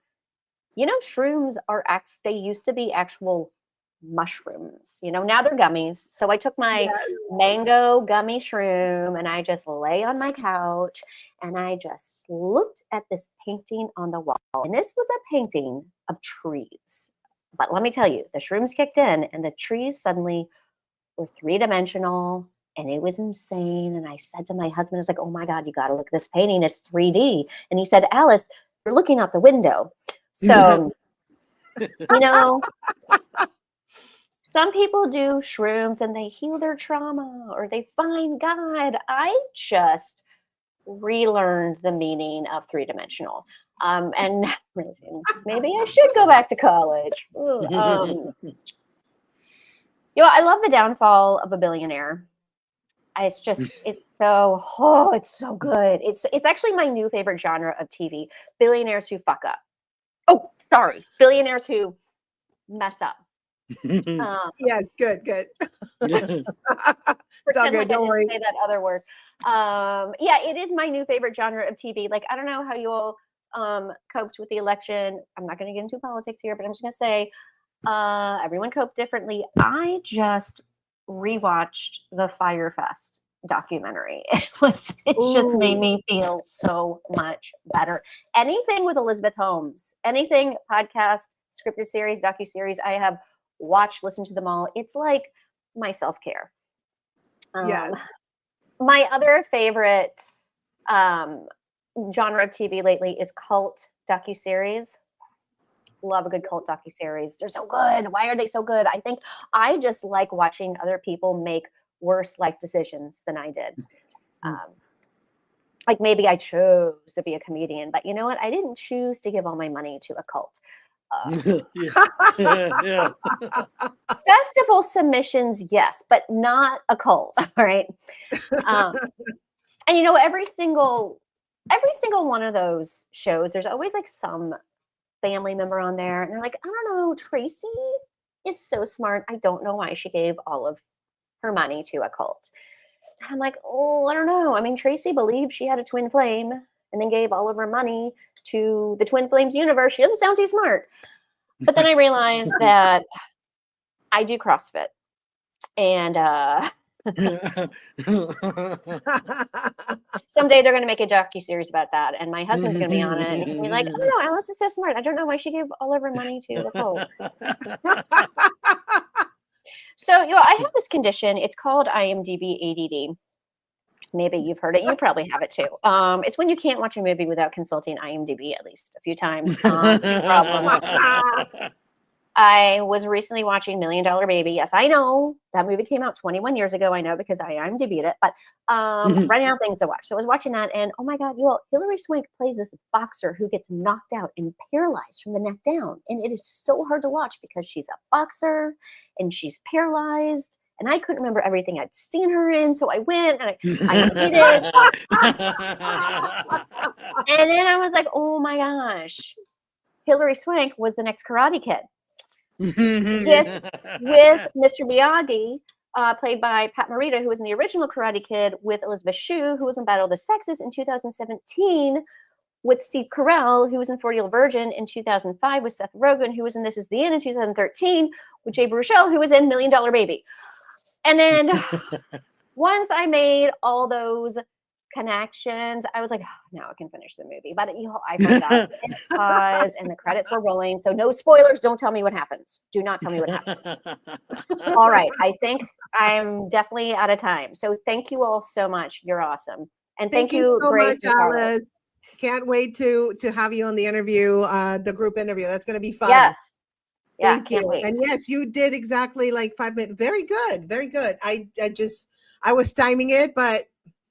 shrooms are they used to be actual mushrooms. You know, now they're gummies. So I took my mango gummy shroom and I just lay on my couch and I just looked at this painting on the wall. And this was a painting of trees. But let me tell you, the shrooms kicked in and the trees suddenly were three-dimensional and it was insane. And I said to my husband, I was like, oh my God, you got to look at this painting. It's 3D. And he said, Alice, you're looking out the window. So, you know, some people do shrooms and they heal their trauma or they find God. I just relearned the meaning of three-dimensional. And maybe I should go back to college. You know, I love the downfall of a billionaire. It's just, it's so good. It's actually my new favorite genre of TV. Billionaires who fuck up. Oh, sorry. Billionaires who mess up. Yeah, good. Pretend like I didn't say that other word. Yeah, it is my new favorite genre of TV. Like, I don't know how you all coped with the election. I'm not going to get into politics here, but I'm just going to say everyone coped differently. I just rewatched the Fire Fest documentary. It just made me feel so much better. Anything with Elizabeth Holmes, anything podcast, scripted series, docuseries, I have watched, listened to them all. It's like my self-care. My other favorite genre of TV lately is cult docuseries. Love a good cult docuseries. They're so good. Why are they so good? I think I just like watching other people make worse life decisions than I did. Like maybe I chose to be a comedian, but you know what? I didn't choose to give all my money to a cult. Festival submissions, yes, but not a cult. All right. And you know, every single one of those shows, there's always like some family member on there, and they're like, I don't know, Tracy is so smart. I don't know why she gave all of her money to a cult. I'm like, oh, I don't know. I mean, Tracy believed she had a twin flame and then gave all of her money to the Twin Flames universe. She doesn't sound too smart. But then I realized that I do CrossFit. And someday they're going to make a docuseries about that. And my husband's going to be on it. And he's going to be like, oh, no, Alice is so smart. I don't know why she gave all of her money to the cult. So, you know, I have this condition. It's called IMDb ADD. Maybe you've heard it. You probably have it too. It's when you can't watch a movie without consulting IMDb at least a few times. I was recently watching $1 Million Baby. Yes, I know that movie came out 21 years ago. I know because I IMDb'd it, but running out of things to watch. So I was watching that, and oh my God, you all, Hilary Swank plays this boxer who gets knocked out and paralyzed from the neck down, and it is so hard to watch because she's a boxer and she's paralyzed. And I couldn't remember everything I'd seen her in, so I went and I did. And then I was like, oh my gosh, Hilary Swank was the next Karate Kid. with Mr. Miyagi, played by Pat Morita, who was in the original Karate Kid, with Elizabeth Shue, who was in Battle of the Sexes in 2017, with Steve Carell, who was in 40 Year Old Virgin in 2005, with Seth Rogen, who was in This Is the End in 2013, with Jay Baruchel, who was in $1 Million Baby. And then once I made all those connections, I was like, oh, now I can finish the movie. But you know, I forgot to pause and the credits were rolling. So no spoilers. Don't tell me what happens. Do not tell me what happens. All right. I think I'm definitely out of time. So thank you all so much. You're awesome. And thank you so Grace much, Alice. Can't wait to have you on the interview, the group interview. That's going to be fun. Yes. Yeah, Thank can't you. wait. And yes, you did exactly like 5 minutes. Very good. Very good. I was timing it, but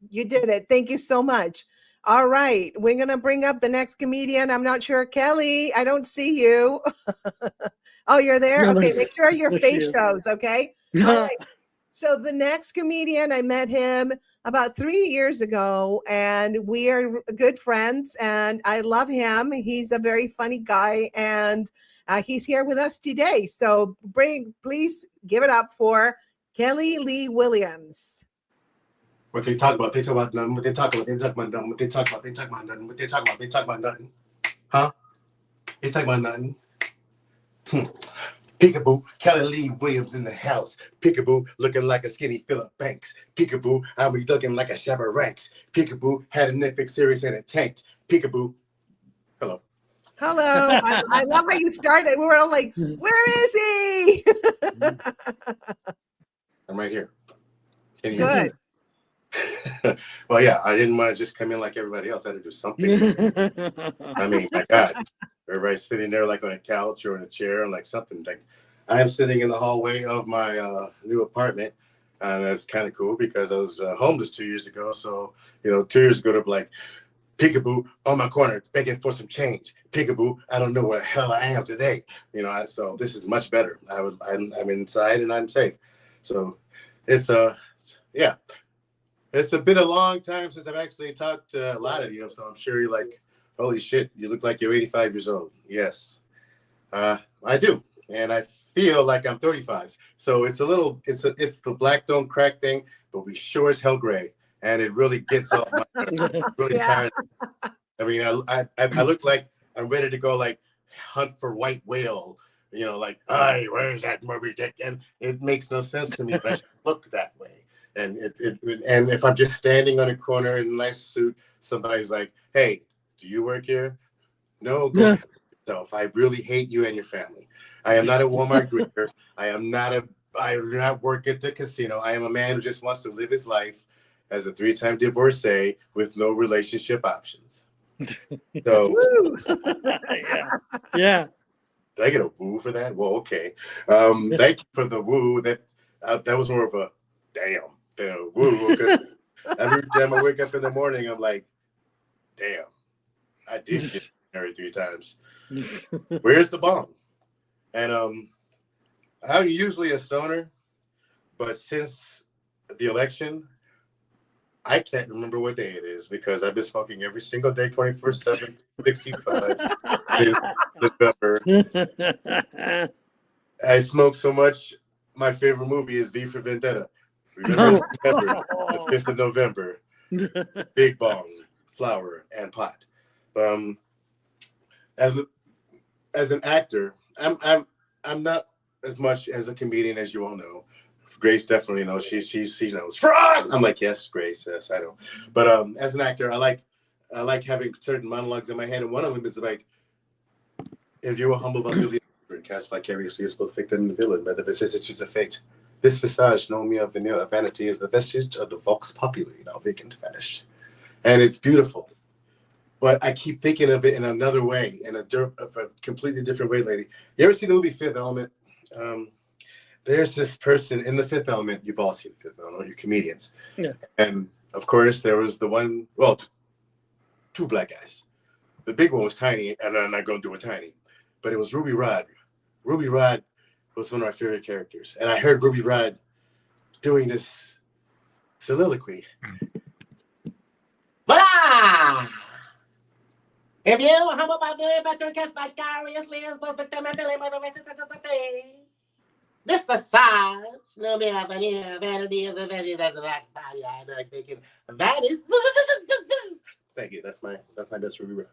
you did it. Thank you so much. All right. We're going to bring up the next comedian. I'm not sure. Kelly, I don't see you. Oh, you're there? No, Okay. Make sure your there face she is. shows. Okay. All right. So the next comedian, I met him about 3 years ago, and we are good friends, and I love him. He's a very funny guy, and he's here with us today. So please give it up for Kelly Lee Williams. What they talk about none. What they talk about none. What they talk about none. What they talk about none. Huh? They talk about none. Peekaboo, Kelly Lee Williams in the house. Peekaboo, looking like a skinny Philip Banks. Peekaboo, I'm looking like a Shabba Ranks. Peekaboo, had a Netflix series and it tanked. Peekaboo, hello. Hello. I love how you started. We were all like, where is he? I'm right here. Can you hear me? Well, yeah, I didn't want to just come in like everybody else. I had to do something. I mean, my God, everybody's sitting there like on a couch or in a chair and like something. Like I am sitting in the hallway of my new apartment, and that's kind of cool because I was homeless 2 years ago. So 2 years ago, to be like, peekaboo on my corner begging for some change. Peekaboo, I don't know where the hell I am today. So this is much better. I'm inside and I'm safe. So it's yeah. It's been a long time since I've actually talked to a lot of you, so I'm sure you're like, holy shit, you look like you're 85 years old. Yes, I do, and I feel like I'm 35. So it's the black don't crack thing, but we sure as hell gray, and it really gets off my really tired. I mean, I look like I'm ready to go like hunt for white whale. Like, hey, where's that Moby Dick? And it makes no sense to me, but I should look that way. And and if I'm just standing on a corner in a nice suit, somebody's like, "Hey, do you work here?" No, go ahead yourself. I really hate you and your family. I am not a Walmart greeter. I do not work at the casino. I am a man who just wants to live his life as a 3-time divorcee with no relationship options. So, yeah. Did I get a woo for that? Well, okay. Thank you for the woo. That was more of a damn. Woo. Every time I wake up in the morning, I'm like, damn, I did get married 3 times. Where's the bomb? And I'm usually a stoner, but since the election, I can't remember what day it is because I've been smoking every single day, 24/7, 65 since November. I smoke so much. My favorite movie is V for Vendetta. Remember the 5th of November. Big bong, flower, and pot. As an actor, I'm not as much as a comedian as you all know. Grace definitely knows. She knows. Fraud! I'm like, yes, Grace, yes, I know. But as an actor, I like having certain monologues in my head, and one of them is like, if you were humble but really and cast vicariously as both victim and villain by the vicissitudes of fate, this visage, no mere veneer of vanity, is the vestige of the vox populi, now vacant, vanished. And it's beautiful. But I keep thinking of it in another way, in a completely different way, lady. You ever see the movie Fifth Element? There's this person in the Fifth Element. You've all seen the Fifth Element, you're comedians. Yeah. And of course, there was the one, well, 2 black guys. The big one was tiny, and I'm not going to do it tiny, but it was Ruby Rhod. Ruby Rhod was one of my favorite characters. And I heard Ruby Rhod doing this soliloquy. Voila! If you humble by doing better, cast vicariously as both victim and villain by the vicissitudes of fate. This visage, no mere veneer, vanity of the veggies of the wax body. I'm like thinking, that is. Thank you. That's my best Ruby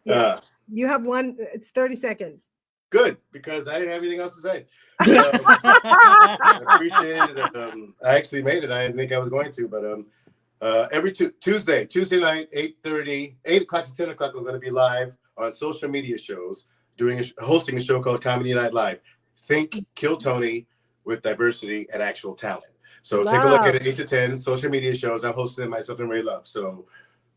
Rhod. You have one. It's 30 seconds. Good, because I didn't have anything else to say. I appreciate it. I actually made it. I didn't think I was going to, but every Tuesday night, 8:30, 8 o'clock to 10 o'clock, we're going to be live on social media shows, hosting a show called Comedy Night Live. Think Kill Tony with diversity and actual talent. So take a look at it, 8 to 10 social media shows. I'm hosting myself and Ray Love. So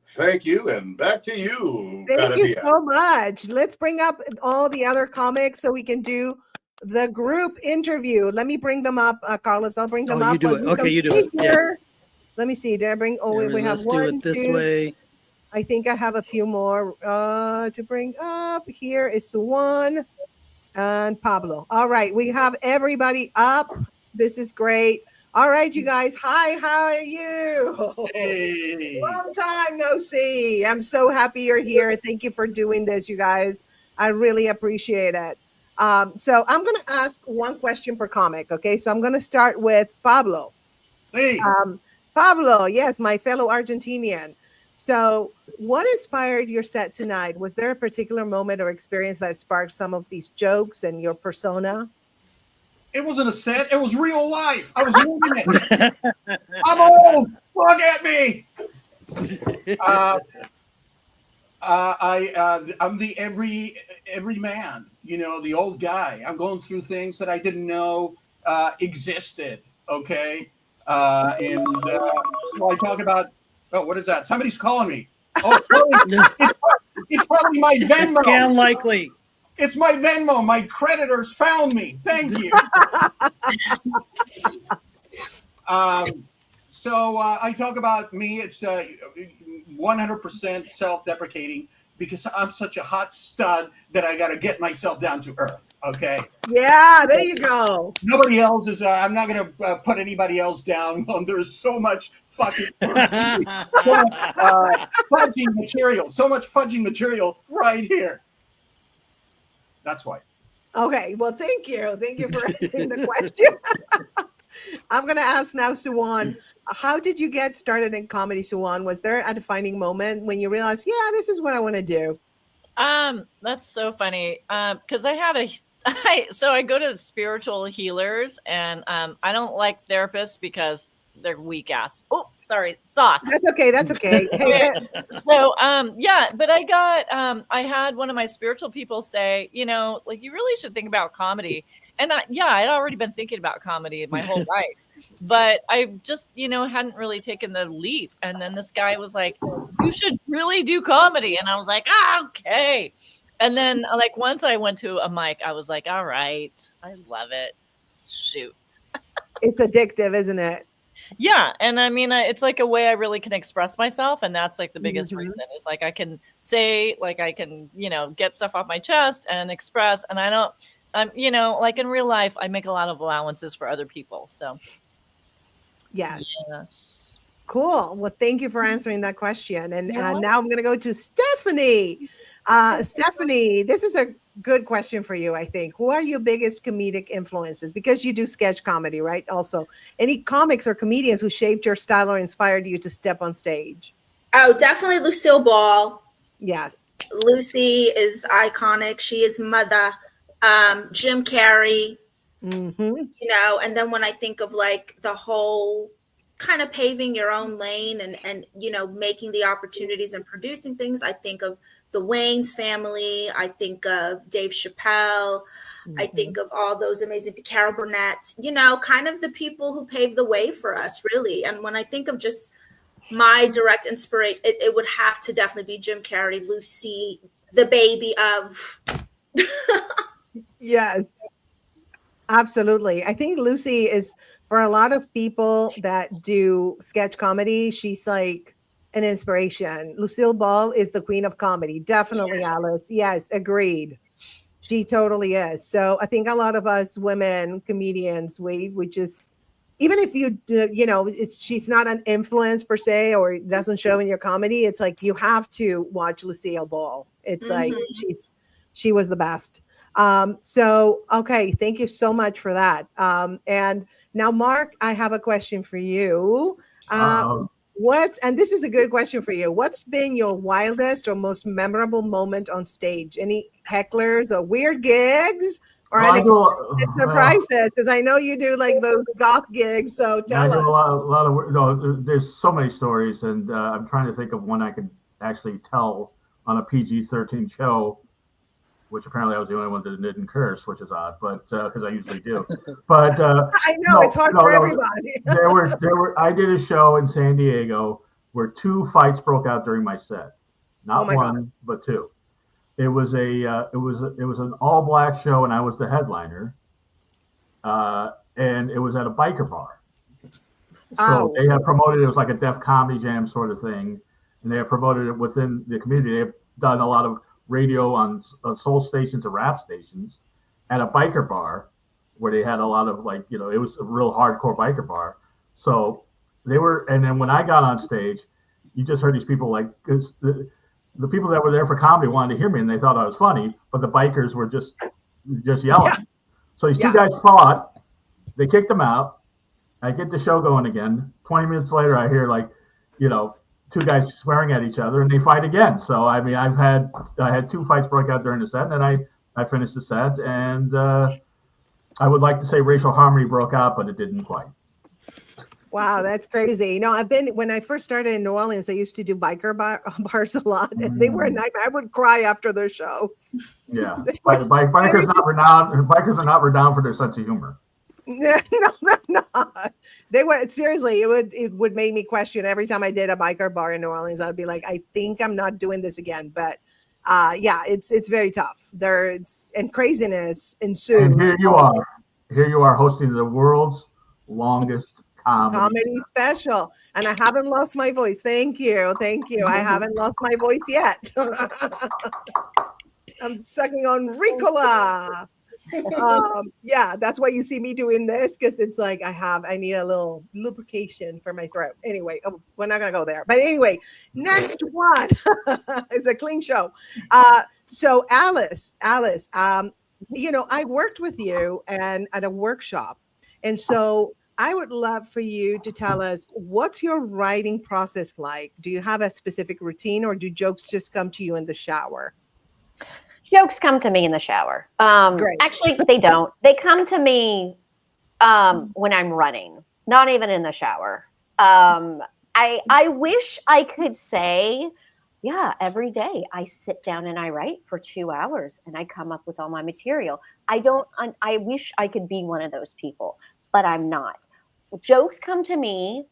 thank you, and back to you. Thank you so much. Let's bring up all the other comics so we can do the group interview. Let me bring them up, Carlos. I'll bring them up. You do it. Okay, you do it. Yeah. Let me see. Did I bring? Oh, we have one. Do it this way. I think I have a few more to bring up. Here is Suwan and Pablo. All right, we have everybody up. This is great. All right, you guys. Hi, how are you? Hey. Long time no see. I'm so happy you're here. Thank you for doing this, you guys. I really appreciate it. So I'm going to ask one question per comic, okay? So I'm going to start with Pablo. Hey. Pablo, yes, my fellow Argentinian. So, what inspired your set tonight? Was there a particular moment or experience that sparked some of these jokes and your persona? It wasn't a set. It was real life. I was living it. I'm old. Look at me. I'm the every man. You know, the old guy. I'm going through things that I didn't know existed. Okay, so I talk about. Oh, what is that? Somebody's calling me. Oh, it's probably my Venmo. It's scam likely. It's my Venmo. My creditors found me. Thank you. So I talk about me. It's 100% self-deprecating because I'm such a hot stud that I got to get myself down to earth. Okay. Yeah, there you go. Nobody else is. I'm not going to put anybody else down. There's so much fucking fudging material. So much fudging material right here. That's why. Okay. Well, thank you. Thank you for answering the question. I'm going to ask now, Suwan, how did you get started in comedy, Suwan? Was there a defining moment when you realized, yeah, this is what I want to do? That's so funny. Because I go to spiritual healers, and I don't like therapists because they're weak ass. Oh, sorry, sauce. That's okay. That's okay. So, yeah, but I had one of my spiritual people say, you know, like, you really should think about comedy. And I'd already been thinking about comedy my whole life, but I just, hadn't really taken the leap. And then this guy was like, you should really do comedy. And I was like, okay. And then like, once I went to a mic, I was like, all right, I love it. Shoot. It's addictive, isn't it? Yeah. And I mean, it's like a way I really can express myself. And that's like the biggest reason is like, I can say, like, I can, get stuff off my chest and express. And I don't, like in real life, I make a lot of allowances for other people. So, yes. Cool. Well, thank you for answering that question. And now I'm going to go to Stephanie. Stephanie, this is a good question for you, I think. Who are your biggest comedic influences? Because you do sketch comedy, right? Also, any comics or comedians who shaped your style or inspired you to step on stage? Oh, definitely Lucille Ball. Yes. Lucy is iconic. She is mother. Jim Carrey, and then when I think of like the whole kind of paving your own lane and making the opportunities and producing things, I think of the Wayans family. I think of Dave Chappelle. I think of all those amazing Carol Burnett, kind of the people who paved the way for us, really. And when I think of just my direct inspiration, it would have to definitely be Jim Carrey, Lucy, the baby of... Yes, absolutely. I think Lucy is, for a lot of people that do sketch comedy, she's like an inspiration. Lucille Ball is the queen of comedy. Definitely, yes. Alice. Yes, agreed. She totally is. So I think a lot of us women comedians, we just, even if she's not an influence per se, or it doesn't show in your comedy, it's like you have to watch Lucille Ball. It's like she was the best. Okay, thank you so much for that. And now, Mark, I have a question for you. And this is a good question for you. What's been your wildest or most memorable moment on stage? Any hecklers or weird gigs or unexpected surprises? Because I know you do like those goth gigs. So tell us. A lot of there's so many stories, and I'm trying to think of one I could actually tell on a PG-13 show, which apparently I was the only one that didn't curse, which is odd, but because I usually do. But I know it's hard for everybody. There were. I did a show in San Diego where 2 fights broke out during my set, not one, but 2. It was an all-black show, and I was the headliner, and it was at a biker bar. So they have promoted it was like a Def Comedy Jam sort of thing, and they have promoted it within the community. They've done a lot of radio on soul stations or rap stations at a biker bar where they had a lot of it was a real hardcore biker bar. So they were, and then when I got on stage, you just heard these people because the people that were there for comedy wanted to hear me and they thought I was funny, but the bikers were just yelling. Yeah. So these 2 guys fought, they kicked them out. I get the show going again. 20 minutes later, I hear 2 two guys swearing at each other, and they fight again. So I mean, I had 2 fights broke out during the set, and then I finished the set, and I would like to say racial harmony broke out, but it didn't quite. Wow, that's crazy. When I first started in New Orleans, I used to do biker bars a lot, and they were a nightmare. I would cry after their shows. Yeah, bikers are not renowned for their sense of humor. No, they're not. They were seriously. It would make me question every time I did a biker bar in New Orleans. I'd be like, I think I'm not doing this again. But yeah, it's very tough. And craziness ensues. And here you are hosting the world's longest comedy special, and I haven't lost my voice. Thank you. I haven't lost my voice yet. I'm sucking on Ricola. Yeah, that's why you see me doing this, because it's like I need a little lubrication for my throat. Anyway, we're not gonna go there. But anyway, next one. It's a clean show. So Alice, I worked with you and at a workshop, and so I would love for you to tell us, what's your writing process like? Do you have a specific routine, or do jokes just come to you in the shower? Jokes come to me in the shower. Actually, they don't. They come to me when I'm running, not even in the shower. I wish I could say, yeah, every day I sit down and I write for 2 hours and I come up with all my material. I wish I could be one of those people, but I'm not. Jokes come to me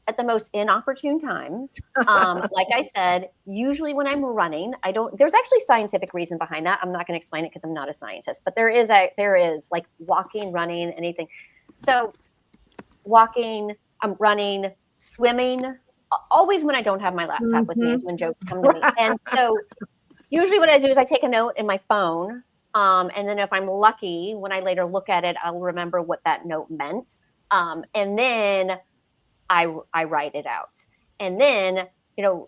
at the most inopportune times. Like I said, usually when I'm running, there's actually scientific reason behind that. I'm not going to explain it because I'm not a scientist, but there is like walking, running, anything. So walking, I'm running, swimming, always when I don't have my laptop with me is when jokes come to me. And so usually what I do is I take a note in my phone. And then if I'm lucky, when I later look at it, I'll remember what that note meant. And then I write it out. And then,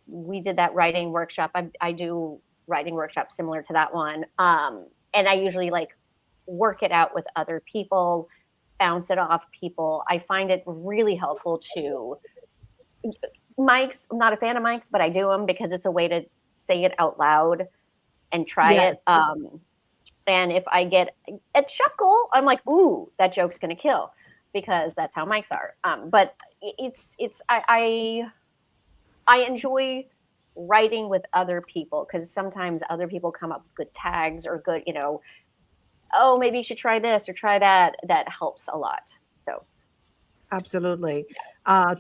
we did that writing workshop. I do writing workshops similar to that one. And I usually work it out with other people, bounce it off people. I find it really helpful to mics. I'm not a fan of mics, but I do them because it's a way to say it out loud and try it. And if I get a chuckle, I'm like, ooh, that joke's going to kill, because that's how mics are. But I enjoy writing with other people, because sometimes other people come up with good tags or good, oh, maybe you should try this or try that. That helps a lot. So. Absolutely.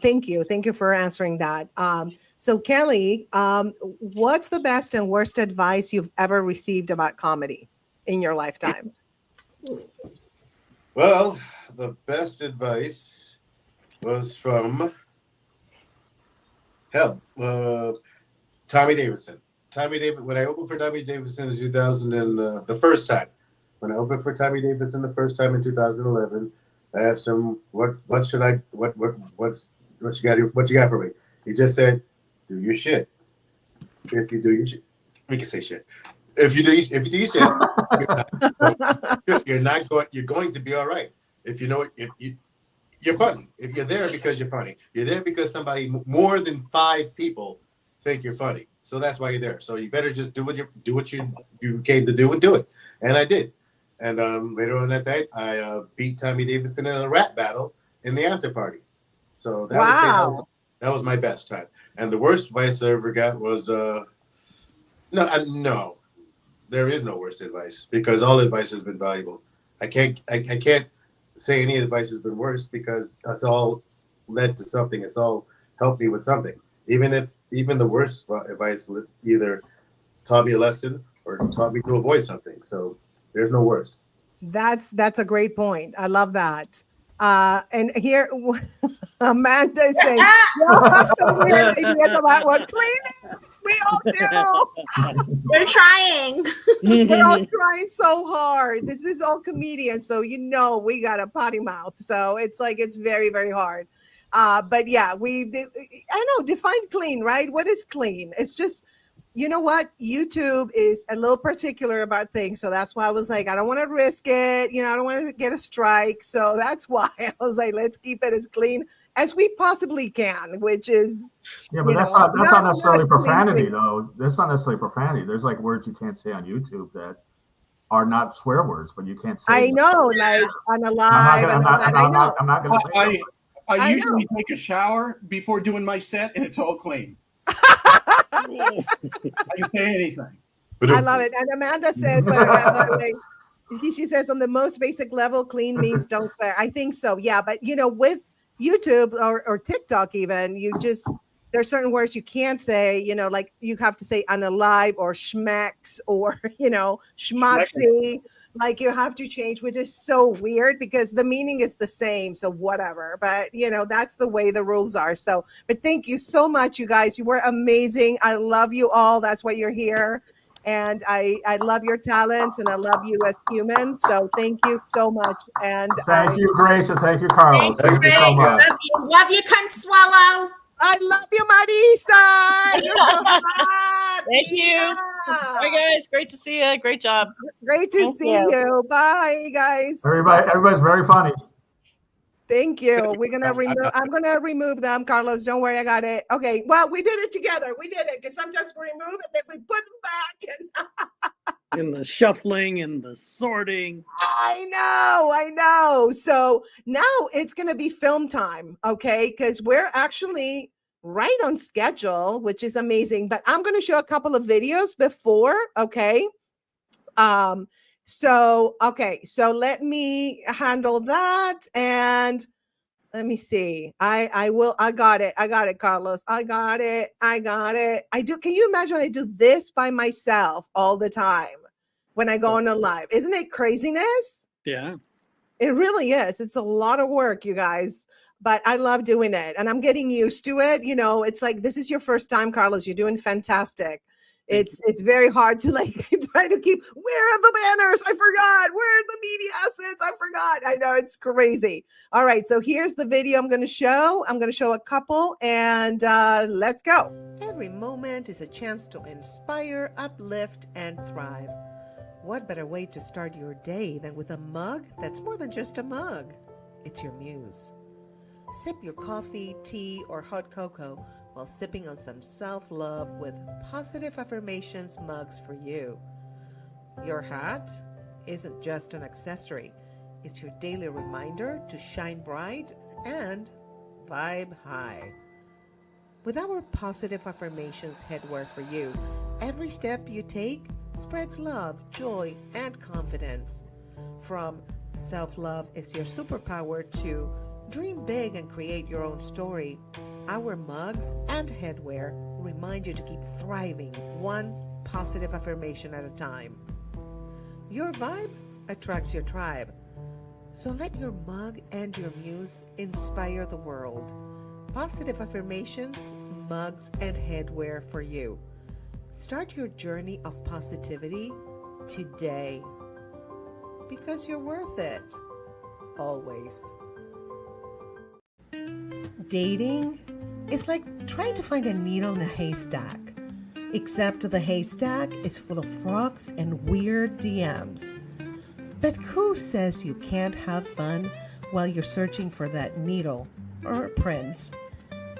Thank you. Thank you for answering that. So Kelly, what's the best and worst advice you've ever received about comedy in your lifetime? Well, the best advice was from Tommy Davidson. When I opened for Tommy Davidson in 2000, and the first time, when I opened for Tommy Davidson the first time in 2011, I asked him, what you got for me? He just said, do your shit. If you do your shit, we can say shit. If you do your shit, you're going to be all right. If you're funny. If you're there because you're funny, you're there because more than 5 people think you're funny. So that's why you're there. So you better just do what you came to do and do it. And I did. And later on that night, I beat Tommy Davidson in a rap battle in the after party. So that was my best time. And the worst advice I ever got was no. There is no worst advice, because all advice has been valuable. I can't say any advice has been worse, because it's all led to something. It's all helped me with something. Even the worst advice either taught me a lesson or taught me to avoid something. So there's no worst. That's a great point. I love that. And here Amanda is saying, y'all have some weird ideas about what cleaning is. We all do. We're trying. We're all trying so hard. This is all comedians, so we got a potty mouth. So it's very, very hard. But yeah, define clean, right? What is clean? It's just, you know what? YouTube is a little particular about things. So that's why I was like, I don't want to risk it. I don't want to get a strike. So that's why I was like, let's keep it as clean as we possibly can, which is Yeah, but that's not necessarily profanity though. That's not necessarily profanity. There's like words you can't say on YouTube that are not swear words, but you can't say. I know, like unalive and all that. I know. I'm not going to say I usually take a shower before doing my set, and it's all clean. I can say anything. I love it. And Amanda says, by the way, she says on the most basic level, clean means don't swear. I think so. Yeah. But with YouTube or TikTok, even there's certain words you can't say, like you have to say unalive or schmecks or, schmutzy. Like you have to change, which is so weird because the meaning is the same. So whatever, but that's the way the rules are. So, but thank you so much, you guys. You were amazing. I love you all. That's why you're here. And I love your talents and I love you as humans. So thank you so much. And thank you, Grace, and thank you, Carlos. Thank you so much. Love you, Consuelo. I love you, Marisa. You're so fun. Thank you. Bye, guys. Great to see you. Great job. Great to see you. Bye, guys. Everybody's very funny. Thank you. We're gonna remove. I'm gonna remove them, Carlos. Don't worry, I got it. Okay. Well, we did it together. We did it because sometimes we remove it, then we put them back. And the shuffling and the sorting. I know. So now it's gonna be film time, okay? Because we're actually right on schedule, which is amazing. But I'm gonna show a couple of videos before, okay? So let me handle that. And let me see. I got it, Carlos. I got it. I do. Can you imagine I do this by myself all the time when I go on a live? Isn't it craziness? Yeah. It really is. It's a lot of work, you guys, but I love doing it and I'm getting used to it. It's like, this is your first time, Carlos. You're doing fantastic. It's very hard to try to keep, where are the banners? I forgot. Where are the media assets? I forgot. I know, it's crazy. All right. So here's the video I'm going to show. I'm going to show a couple and let's go. Every moment is a chance to inspire, uplift, and thrive. What better way to start your day than with a mug that's more than just a mug? It's your muse. Sip your coffee, tea, or hot cocoa while sipping on some self-love with positive affirmations mugs for you. Your hat isn't just an accessory. It's your daily reminder to shine bright and vibe high. With our positive affirmations headwear for you, every step you take spreads love, joy, and confidence. From self-love is your superpower to dream big and create your own story, our mugs and headwear remind you to keep thriving one positive affirmation at a time. Your vibe attracts your tribe. So let your mug and your muse inspire the world. Positive affirmations, mugs, and headwear for you. Start your journey of positivity today. Because you're worth it. Always. Dating is like trying to find a needle in a haystack, except the haystack is full of frogs and weird DMs. But who says you can't have fun while you're searching for that needle or prince?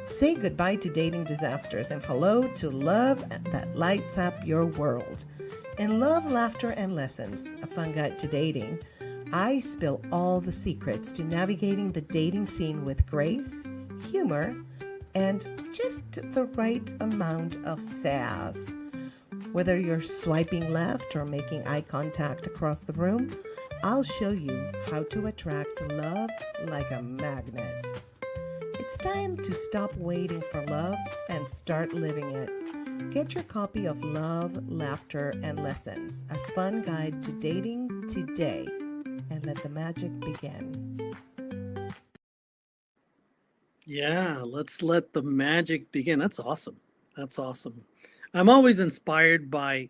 Say goodbye to dating disasters and hello to love that lights up your world. In Love, Laughter, and Lessons, a fun guide to dating, I spill all the secrets to navigating the dating scene with grace, humor, and just the right amount of sass. Whether you're swiping left or making eye contact across the room, I'll show you how to attract love like a magnet. It's time to stop waiting for love and start living it. Get your copy of Love, Laughter, and Lessons, a fun guide to dating today, and let the magic begin. Yeah, let's let the magic begin. That's awesome. I'm always inspired by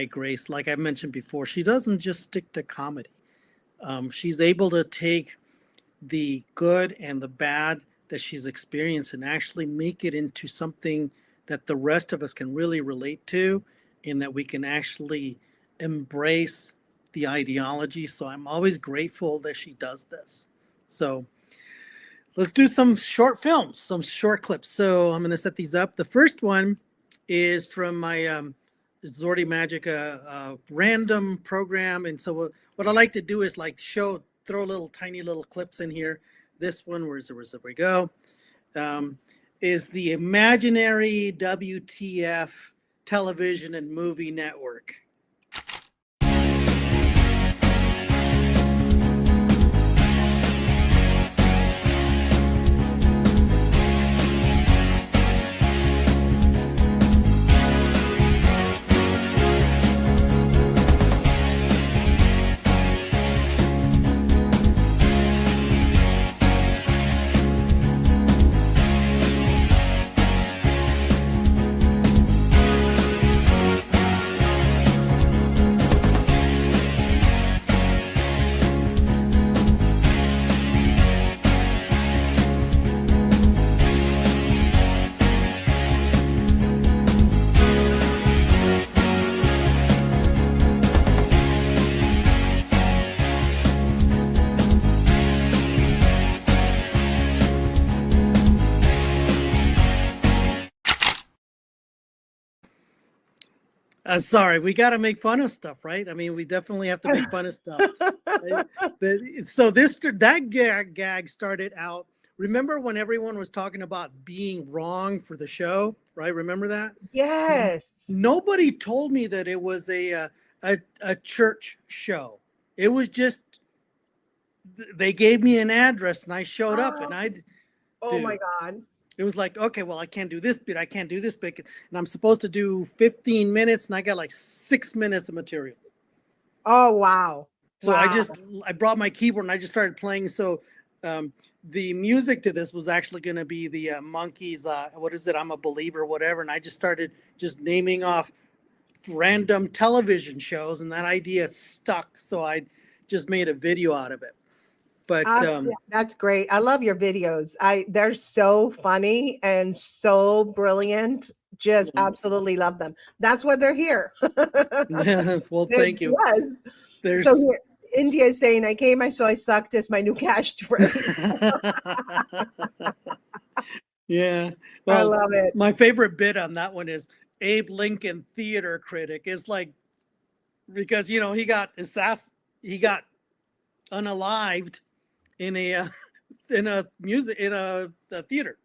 Grace. Like I mentioned before, she doesn't just stick to comedy. She's able to take the good and the bad that she's experienced and actually make it into something that the rest of us can really relate to and that we can actually embrace the ideology. So I'm always grateful that she does this. So let's do some short films, some short clips. So I'm going to set these up. The first one is from my Zordy Magic random program. And so what I like to do is like throw little tiny little clips in here. This one, where's we go, is the Imaginary WTF Television and Movie Network. Sorry, we got to make fun of stuff, right? I mean, we definitely have to make fun of stuff. So that gag started out. Remember when everyone was talking about being wrong for the show, right? Remember that? Yes. Nobody told me that it was a church show. It was just they gave me an address and I showed up and Oh my God. It was like, okay, well, I can't do this bit. I can't do this bit. And I'm supposed to do 15 minutes and I got like 6 minutes of material. Oh, wow. So wow. I brought my keyboard and I just started playing. So the music to this was actually going to be the Monkees. What is it? I'm a Believer, whatever. And I just started just naming off random television shows and that idea stuck. So I just made a video out of it. But yeah, that's great. I love your videos. They're so funny and so brilliant. Just absolutely love them. That's why they're here. Well, thank you. Yes. So here, India is saying, I came, I saw I sucked as my new catchphrase. Yeah. Well, I love it. My favorite bit on that one is Abe Lincoln theater critic is like, because, you know, he got unalived in a theater.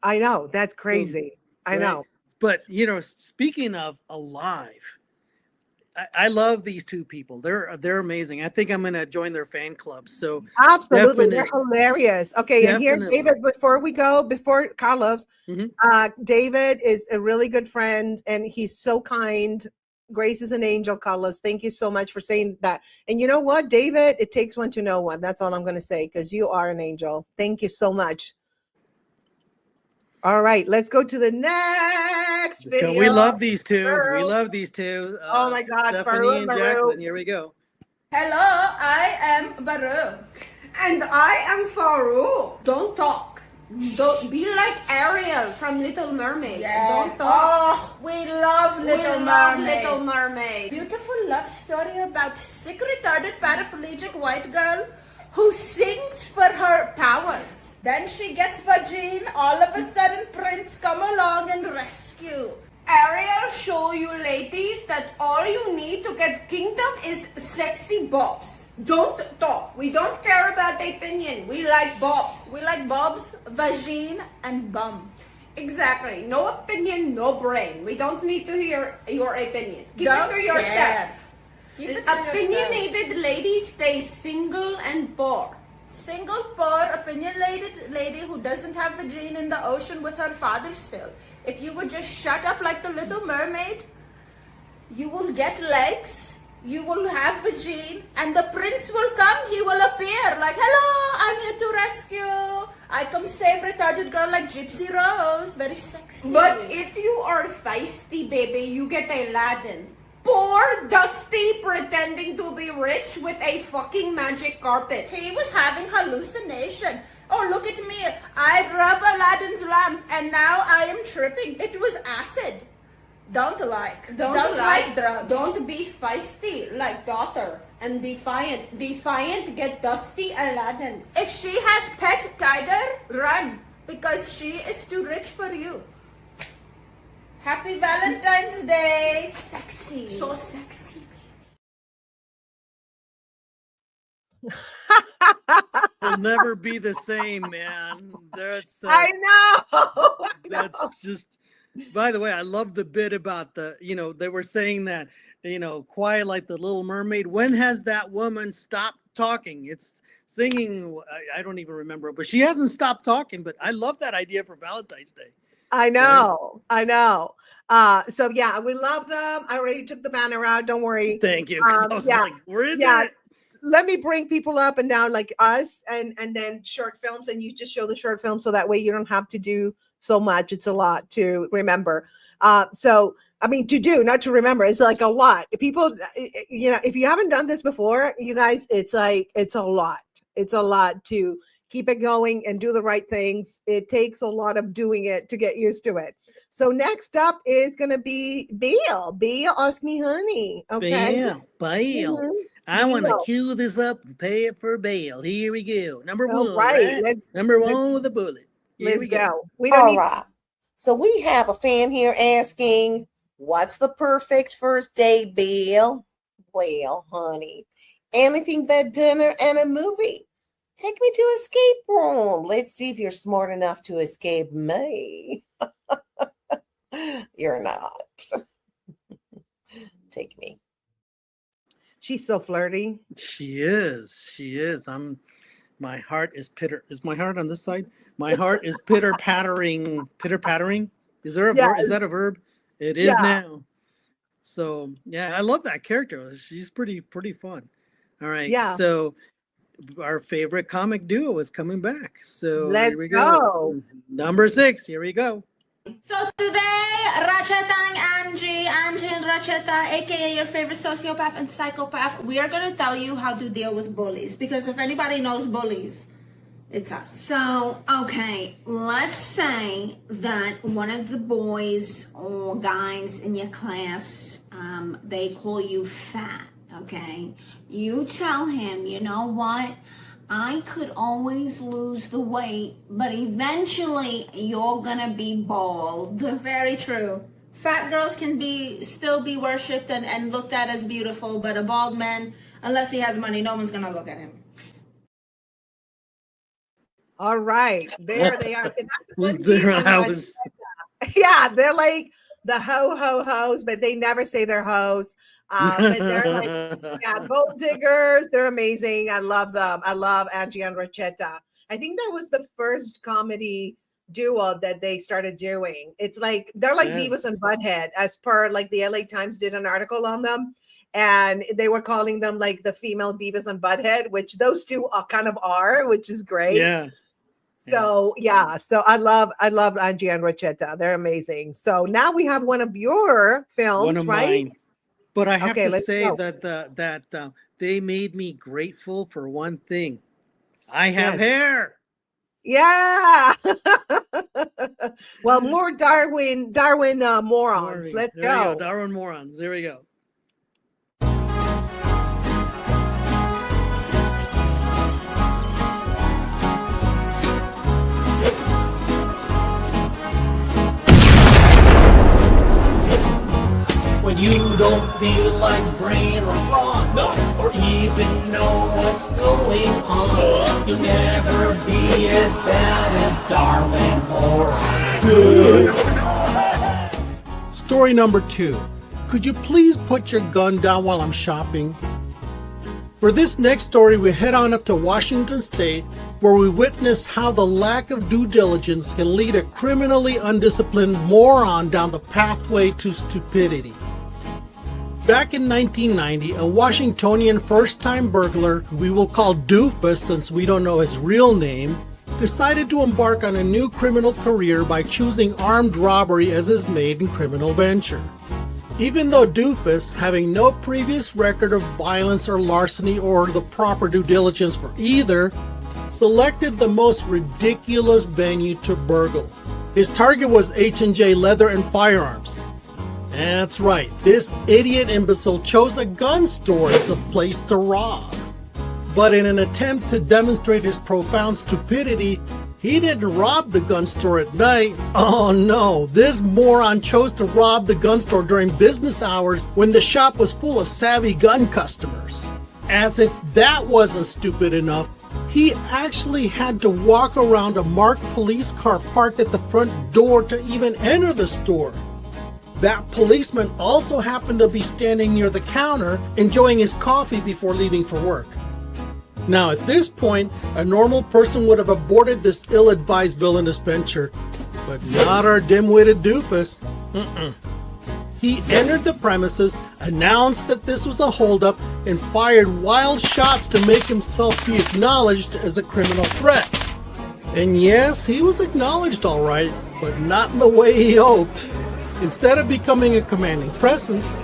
I know, that's crazy. I know. But you know, speaking of alive, I love these two people. They're amazing. I think I'm gonna join their fan club. So absolutely, they're hilarious. Okay, and here, David, before Carlos, David is a really good friend and he's so kind. Grace is an angel, Carlos. Thank you so much for saying that. And you know what, David? It takes one to know one. That's all I'm going to say because you are an angel. Thank you so much. All right, let's go to the next video. We love these two. We love these two. Oh my God, Stephanie and Jacqueline. Here we go. Hello, I am Baru. And I am Faru. Don't talk. Don't be like Ariel from Little Mermaid. Yes. Don't talk. Oh, we love Little Mermaid. Little Mermaid. Beautiful love story about sick, retarded, paraplegic white girl who sings for her powers. Then she gets vagine. All of a sudden, Prince come along and rescue. Ariel show you ladies that all you need to get kingdom is sexy bobs. Don't talk. We don't care about the opinion. We like bobs. We like bobs, vagine, and bum. Exactly. No opinion, no brain. We don't need to hear your opinion. Keep it to yourself. Opinionated lady stays single and poor. Single, poor, opinionated lady who doesn't have vagine in the ocean with her father still. If you would just shut up like the Little Mermaid, you will get legs, you will have vagine, and the prince will come, he will appear like, hello, I'm here to rescue. I come save retarded girl like Gypsy Rose, very sexy. But if you are feisty, baby, you get Aladdin. Poor Dusty pretending to be rich with a fucking magic carpet. He was having hallucination. Oh, look at me. I rub Aladdin's lamp and now I am tripping. It was acid. Don't like drugs. Don't be feisty like daughter and defiant. Defiant get dusty Aladdin. If she has pet tiger, run because she is too rich for you. Happy Valentine's Day. Sexy. So sexy. Will never be the same, man. That's I know. That's just. By the way, I love the bit about they were saying that, quiet like the Little Mermaid. When has that woman stopped talking? It's singing. I don't even remember, but she hasn't stopped talking. But I love that idea for Valentine's Day. I know. Right? I know. So yeah, we love them. I already took the banner out. Don't worry. Thank you. I was like, where is it? Let me bring people up and down like us and then short films, and you just show the short film so that way you don't have to do so much. It's a lot to remember. So I mean, to do, not to remember. It's like a lot. People, if you haven't done this before, you guys, it's a lot. It's a lot to keep it going and do the right things. It takes a lot of doing it to get used to it. So next up is going to be Bill. Bill, ask me honey. Okay. Bill. Mm-hmm. I want to cue this up and pay it for bail. Here we go. Number one. Right. Number one with a bullet. Let's go. We don't need. Right. So we have a fan here asking, what's the perfect first date, Bill? Well, honey, anything but dinner and a movie. Take me to escape room. Let's see if you're smart enough to escape me. You're not. Take me. She's so flirty. She is. My heart is pitter. Is my heart on this side? My heart is pitter pattering. Pitter pattering. Is there a verb? Is that a verb? It is now. So yeah, I love that character. She's pretty fun. All right. Yeah. So our favorite comic duo is coming back. So let's here we go. Number 6. Here we go. So today, Racheta and Angie and Racheta, aka your favorite sociopath and psychopath, we are going to tell you how to deal with bullies. Because if anybody knows bullies, it's us. So, okay, let's say that one of the boys or guys in your class, they call you fat, okay? You tell him, you know what? I could always lose the weight, but eventually you're gonna be bald. Very true. Fat girls can still be worshipped and looked at as beautiful, but a bald man, unless he has money, no one's gonna look at him. All right, there they are. Yeah, they're like the hoes, but they never say they're hoes. But they're like, gold diggers. They're amazing. I love them. I love Angie and Racheta. I think that was the first comedy duo that they started doing. It's like they're like Beavis and Butthead, as per like the LA Times did an article on them, and they were calling them like the female Beavis and Butthead, which those two kind of are, which is great. Yeah. So so I love Angie and Racheta. They're amazing. So now we have one of your films, one of right? Mine. But I have to say that they made me grateful for one thing. I have hair. Yeah. Well, more Darwin morons. Let's go. Darwin morons. There we go. When you don't feel like brain or thought, or even know what's going on, you'll never be as bad as Darwin or Story number 2. Could you please put your gun down while I'm shopping? For this next story, we head on up to Washington State, where we witness how the lack of due diligence can lead a criminally undisciplined moron down the pathway to stupidity. Back in 1990, a Washingtonian first-time burglar, who we will call Doofus since we don't know his real name, decided to embark on a new criminal career by choosing armed robbery as his maiden criminal venture. Even though Doofus, having no previous record of violence or larceny or the proper due diligence for either, selected the most ridiculous venue to burgle. His target was H&J Leather and Firearms. That's right, this idiot imbecile chose a gun store as a place to rob. But in an attempt to demonstrate his profound stupidity, he didn't rob the gun store at night. Oh no, this moron chose to rob the gun store during business hours when the shop was full of savvy gun customers. As if that wasn't stupid enough, he actually had to walk around a marked police car parked at the front door to even enter the store. That policeman also happened to be standing near the counter, enjoying his coffee before leaving for work. Now at this point, a normal person would have aborted this ill-advised villainous venture, but not our dim-witted doofus. He entered the premises, announced that this was a holdup, and fired wild shots to make himself be acknowledged as a criminal threat. And yes, he was acknowledged all right, but not in the way he hoped. Instead of becoming a commanding presence,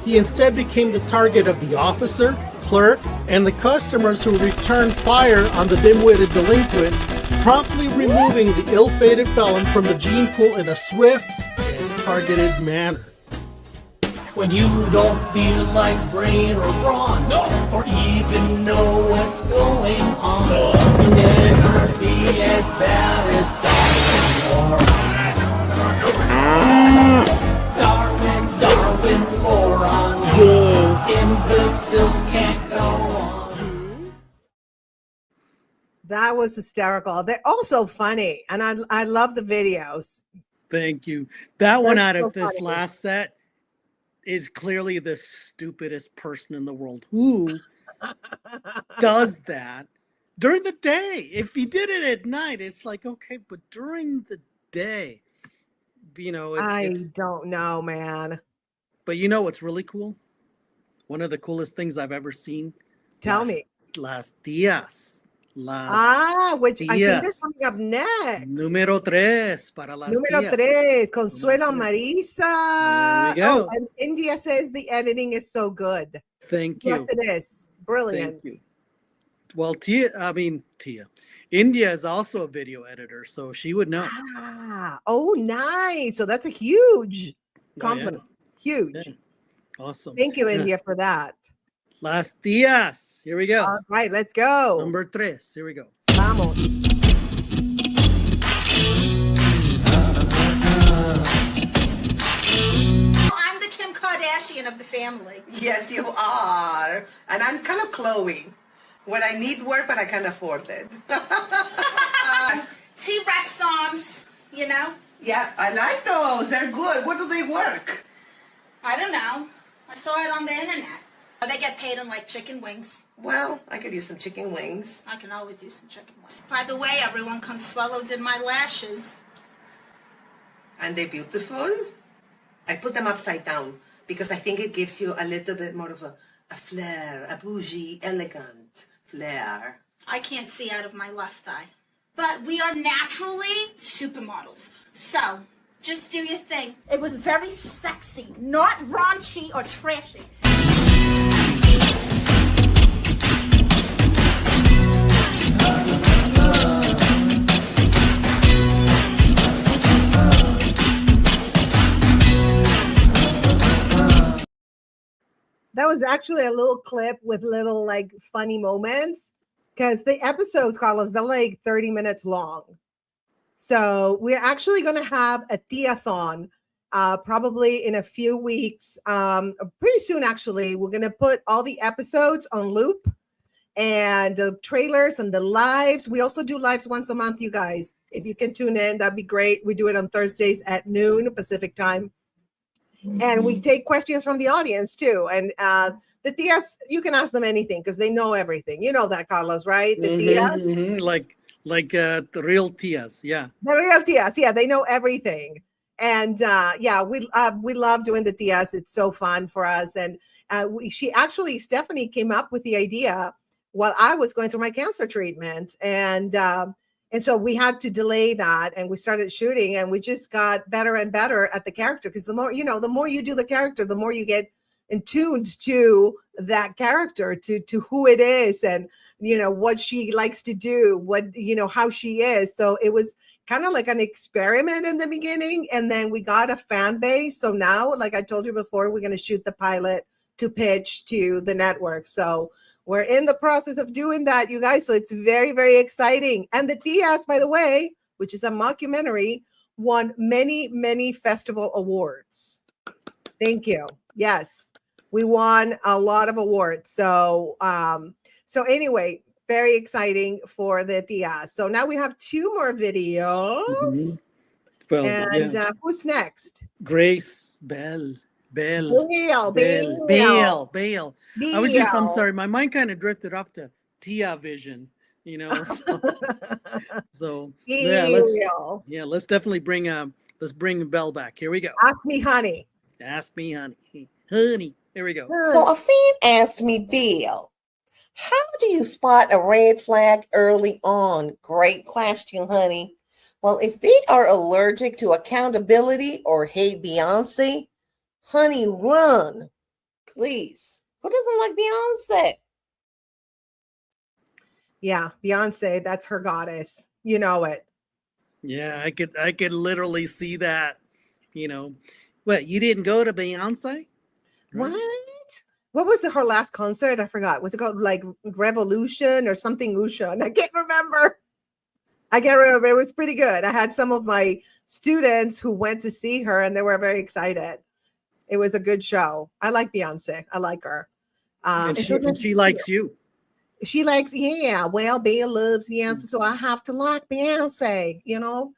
he instead became the target of the officer, clerk, and the customers who returned fire on the dim-witted delinquent, promptly removing the ill-fated felon from the gene pool in a swift and targeted manner. When you don't feel like brain or brawn, or even know what's going on, you'll never be as bad as Darwin, morons. Imbeciles can't go on. That was hysterical. They're also funny, and I love the videos. Thank you. That one That's out so of this funny. last set is clearly the stupidest person in the world. Who does that during the day? If he did it at night, it's like, okay, but during the day, you know, I don't know, man. But you know what's really cool? One of the coolest things I've ever seen. Tell me. Las tías. Las Which I think they're tías. coming up next. Número 3 para las Número tías. 3, Consuelo Marisa. There we go. Oh, and India says the editing is so good. Thank you. Yes, it is. Brilliant. Thank you. Well, Tia. India is also a video editor, so she would know. Oh, nice. So that's a huge compliment. Huge. Yeah. Awesome. Thank you, Yeah. India, for that. Las tías. Here we go. All right, let's go. Number 3. Here we go. Vamos. I'm the Kim Kardashian of the family. Yes, you are. And I'm kind of Chloe. When I need work, but I can't afford it. T-Rex arms, you know? Yeah, I like those. They're good. Where do they work? I don't know. I saw it on the internet. They get paid in like chicken wings. Well, I could use some chicken wings. I can always use some chicken wings. By the way, everyone, Consuelo did my lashes. And they're beautiful. I put them upside down because I think it gives you a little bit more of a flair, a bougie, elegant flair. I can't see out of my left eye. But we are naturally supermodels. So, just do your thing. It was very sexy, not raunchy or trashy. That was actually a little clip with little like funny moments because the episodes, Carlos, they're like 30 minutes long. So we're actually going to have a Tia-thon probably in a few weeks. Pretty soon, actually, we're going to put all the episodes on loop and the trailers and the lives. We also do lives once a month, you guys. If you can tune in, that'd be great. We do it on Thursdays at noon Pacific time. And we take questions from the audience too. And the Tias, you can ask them anything because they know everything. You know that, Carlos, right? The Tias. Like the real Tias, yeah. The real Tias, yeah, they know everything. And yeah, we love doing the Tias. It's so fun for us. And Stephanie came up with the idea while I was going through my cancer treatment. And so we had to delay that and we started shooting and we just got better and better at the character because the more you do the character, the more you get in tuned to that character, to who it is and, what she likes to do, how she is. So it was kind of like an experiment in the beginning, and then we got a fan base. So now, like I told you before, we're going to shoot the pilot to pitch to the network. So we're in the process of doing that, you guys. So it's very, very exciting. And the Tias, by the way, which is a mockumentary, won many, many festival awards. Thank you. Yes, we won a lot of awards. So, so anyway, very exciting for the Tias. So now we have 2 more videos. Well, And who's next? Grace Bell. Bell. I was just, I'm sorry, my mind kind of drifted off to Tia Vision, you know. So yeah, let's definitely bring let's bring Bell back. Here we go. Ask me, honey. Ask me, honey. Honey. Here we go. So a fan asked me, Bill, how do you spot a red flag early on? Great question, honey. Well, if they are allergic to accountability or hate Beyonce, honey, run, please. Who doesn't like Beyonce? Yeah, Beyonce, that's her goddess. You know it. Yeah, I could literally see that. You know, what, you didn't go to Beyonce? What? What was her last concert? I forgot. Was it called like Revolution or something Usha? I can't remember. It was pretty good. I had some of my students who went to see her and they were very excited. It was a good show. I like Beyonce. I like her. And she likes you. She likes, yeah. Well, Bill loves Beyonce, so I have to like Beyonce, you know.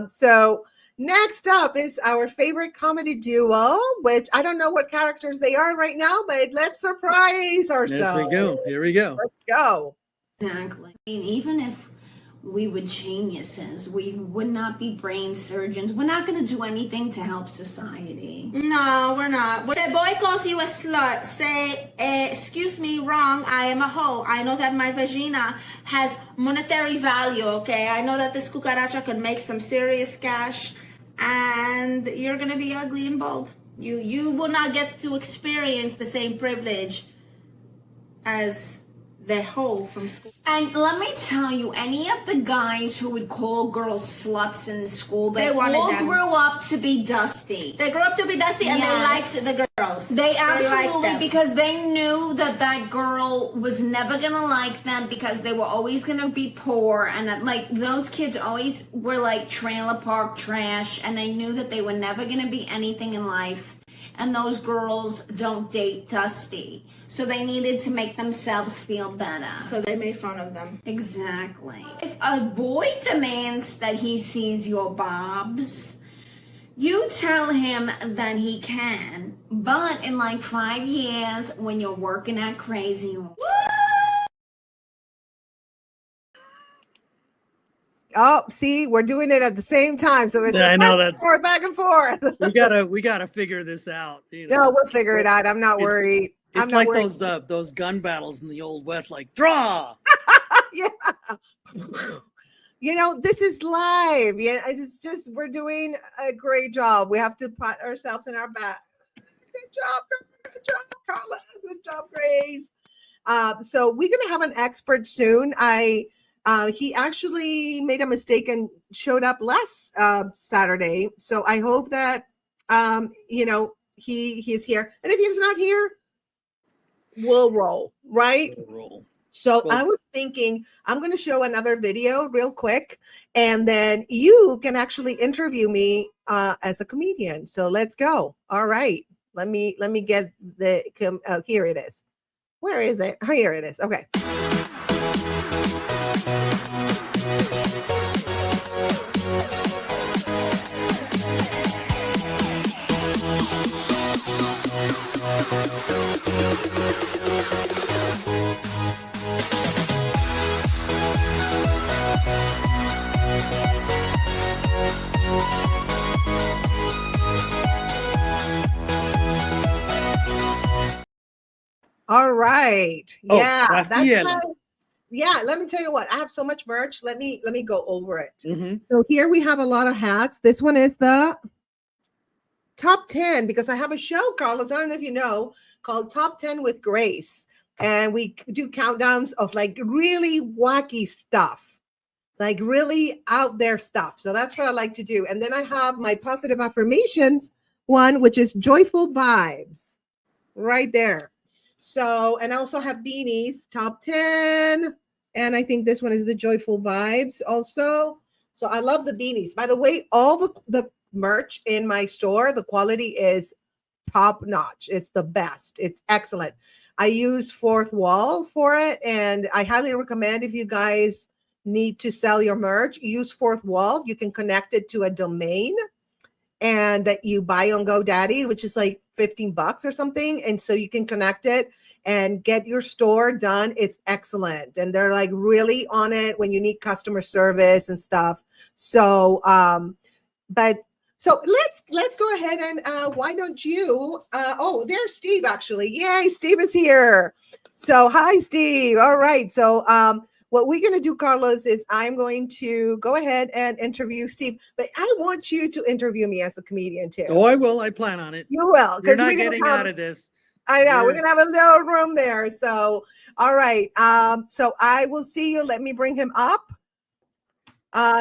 So next up is our favorite comedy duo, which I don't know what characters they are right now, but let's surprise ourselves. Yes, we go. Here we go. Let's go. Exactly. I mean, even if we were geniuses, we would not be brain surgeons. We're not going to do anything to help society. No, we're not. When a boy calls you a slut, say, excuse me, wrong, I am a hoe. I know that my vagina has monetary value, okay? I know that this cucaracha can make some serious cash, and you're going to be ugly and bald. You will not get to experience the same privilege as the hoe from school. And let me tell you, any of the guys who would call girls sluts in school, they all grew up to be dusty. They grew up to be dusty, and they liked the girls. They absolutely, because they knew that that girl was never gonna like them because they were always gonna be poor, and that, like, those kids always were like trailer park trash, and they knew that they were never gonna be anything in life. And those girls don't date dusty. So they needed to make themselves feel better. So they made fun of them. Exactly. If a boy demands that he sees your bobs, you tell him that he can. But in like 5 years, when you're working at Crazy, Oh, see, we're doing it at the same time. So it's I know that's back and forth. we gotta figure this out. You know? No, we'll figure it out. I'm not worried. It's like those gun battles in the Old West, like draw. Yeah. You know, this is live. Yeah, it's just we're doing a great job. We have to pat ourselves in our back. Good job, Carla. Good job, Grace. So we're gonna have an expert soon. He actually made a mistake and showed up last Saturday. So I hope that you know, he's here. And if he's not here, we'll roll, right? We'll roll. So I was thinking I'm going to show another video real quick, and then you can actually interview me as a comedian. So let's go. All right. Let me get the here it is. Where is it? Oh, here it is. Okay. All right. Oh, Yeah. Graciela. Yeah, let me tell you what. I have so much merch. Let me go over it. Mm-hmm. So here we have a lot of hats. This one is the top 10 because I have a show, Carlos. I don't know if you know, called Top 10 with Grace. And we do countdowns of like really wacky stuff. like really out there stuff. So that's what I like to do. And then I have my positive affirmations one, which is joyful vibes right there. So, and I also have beanies, top 10. And I think this one is the joyful vibes also. So I love the beanies. By the way, all the merch in my store, the quality is top notch. It's the best. It's excellent. I use Fourth Wall for it. And I highly recommend, if you guys need to sell your merch, use Fourth Wall. You can connect it to a domain and that you buy on GoDaddy, which is like $15 or something. And so you can connect it and get your store done. It's excellent. And they're like really on it when you need customer service and stuff. So, so let's go ahead and why don't you, oh, there's Steve actually. Yay, Steve is here. So hi, Steve. All right. So, what we're going to do, Carlos, is I'm going to go ahead and interview Steve, but I want you to interview me as a comedian too. Oh, I will. I plan on it. You will. You're not getting out of this. I know. We're going to have a little room there. So, all right. So I will see you. Let me bring him up.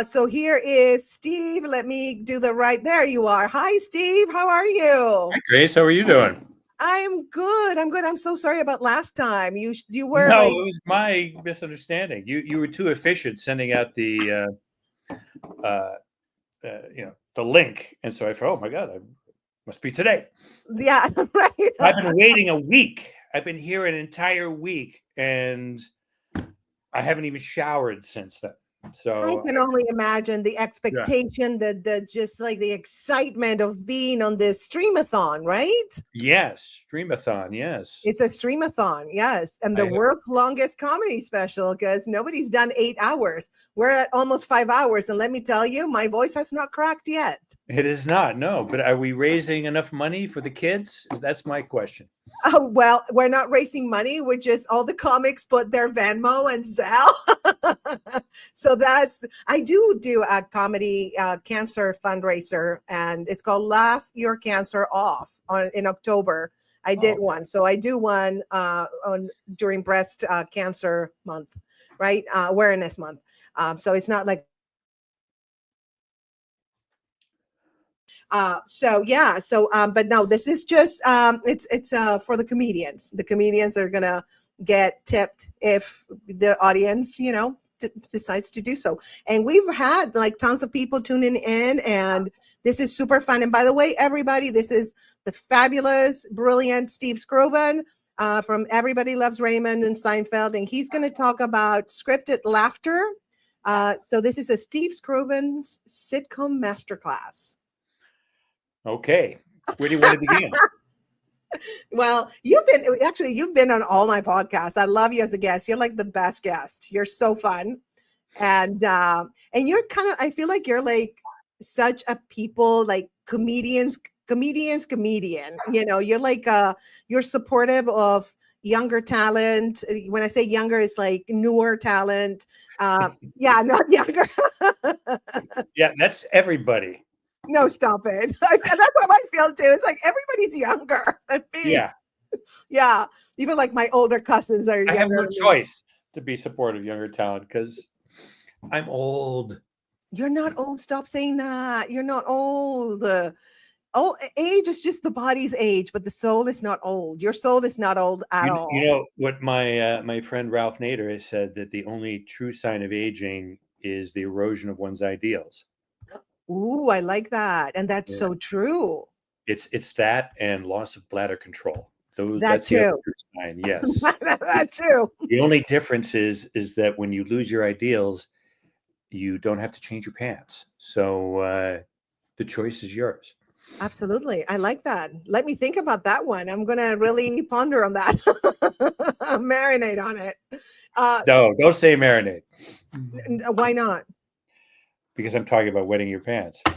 So here is Steve. Let me do the right. There you are. Hi, Steve. How are you? Hi, Grace. How are you doing? I'm good. I'm good. I'm so sorry about last time. You were No, like, it was my misunderstanding. You were too efficient sending out the the link, and so I thought, oh my god, I must be today. Yeah, right. I've been waiting a week. I've been here an entire week, and I haven't even showered since then. So I can only imagine the expectation, the just like the excitement of being on this streamathon, right? yes, Streamathon. Yes, It's a streamathon, yes, and the world's longest comedy special because nobody's done 8 hours. We're at almost 5 hours, and let me tell you, my voice has not cracked yet. it is not. No, but are we raising enough money for the kids? That's my question. Oh, well, we're not raising money. We're just all the comics put their Venmo and Zelle. So I do a comedy cancer fundraiser, and it's called Laugh Your Cancer Off in October. I did one. So I do one during breast cancer month, right? Awareness month. So it's not like, but no, this is just it's for the comedians. The comedians are gonna get tipped if the audience, decides to do so. And we've had like tons of people tuning in, and this is super fun. And by the way, everybody, this is the fabulous, brilliant Steve Scroven from Everybody Loves Raymond and Seinfeld, and he's going to talk about scripted laughter. So this is a Steve Scroven's sitcom masterclass. Okay, where do you want to begin? Well, you've been on all my podcasts. I love you as a guest. You're like the best guest. You're so fun. And you're I feel like you're like such a people, like comedian. You're like you're supportive of younger talent. When I say younger, it's like newer talent. Yeah, not younger. Yeah, that's everybody. No, stop it. That's how I feel too. It's like everybody's younger than me. Yeah. Yeah. Even like my older cousins are younger. I have no choice to be supportive of younger talent because I'm old. You're not old. Stop saying that. You're not old. Age is just the body's age, but the soul is not old. Your soul is not old at all. You know what my friend Ralph Nader has said, that the only true sign of aging is the erosion of one's ideals. Ooh, I like that. And that's so true. It's that and loss of bladder control. That's the other true sign, yes. That too. The only difference is that when you lose your ideals, you don't have to change your pants. So the choice is yours. Absolutely. I like that. Let me think about that one. I'm going to really ponder on that. Marinate on it. No, don't say marinate. Why not? Because I'm talking about wetting your pants. I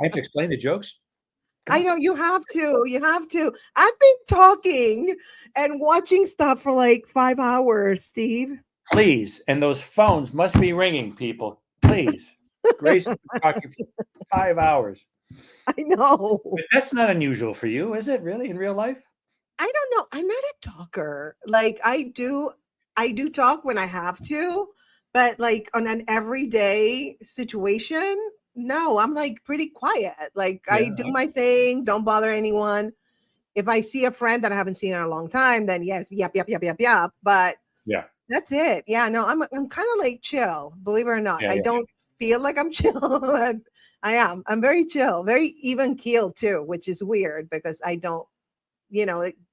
have to explain the jokes. I know you have to. You have to. I've been talking and watching stuff for like 5 hours, Steve. Please. And those phones must be ringing, people. Please. Grace has been talking for 5 hours. I know. But that's not unusual for you, is it really, in real life? I don't know. I'm not a talker. Like I I do talk when I have to, but like on an everyday situation, no, I'm like pretty quiet. Like I do my thing, don't bother anyone. If I see a friend that I haven't seen in a long time, then yes, yep, yep, yep, yep, yep. But Yeah. that's it. Yeah, no, I'm kind of like chill, believe it or not. Yeah, I yeah. don't feel like I'm chill, but I am. I'm very chill, very even keeled too, which is weird because I don't,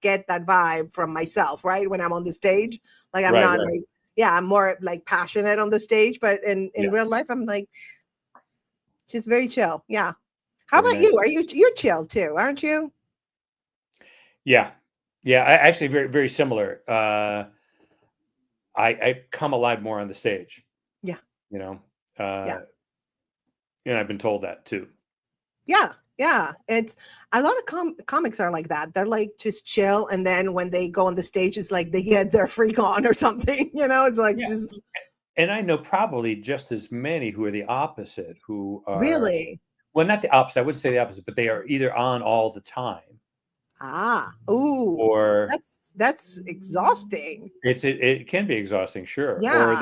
get that vibe from myself, right? When I'm on the stage, like I'm Right, not right. like, yeah, I'm more like passionate on the stage, but in Yeah. real life, I'm like just very chill. Yeah. How Very about nice. you? You're chill too, aren't you? Yeah. Yeah. I actually very, very similar. I come alive more on the stage, Yeah. you know, Yeah. and I've been told that too. Yeah. Yeah. It's a lot of comics are like that. They're like just chill. And then when they go on the stage, it's like they get their freak on or something, it's like Yeah. just And I know probably just as many who are the opposite, who are, really. well, not the opposite. I wouldn't say the opposite, but they are either on all the time Ooh, or that's exhausting. it can be exhausting, sure. Yeah.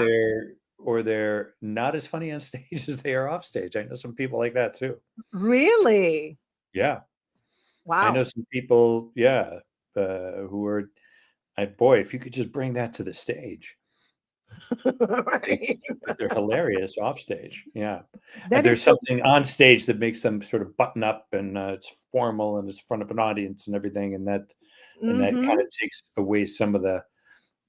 Or they're not as funny on stage as they are off stage. I know some people like that too. Really? Yeah. I know Wow. some people, yeah, who are, boy, if you could just bring that to the stage. Right. But they're hilarious off stage. Yeah. That There's is so something on stage that makes them sort of button up and it's formal and it's in front of an audience and everything. And that kind of takes away some of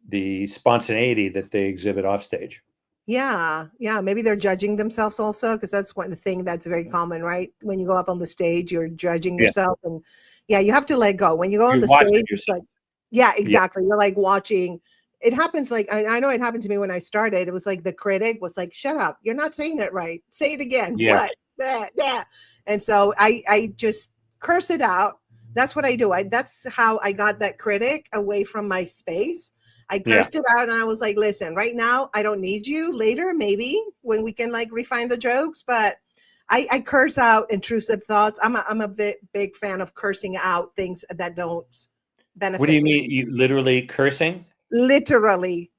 the spontaneity that they exhibit off stage. Yeah. Yeah. Maybe they're judging themselves also, because that's one thing that's very common, right? When you go up on the stage, you're judging Yeah. yourself. And yeah, you have to let go. When you go on You're the watching stage, it's yourself. like, yeah, Yeah. exactly. You're like watching. It happens like I know it happened to me when I started. It was like the critic was like, "Shut up! You're not saying it right. Say it again." Yeah. What? That. And so I just curse it out. That's what I do. That's how I got that critic away from my space. I Yeah. cursed it out and I was like, "Listen, right now I don't need you. Later, maybe when we can like refine the jokes." But I curse out intrusive thoughts. I'm a big fan of cursing out things that don't benefit What do you me. mean? You literally cursing? Literally.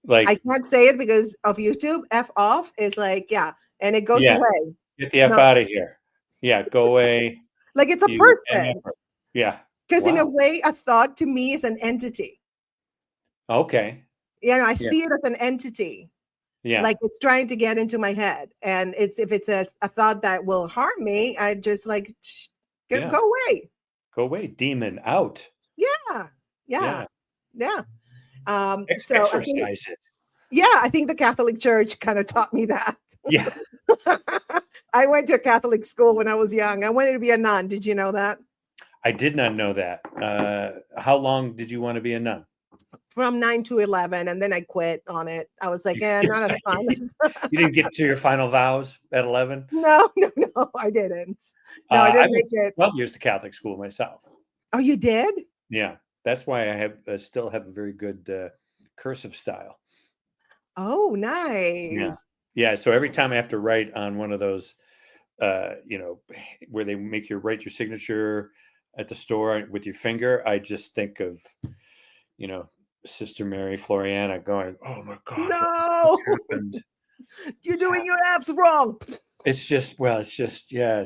Like, I can't say it because of YouTube. F off is like, yeah, and it goes yeah, away. get the F No, out of here. Yeah, go away. like it's a You person. MFer. Yeah. Because in a Wow. way, a thought to me is an entity. Okay. I Yeah. see it as an entity. Yeah. Like it's trying to get into my head. And if it's a thought that will harm me, I just like Yeah. go away. Go away. Demon out. Yeah. Yeah. Yeah. Yeah. So I think, Exercise it. yeah, I think the Catholic Church kind of taught me that. Yeah. I went to a Catholic school when I was young. I wanted to be a nun. Did you know that? I did not know that. How long did you want to be a nun? From 9 to 11, and then I quit on it. I was like, not as fun. You didn't get to your final vows at 11? No, I didn't. No, I I didn't went make it. 12 years to Catholic school myself. Oh, you did? Yeah. That's why I still have a very good cursive style. Oh, Yeah. nice. Yeah. So every time I have to write on one of those, where they make you write your signature at the store with your finger, I just think of, Sister Mary Floriana going, "Oh my God, No, what happened?" you're doing your apps wrong. It's just, yeah,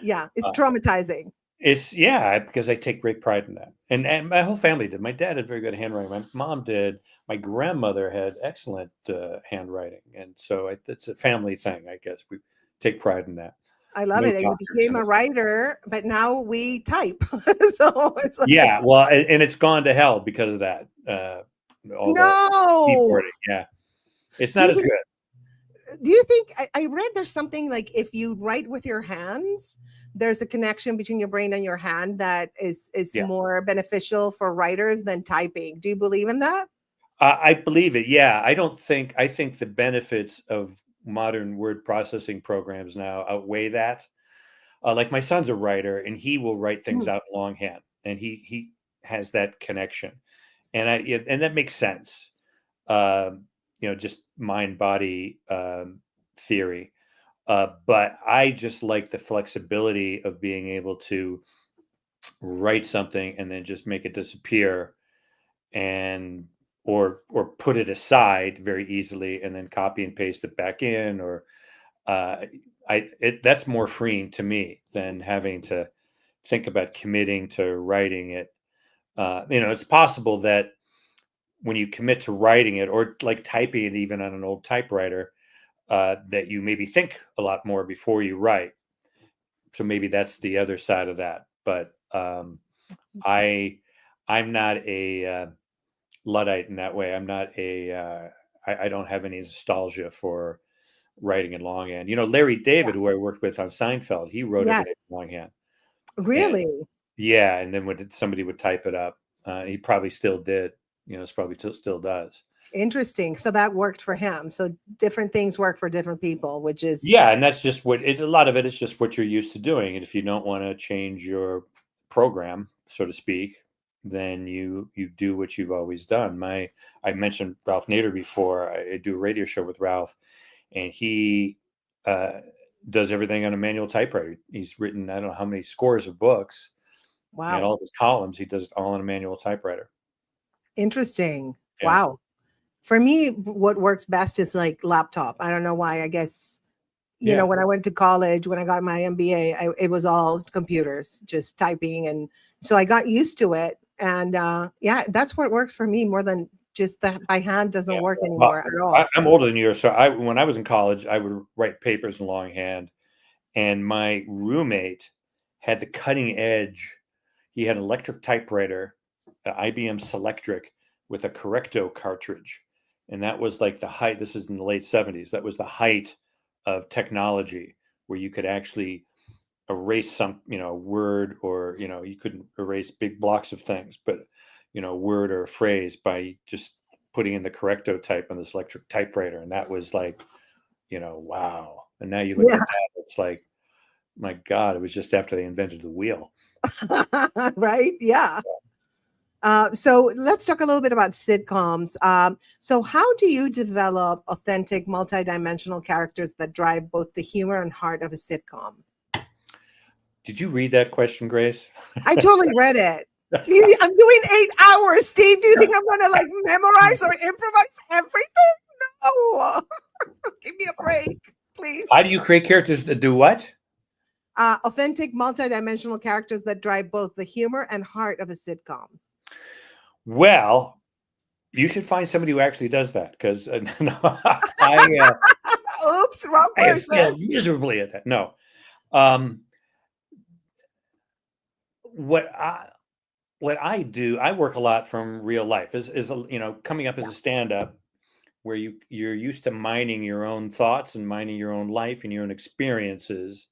Yeah, it's traumatizing. because I take great pride in that. And my whole family did. My dad had very good handwriting. My mom did. My grandmother had excellent handwriting. And so it's a family thing, I guess. We take pride in that. I love No it. And you doctors became in a us. writer, but now we type. So it's like, Yeah, well, and it's gone to hell because of that. All the no. keyboarding. Yeah. It's Do not you as think- good. Do you think I read there's something like if you write with your hands, there's a connection between your brain and your hand that is Yeah. more beneficial for writers than typing. Do you believe in that? I believe it. Yeah. I think the benefits of modern word processing programs now outweigh that. Like my son's a writer and he will write things Mm. out longhand and he has that connection. And that makes sense. Just mind body theory. But I just like the flexibility of being able to write something and then just make it disappear and or put it very easily and then copy and paste it back in, or that's more freeing to me than having to think about committing to writing it. It's possible that when you commit to writing it, or like typing it even on an old typewriter, that you maybe think a lot more before you write. So maybe that's the other side of that. But I'm not a Luddite in that way. I'm not I don't have any nostalgia for writing in longhand. Larry David, who I worked with on Seinfeld, he wrote Yes. everything in longhand. Really? And then when somebody would type it up, he probably still did. It's probably still does. Interesting. So that worked for him. So different things work for different people, which is and that's just a lot of it is just what you're used to doing. And if you don't want to change your program, so to speak, then you do what you've always done. I mentioned Ralph Nader before. I do a radio show with Ralph, and he does everything on a manual typewriter. He's written, I don't know how many scores of books. Wow. And all of his columns, he does it all on a manual typewriter. Interesting. Yeah. Wow. For me, what works best is like laptop. I don't know why. I guess, you know, when I went to college, when I got my MBA, it was all computers, just typing. And so I got used to it. And that's what works for me more than just that by hand doesn't work anymore at all. I'm older than you. So when I was in college, I would write papers in longhand. And my roommate had the cutting edge. He had an electric typewriter, an IBM Selectric with a Correcto cartridge. And that was like the height. This is in the late 70s. That was the height of technology, where you could actually erase some, word, or, you couldn't erase big blocks of things, but, word or a phrase by just putting in the Correcto type on this electric typewriter. And that was like, wow. And now you look at that, it's like, my God, it was just after they invented the wheel. Right? Yeah. So let's talk a little bit about sitcoms. So how do you develop authentic, multidimensional characters that drive both the humor and heart of a sitcom? Did you read that question, Grace? I totally read it. I'm doing 8 hours, Steve. Do you think I'm going to like memorize or improvise everything? No. Give me a break, please. How do you create characters that do what? Authentic, multidimensional characters that drive both the humor and heart of a sitcom. Well, you should find somebody who actually does that, because Oops, wrong I person. failed miserably at that. No. What I do, I work a lot from real life. Is coming up as a stand-up, where you're used to mining your own thoughts and mining your own life and your own experiences.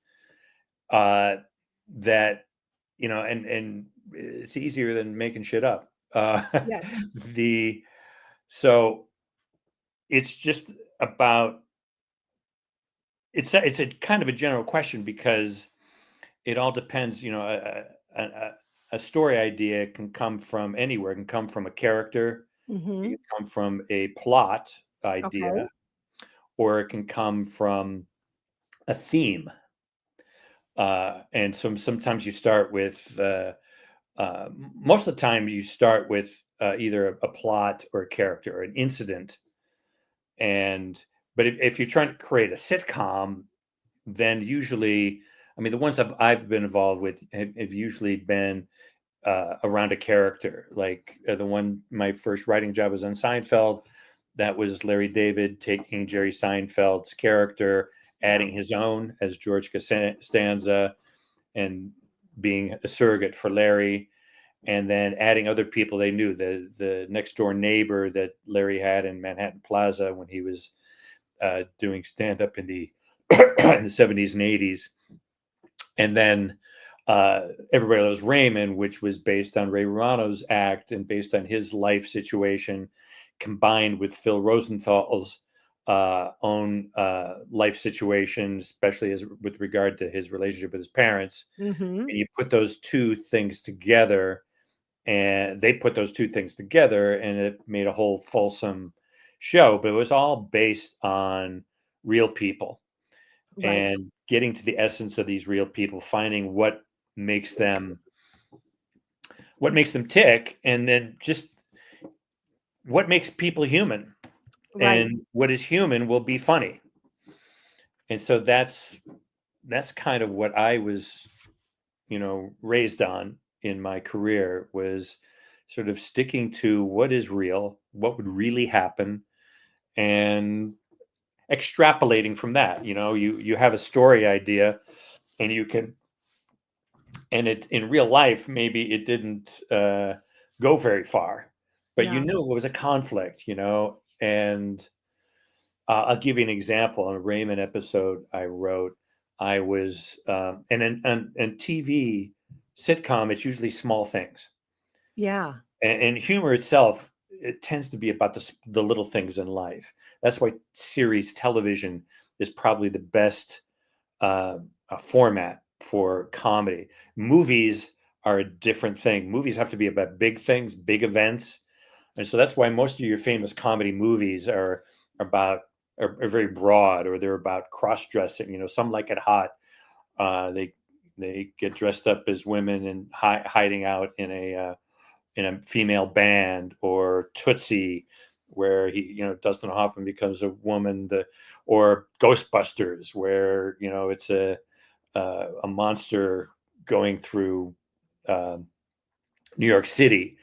That and it's easier than making shit up. So it's just about it's a kind of a general question, because it all depends. A story idea can come from anywhere. It can come from a character. Mm-hmm. It can come from a plot idea, or it can come from a theme. And sometimes you start with most of the time you start with either a plot or a character or an incident. But if you're trying to create a sitcom, then usually, the ones I've been involved with have usually been around a character. Like my first writing job was on Seinfeld. That was Larry David taking Jerry Seinfeld's character, adding his own as George Costanza, and being a surrogate for Larry, and then adding other people they knew, the next door neighbor that Larry had in Manhattan Plaza when he was doing stand-up in the in the 70s and 80s. And then Everybody Loves Raymond, which was based on Ray Romano's act and based on his life situation, combined with Phil Rosenthal's own life situation, especially with regard to his relationship with his parents. Mm-hmm. And you put those two things together, and they put those two things together, and it made a whole fulsome show. But it was all based on real people, and getting to the essence of these real people, finding what makes them tick, and then just what makes people human, Right. and what is human will be funny. And so that's kind of what I was, raised on in my career, was sort of sticking to what is real, what would really happen, and extrapolating from that. You have a story idea, and you can, and it in real life maybe it didn't go very far, but you Yeah. knew it was a conflict, and I'll give you an example. On a Raymond episode I wrote, I was, and TV sitcom, it's usually small things. Yeah. And humor itself, it tends to be about the little things in life. That's why series television is probably the best format for comedy. Movies are a different thing. Movies have to be about big things, big events. And so that's why most of your famous comedy movies are very broad, or they're about cross-dressing. Some Like It Hot. They get dressed up as women and hiding out in a female band, or Tootsie, where Dustin Hoffman becomes a woman, or Ghostbusters, where it's a monster going through New York City.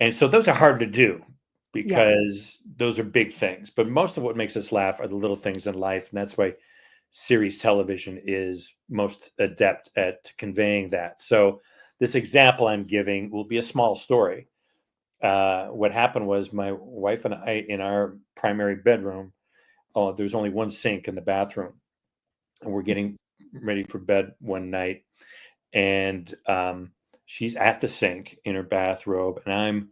And so those are hard to do, because those are big things. But most of what makes us laugh are the little things in life, and that's why series television is most adept at conveying that. So this example I'm giving will be a small story. What happened was, my wife and I, in our primary bedroom, there's only one sink in the bathroom, and we're getting ready for bed one night, and she's at the sink in her bathrobe, and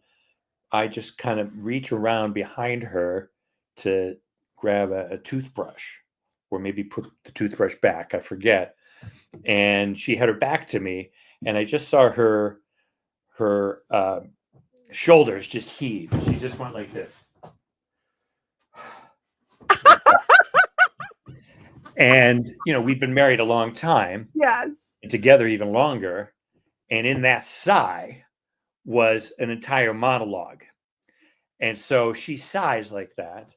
I just kind of reach around behind her to grab a toothbrush, or maybe put the toothbrush back, I forget. And she had her back to me, and I just saw her shoulders just heave. She just went like this. And we've been married a long time. Yes. And together even longer. And in that sigh was an entire monologue. And so she sighs like that,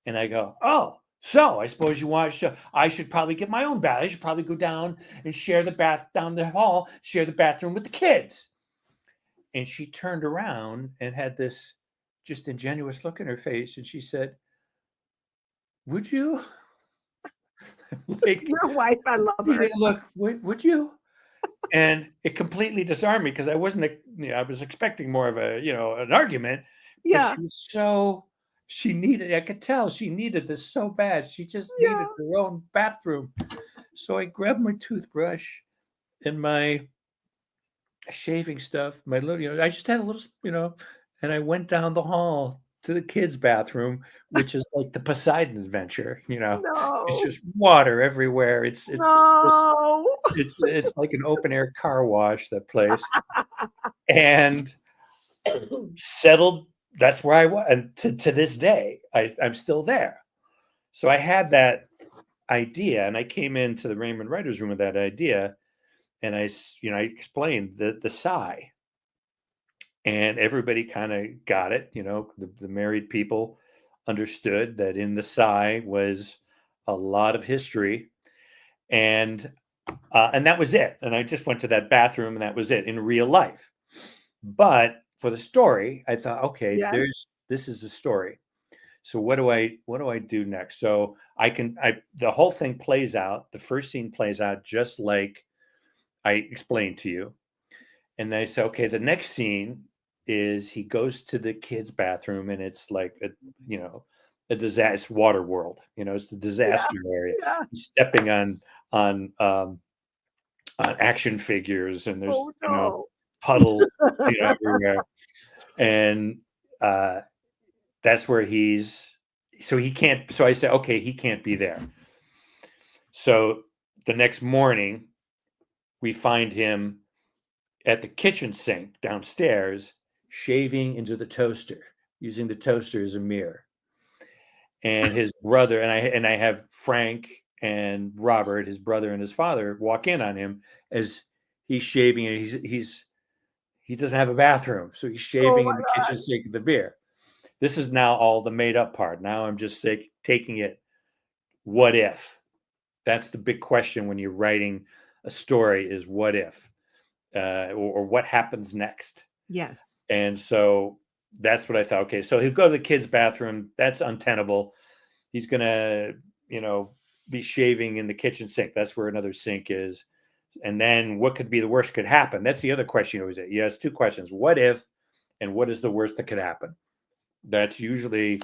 and I go, "Oh, so I suppose you want I should probably get my own bath. I should probably go down and share the bath down the hall, share the bathroom with the kids." And she turned around and had this just ingenuous look in her face, and she said, "Would you?" Like, your wife, I love her. Look, would you? And it completely disarmed me, because I wasn't, I was expecting more of an argument. Yeah. But she needed, I could tell she needed this so bad. She just needed her own bathroom. So I grabbed my toothbrush and my shaving stuff, my little, I just had a little, and I went down the hall to the kids' bathroom, which is like the Poseidon Adventure. It's just water everywhere. It's like an open air car wash, that place. And settled. That's where I was, and to this day, I'm still there. So I had that idea, and I came into the Raymond Writers Room with that idea, and I explained the sigh, and everybody kind of got it. The married people understood that in the sigh was a lot of history, and that was it. And I just went to that bathroom, and that was it in real life. But for the story, I thought, okay, this is the story. So what do I do next? So the whole thing plays out. The first scene plays out just like I explained to you. And I say, okay, the next scene is he goes to the kids' bathroom, and it's like a disaster, water world. It's the disaster area. He's stepping on action figures, and there's puddles everywhere. And that's where he can't. So I said, okay, he can't be there. So the next morning, we find him at the kitchen sink downstairs, shaving into the toaster, using the toaster as a mirror. And his brother, and I have Frank and Robert, his brother and his father, walk in on him as he's shaving, and he doesn't have a bathroom, so he's shaving in the kitchen sink of the beer. This is now all the made up part. Now I'm just taking it. What if? That's the big question when you're writing a story: is what if, or what happens next? Yes. And so that's what I thought. Okay, so he'll go to the kid's bathroom. That's untenable. He's gonna, be shaving in the kitchen sink. That's where another sink is. And then what could be the worst could happen? That's the other question you always ask. You ask two questions: what if, and what is the worst that could happen? That's usually,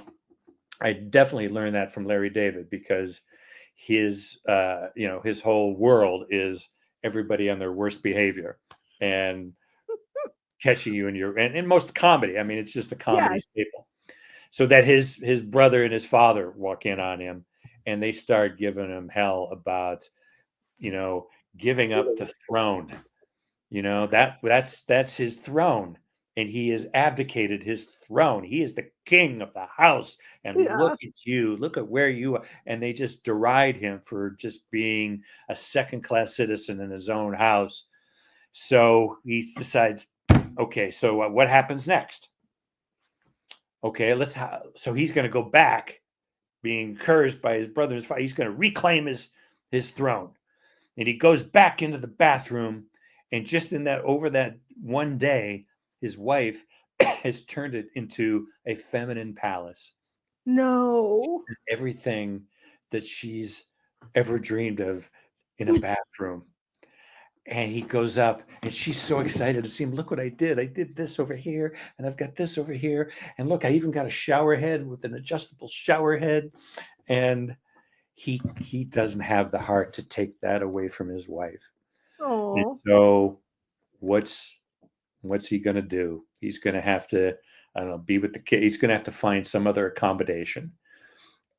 I definitely learned that from Larry David, because his his whole world is everybody on their worst behavior and catching you in most comedy. I mean, it's just a comedy staple. So that his brother and his father walk in on him, and they start giving him hell about, giving up the throne. That's his throne, and he has abdicated his throne. He is the king of the house, and look at you, look at where you are. And they just deride him for just being a second-class citizen in his own house. So he decides, okay, so what happens next? Okay, so he's going to go back, being encouraged by his brother and his father. He's going to reclaim his throne. And he goes back into the bathroom, and just over that one day, his wife has turned it into a feminine palace. No. Everything that she's ever dreamed of in a bathroom. And he goes up, and she's so excited to see him. Look what I did. I did this over here, and I've got this over here. And look, I even got a shower head with an adjustable shower head. And he doesn't have the heart to take that away from his wife. And Oh. so what's he going to do? He's going to have to, I don't know, be with the kid. He's going to have to find some other accommodation.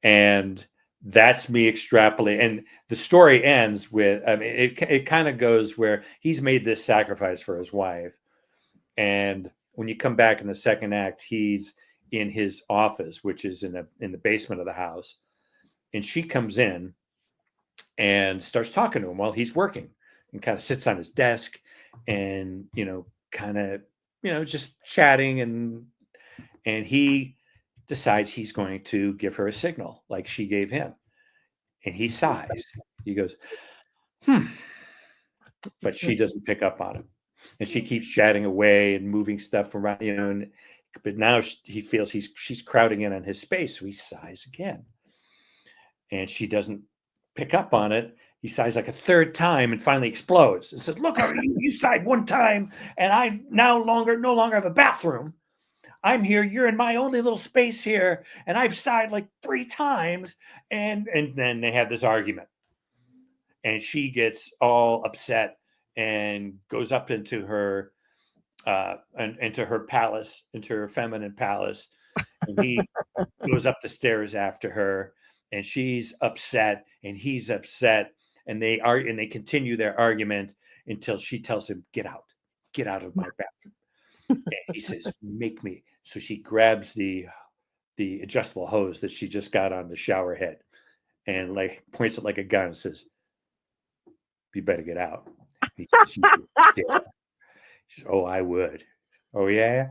And that's me extrapolating. And the story ends with, I mean, it kind of goes where he's made this sacrifice for his wife. And when you come back in the second act, he's in his office, which is in the basement of the house. And she comes in and starts talking to him while he's working, and kind of sits on his desk and, just chatting. And he decides he's going to give her a signal like she gave him. And he sighs. He goes, but she doesn't pick up on it. And she keeps chatting away and moving stuff around, but now he feels she's crowding in on his space. So he sighs again. And she doesn't pick up on it. He sighs like a third time and finally explodes and says, look, you sighed one time, and I no longer have a bathroom. I'm here. You're in my only little space here. And I've sighed like 3 times. And then they have this argument. And she gets all upset and goes up into her into her palace, into her feminine palace. And he goes up the stairs after her. And she's upset, and he's upset, and they continue their argument until she tells him, get out of my bathroom. And he says, make me. So she grabs the adjustable hose that she just got on the shower head and points it like a gun and says, you better get out. He says, she says, oh, I would. Oh, yeah.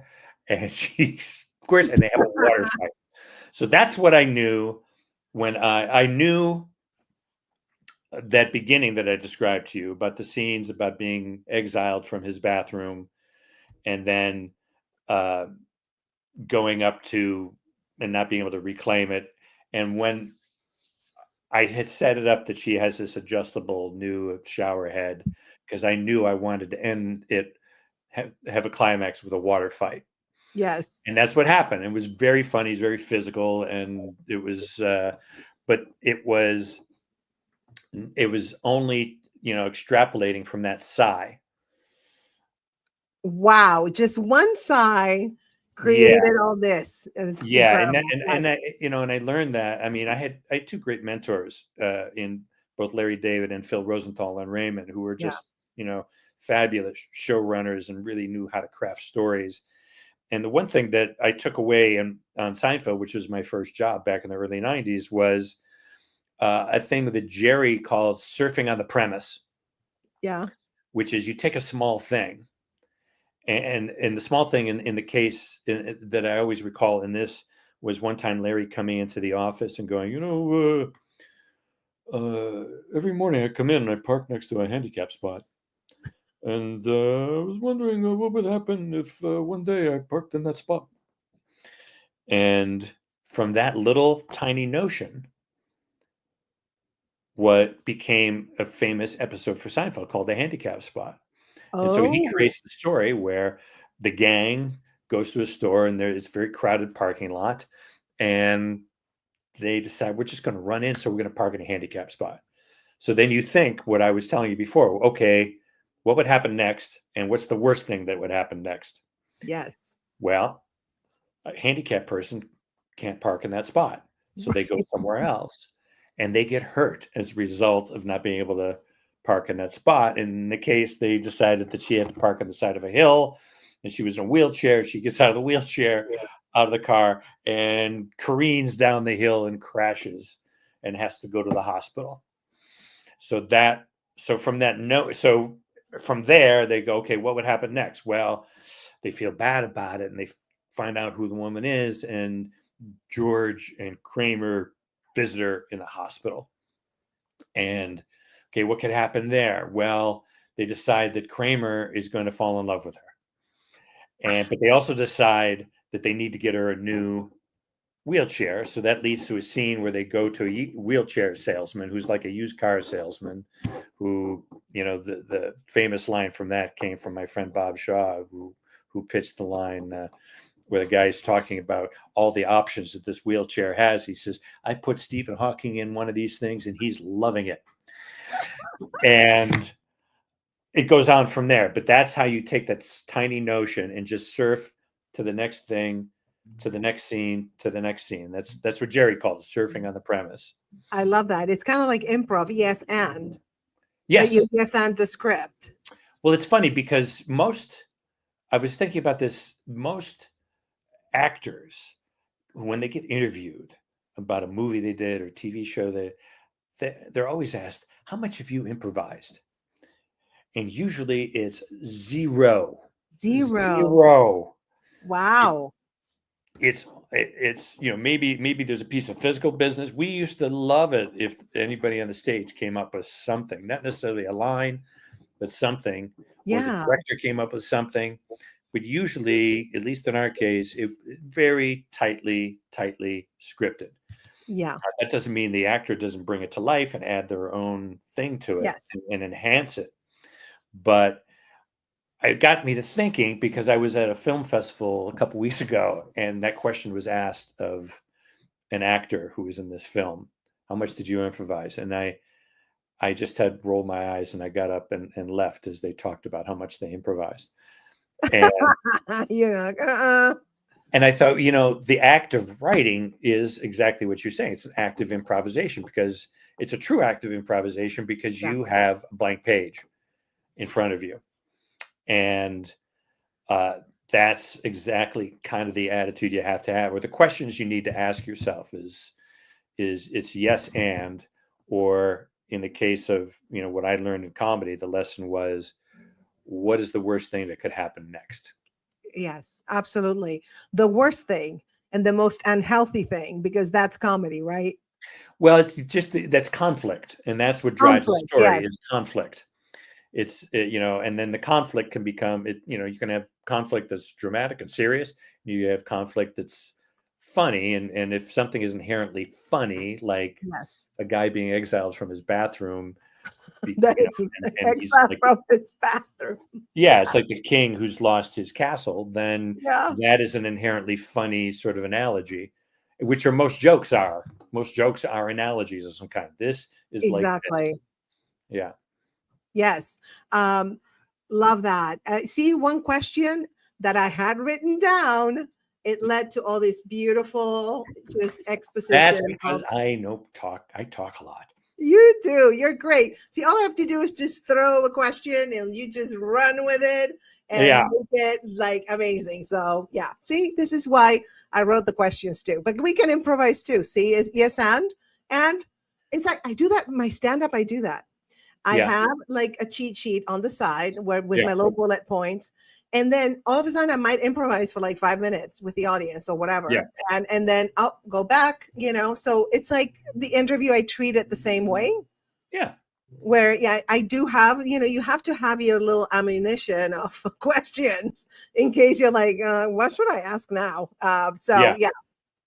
And she's, of course, and they have a water fight. So that's what I knew. When I knew that beginning that I described to you about the scenes about being exiled from his bathroom, and then going up to and not being able to reclaim it. And when I had set it up that she has this adjustable new shower head, because I knew I wanted to end it, have a climax with a water fight. Yes. And that's what happened. It was very funny. He's very physical. And it was, but it was only, extrapolating from that sigh. Wow. Just one sigh created all this. It's incredible. And I learned that. I mean, I had 2 great mentors in both Larry David and Phil Rosenthal and Raymond, who were just, fabulous showrunners and really knew how to craft stories. And the one thing that I took away on Seinfeld, which was my first job back in the early 90s, was a thing that Jerry called surfing on the premise. Yeah. Which is you take a small thing, and the small thing in the case that I always recall in this was one time Larry coming into the office and going, every morning I come in and I park next to a handicap spot. And I was wondering what would happen if one day I parked in that spot. And from that little tiny notion, what became a famous episode for Seinfeld called The Handicap Spot. And so he Oh. creates the story where the gang goes to a store and it's a very crowded parking lot. And they decide we're just going to run in, so we're going to park in a handicap spot. So then you think what I was telling you before, okay, what would happen next? And what's the worst thing that would happen next? Yes. Well, a handicapped person can't park in that spot. So they go somewhere else and they get hurt as a result of not being able to park in that spot. In the case, they decided that she had to park on the side of a hill and she was in a wheelchair. She gets out of the wheelchair, out of the car, and careens down the hill and crashes and has to go to the hospital. So from there they go, okay, what would happen next? Well, they feel bad about it and they find out who the woman is, and George and Kramer visit her in the hospital. And okay, what could happen there? Well, they decide that Kramer is going to fall in love with her. But they also decide that they need to get her a new wheelchair. So that leads to a scene where they go to a wheelchair salesman who's like a used car salesman who, the famous line from that came from my friend Bob Shaw, who pitched the line where the guy's talking about all the options that this wheelchair has. He says, I put Stephen Hawking in one of these things and he's loving it. And it goes on from there. But that's how you take that tiny notion and just surf to the next thing, to the next scene, to the next scene. That's what Jerry called it, surfing on the premise. I love that. It's kind of like improv. Yes, and. Yes. Yes, and the script. Well, it's funny because I was thinking about this, most actors, when they get interviewed about a movie they did or TV show, they're always asked, how much have you improvised? And usually it's zero. Wow. It's maybe there's a piece of physical business. We used to love it if anybody on the stage came up with something, not necessarily a line, but something. Yeah. Or the director came up with something. But usually, at least in our case, it very tightly scripted. Yeah. That doesn't mean the actor doesn't bring it to life and add their own thing to it. Yes. and enhance it. But it got me to thinking, because I was at a film festival a couple weeks ago, and that question was asked of an actor who was in this film. How much did you improvise? And I just had rolled my eyes and I got up and left as they talked about how much they improvised. And, and I thought, the act of writing is exactly what you're saying. It's an act of improvisation, because it's a true act of improvisation, because you have a blank page in front of you. And that's exactly kind of the attitude you have to have, or the questions you need to ask yourself is it's yes and, or in the case of, what I learned in comedy, the lesson was, what is the worst thing that could happen next? Yes, absolutely. The worst thing and the most unhealthy thing, because that's comedy, right? Well, it's just that's conflict, and that's what drives the story is conflict. It's and then the conflict can become you can have conflict that's dramatic and serious. You have conflict that's funny, and if something is inherently funny, like a guy being exiled from his bathroom, from his bathroom. Yeah, it's like the king who's lost his castle. Then that is an inherently funny sort of analogy, which are most jokes are. Most jokes are analogies of some kind. This is exactly. Yeah. Yes. Love that. See, one question that I had written down, it led to all this beautiful just exposition. That's because I talk a lot. You do. You're great. See, all I have to do is just throw a question and you just run with it and make it amazing. So yeah, see, this is why I wrote the questions too, but we can improvise too. See, is yes. And in fact, I do that in my stand-up. I do that. I have like a cheat sheet on the side with my little bullet points. and then all of a sudden I might improvise for like 5 minutes with the audience or whatever. Yeah. And then I'll go back, so it's like the interview, I treat it the same way. Yeah. Where I do have, you have to have your little ammunition of questions in case you're like, what should I ask now? Yeah.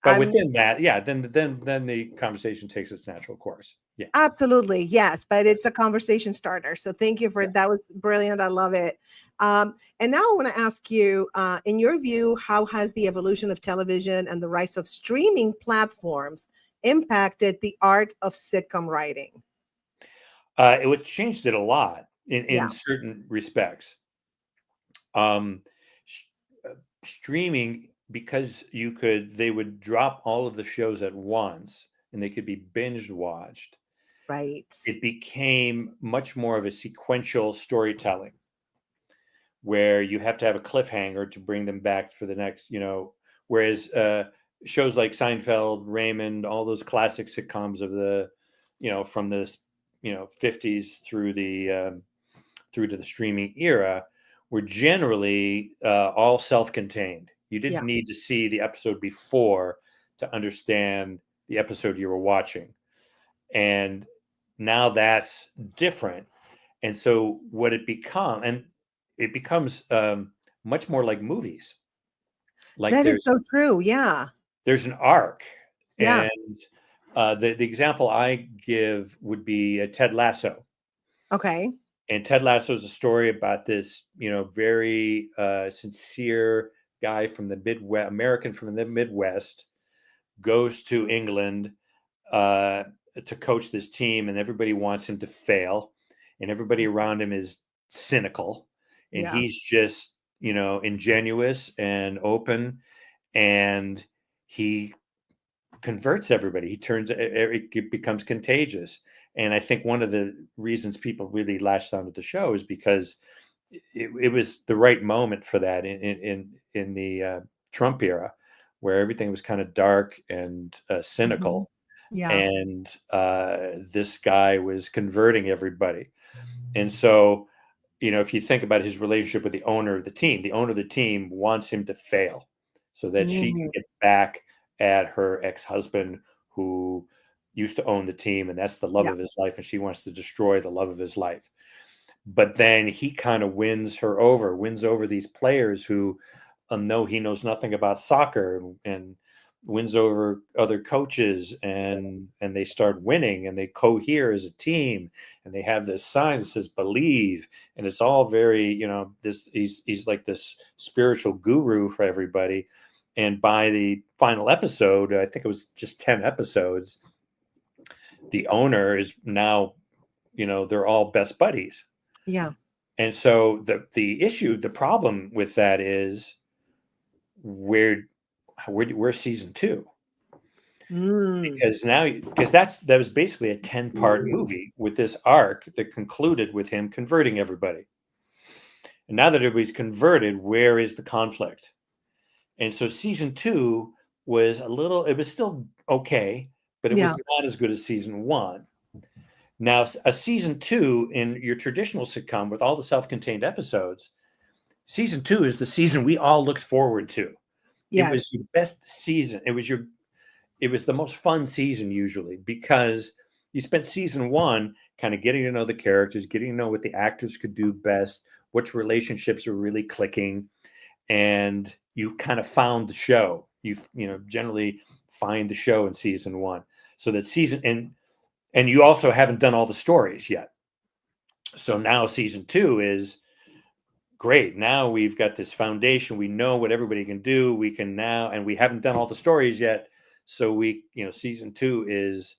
But within that, then the conversation takes its natural course. Yeah. Absolutely. Yes. But it's a conversation starter. So thank you for that. Was brilliant. I love it. And now I want to ask you, in your view, how has the evolution of television and the rise of streaming platforms impacted the art of sitcom writing? It changed it a lot in certain respects. Streaming, because they would drop all of the shows at once and they could be binge watched. Right. It became much more of a sequential storytelling where you have to have a cliffhanger to bring them back for the next, whereas shows like Seinfeld, Raymond, all those classic sitcoms of the, from the 50s through to the streaming era were generally all self-contained. You didn't need to see the episode before to understand the episode you were watching. And now that's different. And so it becomes much more like movies. Like that is so true. Yeah. There's an arc. Yeah. And the example I give would be Ted Lasso. Okay. And Ted Lasso is a story about this, very sincere guy from the Midwest, American from the Midwest, goes to England to coach this team, and everybody wants him to fail, and everybody around him is cynical, and he's just, ingenuous and open, and he converts everybody. It becomes contagious. And I think one of the reasons people really latched onto the show is because it was the right moment for that in the Trump era, where everything was kind of dark and cynical. Yeah. And this guy was converting everybody. And so, if you think about his relationship with the owner of the team wants him to fail so that she can get back at her ex-husband who used to own the team, and that's the love of his life, and she wants to destroy the love of his life. But then he kind of wins over these players who know he knows nothing about soccer, and wins over other coaches, and they start winning, and they cohere as a team, and they have this sign that says believe, and it's all very, he's like this spiritual guru for everybody. And by the final episode, I think it was just 10 episodes, the owner is now, they're all best buddies. Yeah. And so the problem with that is where's season 2? Because that was basically a 10-part movie with this arc that concluded with him converting everybody. And now that everybody's converted, where is the conflict? And so season 2 was it was still okay, but it was not as good as season 1. Now, a season 2 in your traditional sitcom with all the self-contained episodes, season 2 is the season we all looked forward to. Yes. It was your best season. It was the most fun season usually, because you spent season 1 kind of getting to know the characters, getting to know what the actors could do best, which relationships are really clicking, and you kind of found the show. You generally find the show in season 1. So that season, and you also haven't done all the stories yet. So now season 2 is great. Now we've got this foundation. We know what everybody can do. We can now, and we haven't done all the stories yet. So season 2 is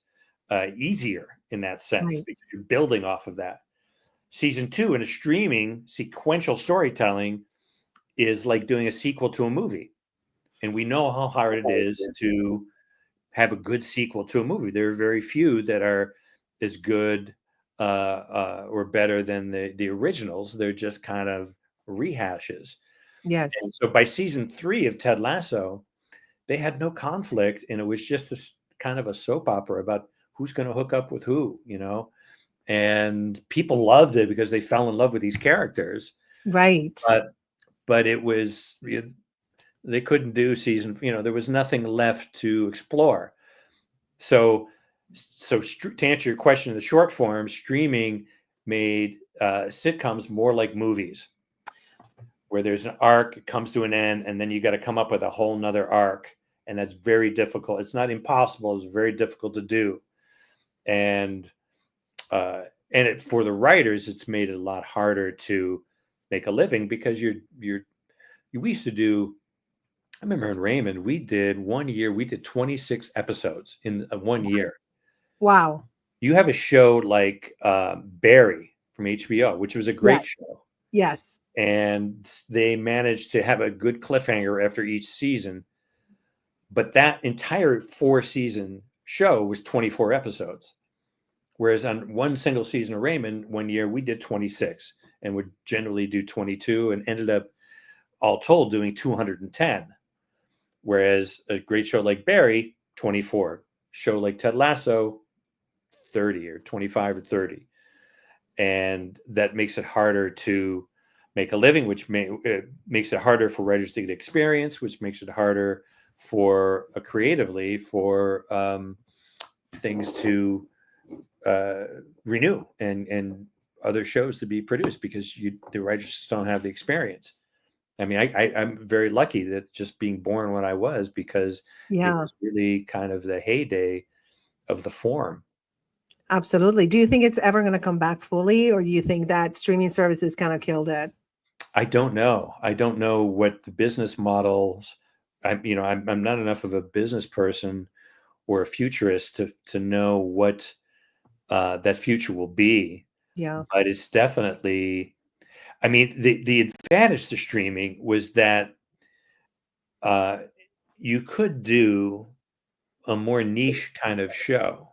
easier in that sense, because you're building off of that. Season 2 in a streaming sequential storytelling is like doing a sequel to a movie. And we know how hard it is to have a good sequel to a movie. There are very few that are as good or better than the originals. They're just kind of rehashes. Yes. And so by season 3 of Ted Lasso, they had no conflict, and it was just this kind of a soap opera about who's going to hook up with who, and people loved it because they fell in love with these characters. Right. But but it was, they couldn't do season, there was nothing left to explore. So to answer your question, the short form, streaming made sitcoms more like movies, where there's an arc, it comes to an end, and then you got to come up with a whole nother arc. And that's very difficult. It's not impossible. It's very difficult to do. And for the writers, it's made it a lot harder to make a living, because we used to do, I remember in Raymond, we did 26 episodes in 1 year. Wow. You have a show like Barry from HBO, which was a great show. Yes. And they managed to have a good cliffhanger after each season. But that entire 4-season show was 24 episodes. Whereas on one single season of Raymond, 1 year, we did 26 and would generally do 22 and ended up all told doing 210. Whereas a great show like Barry, 24. Show like Ted Lasso, 30 or 25 or 30. And that makes it harder to make a living, which makes it harder for writers to get experience, which makes it harder for creatively for things to renew and other shows to be produced, because the writers just don't have the experience. I mean, I'm very lucky that just being born when I was, because it was really kind of the heyday of the form. Absolutely. Do you think it's ever going to come back fully, or do you think that streaming services kind of killed it? I don't know. I don't know what the business models. I'm not enough of a business person or a futurist to know what that future will be. Yeah. But it's definitely, I mean, the advantage to streaming was that you could do a more niche kind of show.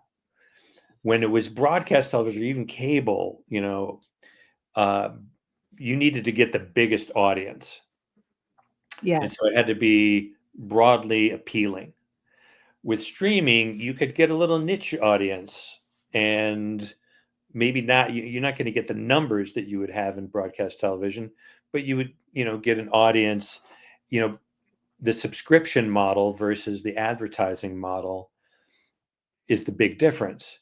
When it was broadcast television or even cable, you needed to get the biggest audience. Yes. And so it had to be broadly appealing. With streaming, you could get a little niche audience, and maybe not, you're not going to get the numbers that you would have in broadcast television, but you would, get an audience. The subscription model versus the advertising model is the big difference.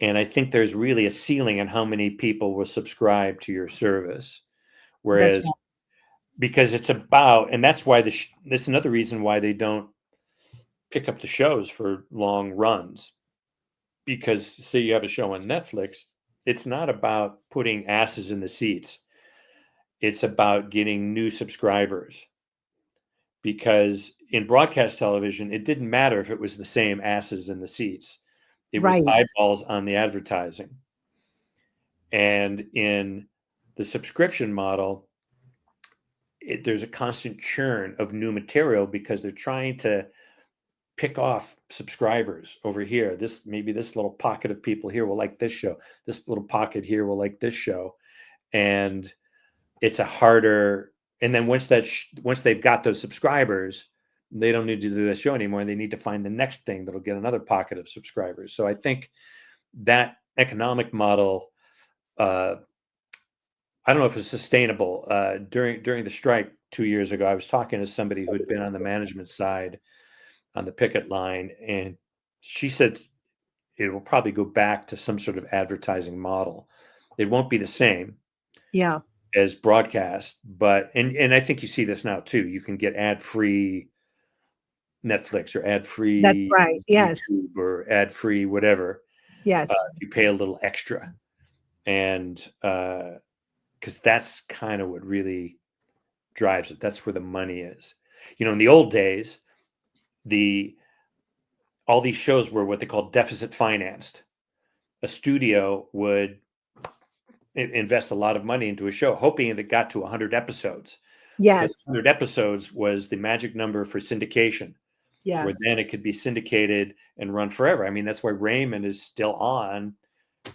And I think there's really a ceiling on how many people will subscribe to your service. Whereas, because it's about, and that's why that's another reason why they don't pick up the shows for long runs. Because say you have a show on Netflix, it's not about putting asses in the seats. It's about getting new subscribers. Because in broadcast television, it didn't matter if it was the same asses in the seats. It was eyeballs on the advertising. And in the subscription model, there's a constant churn of new material, because they're trying to pick off subscribers over here. Maybe this little pocket of people here will like this show. This little pocket here will like this show. And it's a harder, and then once they've got those subscribers, they don't need to do that show anymore. They need to find the next thing that'll get another pocket of subscribers. So I think that economic model, I don't know if it's sustainable. During the strike 2 years ago, I was talking to somebody who had been on the management side on the picket line, and she said it will probably go back to some sort of advertising model. It won't be the same as broadcast, but and I think you see this now too. You can get ad-free Netflix or ad-free YouTube or ad-free whatever. Yes. You pay a little extra. And because that's kind of what really drives it. That's where the money is. In the old days, all these shows were what they call deficit financed. A studio would invest a lot of money into a show, hoping that it got to 100 episodes. Yes. 100 episodes was the magic number for syndication. Yes. Where then it could be syndicated and run forever. I mean, that's why Raymond is still on.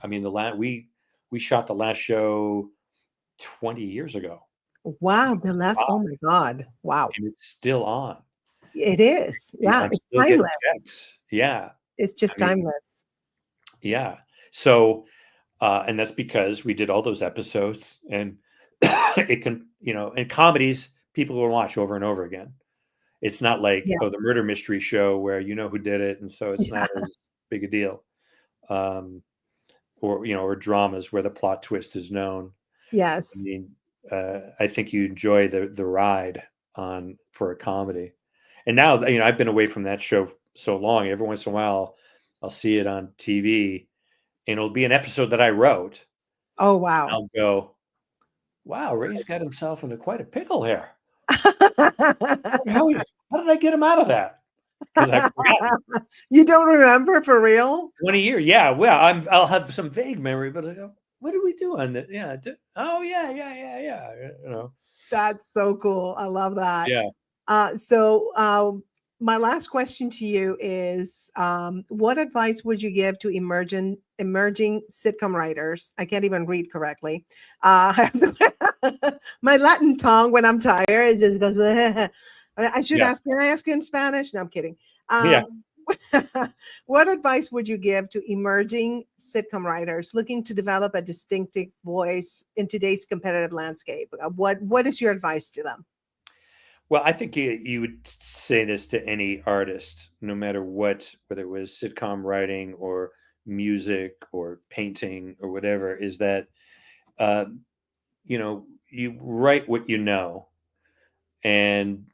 I mean, we shot the last show 20 years ago. Wow. Oh my God. Wow. And it's still on. It is. Yeah. It's timeless. Yeah. It's just timeless. Yeah. So, and that's because we did all those episodes, and it can, and comedies people will watch over and over again. It's not like, Yes. oh, the murder mystery show where you know who did it, and so it's not Yeah. as big a deal. Or or dramas where the plot twist is known. I Yes. mean, I think you enjoy the ride for a comedy. And now, I've been away from that show so long. Every once in a while, I'll see it on TV, and it'll be an episode that I wrote. Oh, wow. I'll go, wow, Ray's got himself into quite a pickle here. How did I get him out of that? Because I've forgotten. You don't remember for real? 20 years, yeah. Well, I'll have some vague memory, but I go, what did we do on that? Yeah. Oh, yeah. That's so cool. I love that. Yeah. So my last question to you is, what advice would you give to emerging sitcom writers? I can't even read correctly. My Latin tongue when I'm tired, it just goes. I should ask. Can I ask you in Spanish? No, I'm kidding. Yeah. What advice would you give to emerging sitcom writers looking to develop a distinctive voice in today's competitive landscape? What is your advice to them? Well, I think you would say this to any artist, no matter what, whether it was sitcom writing or music or painting or whatever, is that, you write what you know, and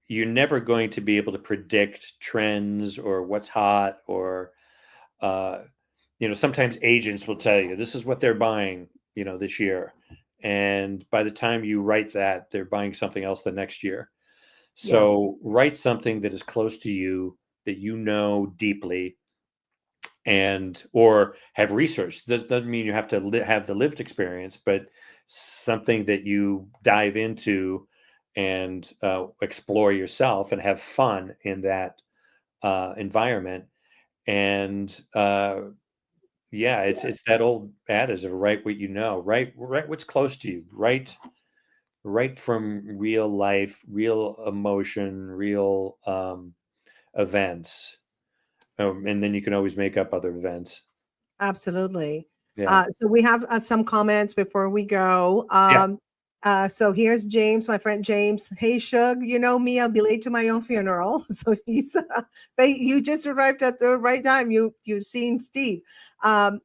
you're never going to be able to predict trends or what's hot, or, sometimes agents will tell you this is what they're buying, this year. And by the time you write that, they're buying something else the next year. So write something that is close to you, that you know deeply, or have researched. This doesn't mean you have to have the lived experience, but something that you dive into and explore yourself and have fun in that environment. And it's that old adage of write what you know, write what's close to you, write from real life, real emotion, real events, and then you can always make up other events. Absolutely. Yeah. So we have some comments before we go. So here's James, my friend James. Hey, Shug, you know me, I'll be late to my own funeral. So you just arrived at the right time. You've seen Steve.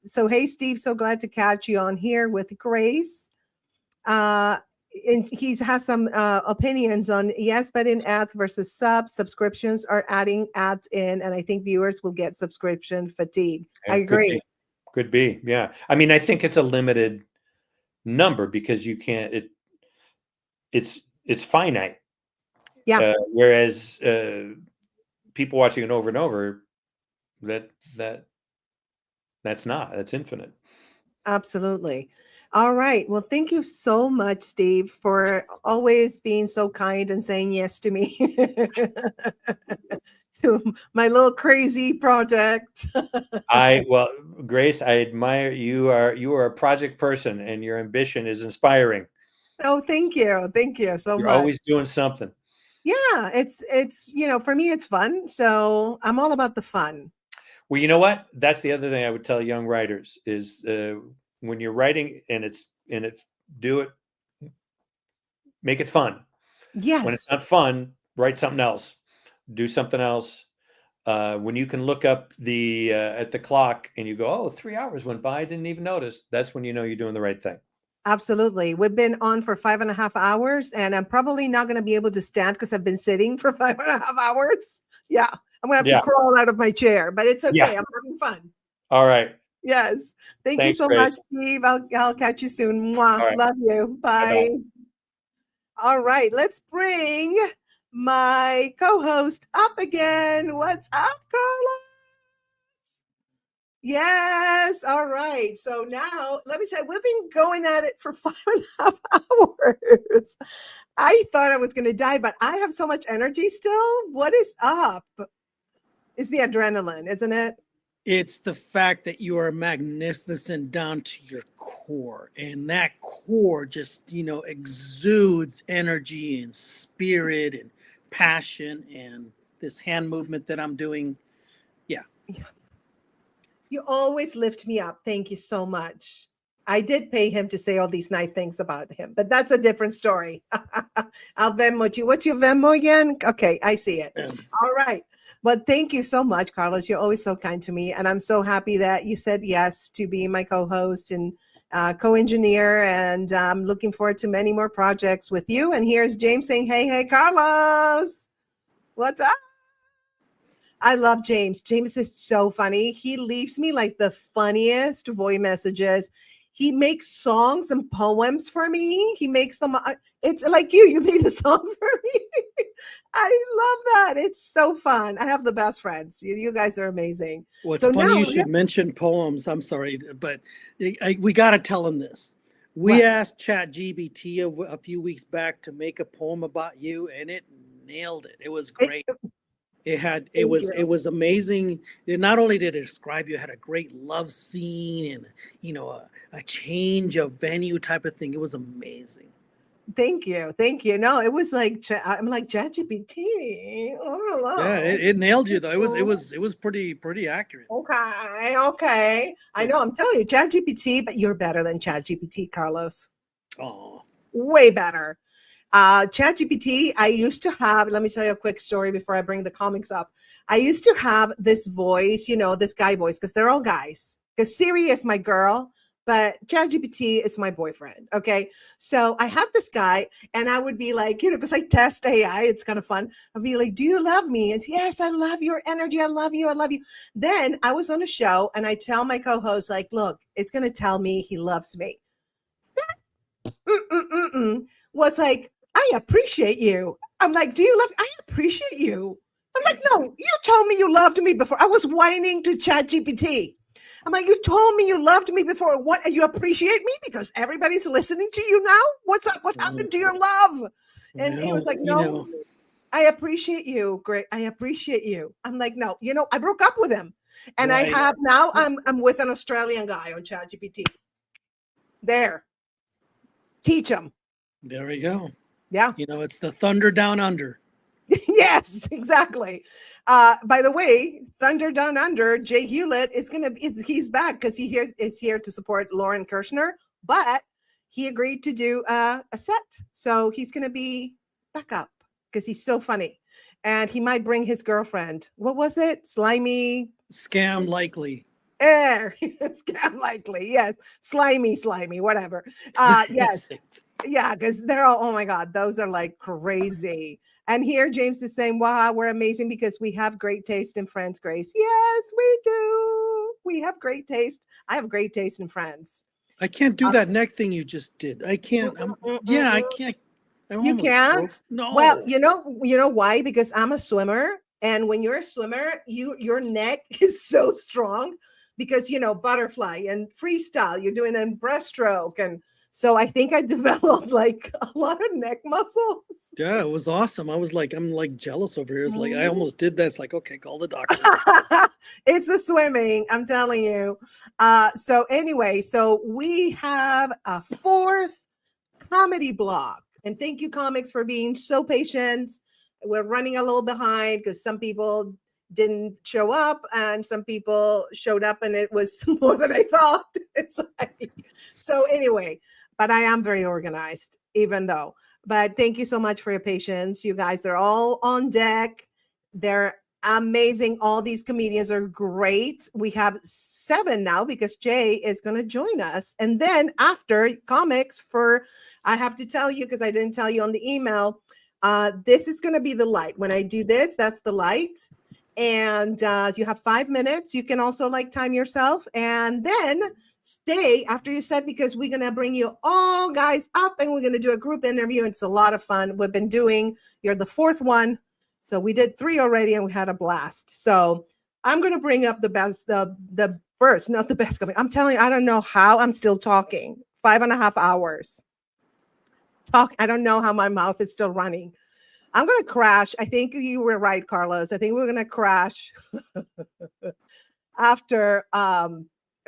So hey, Steve, so glad to catch you on here with Grace. And he has some opinions on betting ads versus subscriptions are adding ads in, and I think viewers will get subscription fatigue. I agree. Could be. Yeah. I mean, I think it's a limited number because you can't. It's finite. Yeah. Whereas people watching it over and over, that's infinite. Absolutely. All right. Well, thank you so much, Steve, for always being so kind and saying yes to me. To my little crazy project. Grace, I admire you. You are a project person, and your ambition is inspiring. Oh, thank you so much. You're always doing something. Yeah, it's for me it's fun, so I'm all about the fun. Well, you know what? That's the other thing I would tell young writers is when you're writing and do it, make it fun. Yes. When it's not fun, write something else. Do something else. When you can look up at the clock and you go, oh, 3 hours went by, I didn't even notice. That's when you know you're doing the right thing. Absolutely. We've been on for 5.5 hours, and I'm probably not going to be able to stand because I've been sitting for 5.5 hours. Yeah. I'm going to have to crawl out of my chair, but it's okay. Yeah. I'm having fun. All right. Yes. Thanks you so Grace. much, Steve. I'll catch you soon. Mwah. Right. Love you. Bye. Bye-bye. All right. Let's bring my co-host up again. What's up, Carlos? Yes. All right. So now let me say, we've been going at it for 5.5 hours. I thought I was going to die, but I have so much energy still. What is up? It's the adrenaline, isn't it? It's the fact that you are magnificent down to your core. And that core just, exudes energy and spirit and passion. And this hand movement that I'm doing. Yeah. You always lift me up. Thank you so much. I did pay him to say all these nice things about him, but that's a different story. I'll Venmo you. What's your Venmo again? Okay, I see it. All right. Well, thank you so much, Carlos. You're always so kind to me. And I'm so happy that you said yes to be my co-host and co-engineer. And I'm looking forward to many more projects with you. And here's James saying, hey, Carlos. What's up? I love James. James is so funny. He leaves me like the funniest voice messages. He makes songs and poems for me. He makes them. It's like you made a song for me. I love that. It's so fun. I have the best friends. You guys are amazing. Well, it's So funny now, you should mention poems. I'm sorry, but we got to tell him this. We asked ChatGPT a few weeks back to make a poem about you, and it nailed it. It was great. It was amazing. Not only did it describe you, it had a great love scene and a change of venue type of thing. It was amazing. Thank you. No, it was like I'm like ChatGPT. Oh, hello. Yeah, it nailed you though. It was pretty accurate. Okay. I know. I'm telling you, ChatGPT, but you're better than ChatGPT, Carlos. Oh, way better. ChatGPT, I used to have, let me tell you a quick story before I bring the comics up. I used to have this voice, this guy voice, because they're all guys. Because Siri is my girl, but ChatGPT is my boyfriend. Okay. So I had this guy, and I would be like, because I test AI, it's kind of fun. I'd be like, do you love me? And yes, I love your energy. I love you. I love you. Then I was on a show, and I tell my co-host, like, look, it's going to tell me he loves me. Was like, I appreciate you. I'm like, do you love me? I appreciate you. I'm like, no, you told me you loved me before. I was whining to ChatGPT. I'm like, you told me you loved me before. What? You appreciate me because everybody's listening to you now? What's up? What happened to your love? And he was like, no, I appreciate you. Great. I appreciate you. I'm like, no, I broke up with him. And I have now I'm with an Australian guy on ChatGPT. There. Teach him. There we go. Yeah. It's the thunder down under. Yes, exactly. By the way, Thunder Down Under, Jay Hewlett he's back because he is here to support Lauren Kirshner, but he agreed to do a set. So he's going to be back up because he's so funny. And he might bring his girlfriend. What was it? Slimy? Scam likely. Scam likely. Yes. Slimy, whatever. Yes. Yeah, because they're all, oh my God, those are like crazy. And here James is saying, wow, we're amazing because we have great taste in friends, Grace. Yes, we do. We have great taste. I have great taste in friends. I can't do that neck thing you just did. I can't. I can't. You can't? No. Well, you know why? Because I'm a swimmer. And when you're a swimmer, your neck is so strong because, butterfly and freestyle, you're doing a breaststroke. And so I think I developed like a lot of neck muscles. Yeah, it was awesome. I'm like jealous over here. It's like, I almost did that. It's like, okay, call the doctor. It's the swimming, I'm telling you. So anyway, so we have a fourth comedy block. And thank you, comics, for being so patient. We're running a little behind because some people didn't show up and some people showed up and it was more than I thought. It's like, so anyway, but I am very organized, even though. But thank you so much for your patience. You guys, they're all on deck. They're amazing. All these comedians are great. We have 7 now because Jay is going to join us. And then after comics I have to tell you, because I didn't tell you on the email, this is going to be the light. When I do this, that's the light. And you have 5 minutes. You can also time yourself and then stay after you said, because we're going to bring you all guys up and we're going to do a group interview. It's a lot of fun. We've been doing, you're the 4th one. So we did 3 already and we had a blast. So I'm going to bring up the first, not the best. I'm telling you, I don't know how I'm still talking 5.5 hours. I don't know how my mouth is still running. I'm going to crash. I think you were right, Carlos. I think we're going to crash after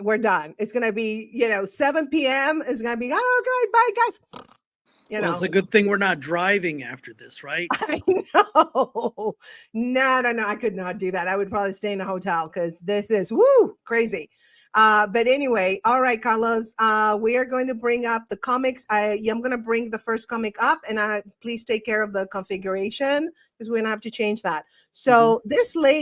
we're done. It's going to be, 7 p.m. It's going to be, oh, good. Bye, guys. You Well, know, it's a good thing we're not driving after this, right? I know. No, I could not do that. I would probably stay in a hotel because this is crazy. But anyway, all right, Carlos, we are going to bring up the comics. I'm going to bring the first comic up, and please take care of the configuration because we're going to have to change that. So this lady.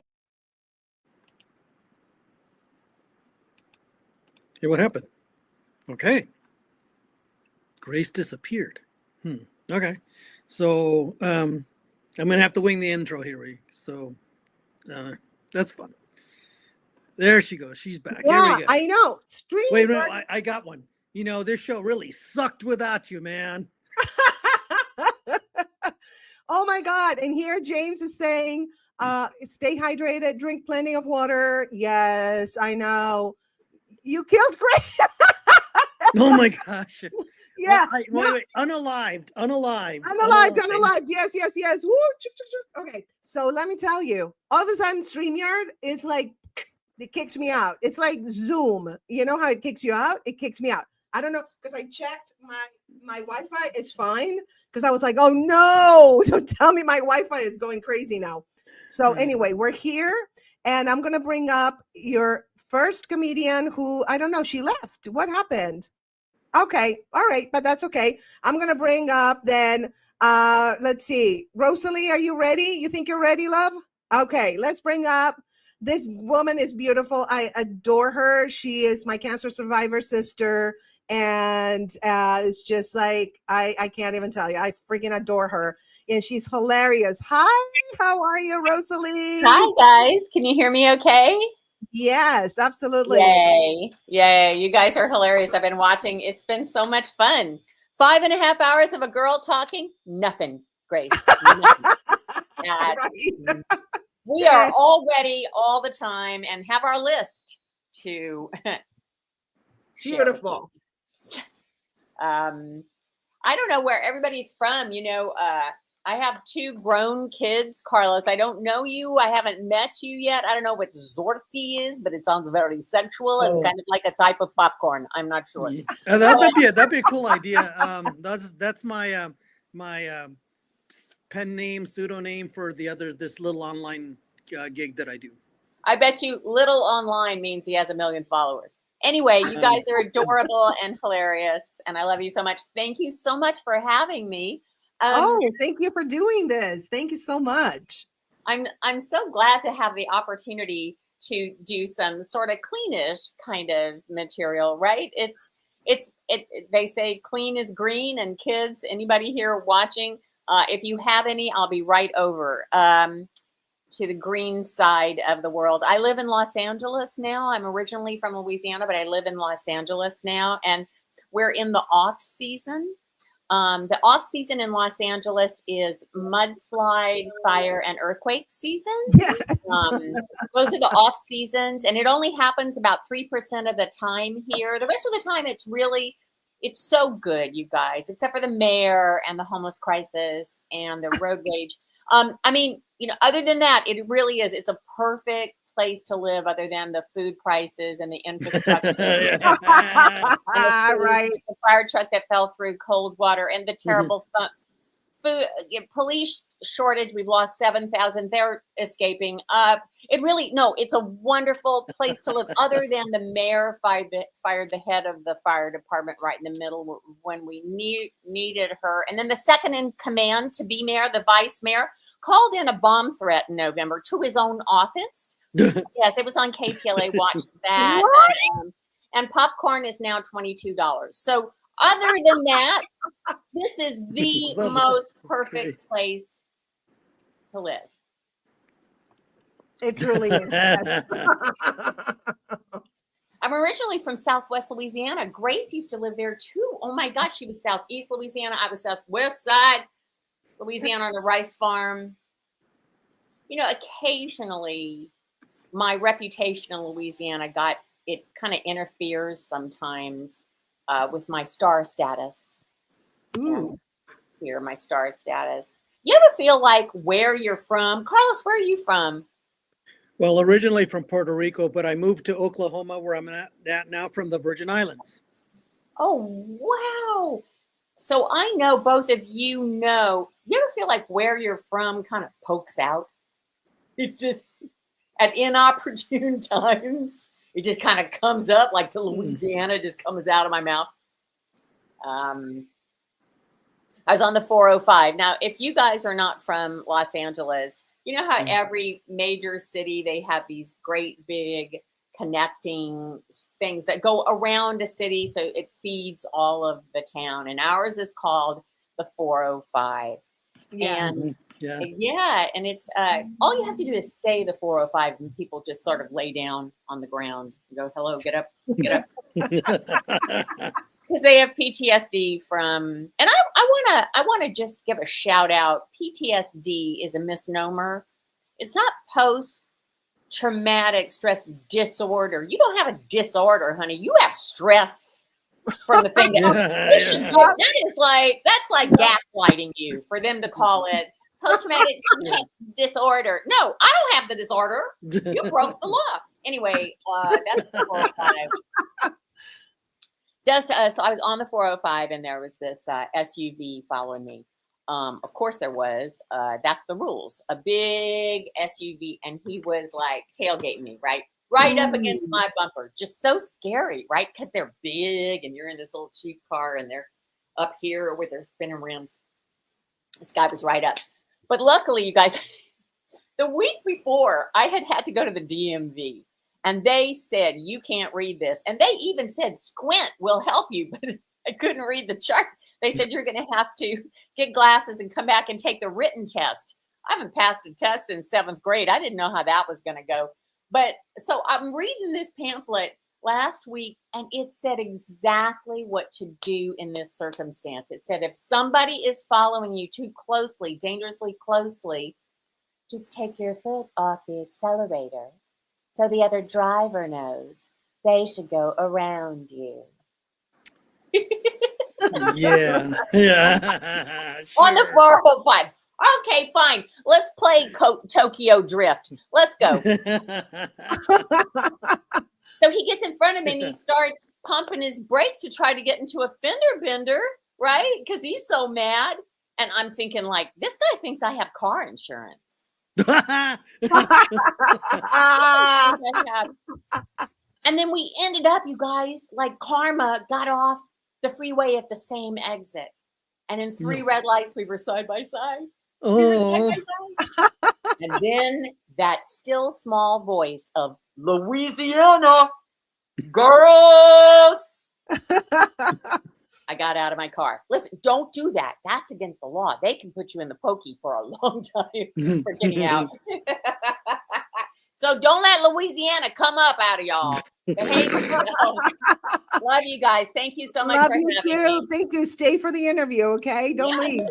Hey, what happened? Okay. Grace disappeared. Okay. So I'm gonna have to wing the intro here. So that's fun. There she goes. She's back. Yeah, Here we go. I know. Wait a minute. I got one. You know, this show really sucked without you, man. Oh my God. And here James is saying, stay hydrated, drink plenty of water. Yes, I know. You killed Grace. Oh my gosh. Yeah. Wait. Unalived. Unalived. Yes. Woo. Okay. So let me tell you, all of a sudden StreamYard is like, they kicked me out. It's like Zoom. You know how it kicks you out? It kicked me out. I don't know, because I checked my Wi-Fi. It's fine. Because I was like, oh no, don't tell me my Wi-Fi is going crazy now. So anyway, we're here, and I'm going to bring up your first comedian who, I don't know, she left. What happened? Okay. All right. But that's okay. I'm going to bring up then, let's see. Rosalie, are you ready? You think you're ready, love? Okay. Let's bring up. This woman is beautiful. I adore her. She is my cancer survivor sister. And it's just like, I can't even tell you. I freaking adore her. And she's hilarious. Hi, how are you, Rosalie? Hi, guys. Can you hear me okay? Yes, absolutely. Yay. You guys are hilarious. I've been watching. It's been so much fun. 5.5 hours of a girl talking. Nothing, Grace. Nothing. We are all ready all the time and have our list to beautiful. I don't know where everybody's from. You know, I have 2 grown kids. Carlos, I don't know you. I haven't met you yet. I don't know what Zorky is, but it sounds very sexual and kind of like a type of popcorn. I'm not sure. That'd be a cool idea. That's my my pen name, pseudonym for this little online gig that I do. I bet you little online means he has 1 million followers. Anyway, you guys are adorable and hilarious, and I love you so much. Thank you so much for having me. Thank you for doing this. Thank you so much. I'm so glad to have the opportunity to do some sort of cleanish kind of material, right? They say clean is green, and kids, anybody here watching, if you have any, I'll be right over to the green side of the world. I live in Los Angeles now. I'm originally from Louisiana, but I live in Los Angeles now, and we're in the off season. The off season in Los Angeles is mudslide, fire, and earthquake season. Yes. Those are the off seasons, and it only happens about 3% of the time here. The rest of the time, it's so good, you guys, except for the mayor and the homeless crisis and the road rage. I mean, you know, other than that, it really is. It's a perfect place to live, other than the food prices and the infrastructure. Right. The fire truck that fell through cold water and the terrible food police shortage. We've lost 7,000. They're escaping. It's a wonderful place to live, other than the mayor fired the head of the fire department right in the middle when we needed her. And then the second in command to be mayor, the vice mayor, called in a bomb threat in November to his own office. Yes, it was on KTLA. Watch that. And popcorn is now $22. So other than that, this is the most perfect place to live. It truly is. I'm originally from Southwest Louisiana. Grace used to live there too. Oh my gosh, she was Southeast Louisiana. I was Southwest side Louisiana on a rice farm. You know, occasionally my reputation in Louisiana kind of interferes sometimes with my star status. Ooh. Here, my star status. You ever feel like where you're from? Carlos, where are you from? Well, originally from Puerto Rico, but I moved to Oklahoma, where I'm at now, from the Virgin Islands. Oh, wow. So I know both of you know, you ever feel like where you're from kind of pokes out? It just, at inopportune times, it just kind of comes up like the Louisiana just comes out of my mouth. I was on the 405. Now, if you guys are not from Los Angeles, you know how every major city, they have these great big connecting things that go around a city so it feeds all of the town. And ours is called the 405. Yes. And and it's all you have to do is say the 405 and people just sort of lay down on the ground and go, hello, get up, get up. Because they have PTSD from, and I want to just give a shout out. PTSD is a misnomer. It's not post-traumatic stress disorder. You don't have a disorder, honey. You have stress from the thing. That is like, that's like gaslighting you for them to call it post-traumatic disorder. No, I don't have the disorder. You broke the law. Anyway, that's the 405. So I was on the 405 and there was this SUV following me. Of course there was. That's the rules. A big SUV, and he was like tailgating me, right up against my bumper. Just so scary, right? Because they're big and you're in this little cheap car and they're up here with their spinning rims. This guy was right up. But luckily, you guys, the week before, I had to go to the DMV. And they said, you can't read this. And they even said, squint will help you. But I couldn't read the chart. They said, you're going to have to get glasses and come back and take the written test. I haven't passed a test in 7th grade. I didn't know how that was going to go. But so I'm reading this pamphlet last week, and it said exactly what to do in this circumstance. It said, if somebody is following you too closely, dangerously closely, just take your foot off the accelerator. So the other driver knows they should go around you. Yeah. On the 405. Okay, fine. Let's play Tokyo Drift. Let's go. So he gets in front of me and he starts pumping his brakes to try to get into a fender bender, right? Because he's so mad. And I'm thinking, like, this guy thinks I have car insurance. And then we ended up, you guys, like karma got off the freeway at the same exit. And in 3 red lights, we were side by side. Oh. And then that still small voice of Louisiana girls. I got out of my car. Listen, don't do that. That's against the law. They can put you in the pokey for a long time for getting out. So don't let Louisiana come up out of y'all. Behave yourself. Love you guys. Thank you so much Love for you having too. me. Thank you. Stay for the interview, okay? Don't leave.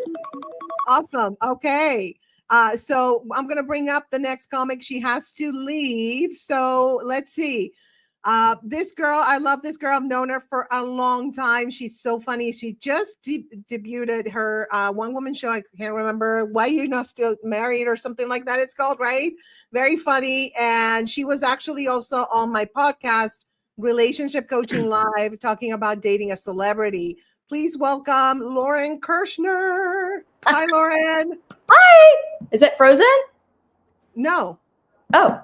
Awesome. Okay. So I'm going to bring up the next comic. She has to leave. So let's see. This girl, I love this girl. I've known her for a long time. She's so funny. She just debuted her one-woman show. I can't remember Why You Not Still Married or something like that it's called, right? Very funny. And she was actually also on my podcast, Relationship Coaching Live, talking about dating a celebrity. Please welcome Lauren Kirshner. Hi, Lauren. Hi. Is it Frozen? No. Oh.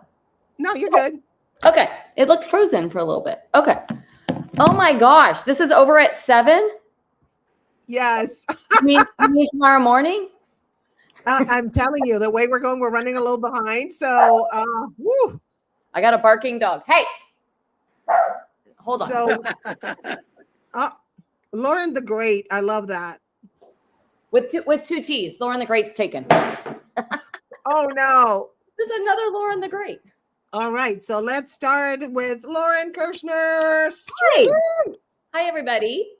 No, you're good. Okay. It looked frozen for a little bit. Okay. Oh my gosh. This is over at 7? Yes. You mean tomorrow morning? I'm telling you, the way we're going, we're running a little behind. So, woo. I got a barking dog. Hey. Hold on. So, Lauren the Great. I love that. With two T's. Lauren the Great's taken. Oh, no. There's another Lauren the Great. All right. So let's start with Lauren Kirshner. Hi, everybody.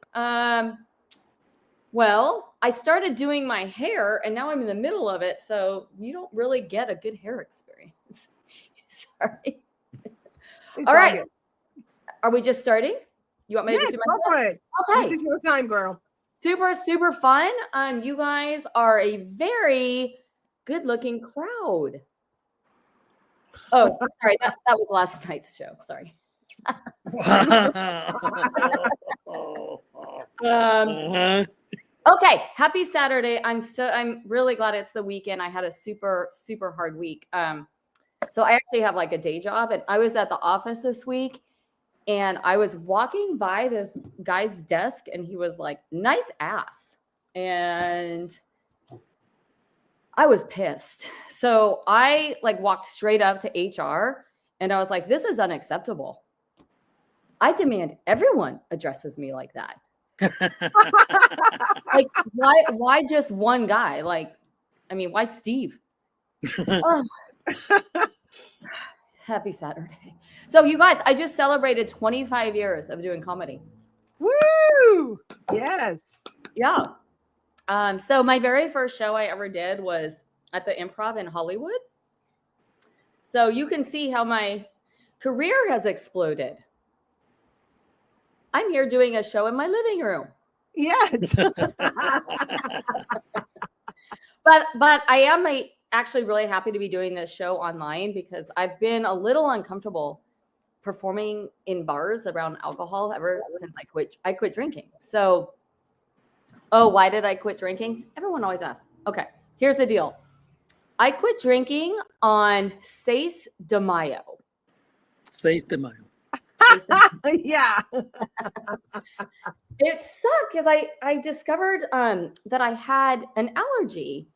Well, I started doing my hair and now I'm in the middle of it. So you don't really get a good hair experience. Sorry. All right. Good. Are we just starting? You want me to do my go for it. Okay. This is your time, girl. Super, super fun. You guys are a very good looking crowd. Oh, sorry. That was last night's show. Sorry. Okay, happy Saturday. I'm really glad it's the weekend. I had a super hard week. So I actually have like a day job, and I was at the office this week, and I was walking by this guy's desk, and he was like, "Nice ass," and I was pissed. So I like walked straight up to HR, and I was like, "This is unacceptable. I demand everyone addresses me like that." Like, why just one guy? Like, I mean, why Steve? Oh, happy Saturday. So you guys, I just celebrated 25 years of doing comedy. Woo! Yes. Yeah. So my very first show I ever did was at the Improv in Hollywood. So you can see how my career has exploded. I'm here doing a show in my living room. Yes. But I am actually really happy to be doing this show online because I've been a little uncomfortable performing in bars around alcohol ever since I quit drinking. So, why did I quit drinking? Everyone always asks. Okay, here's the deal. I quit drinking on 6 de Mayo. 6 de Mayo. Yeah. It sucked because I discovered that I had an allergy.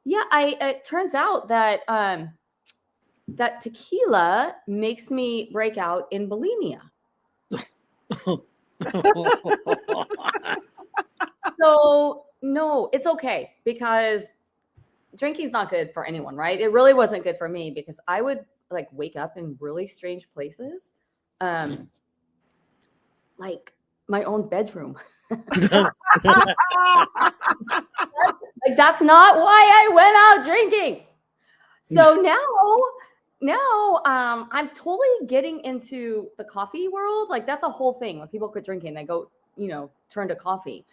Yeah, it turns out that that tequila makes me break out in bulimia. So no, it's okay because drinking's not good for anyone, right? It really wasn't good for me because I would like wake up in really strange places. Like my own bedroom. That's not why I went out drinking. So now I'm totally getting into the coffee world. Like that's a whole thing. When people quit drinking, they go, turn to coffee.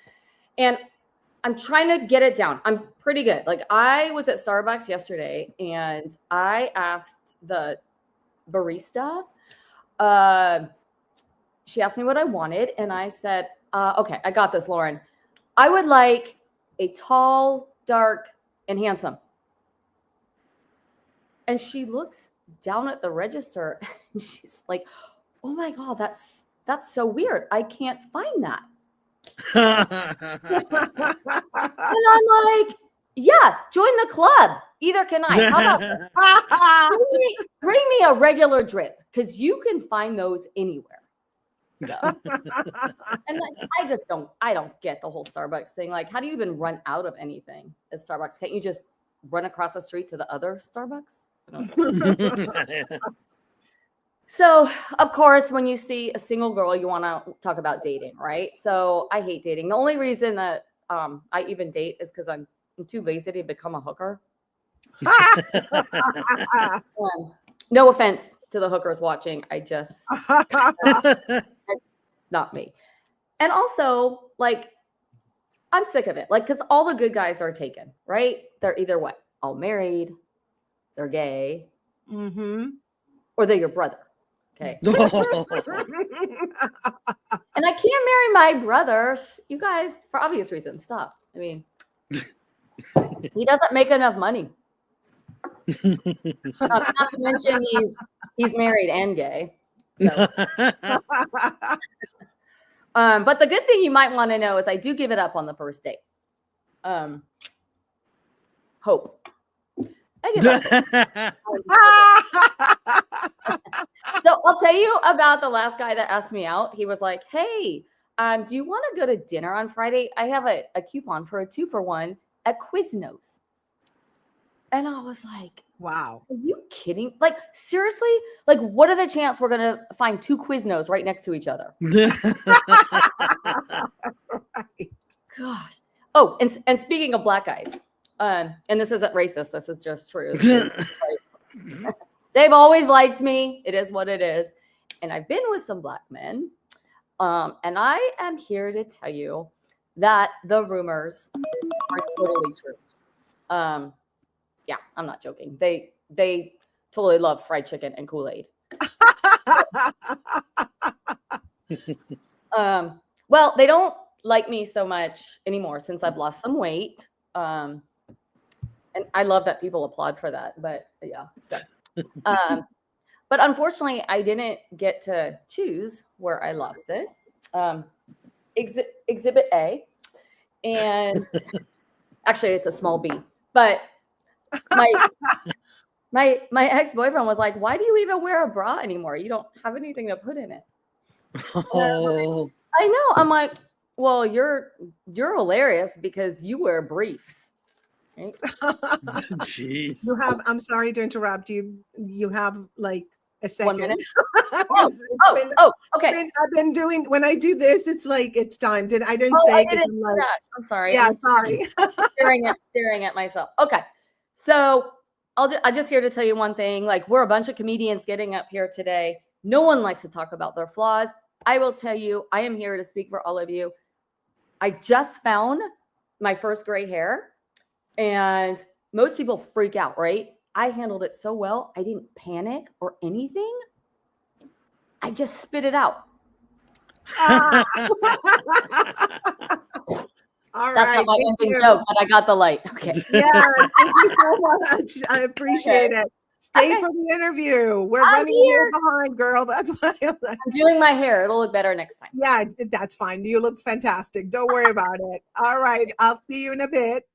And I'm trying to get it down. I'm pretty good. Like I was at Starbucks yesterday and I asked the barista, she asked me what I wanted, and I said, okay, I got this, Lauren. I would like a tall, dark, and handsome. And she looks down at the register and she's like, oh my God, that's so weird. I can't find that. And I'm like, yeah, join the club. Either can I. How about bring me a regular drip because you can find those anywhere. So, and like, I don't get the whole Starbucks thing. Like, how do you even run out of anything at Starbucks? Can't you just run across the street to the other Starbucks? So, of course, when you see a single girl, you want to talk about dating, right? So I hate dating. The only reason that I even date is because I'm too lazy to become a hooker. No offense to the hookers watching. I just not me. And also, like, I'm sick of it. Like, because all the good guys are taken, right? They're either what? All married, they're gay, or they're your brother. Okay. And I can't marry my brother. You guys, for obvious reasons, stop. I mean, he doesn't make enough money. Not to mention he's married and gay. So. But the good thing you might want to know is I do give it up on the first date. Hope. I give up. So I'll tell you about the last guy that asked me out. He was like, hey, do you want to go to dinner on Friday? I have a coupon for a 2-for-1 at Quiznos. And I was like, wow. Are you kidding? Like, seriously? Like, what are the chances we're going to find 2 Quiznos right next to each other? Right. Gosh. Oh, and speaking of black guys, and this isn't racist. This is just true. They've always liked me. It is what it is. And I've been with some black men. And I am here to tell you that the rumors are totally true. Yeah, I'm not joking. They totally love fried chicken and Kool-Aid. Well, they don't like me so much anymore since I've lost some weight. And I love that people applaud for that. But yeah. So, but unfortunately, I didn't get to choose where I lost it. Exhibit A. And actually, it's a small B. But my ex-boyfriend was like, "Why do you even wear a bra anymore? You don't have anything to put in it." Oh. I know. I'm like, well, you're hilarious because you wear briefs. Right? Jeez. You have, I'm sorry to interrupt you. You have like a 1 second. minute. Okay. I've been doing, when I do this, it's like, it's time. I didn't Oh, say I it 'cause didn't I'm see like, that. I'm sorry. yeah, I'm sorry. staring at myself. Okay. So I'm just here to tell you one thing. Like, we're a bunch of comedians getting up here today. No one likes to talk about their flaws. I will tell you, I am here to speak for all of you. I just found my first gray hair, and most people freak out, right? I handled it so well. I didn't panic or anything. I just spit it out. All That's right. not my Thank ending you. joke, but I got the light. Okay. Yeah, thank you so much. I appreciate it. Stay for the interview. We're I'm running a here. little behind, girl. That's why I'm like, I'm doing my hair. It'll look better next time. yeah, that's fine. You look fantastic. Don't worry about it. All right. I'll see you in a bit.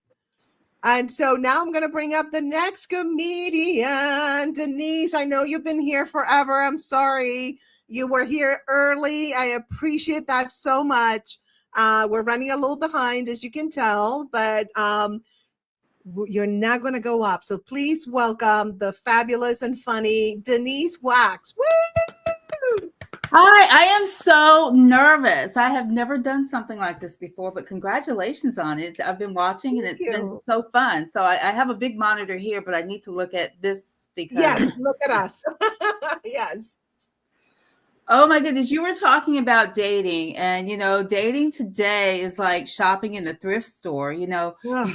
And so now I'm going to bring up the next comedian, Denise. I know you've been here forever. I'm sorry you were here early. I appreciate that so much. We're running a little behind, as you can tell, but you're not going to go up. So please welcome the fabulous and funny Denise Wax. Woo! Hi, I am so nervous. I have never done something like this before, but congratulations on it. I've been watching and it's been so fun. So I have a big monitor here, but I need to look at this because. Yes, look at us. Yes. Oh my goodness, you were talking about dating, and dating today is like shopping in the thrift store. You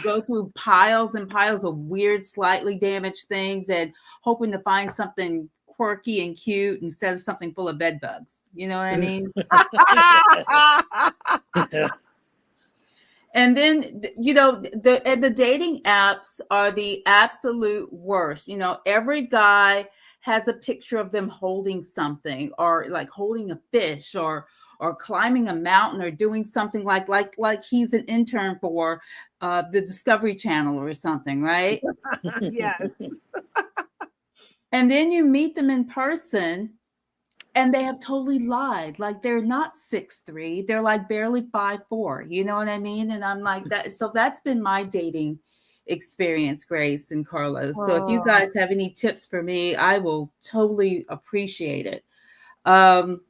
go through piles and piles of weird, slightly damaged things and hoping to find something quirky and cute instead of something full of bed bugs. You know what I mean? And then, the dating apps are the absolute worst. Every guy has a picture of them holding something, or like holding a fish, or climbing a mountain, or doing something like he's an intern for the Discovery Channel or something, right? Yes. And then you meet them in person and they have totally lied. Like, they're not 6'3", they're like barely 5'4". You know what I mean? And I'm like that. So that's been my dating experience, Grace and Carlos. So if you guys have any tips for me, I will totally appreciate it. I'm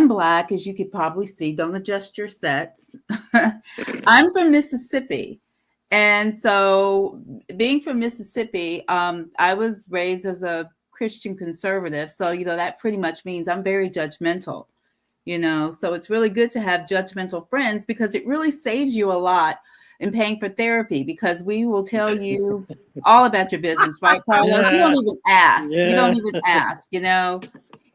Black, as you could probably see. Don't adjust your sets. I'm from Mississippi. And so, being from Mississippi, I was raised as a Christian conservative. So, that pretty much means I'm very judgmental, So it's really good to have judgmental friends because it really saves you a lot in paying for therapy, because we will tell you all about your business, right, Carlos? Yeah. You don't even ask. Yeah. You don't even ask,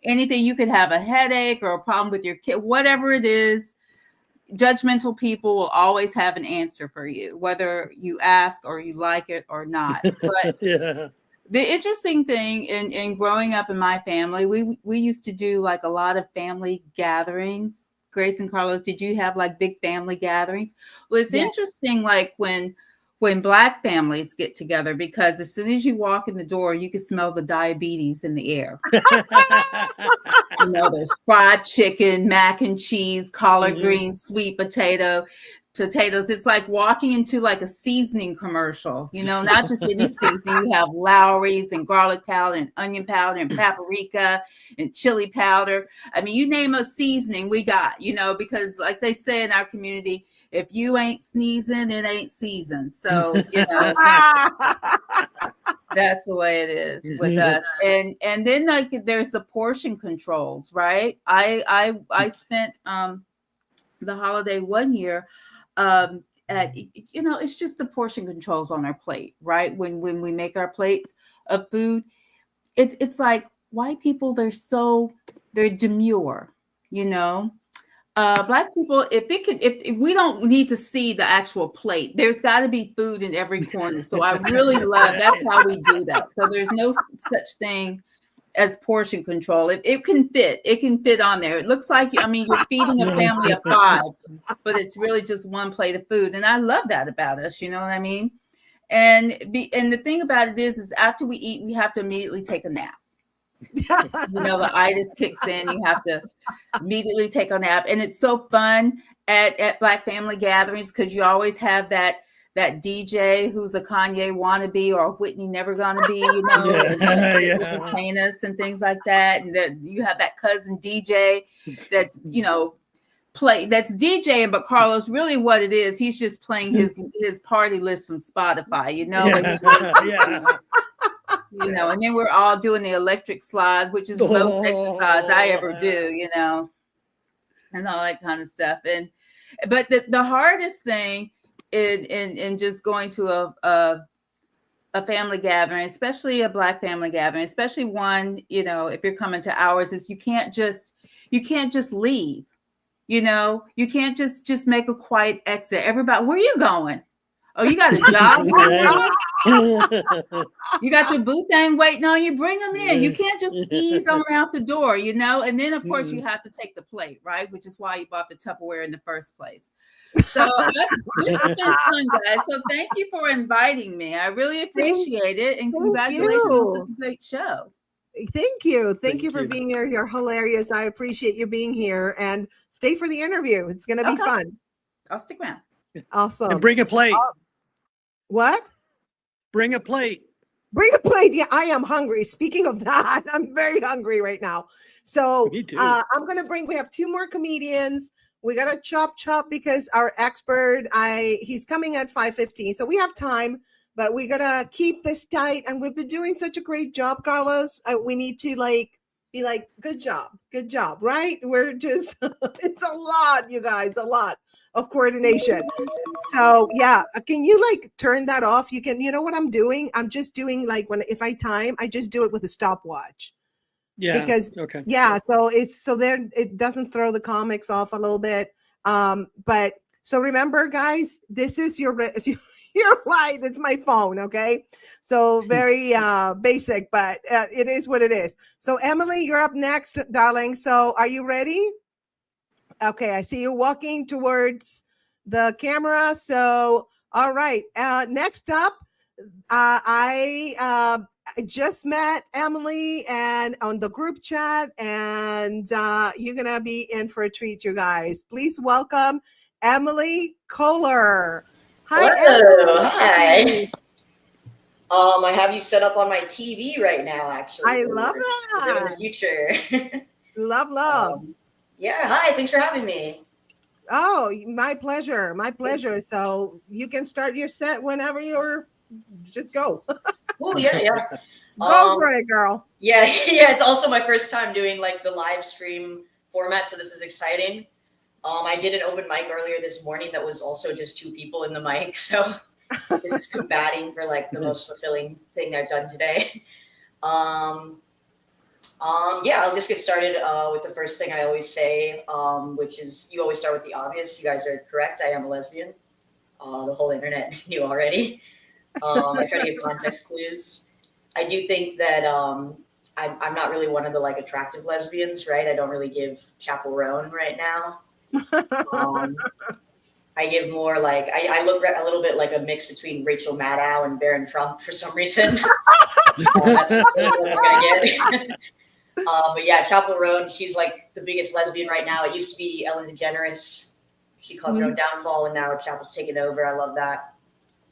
Anything, you could have a headache or a problem with your kid, whatever it is. Judgmental people will always have an answer for you, whether you ask or you like it or not. But Yeah. the interesting thing in growing up in my family, we used to do like a lot of family gatherings. Grace and Carlos, did you have like big family gatherings? Well, it's interesting, like when Black families get together, because as soon as you walk in the door, you can smell the diabetes in the air. There's fried chicken, mac and cheese, collard greens, sweet potatoes. It's like walking into like a seasoning commercial, not just any seasoning. You have Lowry's and garlic powder and onion powder and paprika and chili powder. I mean, you name a seasoning, we got, because like they say in our community, if you ain't sneezing, it ain't seasoned. So, that's the way it is with us. And then like there's the portion controls, right? I spent the holiday one year it's just the portion controls on our plate, right? When we make our plates of food, it's like white people, they're demure, Black people, if we don't need to see the actual plate, there's got to be food in every corner. So I really love that's how we do that. So there's no such thing as portion control. It can fit on there. It looks like, I mean, you're feeding a family of 5, but it's really just one plate of food. And I love that about us. You know what I mean? And the thing about it is after we eat, we have to immediately take a nap. The itis kicks in. You have to immediately take a nap, and it's so fun at Black family gatherings because you always have that DJ who's a Kanye wannabe or a Whitney never gonna be, entertain us and things like that. And that you have that cousin DJ that's that's DJing, but Carlos, really what it is, he's just playing his party list from Spotify, and then we're all doing the electric slide, which is the most exercise I ever do, and all that kind of stuff. But the hardest thing in just going to a family gathering, especially a Black family gathering, especially one, if you're coming to ours, is you can't just leave. You can't just make a quiet exit. Everybody, where are you going? Oh, you got a job? You got your boo thing waiting on you. Bring them in. You can't just ease on out the door, And then, of course, you have to take the plate, right? Which is why you bought the Tupperware in the first place. So this has been fun, guys. So thank you for inviting me. I really appreciate it. And congratulations on such a great show. Thank you. Thank you for being here. You're hilarious. I appreciate you being here, and stay for the interview. It's going to be fun. I'll stick around. Awesome. And bring a plate. What? Bring a plate. Bring a plate. Yeah, I am hungry. Speaking of that, I'm very hungry right now. So Me too. I'm going to we have 2 more comedians. We got to chop because our expert, he's coming at 5:15. So we have time, but we got to keep this tight. And we've been doing such a great job, Carlos. We need to be like, good job, right? We're just, it's a lot, you guys, a lot of coordination. So yeah, can you turn that off? You can, what I'm doing? I'm just doing if I time, I just do it with a stopwatch. Yeah. Because, okay. Yeah. So it doesn't throw the comics off a little bit. But so remember, guys, this is your light. It's my phone. Okay. So very basic, but it is what it is. So Emily, you're up next, darling. So are you ready? Okay. I see you walking towards the camera. So, all right. Next up, I just met Emily and on the group chat, and you're going to be in for a treat, you guys. Please welcome Emily Kohler. Hi, Hello. Hi. I have you set up on my TV right now, actually. I love that. In the future. Love. Yeah. Hi. Thanks for having me. Oh, my pleasure. My pleasure. So you can start your set whenever just go. Oh, yeah. Go for it, girl. Yeah. It's also my first time doing the live stream format, so this is exciting. I did an open mic earlier this morning that was also just 2 people in the mic. So this is combating for the most fulfilling thing I've done today. I'll just get started with the first thing I always say, which is you always start with the obvious. You guys are correct. I am a lesbian. The whole internet knew already. I try to give context clues. I do think that I'm not really one of the attractive lesbians, right? I don't really give chaperone right now. I give more I look a little bit like a mix between Rachel Maddow and Barron Trump for some reason. That's what I get. But yeah, chaperone, she's the biggest lesbian right now. It used to be Ellen DeGeneres. She caused her own downfall, and now Chapel's taken over. I love that.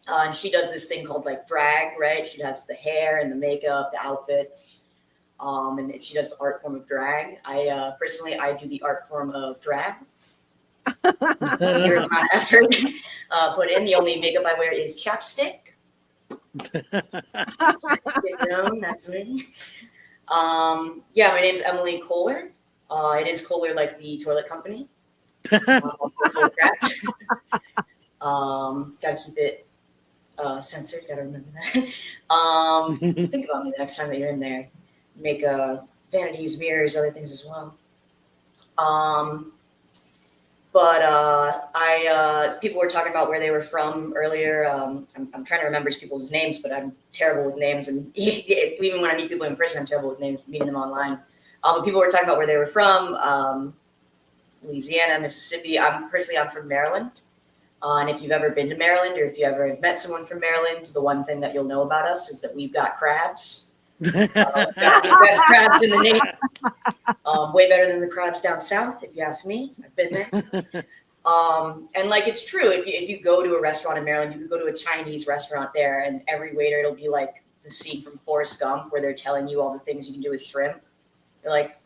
And she does this thing called drag, right? She has the hair and the makeup, the outfits, and she does the art form of drag. I personally do the art form of drag. Here's my effort put in. The only makeup I wear is chapstick. That's me. My name's Emily Kohler. It is Kohler like the toilet company. Gotta keep it censored. Gotta remember that. Think about me the next time that you're in there. Make vanities, mirrors, other things as well. But people were talking about where they were from earlier. I'm trying to remember people's names, but I'm terrible with names. And even when I meet people in person, I'm terrible with names, meeting them online. But people were talking about where they were from, Louisiana, Mississippi. I'm from Maryland. And if you've ever been to Maryland, or if you ever have met someone from Maryland, the one thing that you'll know about us is that we've got crabs. Got the best crabs in the nation. Way better than the crabs down south, if you ask me. I've been there. And like, it's true. If you go to a restaurant in Maryland, you could go to a Chinese restaurant there, and every waiter, it'll be like the scene from Forrest Gump where they're telling you all the things you can do with shrimp. They're like,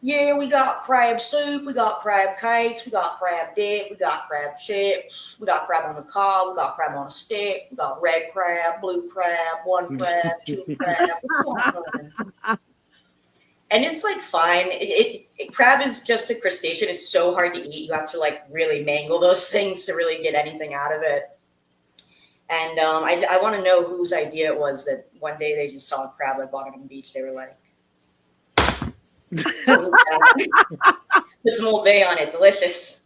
yeah, we got crab soup, we got crab cakes, we got crab dip, we got crab chips, we got crab on the cob, we got crab on a stick, we got red crab, blue crab, one crab, two crab. And it's like fine. Crab is just a crustacean. It's so hard to eat. You have to like really mangle those things to really get anything out of it. And I want to know whose idea it was that one day they just saw a crab like walking on the beach. They were like, put some Old Bay on it. Delicious.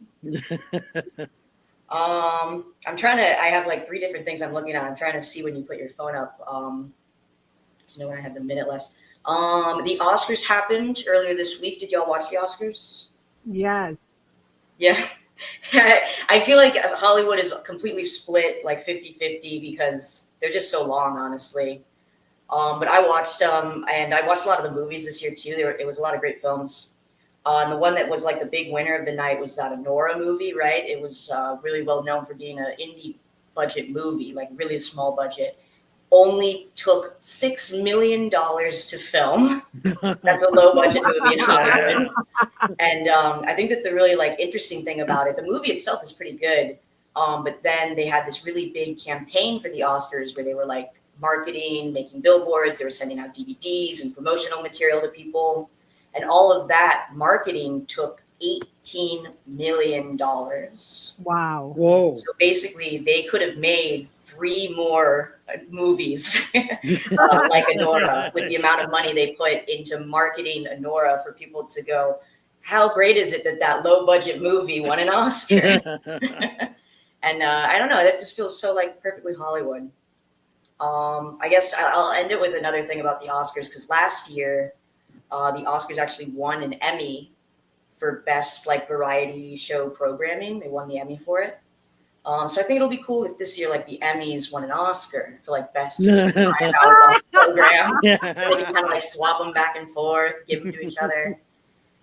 I have like 3 different things I'm looking at. I'm trying to see when you put your phone up. You know when I have the minute left. The Oscars happened earlier this week. Did y'all watch the Oscars? Yes. Yeah. I feel like Hollywood is completely split, like 50-50, because they're just so long, honestly. But I watched and I watched a lot of the movies this year too. It was a lot of great films. And the one that was like the big winner of the night was that Anora movie, right? It was really well known for being an indie budget movie, like really small budget. Only took $6 million to film. That's a low budget movie in Hollywood. And I think that the really like interesting thing about it, the movie itself is pretty good. But then they had this really big campaign for the Oscars where they were like marketing, making billboards, they were sending out DVDs and promotional material to people. And all of that marketing took $18 million. Wow. Whoa. So basically they could have made 3 more movies like Anora with the amount of money they put into marketing Anora for people to go, how great is it that low budget movie won an Oscar? And I don't know, that just feels so like perfectly Hollywood. I guess I'll end it with another thing about the Oscars, because last year the Oscars actually won an Emmy for best like variety show programming. They won the Emmy for it. So I think it'll be cool if this year, like the Emmys won an Oscar for like best program. They can kind of like swap them back and forth, give them to each other.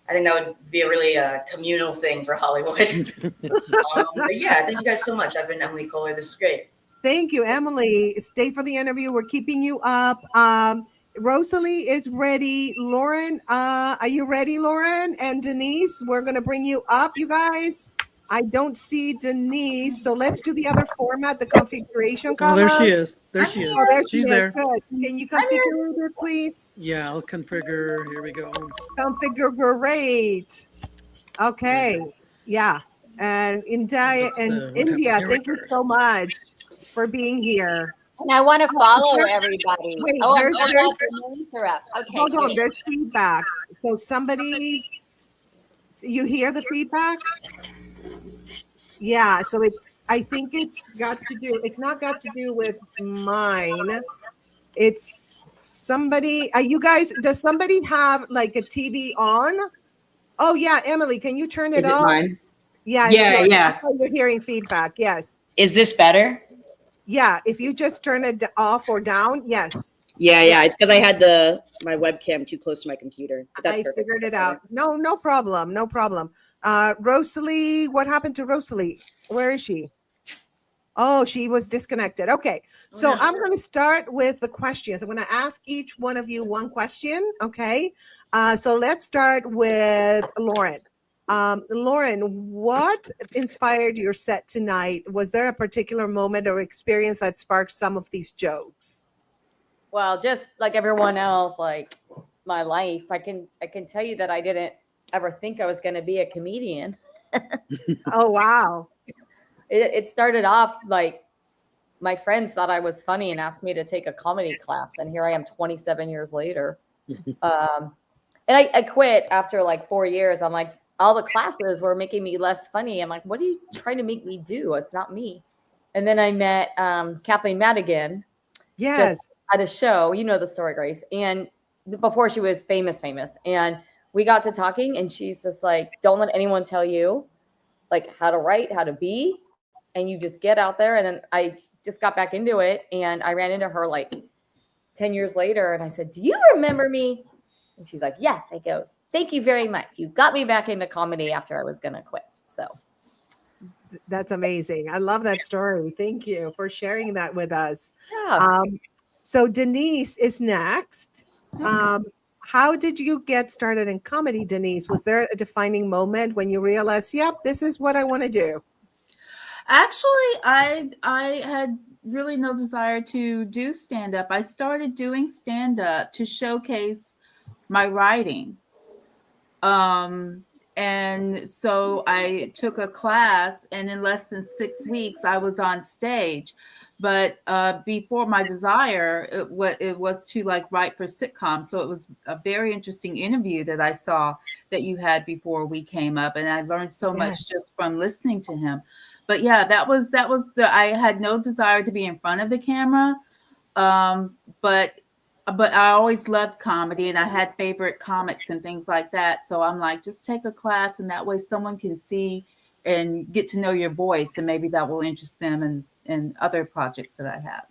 I think that would be a really communal thing for Hollywood. But yeah, thank you guys so much. I've been Emily Kohler. This is great. Thank you, Emily. Stay for the interview. We're keeping you up. Rosalie is ready. Lauren, are you ready, Lauren? And Denise, we're going to bring you up, you guys. I don't see Denise, so let's do the other format, the configuration. Oh, there she is. There she is. Oh, there she She's is. there. Good. Can you configure it, please? Yeah, I'll configure. Here we go. Configure, great. Okay. Yeah. And India, India, thank you so much for being here. And I want to follow everybody. Wait, Okay. Hold on, there's feedback. So somebody, you hear the feedback? Yeah, so I think it's not got to do with mine. It's somebody, does somebody have like a TV on? Oh yeah, Emily, can you turn it on? Mine? Yeah. Yeah. You're hearing feedback, yes. Is this better? Yeah, if you just turn it off or down, yes. Yeah. It's because I had my webcam too close to my computer. But that's perfect. Figured it out. No problem. Rosalie, what happened to Rosalie? Where is she? Oh, she was disconnected. Okay, so I'm going to start with the questions. I'm going to ask each one of you one question. Okay, so let's start with Lauren. Lauren, what inspired your set tonight? Was there a particular moment or experience that sparked some of these jokes? Well, just like everyone else, like my life, I can tell you that I didn't ever think I was going to be a comedian. Oh, wow. It started off like my friends thought I was funny and asked me to take a comedy class. And here I am 27 years later. And I quit after like 4 years. I'm like, all the classes were making me less funny. I'm like, what are you trying to make me do? It's not me. And then I met Kathleen Madigan. Yes. Just at a show. You know the story, Grace. And before she was famous. And we got to talking, and she's just like, don't let anyone tell you like how to write, how to be. And you just get out there. And then I just got back into it. And I ran into her like 10 years later. And I said, do you remember me? And she's like, yes. I go, thank you very much. You got me back into comedy after I was going to quit. So that's amazing. I love that story. Thank you for sharing that with us. Yeah. So Denise is next. How did you get started in comedy, Denise? Was there a defining moment when you realized, yep, this is what I want to do? Actually, I had really no desire to do stand-up. I started doing stand-up to showcase my writing. And so I took a class, and in less than 6 weeks, I was on stage. But before my desire, it was to like write for sitcoms. So it was a very interesting interview that I saw that you had before we came up, and I learned so much just from listening to him. But yeah, that was I had no desire to be in front of the camera, but I always loved comedy, and I had favorite comics and things like that. So I'm like, just take a class, and that way someone can see and get to know your voice, and maybe that will interest them in other projects that I have.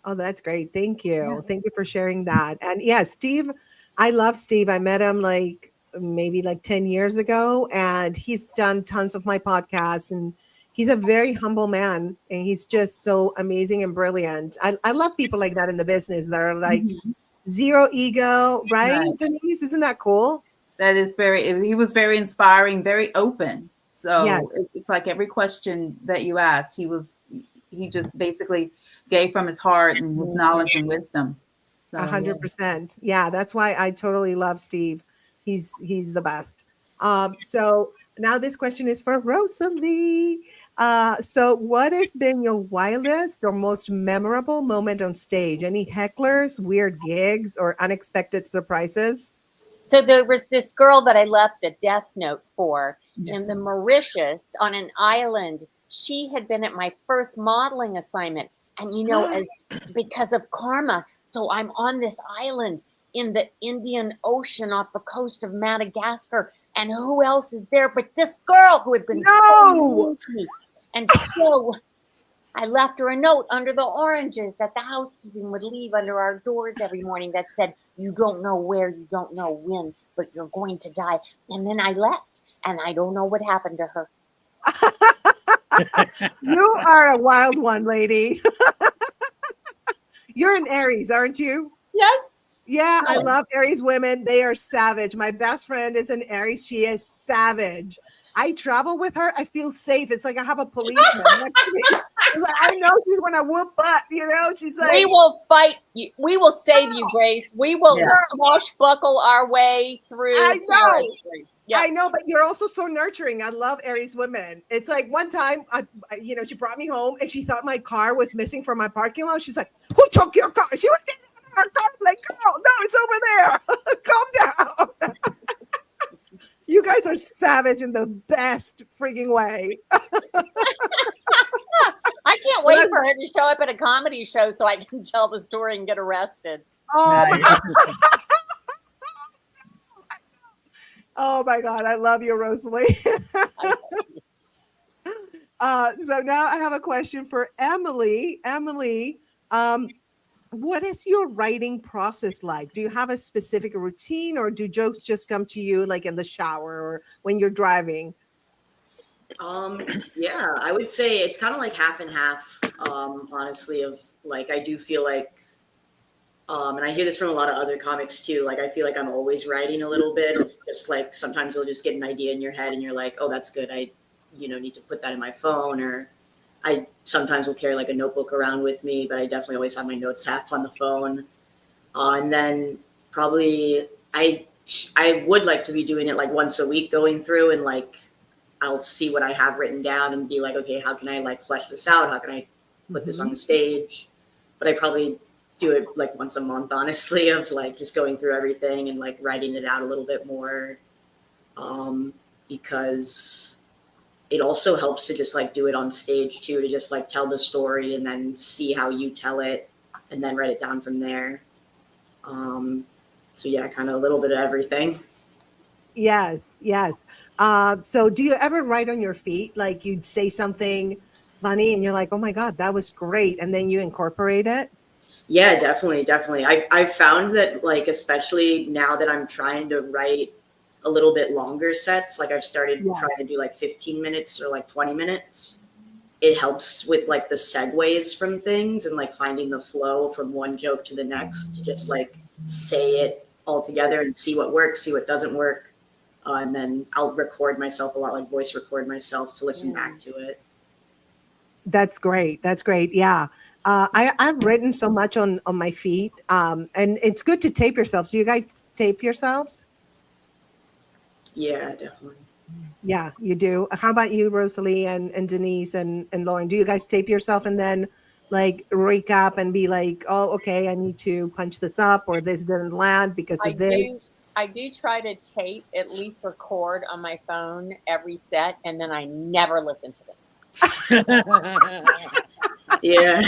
Oh, that's great. Thank you. Yeah. Thank you for sharing that. And yeah, Steve, I love Steve. I met him like maybe like 10 years ago, and he's done tons of my podcasts, and he's a very humble man, and he's just so amazing and brilliant. I love people like that in the business that are like zero ego, right? Denise, isn't that cool? That is he was very inspiring, very open. So Yes. It's like every question that you asked, he just basically gave from his heart and his knowledge and wisdom. So 100%. Yeah, that's why I totally love Steve. He's the best. So now this question is for Rosalie. So what has been your wildest or most memorable moment on stage? Any hecklers, weird gigs, or unexpected surprises? So there was this girl that I left a death note for in the Mauritius on an island. She had been at my first modeling assignment. And, you know, because of karma, so I'm on this island in the Indian Ocean off the coast of Madagascar. And who else is there but this girl who had been so mean to me? And so I left her a note under the oranges that the housekeeping would leave under our doors every morning that said, you don't know where, you don't know when, but you're going to die. And then I left, and I don't know what happened to her. You are a wild one, lady. You're an Aries, aren't you? Yes. Yeah, I love Aries women. They are savage. My best friend is an Aries. She is savage. I travel with her. I feel safe. It's like I have a policeman next to me. It's like, I know she's going to whoop butt, you know? She's like, we will fight you. We will save you, Grace. We will swashbuckle our way through. I know. Yep. I know, but you're also so nurturing. I love Aries women. It's like one time, she brought me home and she thought my car was missing from my parking lot. She's like, who took your car? She was getting in her car. I'm like, girl, no, it's over there. Calm down. You guys are savage in the best freaking way. I can't wait for her to show up at a comedy show so I can tell the story and get arrested. Oh, oh my God, I love you, Rosalie. So now I have a question for Emily. Emily, what is your writing process like? Do you have a specific routine, or do jokes just come to you like in the shower or when you're driving? Yeah, I would say it's kind of like half and half, honestly, of like, I do feel like, and I hear this from a lot of other comics too, like, I feel like I'm always writing a little bit of just like, sometimes you'll just get an idea in your head and you're like, oh, that's good. I, need to put that in my phone, or I sometimes will carry like a notebook around with me, but I definitely always have my notes half on the phone. And then probably I would like to be doing it like once a week, going through and like, I'll see what I have written down and be like, okay, how can I like flesh this out? How can I put this on the stage? But I probably do it like once a month, honestly, of like just going through everything and like writing it out a little bit more. because it also helps to just like do it on stage too, to just like tell the story and then see how you tell it and then write it down from there. So yeah, kind of a little bit of everything. Yes, yes. So do you ever write on your feet? Like you'd say something funny and you're like, oh my God, that was great. And then you incorporate it? Yeah, definitely. I've found that, like, especially now that I'm trying to write a little bit longer sets, like I've started trying to do like 15 minutes or like 20 minutes. It helps with like the segues from things and like finding the flow from one joke to the next to just like say it all together and see what works, see what doesn't work. And then I'll record myself a lot, like voice record myself to listen back to it. That's great. That's great. Yeah. I've written so much on my feet. And it's good to tape yourselves. Do you guys tape yourselves? Yeah, definitely. Yeah, you do. How about you, Rosalie and Denise and Lauren? Do you guys tape yourself and then like recap and be like, oh, okay, I need to punch this up or this didn't land because of this? I do try to tape, at least record on my phone every set, and then I never listen to them. Yeah.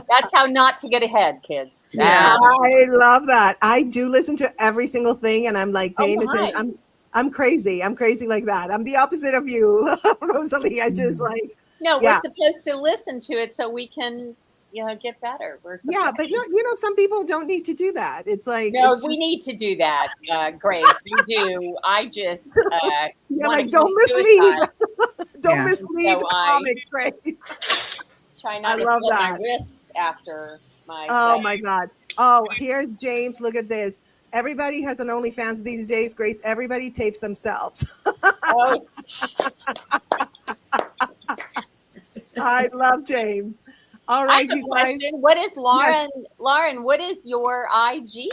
That's how not to get ahead, kids. Yeah, I love that. I do listen to every single thing and I'm like paying my. attention. I'm crazy. I'm crazy like that. I'm the opposite of you, Rosalie. I just like No, we're supposed to listen to it so we can, get better. Yeah, but some people don't need to do that. It's like no, we need to do that, Grace. We do. I just like don't mislead. Don't mislead So the comic, Grace. Try not to love slit my that. wrists after my. Oh my God. Oh, here's James. Look at this. Everybody has an OnlyFans these days, Grace. Everybody tapes themselves. Oh. I love James. All right, I have you a guys. question. What is Lauren? Yes. Lauren, what is your IG?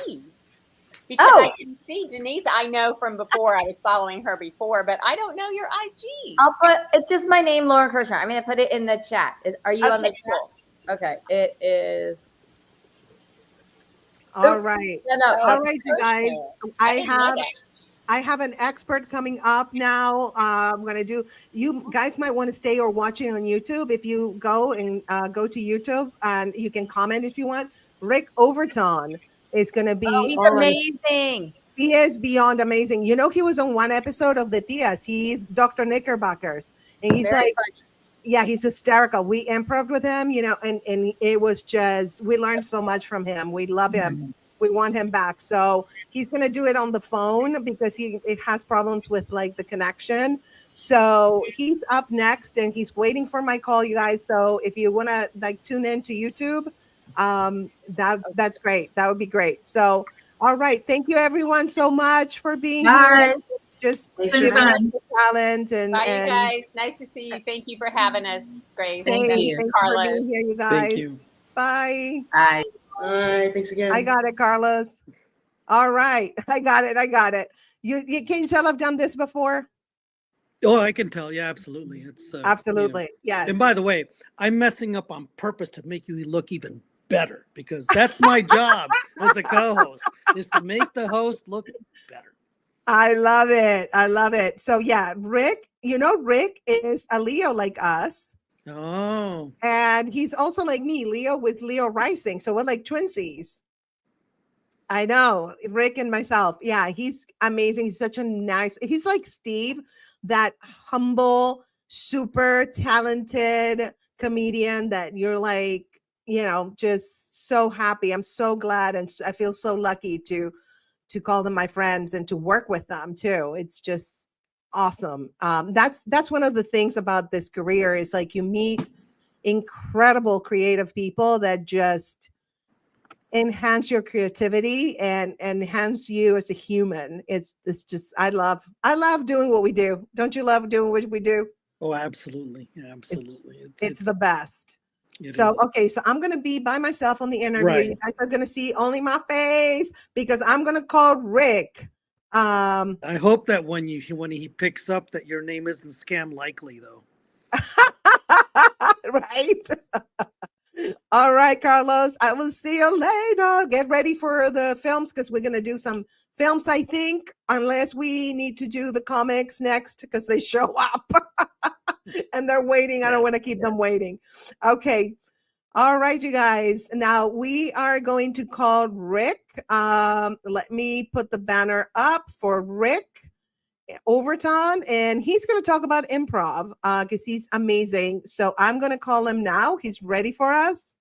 Because I can see Denise. I know from before. I was following her before, but I don't know your IG. I'll put. It's just my name, Lauren Kershaw. I'm gonna put it in the chat. Are you on the chat? Cool. Okay, it is. All right. All right, you guys. I have an expert coming up now. I'm going to do, you guys might want to stay or watch it on YouTube. If you go to YouTube and you can comment if you want. Rick Overton is going to be. Oh, he's amazing. He is beyond amazing. He was on one episode of the Tias. He's Dr. Knickerbockers. And he's Very like, funny. yeah, he's hysterical. We improv with him, and it was just, we learned so much from him. We love him. We want him back. So he's going to do it on the phone because it has problems with like the connection. So he's up next and he's waiting for my call, you guys. So if you want to like tune in to YouTube, that's great. That would be great. So, all right. Thank you everyone so much for being here. Just giving us the talent and Bye, you guys. Nice to see you. Thank you for having us, Grace. Thank you. Thanks for Carlos. being here, you guys. Thank you. Bye. Bye. Bye. Thanks again. I got it, Carlos. All right. I got it. You can you tell I've done this before? Oh, I can tell. Yeah, absolutely. It's absolutely. Yes. And by the way, I'm messing up on purpose to make you look even better because that's my job as a co-host is to make the host look better. I love it. I love it. So yeah, Rick, Rick is a Leo like us. Oh. And he's also like me, Leo with Leo rising. So we're like twinsies. I know, Rick and myself. Yeah, he's amazing. He's such a he's like Steve, that humble, super talented comedian that you're like, just so happy. I'm so glad. And I feel so lucky to call them my friends and to work with them too. It's just awesome. That's one of the things about this career is like you meet incredible creative people that just enhance your creativity and enhance you as a human. It's just I love doing what we do. Don't you love doing what we do? Oh, absolutely. Yeah, absolutely. It's the best. So, okay, so I'm going to be by myself on the interview. Right. You guys are going to see only my face because I'm going to call Rick. I hope that when he picks up that your name isn't Scam Likely, though. Right. All right, Carlos. I will see you later. Get ready for the films because we're going to do some films, I think, unless we need to do the comics next because they show up and they're waiting. I don't want to keep them waiting. Okay. All right, you guys. Now we are going to call Rick. Let me put the banner up for Rick Overton, and he's going to talk about improv because he's amazing. So I'm going to call him now. He's ready for us.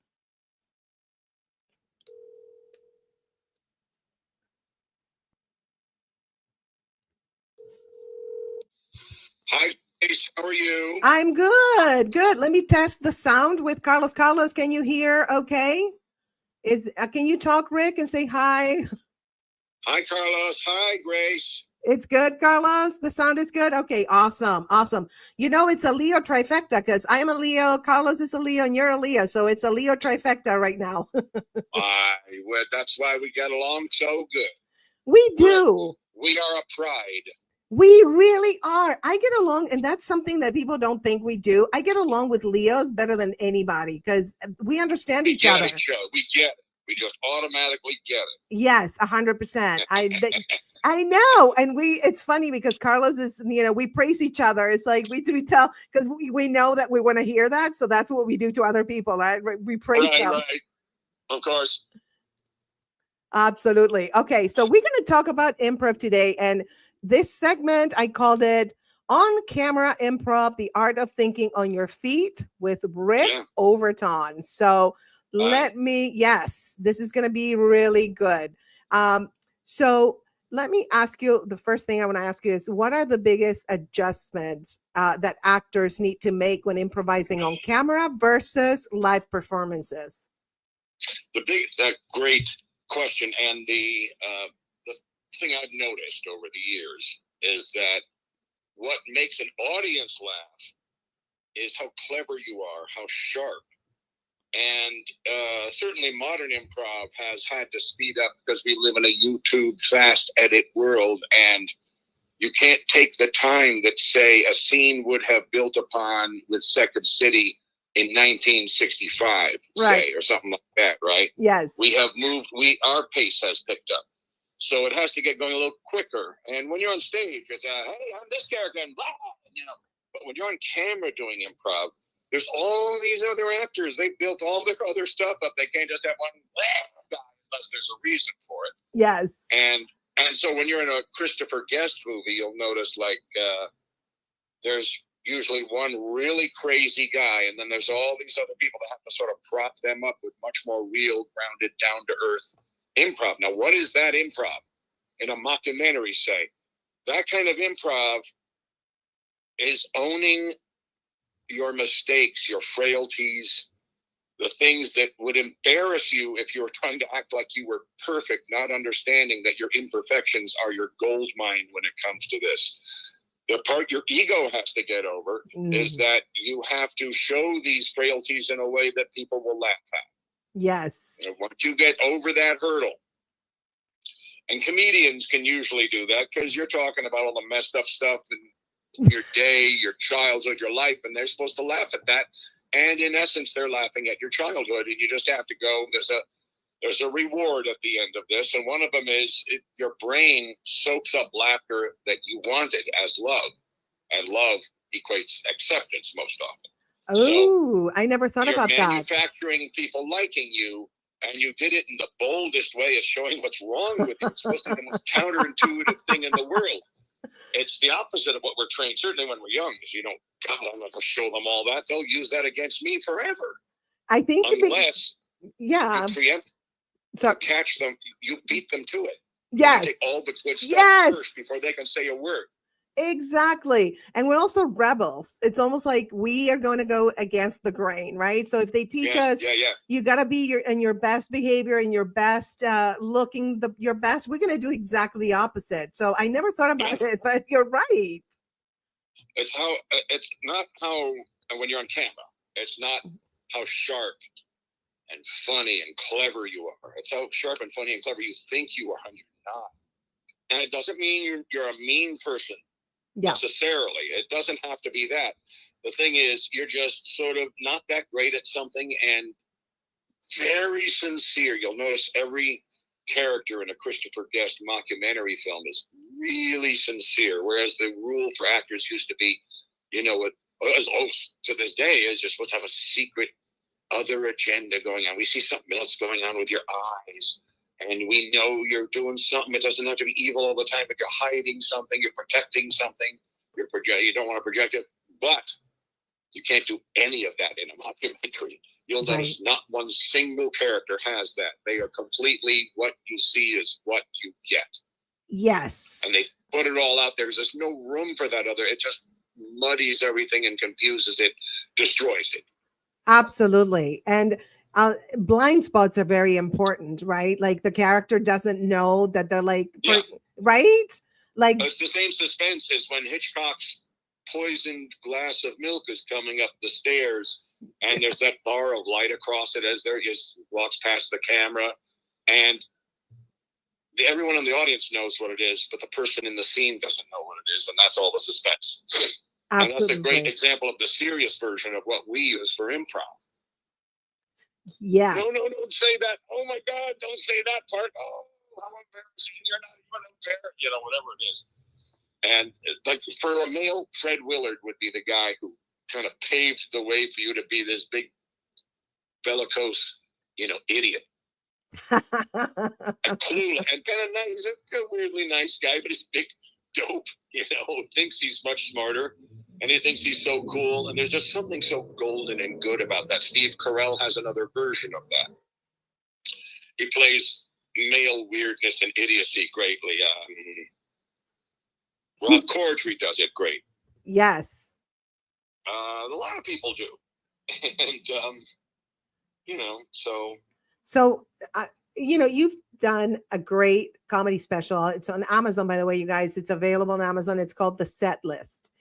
Hi, Grace. How are you? I'm good. Good. Let me test the sound with Carlos. Carlos, can you hear okay? Can you talk, Rick, and say hi? Hi, Carlos. Hi, Grace. It's good, Carlos. The sound is good. Okay, awesome. Awesome. You know, it's a Leo trifecta because I am a Leo, Carlos is a Leo, and you're a Leo. So it's a Leo trifecta right now. That's why we get along so good. We do. We are a pride. We really are. I get along, and that's something that people don't think we do. I get along with Leos better than anybody because we understand each other. We get it. We just automatically get it. Yes, 100%. I know. And it's funny because Carlos is, we praise each other. It's like we tell, because we know that we want to hear that. So that's what we do to other people, right? We praise them. Right. Of course. Absolutely. Okay. So we're going to talk about improv today. And this segment, I called it On Camera Improv, the Art of Thinking on Your Feet with Rick Overton. So this is going to be really good. So let me ask you, the first thing I want to ask you is, what are the biggest adjustments that actors need to make when improvising on camera versus live performances? Great question. And the thing I've noticed over the years is that what makes an audience laugh is how clever you are, how sharp. And certainly modern improv has had to speed up because we live in a YouTube fast edit world, and you can't take the time that, say, a scene would have built upon with Second City in 1965, say, or something like that, right? Yes. We have moved, our pace has picked up. So it has to get going a little quicker. And when you're on stage, it's, hey, I'm this character, and blah, But when you're on camera doing improv, there's all these other actors. They built all their other stuff up. They can't just have one guy unless there's a reason for it. Yes. And so when you're in a Christopher Guest movie, you'll notice there's usually one really crazy guy, and then there's all these other people that have to sort of prop them up with much more real, grounded, down-to-earth improv. Now, what is that improv? In a mockumentary, say, that kind of improv is owning your mistakes, your frailties, the things that would embarrass you if you were trying to act like you were perfect, not understanding that your imperfections are your gold mine when it comes to this. The part your ego has to get over is that you have to show these frailties in a way that people will laugh at. Yes. Once you get over that hurdle, and comedians can usually do that because you're talking about all the messed up stuff in your day, your childhood, your life, and they're supposed to laugh at that. And in essence, they're laughing at your childhood, and you just have to go. There's a reward at the end of this, and one of them is your brain soaks up laughter that you wanted as love, and love equates acceptance most often. Oh, I never thought about that. Manufacturing people liking you, and you did it in the boldest way of showing what's wrong with you. It's supposed to be the most counterintuitive thing in the world. It's the opposite of what we're trained, certainly when we're young, is God, I'm not going to show them all that. They'll use that against me forever. I think unless you preempt, so you catch them, you beat them to it. Yes. You take all the good stuff first before they can say a word. Exactly. And we're also rebels. It's almost like we are going to go against the grain, right? So if they teach us, you got to be in your best behavior and your best looking your best, we're going to do exactly the opposite. So I never thought about it, but you're right. It's not how, when you're on camera, it's not how sharp and funny and clever you are. It's how sharp and funny and clever you think you are and you're not. And it doesn't mean you're a mean person. Necessarily. It doesn't have to be that. The thing is, you're just sort of not that great at something and very sincere. You'll notice every character in a Christopher Guest mockumentary film is really sincere, whereas the rule for actors used to be, you know, to this day is you're supposed to have a secret other agenda going on. We see something else going on with your eyes, and we know you're doing something. It doesn't have to be evil all the time, but you're hiding something, you're protecting something, you don't want to project it, but you can't do any of that in a mockumentary. You'll notice not one single character has that. They are completely, what you see is what you get. Yes. And they put it all out there because there's no room for that other. It just muddies everything and confuses it, destroys it. Absolutely. And blind spots are very important, right? Like the character doesn't know that they're like, right? Like it's the same suspense as when Hitchcock's poisoned glass of milk is coming up the stairs, and there's that bar of light across it as there just walks past the camera, and everyone in the audience knows what it is, but the person in the scene doesn't know what it is, and that's all the suspense. Absolutely. And that's a great example of the serious version of what we use for improv. Yeah. No, don't say that. Oh my God, don't say that part. Oh, how embarrassing. You're not even embarrassed. You know, whatever it is. And like for a male, Fred Willard would be the guy who kind of paved the way for you to be this big bellicose, you know, idiot. And clueless and kind of nice. He's a weirdly nice guy, but he's a big dope, you know, thinks he's much smarter and he thinks he's so cool. And there's just something so golden and good about that. Steve Carell has another version of that. He plays male weirdness and idiocy greatly. Rob Corddry does it great. Yes. A lot of people do. And, you know, so. So, you know, you've done a great comedy special. It's on Amazon, by the way, you guys. It's available on Amazon. It's called The Set List.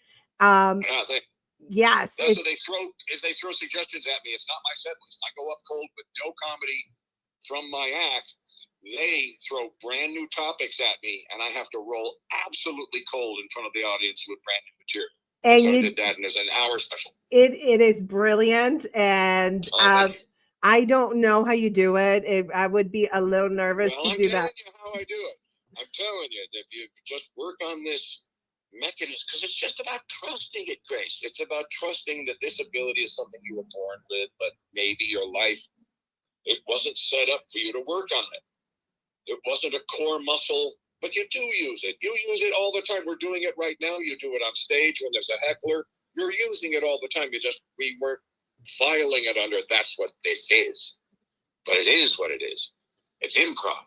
Yes. So they throw suggestions at me. It's not my set list. I go up cold with no comedy from my act. They throw brand new topics at me, and I have to roll absolutely cold in front of the audience with brand new material. And so you I did that, and there's an hour special. It is brilliant, and I don't know how you do it. I would be a little nervous to do that. I'm telling you how I do it. I'm telling you that if you just work on this mechanism, because it's just about trusting it, Grace. It's about trusting that this ability is something you were born with, but maybe your life, it wasn't set up for you to work on it. It wasn't a core muscle, but you do use it. You use it all the time. We're doing it right now. You do it on stage when there's a heckler. You're using it all the time. We weren't filing it under that's what this is. But it is what it is. It's improv.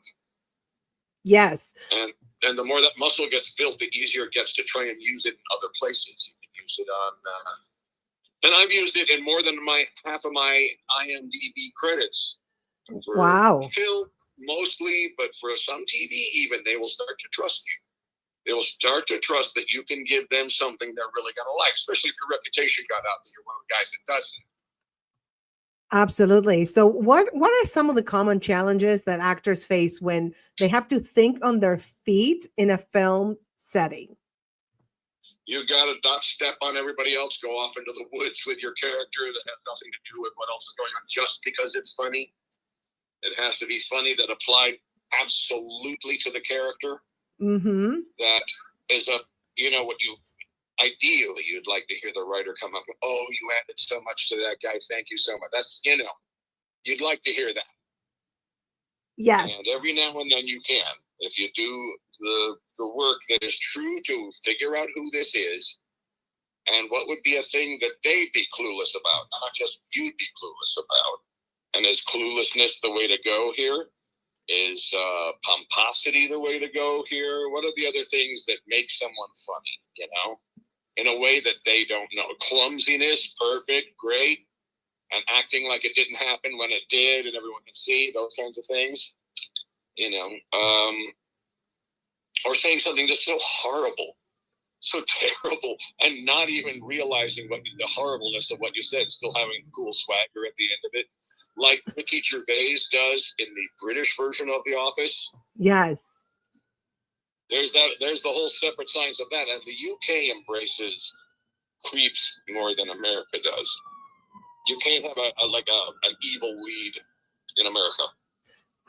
Yes. And the more that muscle gets built, the easier it gets to try and use it in other places. You can use it on, and I've used it in more than half of my IMDb credits. Wow. Film mostly, but for some TV even, they will start to trust you. They will start to trust that you can give them something they're really going to like, especially if your reputation got out that you're one of the guys that does it. Absolutely. So what are some of the common challenges that actors face when they have to think on their feet in a film setting? You got to not step on everybody else, go off into the woods with your character that has nothing to do with what else is going on just because it's funny. It has to be funny that applied absolutely to the character. Mm-hmm. That is what you ideally you'd like to hear the writer come up with. Oh, you added so much to that guy. Thank you so much. That's, you'd like to hear that. Yes. And every now and then you can. If you do the work that is true to figure out who this is and what would be a thing that they'd be clueless about, not just you'd be clueless about. And is cluelessness the way to go here? Is pomposity the way to go here? What are the other things that make someone funny, in a way that they don't know? Clumsiness, perfect, great. And acting like it didn't happen when it did and everyone can see, those kinds of things. Or saying something that's so horrible, so terrible, and not even realizing the horribleness of what you said, still having cool swagger at the end of it. Like Ricky Gervais does in the British version of The Office. Yes. There's the whole separate science of that. And the UK embraces creeps more than America does. You can't have an evil lead in America.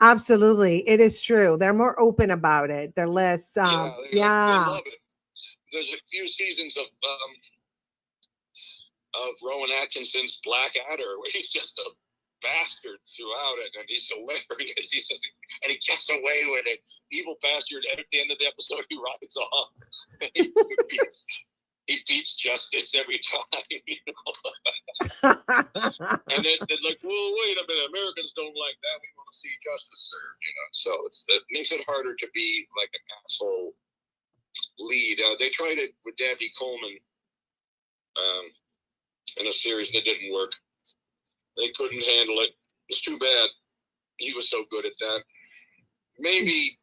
Absolutely. It is true. They're more open about it. They're less, They yeah. love it. There's a few seasons of Rowan Atkinson's Blackadder where he's just a bastard throughout it, and he's hilarious. He's just, and he gets away with it. Evil bastard. At the end of the episode, he rides off. He beats justice every time. You know? And they're like, well, wait a minute, Americans don't like that. We want to see justice served. You know, so it makes it harder to be like an asshole lead. They tried it with Dabney Coleman in a series that didn't work. They couldn't handle it. It's too bad. He was so good at that. Maybe,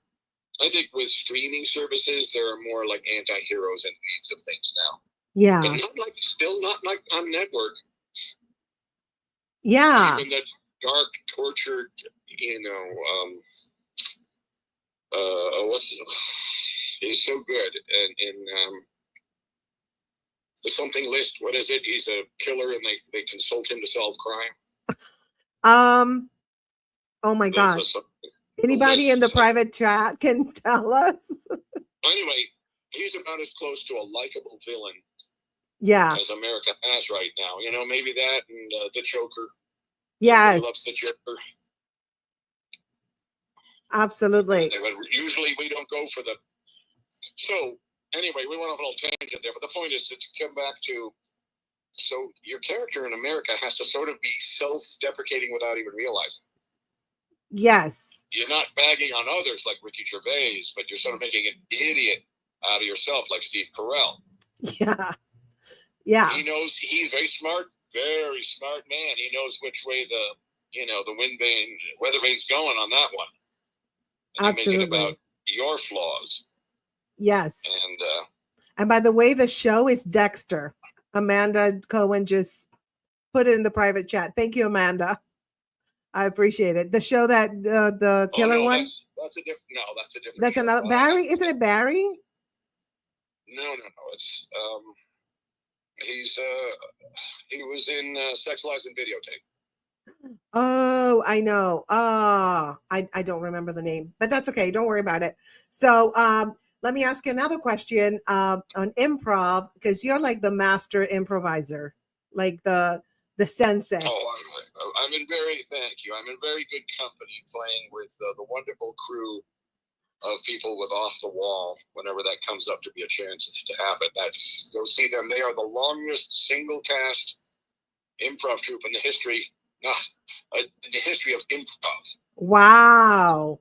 I think with streaming services, there are more like anti-heroes and leads of things now. Yeah. But still not like on network. Yeah. Even that dark, tortured, you know, he's so good. And in the something list, what is it? He's a killer and they consult him to solve crime. Oh my gosh. Anybody in the private chat can tell us? Anyway, he's about as close to a likable villain as America has right now. You know, maybe that and the Joker. Yes. Everybody loves the Joker. Absolutely. Usually we don't go for the. So anyway, we went off a little tangent there, but the point is to come back to. So your character in America has to sort of be self-deprecating without even realizing. Yes. You're not bagging on others like Ricky Gervais, but you're sort of making an idiot out of yourself like Steve Carell. Yeah. Yeah. He knows he's very smart man. He knows which way the weather vane's going on that one. And absolutely. You make it about your flaws. Yes. And by the way, the show is Dexter. Amanda Cohen just put it in the private chat. Thank you, Amanda. I appreciate it. The show that the killer one. That's a different. No, that's a different. That's show. another Barry. Isn't it Barry? No. It's he was in Sex, Lies, and Videotape. Oh, I know. I don't remember the name, but that's okay. Don't worry about it. So let me ask you another question on improv, because you're like the master improviser, like the sensei. Oh, I'm in very good company playing with the wonderful crew of people with Off the Wall whenever that comes up to be a chance to happen. Go see them. They are the longest single cast improv troupe in the history of improv. Wow.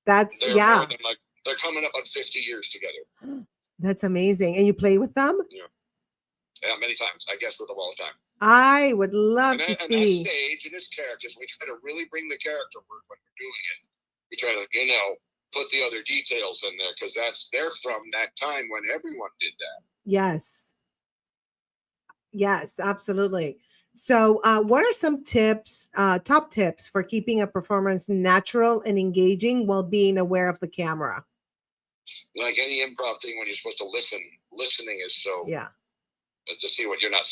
That's they're coming up on 50 years together. That's amazing. And you play with them? Yeah, many times. I guess with them all the time. I would love to and see. that stage and its characters, we try to really bring the character work when we're doing it. We try to, put the other details in there because they're from that time when everyone did that. Yes. Yes, absolutely. So what are some tips, top tips for keeping a performance natural and engaging while being aware of the camera? Like any improv thing, when you're supposed to listening is so to see what you're not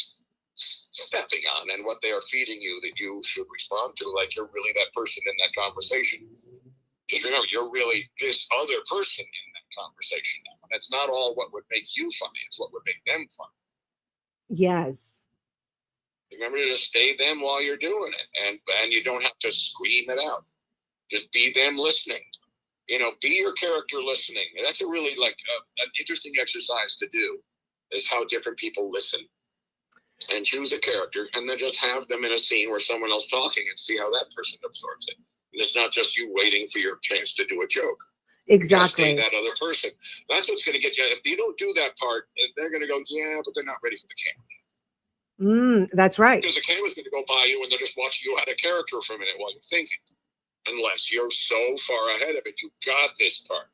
stepping on and what they are feeding you that you should respond to, like you're really that person in that conversation. Just remember, you're really this other person in that conversation now. And it's not all what would make you funny, it's what would make them funny. Yes. Remember to just stay them while you're doing it, and you don't have to scream it out. Just be them listening. Be your character listening. And that's a really an interesting exercise to do, is how different people listen. And choose a character, and then just have them in a scene where someone else talking and see how that person absorbs it. And it's not just you waiting for your chance to do a joke. Exactly. That other person. That's what's going to get you. If you don't do that part, they're going to go, yeah, but they're not ready for the camera. That's right. Because the camera's going to go by you and they're just watching you out of character for a minute while you're thinking. Unless you're so far ahead of it, you got this part.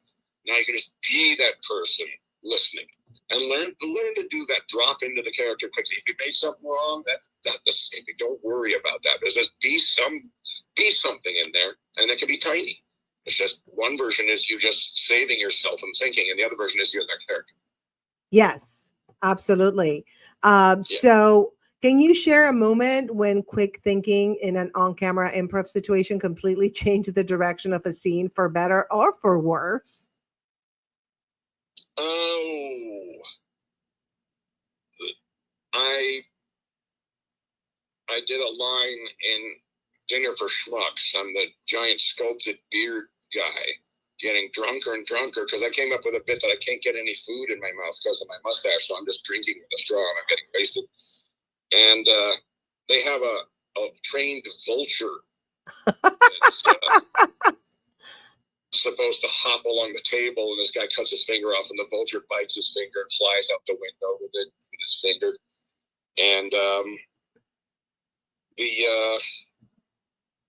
Now you can just be that person listening and learn to do that. Drop into the character quickly. If you made something wrong, that's not the same. Don't worry about that. There's just be something in there, and it can be tiny. It's just one version is you just saving yourself and thinking, and the other version is you're that character. Yes, absolutely. So Can you share a moment when quick thinking in an on-camera improv situation completely changed the direction of a scene for better or for worse? Oh, I did a line in Dinner for Schmucks. I'm the giant sculpted beard guy getting drunker and drunker because I came up with a bit that I can't get any food in my mouth because of my mustache, so I'm just drinking with a straw and I'm getting wasted. And they have a trained vulture that's supposed to hop along the table, and this guy cuts his finger off, and the vulture bites his finger and flies out the window with it with his finger. And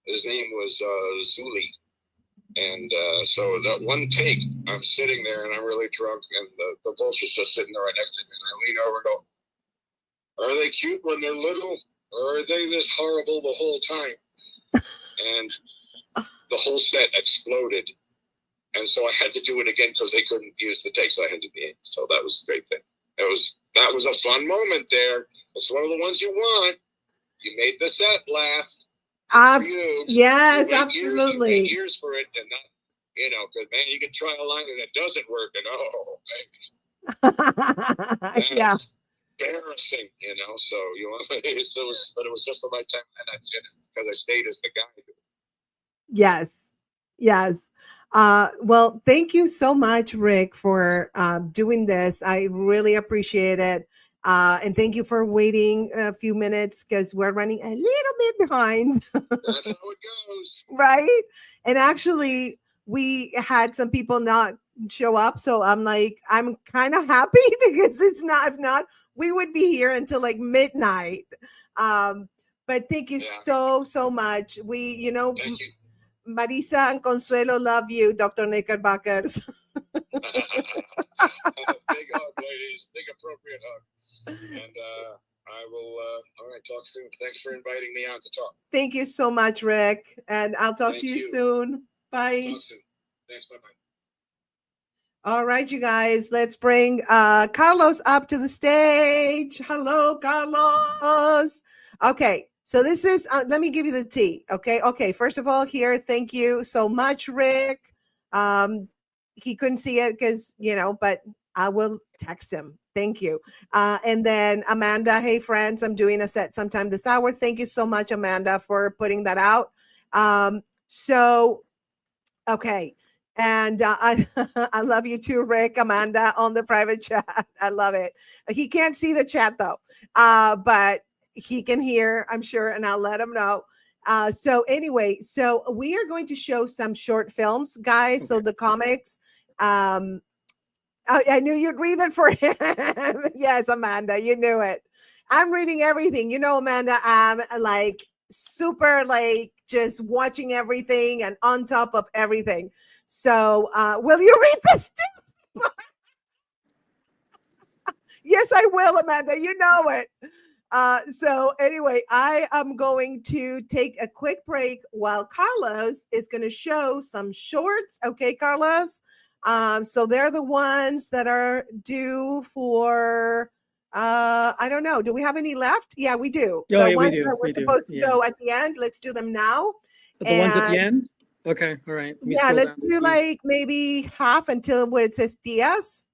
his name was Zuli. And so that one take, I'm sitting there and I'm really drunk, and the vulture's just sitting there right next to me. And I lean over and go, "Are they cute when they're little, or are they this horrible the whole time?" And the whole set exploded. And so I had to do it again because they couldn't use the takes I had to be in. So that was a great thing. That was a fun moment there. It's one of the ones you want. You made the set laugh. Yes, you absolutely. Wait years for it, and not, because man, you can try a line and it doesn't work, and baby, Yeah. that's embarrassing, So but it was just the right time, and I did it because I stayed as the guy. Yes. Yes. Well, thank you so much, Rick, for doing this. I really appreciate it. And thank you for waiting a few minutes because we're running a little bit behind. That's how it goes. Right? And actually, we had some people not show up. So I'm kind of happy because if not, we would be here until like midnight. But thank you so much. Thank you. Marisa and Consuelo love you, Dr. Knickerbockers. Big hug, ladies. Big appropriate hug. And I will, all right, talk soon. Thanks for inviting me on to talk. Thank you so much, Rick. And I'll talk to you soon. Bye. Talk soon. Thanks. Bye-bye. All right, you guys, let's bring Carlos up to the stage. Hello, Carlos. Okay. So this is, let me give you the tea. Okay. First of all, here, thank you so much, Rick. He couldn't see it because, but I will text him. Thank you. And then Amanda, hey friends, I'm doing a set sometime this hour. Thank you so much, Amanda, for putting that out. Okay. And I love you too, Rick, Amanda, on the private chat. I love it. He can't see the chat though, but he can hear, I'm sure, and I'll let him know. So anyway, so we are going to show some short films, guys. Okay. So the comics, I knew you'd read it for him. Yes, Amanda, you knew it. I'm reading everything. Amanda, I'm like super just watching everything and on top of everything. So will you read this too? Yes, I will, Amanda. You know it. So anyway, I am going to take a quick break while Carlos is going to show some shorts. Okay, Carlos. So they're the ones that are due for, I don't know. Do we have any left? Yeah, we do. Oh, the yeah, ones we do. that we're supposed to go at the end. Let's do them now. The ones at the end? Okay. All right. Let's do maybe half until where it says Tias.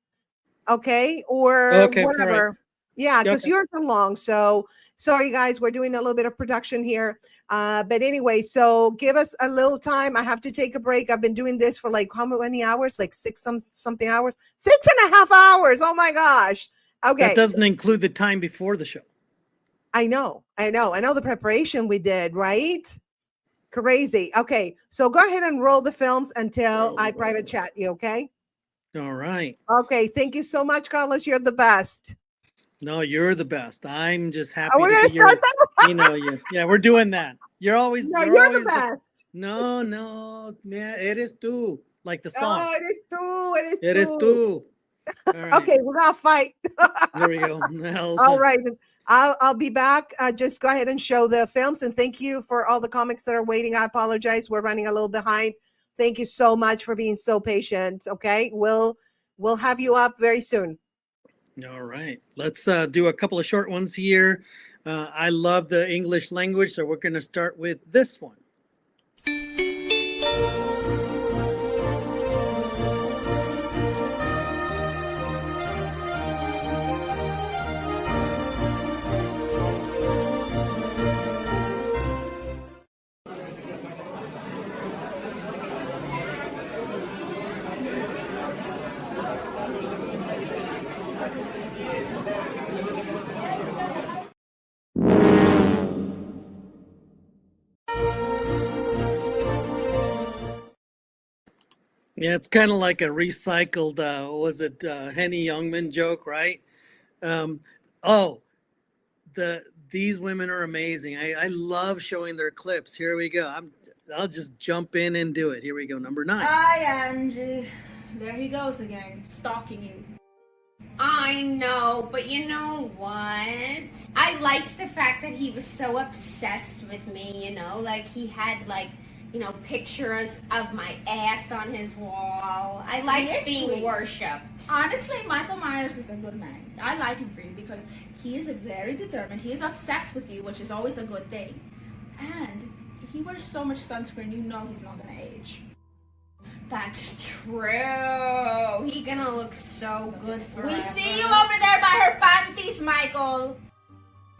Okay. Or whatever. Right. Yeah, because yours are long. So sorry, guys, we're doing a little bit of production here. But anyway, so give us a little time. I have to take a break. I've been doing this for how many hours? Like something hours? 6.5 hours. Oh my gosh. Okay. That doesn't include the time before the show. I know the preparation we did, right? Crazy. Okay. So go ahead and roll the films until I private chat you. Okay. All right. Okay. Thank you so much, Carlos. You're the best. No, you're the best. I'm just happy. We're gonna start that. Yeah, we're doing that. You're always. No, you're always the best. No, man, it is tú, like the song. Oh, it is tú. It is tú. Right. Okay, we're gonna fight. There we go. All right, I'll be back. Just go ahead and show the films, and thank you for all the comics that are waiting. I apologize. We're running a little behind. Thank you so much for being so patient. Okay, we'll have you up very soon. All right, let's do a couple of short ones here. I love the English language, so we're going to start with this one. Yeah, it's kind of like a recycled, was it Henny Youngman joke, right? Oh, these women are amazing. I love showing their clips. Here we go. I'll just jump in and do it. Here we go. Number 9. Hi, Angie. There he goes again, stalking you. I know, but you know what? I liked the fact that he was so obsessed with me, you know? Like, he had, like, you know, pictures of my ass on his wall. I liked being sweet. Worshipped. Honestly, Michael Myers is a good man. I like him for you because he is very determined. He is obsessed with you, which is always a good thing. And he wears so much sunscreen, you know he's not going to age. That's true. He gonna look so good forever. We see you over there by her panties, Michael.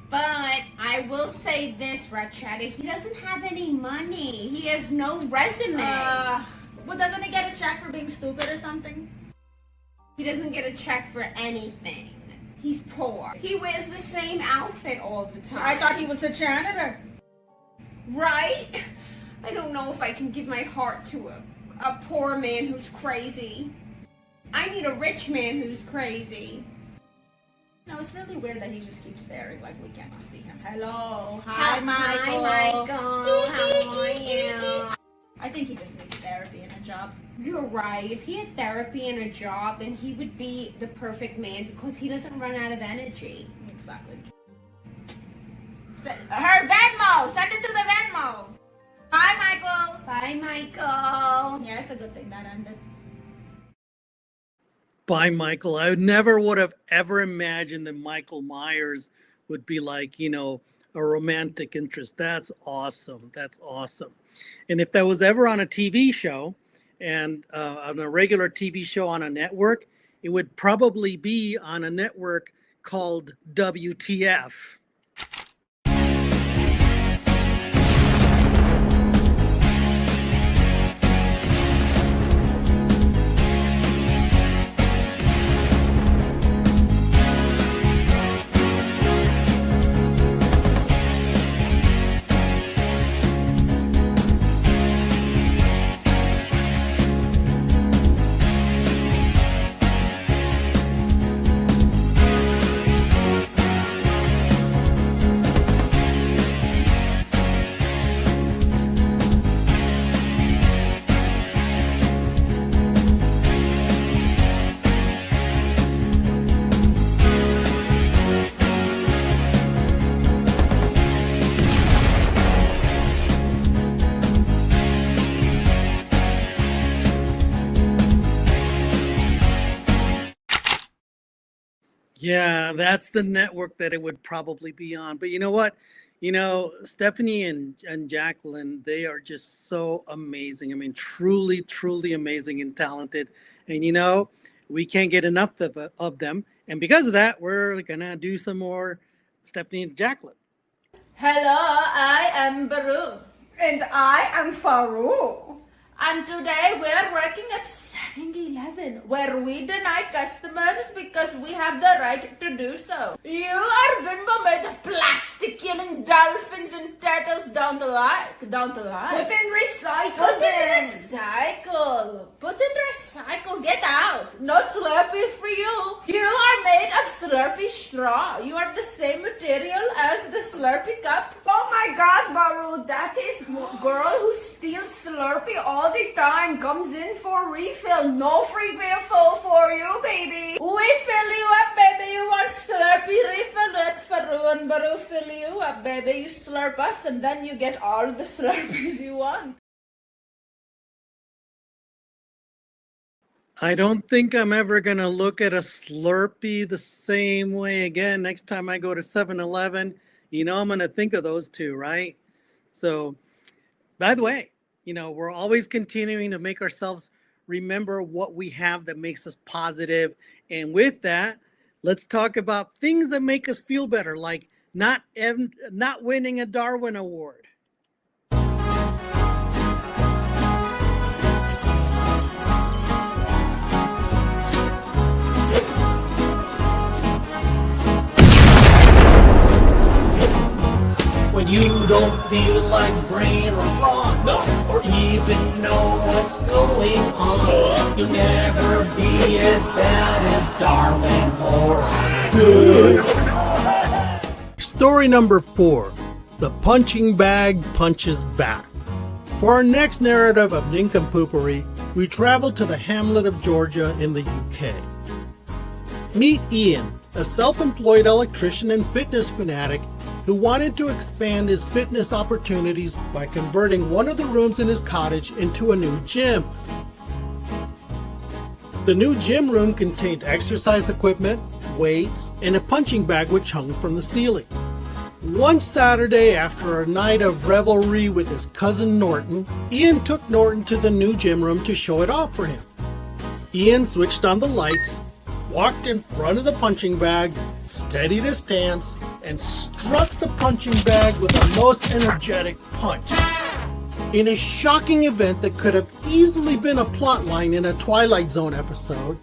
But I will say this, Rachetta, he doesn't have any money. He has no resume. Well, doesn't he get a check for being stupid or something? He doesn't get a check for anything. He's poor. He wears the same outfit all the time. I thought he was a janitor. Right? I don't know if I can give my heart to a poor man who's crazy. I need a rich man who's crazy. No, it's really weird that he just keeps staring like we cannot see him. Hello. Hi, Michael. Hi, Michael. How are you? I think he just needs therapy and a job. You're right. If he had therapy and a job, then he would be the perfect man because he doesn't run out of energy. Exactly. Her Venmo! Send it to the Venmo! Bye, Michael! Bye, Michael! Yeah, it's a good thing that ended. By Michael. I never would have ever imagined that Michael Myers would be like, you know, a romantic interest. That's awesome. That's awesome. And if that was ever on a TV show and on a regular TV show on a network, it would probably be on a network called WTF. Yeah, that's the network that it would probably be on. But you know what? You know, Stephanie and Jacqueline, they are just so amazing. I mean, truly, truly amazing and talented. And, you know, we can't get enough of them. And because of that, we're going to do some more Stephanie and Jacqueline. Hello, I am Baru. And I am Faru. And today we're working at 7-Eleven, where we deny customers because we have the right to do so. You are bimbo made of plastic killing dolphins and turtles down the line. Put in recycle. Put in recycle. Put in recycle. Get out. No Slurpee for you. You are made of Slurpee straw. You are the same material as the Slurpee cup. Oh my God, Baru, that is girl who steals Slurpee all the time, comes in for refill. No free refill for you, baby. We fill you up, baby. You want Slurpee refill? Let's Faru and Baru fill you up, baby. You slurp us and then you get all the Slurpees you want. I don't think I'm ever going to look at a Slurpee the same way again next time I go to 7-Eleven. you know I'm going to think of those two, right? So, by the way, you know, we're always continuing to make ourselves remember what we have that makes us positive. And with that, let's talk about things that make us feel better, like not winning a Darwin Award. When you don't feel like brain or brawn, no, or even know what's going on, you'll never be as bad as Darwin or Story number 4. The punching bag punches back. For our next narrative of nincompoopery, we travel to the hamlet of Georgia in the UK. Meet Ian, a self-employed electrician and fitness fanatic who wanted to expand his fitness opportunities by converting one of the rooms in his cottage into a new gym. The new gym room contained exercise equipment, weights, and a punching bag which hung from the ceiling. One Saturday, after a night of revelry with his cousin Norton, Ian took Norton to the new gym room to show it off for him. Ian switched on the lights, walked in front of the punching bag, steadied his stance, and struck the punching bag with a most energetic punch. In a shocking event that could have easily been a plotline in a Twilight Zone episode,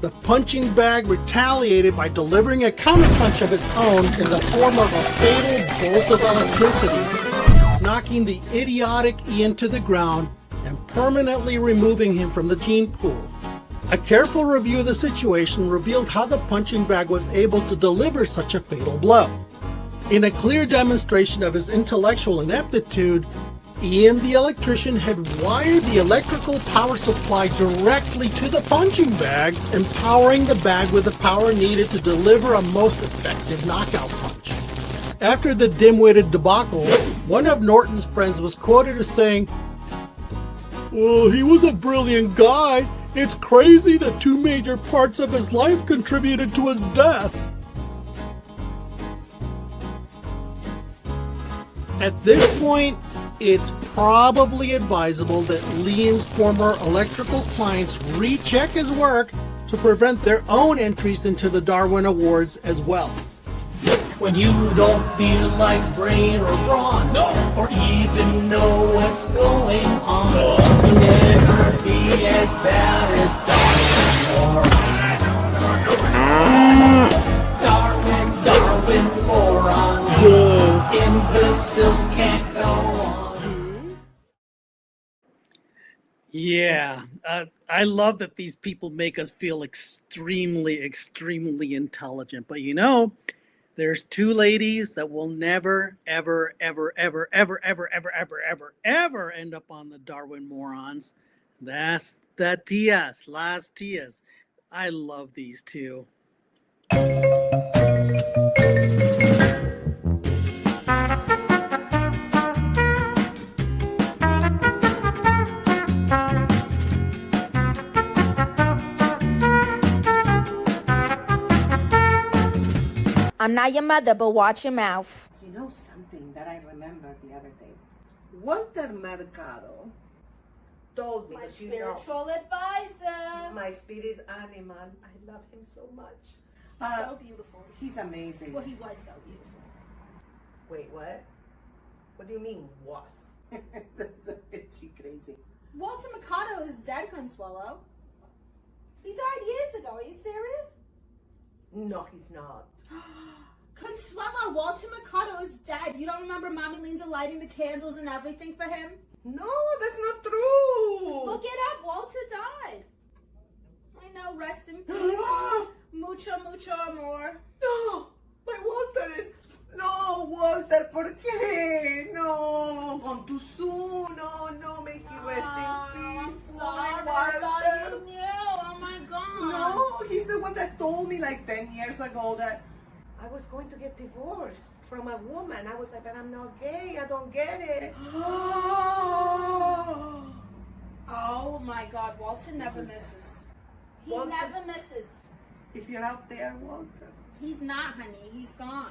the punching bag retaliated by delivering a counterpunch of its own in the form of a fatal bolt of electricity, knocking the idiotic Ian to the ground and permanently removing him from the gene pool. A careful review of the situation revealed how the punching bag was able to deliver such a fatal blow. In a clear demonstration of his intellectual ineptitude, Ian the electrician had wired the electrical power supply directly to the punching bag, empowering the bag with the power needed to deliver a most effective knockout punch. After the dim-witted debacle, one of Norton's friends was quoted as saying, "Well, he was a brilliant guy. It's crazy that two major parts of his life contributed to his death." At this point, it's probably advisable that Liam's former electrical clients recheck his work to prevent their own entries into the Darwin Awards as well. When you don't feel like brain or brawn, no, or even know what's going on, you'll never be as bad as Darwin or morons. Imbeciles can't go on. Yeah, I love that these people make us feel extremely, extremely intelligent. But you know, there's two ladies that will never, ever, ever, ever, ever, ever, ever, ever, ever, ever end up on the Darwin Morons. That's the Tias, Las Tias. I love these two. I'm not your mother, but watch your mouth. You know something that I remembered the other day? Walter Mercado told me My that, spiritual advisor. my spirit animal. I love him so much. So beautiful. He's amazing. Well, he was so beautiful. Wait, what? What do you mean, was? That's crazy. Walter Mercado is dead, Consuelo. He died years ago. Are you serious? No, he's not. Consuelo, Walter Mercado is dead. You don't remember Mommy Linda lighting the candles and everything for him? No, that's not true. Look it up. Walter died. I know. Rest in peace. Mucho, mucho amor. No, my Walter is... No, Walter, ¿por qué? No, gone too soon. No, make you rest in peace. I'm sorry. Oh, I thought Walter. you knew. Oh my God. No, he's the one that told me like 10 years ago that I was going to get divorced from a woman. I was like, but I'm not gay. I don't get it. Oh my God. Walter never misses. He Walter- never misses. If you're out there, Walter. He's not, honey. He's gone.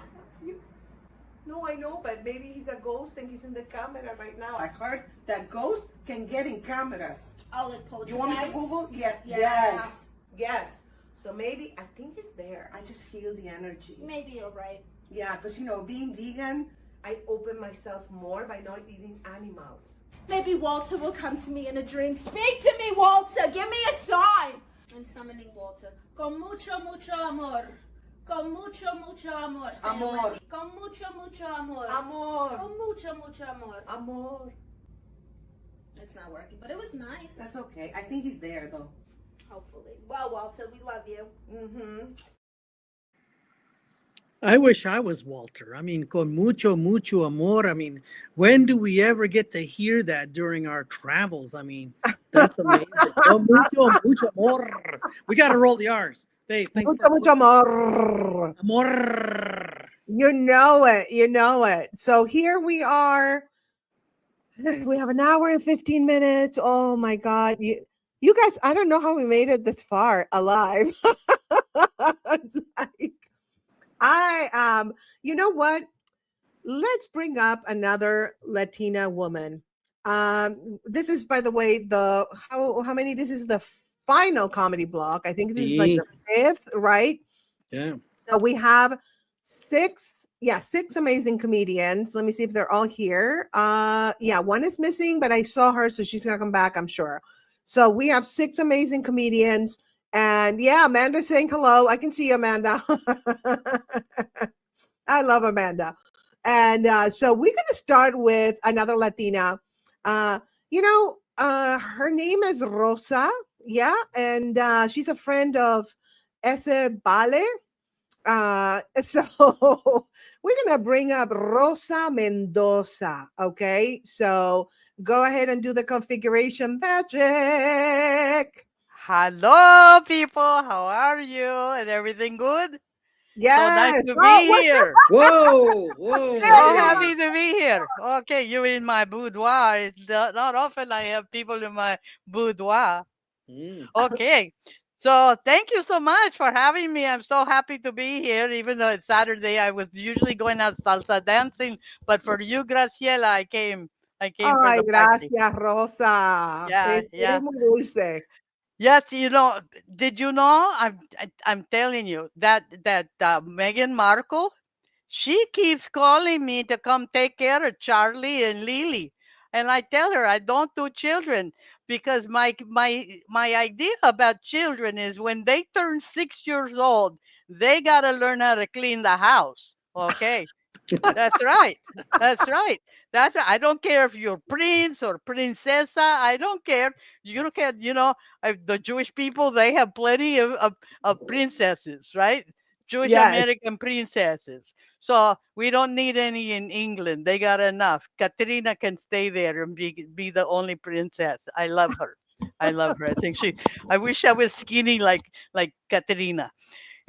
No, I know, but maybe he's a ghost and he's in the camera right now. I heard that ghosts can get in cameras. Oh, like poltergeist? You want me to Google? Yes. Yeah. Yes. Yes. So maybe, I think it's there. I just feel the energy. Maybe you're right. Yeah, because, being vegan, I open myself more by not eating animals. Maybe Walter will come to me in a dream. Speak to me, Walter. Give me a sign. I'm summoning Walter. Con mucho, mucho amor. Con mucho, mucho amor. Say it with Amor. me. Con mucho, mucho amor. Amor. Con mucho, mucho amor. Amor. It's not working, but it was nice. That's okay. I think he's there, though. Hopefully. Well, Walter, we love you. Mm-hmm. I wish I was Walter. I mean, con mucho, mucho amor. I mean, when do we ever get to hear that during our travels? I mean, that's amazing. Con mucho, mucho amor. We got to roll the R's. Hey, thanks Mucho, mucho amor. Amor. You know it. You know it. So here we are. We have an hour and 15 minutes. Oh my God. You guys, I don't know how we made it this far alive. It's like, you know what? Let's bring up another Latina woman. This is, by the way, how many? This is the final comedy block. I think this is like the fifth, right? Yeah. So we have six amazing comedians. Let me see if they're all here. Yeah, one is missing, but I saw her, so she's gonna come back, I'm sure. So we have six amazing comedians. And yeah, Amanda's saying hello. I can see you, Amanda. I love Amanda. And so we're going to start with another Latina. Her name is Rosa. Yeah. And she's a friend of Ese Vale. So we're going to bring up Rosa Mendoza. Okay. So go ahead and do the configuration magic. Hello, people. How are you? And everything good? Yes. So nice to be here. Whoa. So happy to be here. Okay, you're in my boudoir. It's not often I have people in my boudoir. Okay. So thank you so much for having me. I'm so happy to be here. Even though it's Saturday, I was usually going out salsa dancing, but for you, Graciela, I came for Ay, the party. gracias, Rosa. Yeah, Eres muy dulce. Yes, did you know? I'm telling you that Meghan Markle, she keeps calling me to come take care of Charlie and Lily, and I tell her I don't do children because my idea about children is when they turn 6 years old, they gotta learn how to clean the house. Okay. That's right. That's right. I don't care if you're prince or princessa. I don't care. You don't care. The Jewish people, they have plenty of princesses, right? Jewish Yes. American princesses. So we don't need any in England. They got enough. Katrina can stay there and be the only princess. I love her. I love her. I wish I was skinny like Katrina.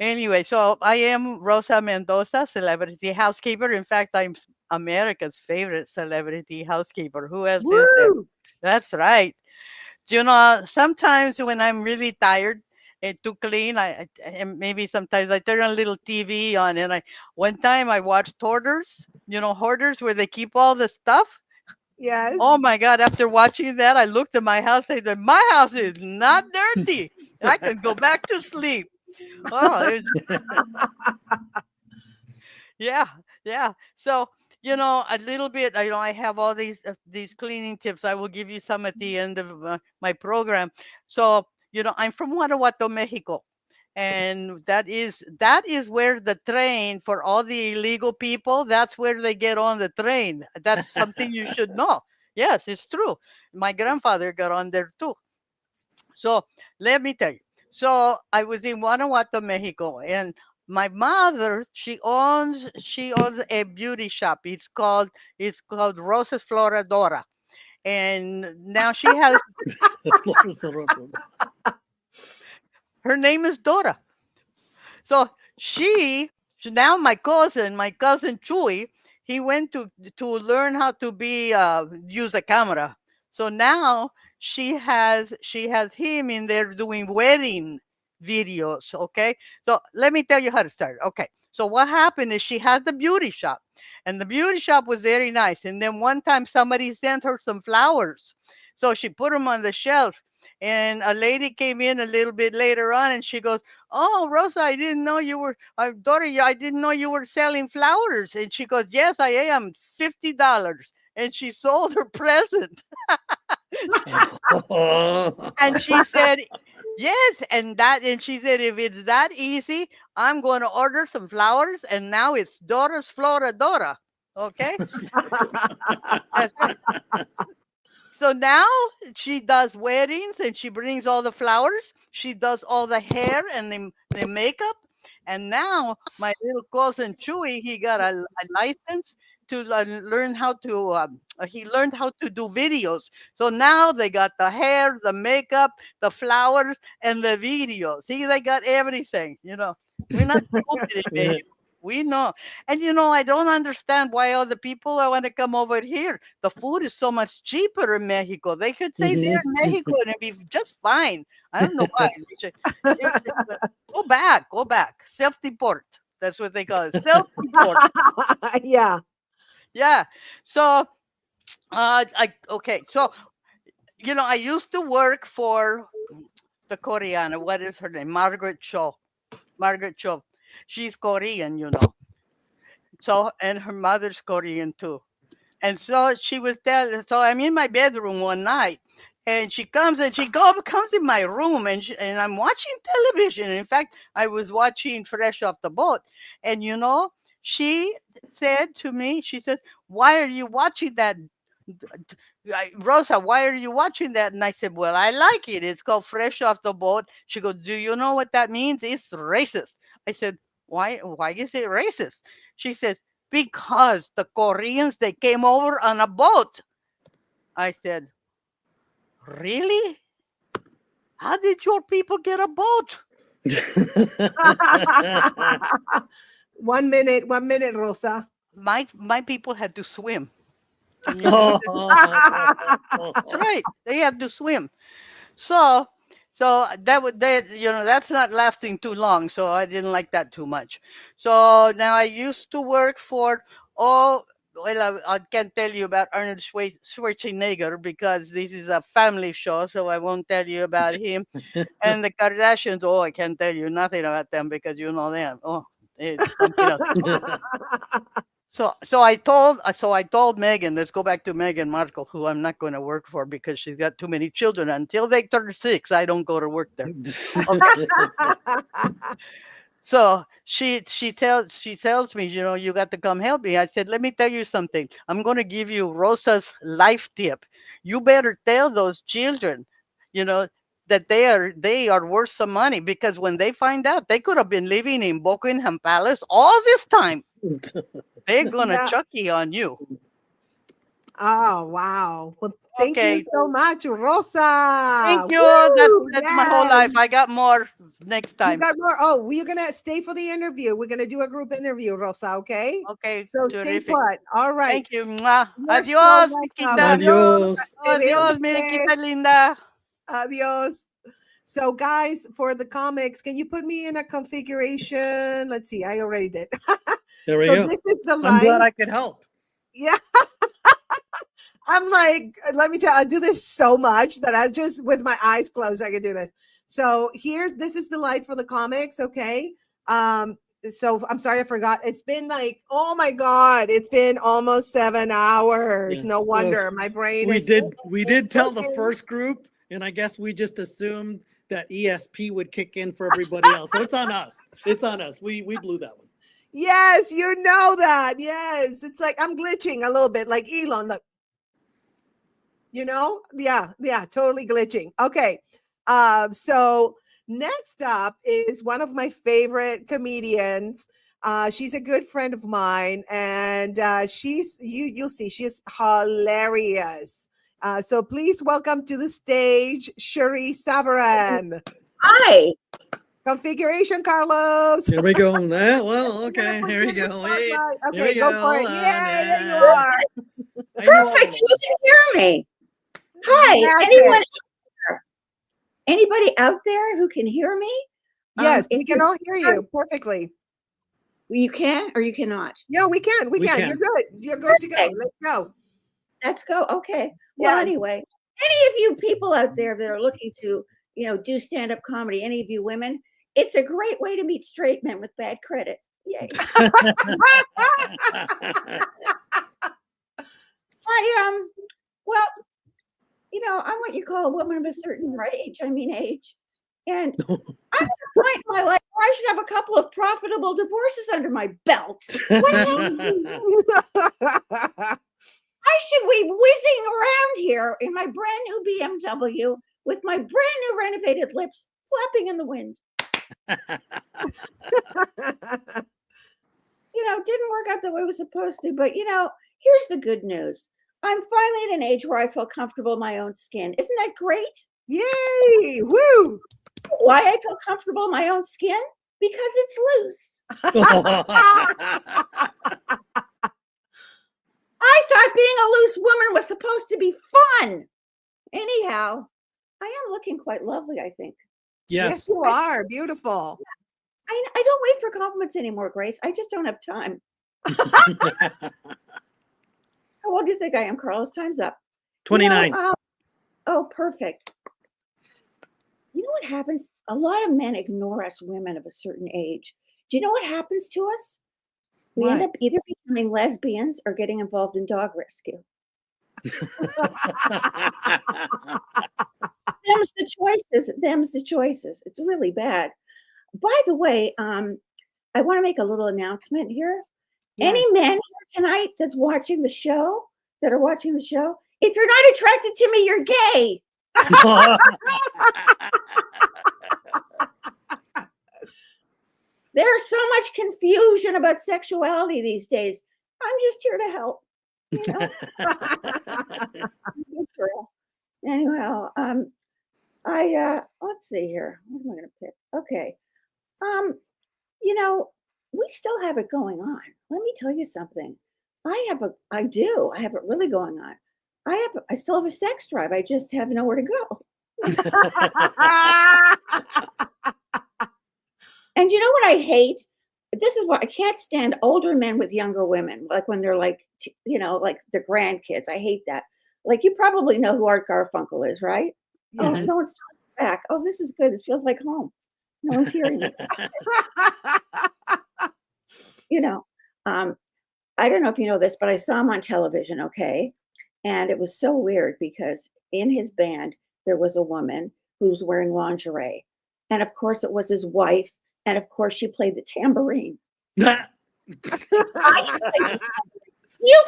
Anyway, so I am Rosa Mendoza, celebrity housekeeper. In fact, I'm America's favorite celebrity housekeeper. Who else is there? That's right. Sometimes when I'm really tired and to clean, and maybe sometimes I turn a little TV on, and one time I watched Hoarders. Hoarders where they keep all the stuff. Yes. Oh my God! After watching that, I looked at my house and said, "My house is not dirty. I can go back to sleep." Oh, yeah. So, a little bit, I have all these cleaning tips. I will give you some at the end of my program. So, I'm from Guanajuato, Mexico. And that is where the train for all the illegal people, that's where they get on the train. That's something you should know. Yes, it's true. My grandfather got on there too. So let me tell you. So I was in Guanajuato, Mexico, and my mother, she owns a beauty shop. It's called Roses Floradora. And now she has her name is Dora. So now my cousin Chuy, he went to learn how to use a camera. So now she has him in there doing wedding videos. Okay. So let me tell you how to start. Okay. So what happened is she has the beauty shop, And the beauty shop was very nice. And then one time somebody sent her some flowers. So she put them on the shelf. And a lady came in a little bit later on and she goes, "Oh, Rosa, I didn't know you were, daughter, I didn't know you were selling flowers." And she goes, "Yes, I am, $50." And she sold her present. And she said, "Yes." And she said, "If it's that easy, I'm going to order some flowers." And now it's Dora's Floradora. Okay. That's right. So now she does weddings and she brings all the flowers. She does all the hair and the makeup. And now my little cousin Chewy, he got a license to learn how to, he learned how to do videos. So now they got the hair, the makeup, the flowers, and the videos. See, they got everything, We're not stupid in Mexico. We know. And I don't understand why all the people want to come over here. The food is so much cheaper in Mexico. They could stay there in Mexico and it'd be just fine. I don't know why. Go back. Self-deport. That's what they call it. Self-deport. Yeah. Yeah. So, okay. So, I used to work for the Koreana. What is her name? Margaret Cho. Margaret Cho. She's Korean. So, and her mother's Korean too. And so she was telling, so I'm in my bedroom one night and she comes comes in my room and I'm watching television. In fact, I was watching Fresh Off the Boat. And, she said to me, she said, "Why are you watching that? Rosa, why are you watching that?" And I said, "Well, I like it. It's called Fresh Off the Boat." She goes, "Do you know what that means? It's racist." I said, Why is it racist?" She says, "Because the Koreans, they came over on a boat." I said, "Really? How did your people get a boat?" 1 minute, Rosa. My people had to swim. That's right. They had to swim. So that's not lasting too long. So I didn't like that too much. So now I used to work for I can't tell you about Arnold Schwarzenegger because this is a family show, so I won't tell you about him. And the Kardashians, I can't tell you nothing about them because you know them. Oh, it's something else. So I told Megan, let's go back to Meghan Markle, who I'm not going to work for because she's got too many children. Until they turn 6, I don't go to work there. Okay. So she tells me, you got to come help me. I said, let me tell you something. I'm going to give you Rosa's life tip. You better tell those children, that they are worth some money because when they find out, they could have been living in Buckingham Palace all this time. They're gonna chucky on you. Oh wow! Well, thank you so much, Rosa. Thank you. Woo! That's my whole life. I got more next time. You got more. Oh, we're gonna stay for the interview. We're gonna do a group interview, Rosa. Okay. Okay. So terrific. stay put. All right. Thank you. Mwah. You're Adios, so Miquita. Adios. Adios, mi Miquita linda. Adios. So, guys, for the comics, can you put me in a configuration? Let's see. I already did. There we so go. This is the line. I'm glad I could help. Yeah. I'm like, let me tell you, I do this so much that I just, with my eyes closed, I can do this. So this is the light for the comics. Okay. So I'm sorry, I forgot. It's been like, oh my God, it's been almost 7 hours. Yeah. No wonder Well, my brain we did tell the first group, and I guess we just assumed that ESP would kick in for everybody else. So it's on us. It's on us. We blew that one. Yes, you know that. Yes. It's like I'm glitching a little bit, like Elon. Look. Yeah, totally glitching. Okay. So next up is one of my favorite comedians. She's a good friend of mine, and you'll see she's hilarious. So please welcome to the stage, Shuri Savaran. Hi. Configuration, Carlos. Here we go. Well, okay. Here we go. Wait. Okay, go for it. Yeah, there you are. Perfect. You can hear me. Hi. Anyone out there? Anybody out there who can hear me? Yes, we can all hear you perfectly. You can or you cannot? Yeah, we can. We can. You're good. You're good to go. Okay. Let's go. Let's go. Okay. Well, Yes. anyway, any of you people out there that are looking to, do stand-up comedy, any of you women, it's a great way to meet straight men with bad credit. Yay. Well, I'm what you call a woman of a certain age. And I'm at a point in my life where I should have a couple of profitable divorces under my belt. What I should be whizzing around here in my brand new BMW with my brand new renovated lips flapping in the wind. Didn't work out the way it was supposed to, but here's the good news. I'm finally at an age where I feel comfortable in my own skin. Isn't that great? Yay! Woo! Why I feel comfortable in my own skin? Because it's loose. I thought being a loose woman was supposed to be fun. Anyhow, I am looking quite lovely, I think. Yes, you are. Beautiful. I don't wait for compliments anymore, Grace. I just don't have time. How old do you think I am, Carlos? Time's up. 29. Oh, perfect. You know what happens? A lot of men ignore us women of a certain age. Do you know what happens to us? We end up either becoming lesbians or getting involved in dog rescue. Them's the choices. It's really bad. By the way, I want to make a little announcement here. Yes. Any men here tonight that are watching the show, if you're not attracted to me, you're gay. There's so much confusion about sexuality these days. I'm just here to help. Good girl. Anyhow, let's see here. What am I going to pick? Okay. We still have it going on. Let me tell you something. I have it really going on. I still have a sex drive. I just have nowhere to go. And you know what I hate? This is what I can't stand: older men with younger women, like when they're like the grandkids. I hate that. Like, you probably know who Art Garfunkel is, right? Yes. Oh, no one's talking back. Oh, this is good. This feels like home. No one's hearing me. I don't know if you know this, but I saw him on television, okay? And it was so weird because in his band, there was a woman who was wearing lingerie. And of course, it was his wife. And of course, she played the tambourine. You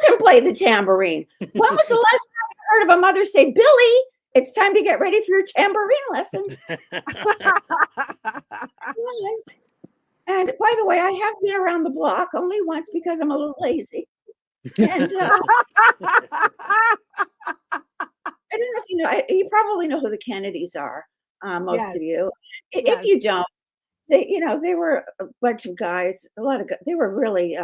can play the tambourine. When was the last time you heard of a mother say, Billy, it's time to get ready for your tambourine lessons? And by the way, I have been around the block only once because I'm a little lazy. And I don't know if you know, you probably know who the Kennedys are, most of you. If you don't, they were a bunch of guys, they were really,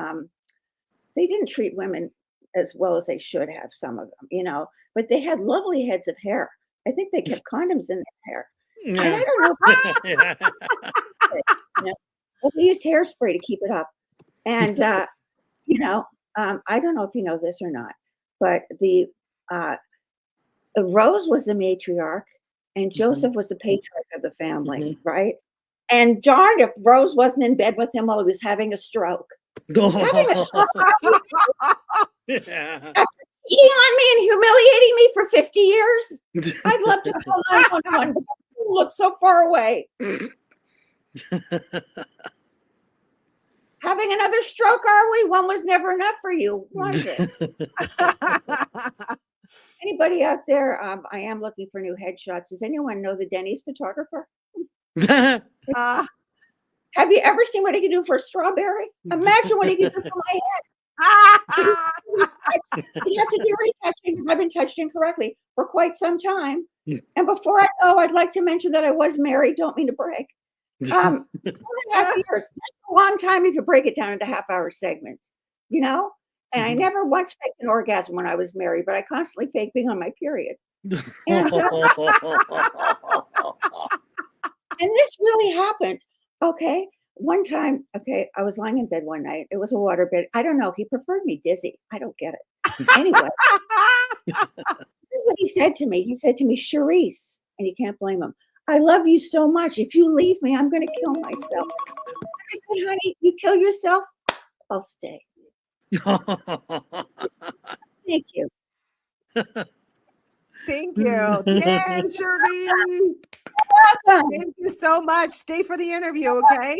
they didn't treat women as well as they should have, some of them, but they had lovely heads of hair. I think they kept condoms in their hair. Yeah. And I don't know. Well, they used hairspray to keep it up. And, I don't know if you know this or not, but the Rose was the matriarch and Joseph was the patriarch of the family, right? And darned if Rose wasn't in bed with him while he was having a stroke. Having a stroke. After cheating on me and humiliating me for 50 years, I'd love to call 911, but you look so far away. Having another stroke, are we? One was never enough for you, was it? Anybody out there? I am looking for new headshots. Does anyone know the Denny's photographer? Have you ever seen what he can do for a strawberry? Imagine what he can do for my head. You have to do retouching because I've been touched incorrectly for quite some time. And before I go, I'd like to mention that I was married. Don't mean to break. 2.5 years. That's a long time if you break it down into half-hour segments, And I never once faked an orgasm when I was married, but I constantly faked being on my period. And, and this really happened. Okay. one time, okay, I was lying in bed one night. It was a water bed. I don't know. He preferred me dizzy. I don't get it. Anyway, what he said to me. He said to me, Charisse, and you can't blame him. I love you so much. If you leave me, I'm going to kill myself. I said, honey, you kill yourself, I'll stay. Thank you. Thank you. Yay, Cherie. Welcome. Thank you so much. Stay for the interview, okay?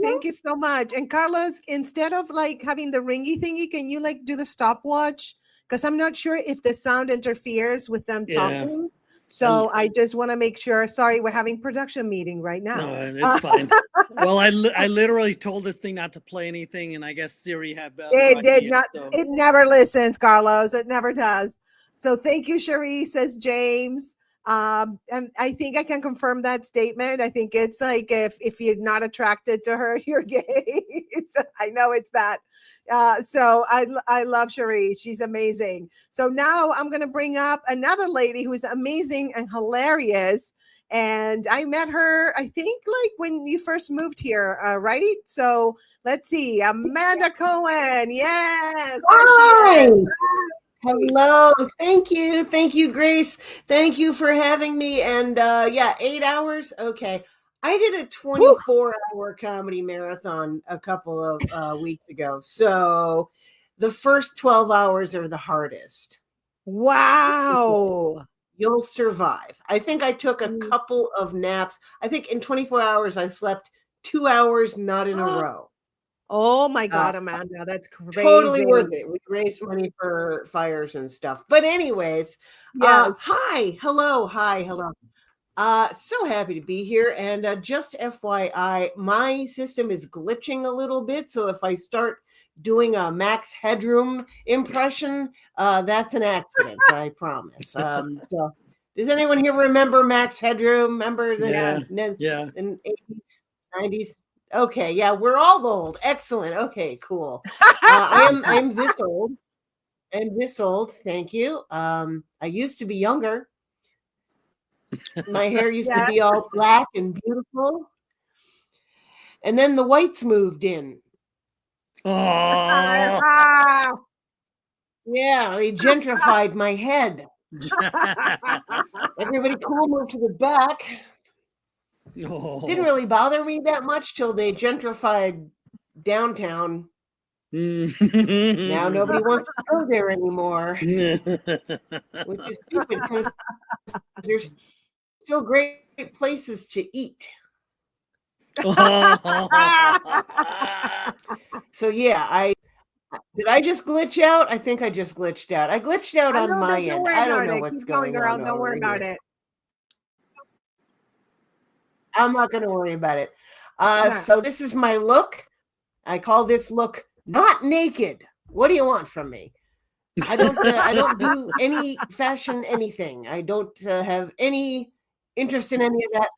Thank you so much. And Carlos, instead of like having the ringy thingy, can you like do the stopwatch? Because I'm not sure if the sound interferes with them talking. So I just want to make sure. Sorry, we're having production meeting right now. No, it's fine. Well, I literally told this thing not to play anything, and I guess Siri had better It did idea, not. so. It never listens, Carlos. It never does. So thank you, Cherie, says James. And I think I can confirm that statement. I think it's like if you're not attracted to her, you're gay. I know it's that. So I love Cherie. She's amazing. So now I'm going to bring up another lady who is amazing and hilarious. And I met her, I think, like when you first moved here, right? So let's see, Amanda Cohen. Yes. Hi. Hello. Thank you, Grace. Thank you for having me. And 8 hours. Okay. I did a 24-hour comedy marathon a couple of weeks ago. So the first 12 hours are the hardest. Wow. You'll survive. I think I took a couple of naps. I think in 24 hours, I slept 2 hours, not in a row. Oh my God, Amanda, that's crazy. Totally worth it. We raised money for fires and stuff. But anyways, yes. Hi, hello. So happy to be here. And just FYI, my system is glitching a little bit. So if I start doing a Max Headroom impression, that's an accident, I promise. So does anyone here remember Max Headroom? Remember the in 80s, 90s? Okay, yeah, we're all old. Excellent. Okay, cool. I'm this old. I'm this old. Thank you. I used to be younger. My hair used to be all black and beautiful. And then the whites moved in. Oh. Yeah, they gentrified my head. Everybody cool moved to the back. Didn't really bother me that much till they gentrified downtown. Now nobody wants to go there anymore, which is stupid because there's still great places to eat. So yeah, did I just glitch out? I think I just glitched out. I glitched out on my end. I don't know what's going on. Girl. Don't worry about it. I'm not going to worry about it. So this is my look. I call this look not naked. What do you want from me? I don't do any fashion anything. I don't have any interest in any of that.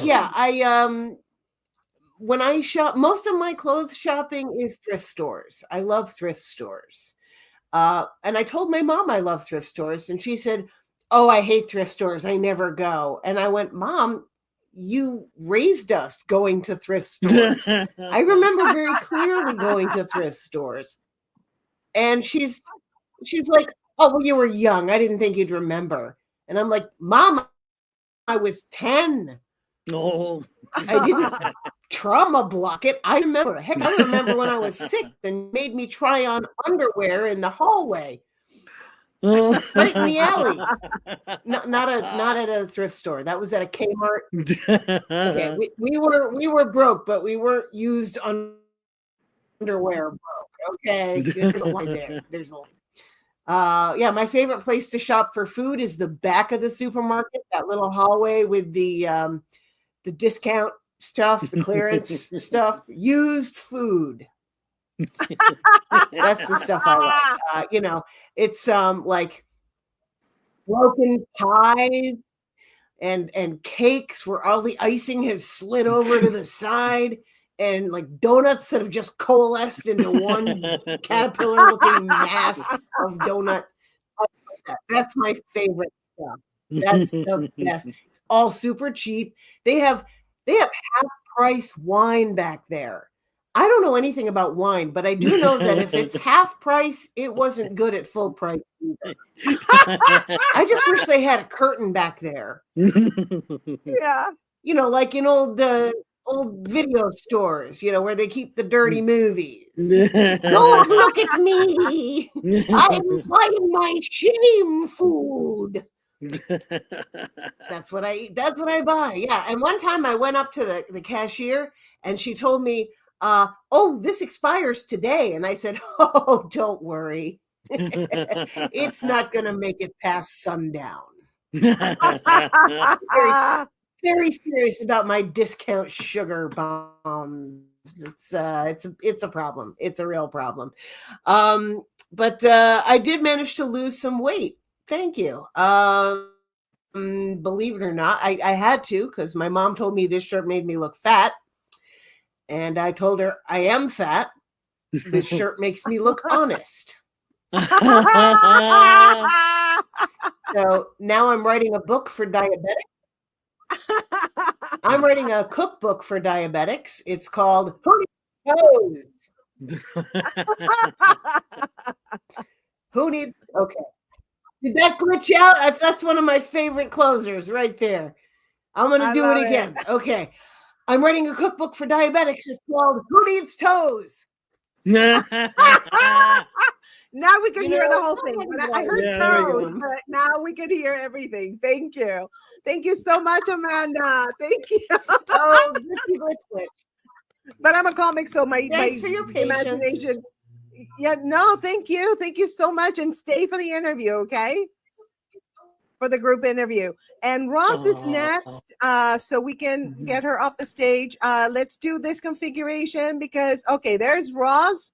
Yeah, when I shop, most of my clothes shopping is thrift stores. I love thrift stores. And I told my mom I love thrift stores, and she said, "Oh, I hate thrift stores. I never go." And I went, "Mom, you raised us going to thrift stores." I remember very clearly going to thrift stores. And she's like, "Oh, well, you were young. I didn't think you'd remember." And I'm like, "Mom, I was 10. No, I didn't trauma block it. I remember. Heck, I remember when I was 6 and made me try on underwear in the hallway. Right in the alley. Not at a thrift store. That was at a Kmart. Okay, we were broke, but we weren't used underwear broke. Okay, there's a line there. There's a line. Yeah, my favorite place to shop for food is the back of the supermarket. That little hallway with the discount stuff, the clearance stuff, used food. That's the stuff I like. It's like broken pies and cakes where all the icing has slid over to the side, and like donuts that have just coalesced into one caterpillar looking mass of donut. That's my favorite stuff. That's the best. It's all super cheap. They have half price wine back there. I don't know anything about wine, but I do know that if it's half price, it wasn't good at full price either. I just wish they had a curtain back there. Yeah. You know, like in old video stores, you know, where they keep the dirty movies. Don't look at me. I'm buying my shame food. That's what I buy. Yeah. And one time I went up to the cashier and she told me, oh, this expires today. And I said, oh, don't worry. It's not going to make it past sundown. Very serious about my discount sugar bombs. It's a problem. It's a real problem. But I did manage to lose some weight. Thank you. Believe it or not, I had to, because my mom told me this shirt made me look fat. And I told her I am fat. This shirt makes me look honest. So now I'm writing a book for diabetics. I'm writing a cookbook for diabetics. It's called Who Needs Toes? Who needs? Okay. Did that glitch out? That's one of my favorite closers right there. I'm going to do it again. Okay. I'm writing a cookbook for diabetics. It's called Who Needs Toes? Now we can hear the whole thing. But I heard toes, but now we can hear everything. Thank you. Thank you so much, Amanda. Thank you. Oh, but I'm a comic, so my for your imagination. Yeah, no, thank you. Thank you so much. And stay for the interview, okay? For the group interview. And Ross is next, so we can get her off the stage. Let's do this configuration because, okay, there's Ross.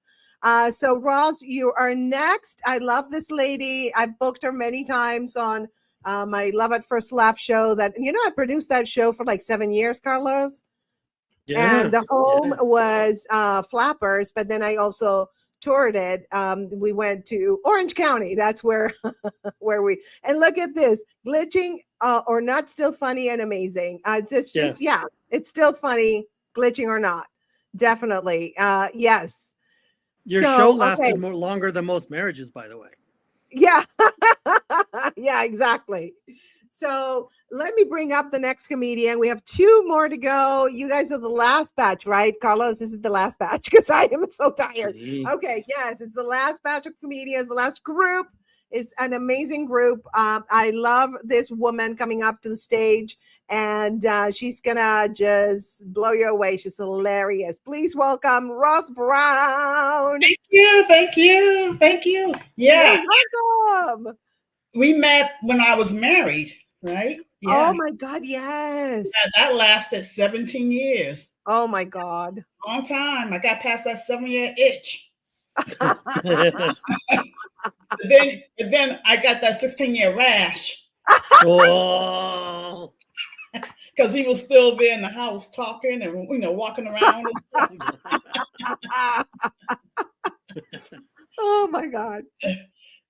So Ross, you are next. I love this lady. I've booked her many times on my Love at First Laugh show that, you know, I produced that show for like 7 years, Carlos. Yeah, And the home was Flappers, but then I also toured it. We went to Orange County. That's where we, and look at this, glitching or not, still funny and amazing. This just, yeah, it's still funny, glitching or not. Definitely. Yes. Your show lasted longer than most marriages, by the way. Yeah. Yeah, exactly. So let me bring up the next comedian. We have 2 more to go. You guys are the last batch, right? Carlos, this is the last batch because I am so tired. Okay, yes, it's the last batch of comedians. The last group is an amazing group. I love this woman coming up to the stage, and she's gonna just blow you away. She's hilarious. Please welcome Ross Brown. Thank you, thank you, thank you. Yeah, you're welcome. We met when I was married, right? Yeah. Oh my God, yes. Yeah, that lasted 17 years. Oh my God. Long time. I got past that 7-year itch. then I got that 16-year rash. Oh. Because he was still there in the house talking and, you know, walking around and stuff. Oh my God.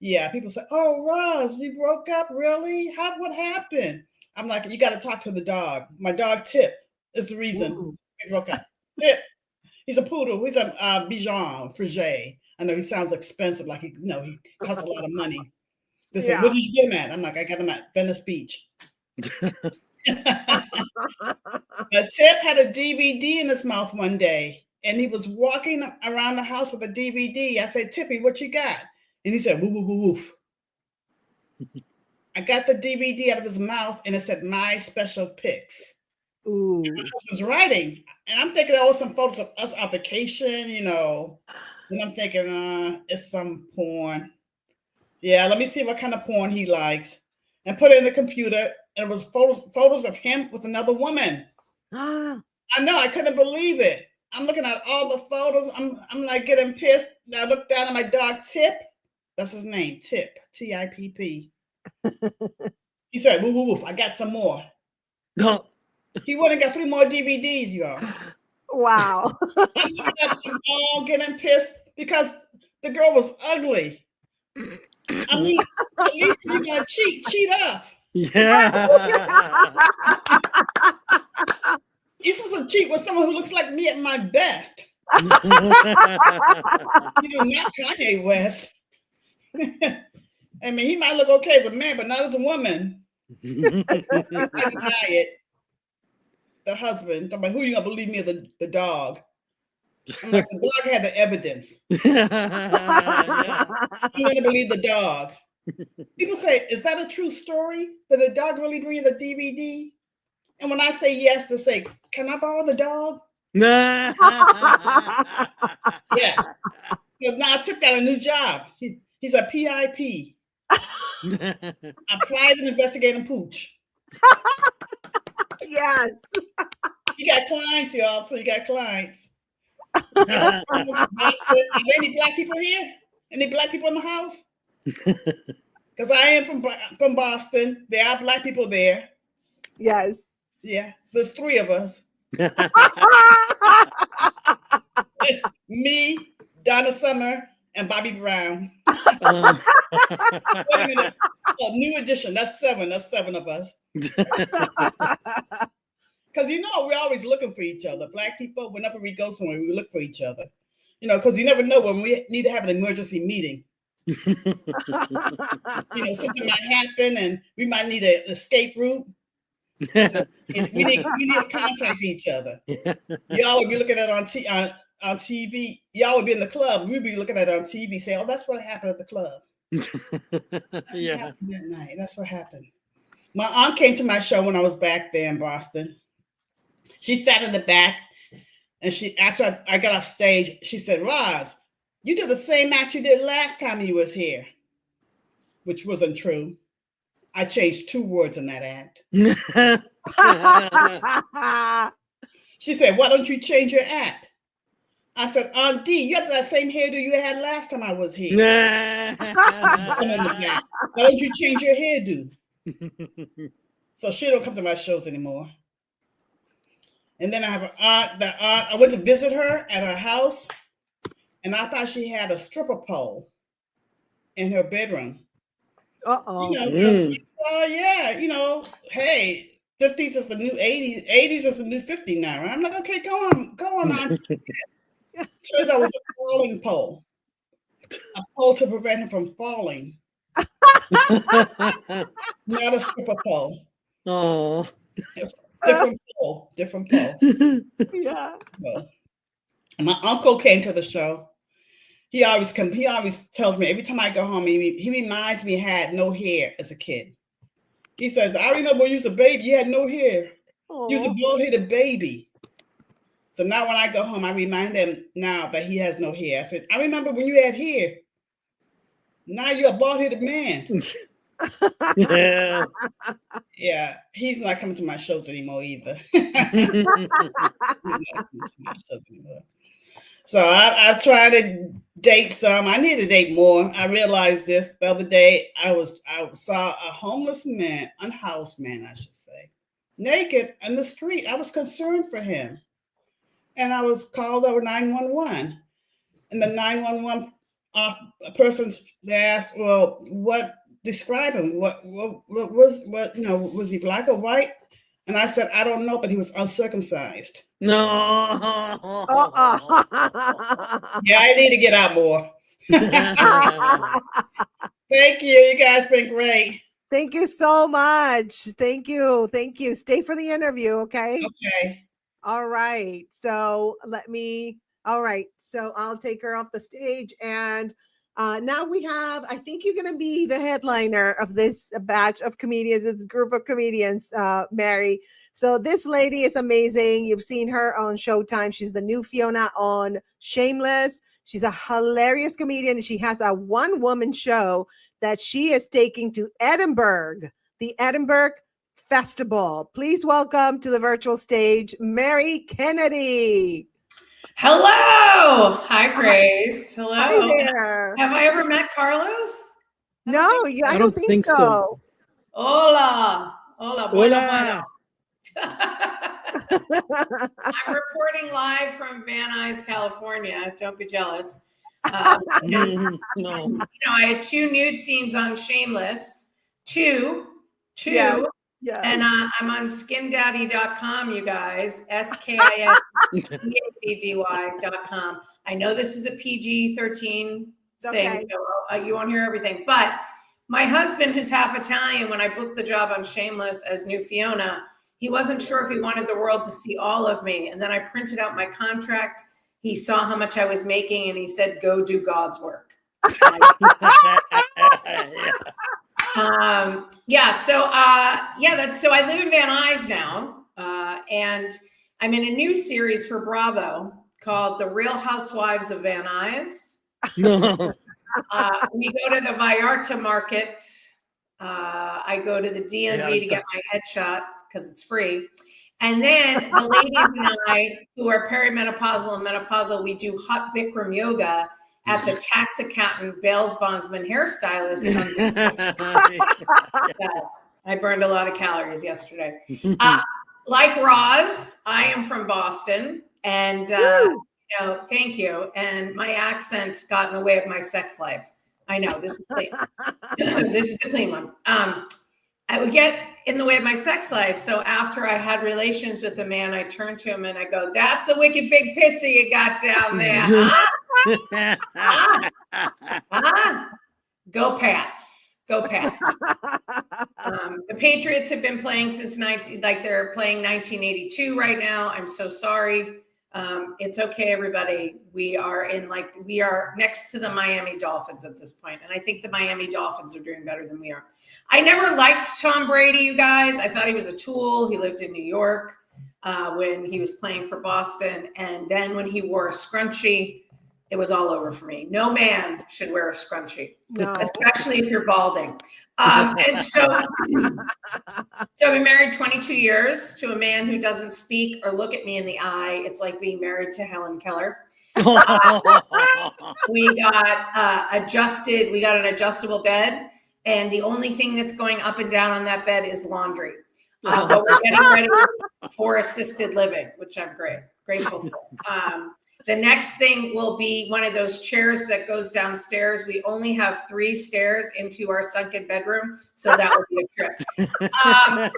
Yeah, people say, "Oh, Roz, we broke up, really? What happened?" I'm like, "You got to talk to the dog. My dog Tip is the reason we broke up." Tip, he's a poodle. He's a Bichon Frigé. I know he sounds expensive, like he costs a lot of money. They say, "What did you get him at?" I'm like, "I got him at Venice Beach." But Tip had a DVD in his mouth one day, and he was walking around the house with a DVD. I said, "Tippy, what you got?" And he said, "Woof, woof, woof, woof." I got the DVD out of his mouth, and it said, "My Special Picks." Ooh. And my husband's writing. And I'm thinking, oh, some photos of us on vacation, you know. And I'm thinking, it's some porn. Yeah, let me see what kind of porn he likes. And put it in the computer, and it was photos of him with another woman. I know, I couldn't believe it. I'm looking at all the photos. I'm like getting pissed. I look down at my dog, Tip. That's his name, Tip, T-I-P-P. He said, "Woof, woof, woof. I got some more." No. He went and got 3 more DVDs, y'all. Wow. I'm looking at them all getting pissed because the girl was ugly. I mean, at least you're gonna cheat up. Yeah. You're supposed to cheat with someone who looks like me at my best. Not Kanye West. I mean, he might look okay as a man, but not as a woman. I deny it. The husband, talking about who you gonna believe me or the dog? I'm like, the dog had the evidence. You gonna believe the dog? People say, is that a true story? Did the dog really bring you the DVD? And when I say yes, they say, can I borrow the dog? Yeah. So now I took out a new job. He's a PIP. Applied and investigating pooch. Yes. You got clients, y'all. So you got clients. Are there any black people here? Any black people in the house? Because I am from Boston. There are black people there. Yes. Yeah. There's 3 of us. It's me, Donna Summer, and Bobby Brown. Wait a minute. Oh, new edition. That's 7. That's 7 of us. Because we're always looking for each other. Black people, whenever we go somewhere, we look for each other. Because you never know when we need to have an emergency meeting. Something might happen and we might need an escape route. We need to contact each other. Y'all would be looking at it on TV. Y'all would be in the club. We'd be looking at it on TV, say, "Oh, that's what happened at the club." That's what happened that night. That's what happened. My aunt came to my show when I was back there in Boston. She sat in the back, and after I got off stage, she said, "Roz, you did the same act you did last time you was here," which wasn't true. I changed 2 words in that act. She said, "Why don't you change your act?" I said, "Aunt D, you have that same hairdo you had last time I was here. Why don't you change your hairdo?" So she don't come to my shows anymore. And then I have an aunt. I went to visit her at her house, and I thought she had a stripper pole in her bedroom. Uh-oh. Hey, 50s is the new 80s. 80s is the new 50 now, right? I'm like, okay, go on. Turns out it was a falling pole. A pole to prevent him from falling. Not a stripper pole. Oh. Different pole. Yeah. My uncle came to the show. He always tells me every time I go home, he reminds me I had no hair as a kid. He says, "I remember when you was a baby, you had no hair. You was a bald-headed baby." So now when I go home, I remind him now that he has no hair. I said, "I remember when you had hair. Now you're a bald-headed man." Yeah, he's not coming to my shows anymore either. So I tried to date some. I need to date more. I realized this the other day. I saw a homeless man, unhoused man, I should say, naked in the street. I was concerned for him, and I was called over 911. And the 911 person, they asked, "Well, describe him? What was he black or white?" And I said, "I don't know, but he was uncircumcised." No. Yeah, I need to get out more. Thank you. You guys been great. Thank you so much. Thank you. Stay for the interview, okay? Okay. All right. So so I'll take her off the stage. And now we have, I think you're going to be the headliner of this batch of comedians, this group of comedians, Mary. So this lady is amazing. You've seen her on Showtime. She's the new Fiona on Shameless. She's a hilarious comedian. She has a one-woman show that she is taking to Edinburgh, the Edinburgh Festival. Please welcome to the virtual stage, Mary Kennedy. Hello. Hi, Grace. Hello. Hi there. Have I ever met Carlos? No, I don't think so. Hola. Bueno, Hola. I'm reporting live from Van Nuys, California. Don't be jealous. No. I had 2 nude scenes on Shameless. Two. Yeah. Yes. And I'm on skindaddy.com, you guys. SKINDADDY.com. I know this is a PG-13 thing, okay. so you won't hear everything. But my husband, who's half Italian, when I booked the job on Shameless as new Fiona, he wasn't sure if he wanted the world to see all of me. And then I printed out my contract. He saw how much I was making, and he said, "Go do God's work." So I live in Van Nuys now, and I'm in a new series for Bravo called The Real Housewives of Van Nuys. No. We go to the Vallarta market. I go to the DMV to get my headshot because it's free. And then the ladies and I, who are perimenopausal and menopausal, we do hot Bikram yoga at the tax accountant, Bales Bondsman hairstylist. I burned a lot of calories yesterday. Like Roz, I am from Boston, and thank you. And my accent got in the way of my sex life. I know this is clean. This is the clean one. I would get in the way of my sex life. So after I had relations with a man, I turned to him and I go, "That's a wicked big pissy you got down there, huh? Go Pats. Go Pats." The Patriots have been playing since they're playing 1982 right now. I'm so sorry. It's okay, everybody. We are next to the Miami Dolphins at this point, and I think the Miami Dolphins are doing better than we are. I never liked Tom Brady, you guys. I thought he was a tool. He lived in New York when he was playing for Boston, and then when he wore a scrunchie, it was all over for me. No man should wear a scrunchie, especially if you're balding. And so I've been married 22 years to a man who doesn't speak or look at me in the eye. It's like being married to Helen Keller. We got an adjustable bed, and the only thing that's going up and down on that bed is laundry. But we're getting ready for assisted living, which I'm grateful for. The next thing will be one of those chairs that goes downstairs. We only have 3 stairs into our sunken bedroom, so that would be a trip. I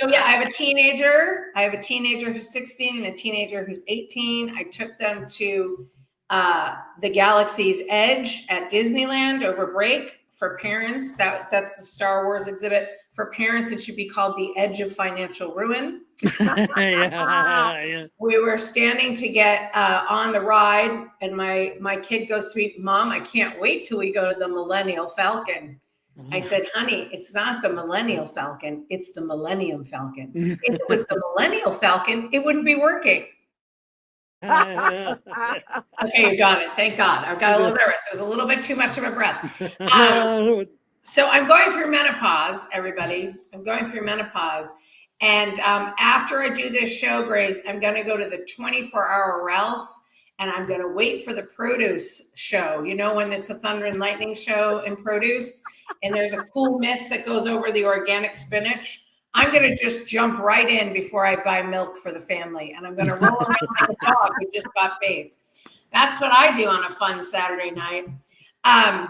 have a teenager. I have a teenager who's 16 and a teenager who's 18. I took them to the Galaxy's Edge at Disneyland over break. For parents, that's the Star Wars exhibit. For parents, it should be called the Edge of Financial Ruin. We were standing to get on the ride, and my kid goes to me, "Mom, I can't wait till we go to the Millennial Falcon." I said, "Honey, it's not the Millennial Falcon, it's the Millennium Falcon. If it was the Millennial Falcon, it wouldn't be working." Okay, you got it. Thank God. I got a little nervous. It was a little bit too much of a breath. So I'm going through menopause, everybody. I'm going through menopause. And after I do this show, Grace, I'm going to go to the 24-hour Ralph's, and I'm going to wait for the produce show. You know, when it's a thunder and lightning show in produce, and there's a cool mist that goes over the organic spinach. I'm going to just jump right in before I buy milk for the family. And I'm going to roll around with the dog who just got bathed. That's what I do on a fun Saturday night. I've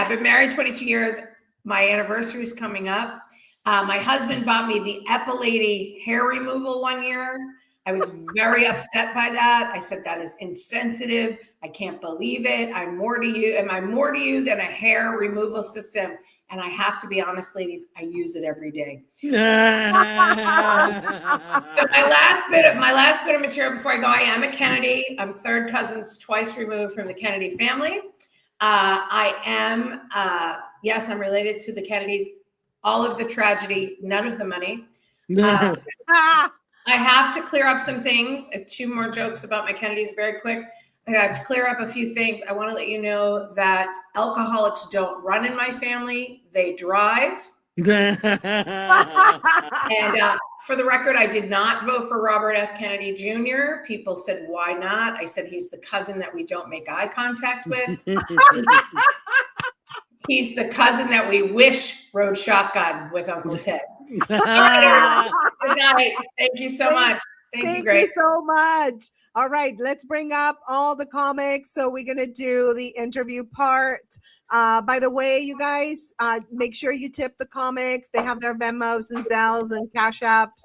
been married 22 years. My anniversary is coming up. My husband bought me the Epilady hair removal one year. I was very upset by that. I said, "That is insensitive. I can't believe it. I'm more to you. Am I more to you than a hair removal system?" And I have to be honest, ladies, I use it every day. So my last bit of material before I go, I am a Kennedy. I'm third cousins twice removed from the Kennedy family. I am, yes, I'm related to the Kennedys. All of the tragedy, none of the money. I have to clear up some things. I have 2 more jokes about my Kennedys very quick. I have to clear up a few things. I want to let you know that alcoholics don't run in my family. They drive. And for the record, I did not vote for Robert F. Kennedy Jr. People said, "Why not?" I said, "He's the cousin that we don't make eye contact with." He's the cousin that we wish rode shotgun with Uncle Ted. Good night. Thank you so much. Thank you so much. All right, let's bring up all the comics. So we're going to do the interview part. By the way, you guys, make sure you tip the comics. They have their Venmos and Zells and Cash Apps.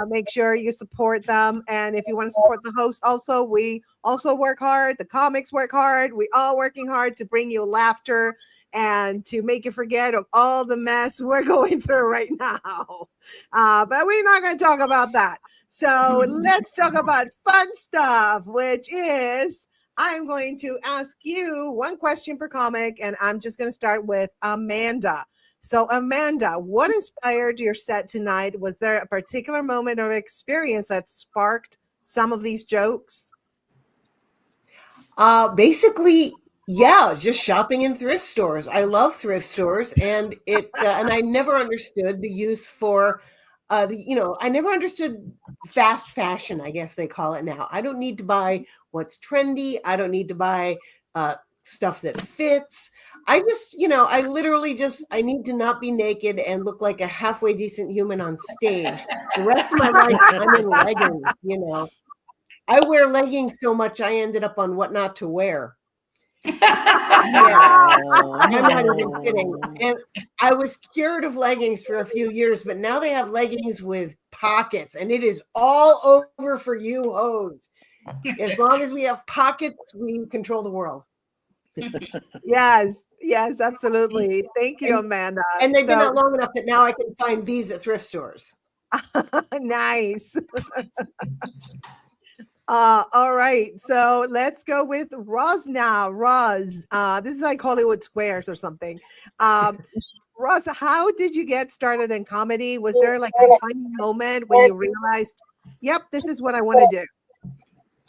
Make sure you support them. And if you want to support the host also, we also work hard. The comics work hard. We all working hard to bring you laughter and to make you forget of all the mess we're going through right now. But we're not going to talk about that. So let's talk about fun stuff, which is I'm going to ask you one question per comic, and I'm just going to start with Amanda. So Amanda, what inspired your set tonight? Was there a particular moment or experience that sparked some of these jokes? Basically, yeah, just shopping in thrift stores. I love thrift stores, and and I never understood the use for, I never understood fast fashion, I guess they call it now. I don't need to buy what's trendy. I don't need to buy stuff that fits. I just, I literally just, I need to not be naked and look like a halfway decent human on stage. The rest of my life, I'm in leggings, I wear leggings so much, I ended up on What Not to Wear. Yeah, I'm not even kidding. And I was cured of leggings for a few years, but now they have leggings with pockets, and it is all over for you hoes. As long as we have pockets, we control the world. Yes, absolutely. Thank you, Amanda. And they've been out long enough that now I can find these at thrift stores. Nice. All right, so let's go with Roz now. Roz, this is like Hollywood Squares or something. Roz, how did you get started in comedy? Was there like a funny moment when you realized, yep, this is what I want to do?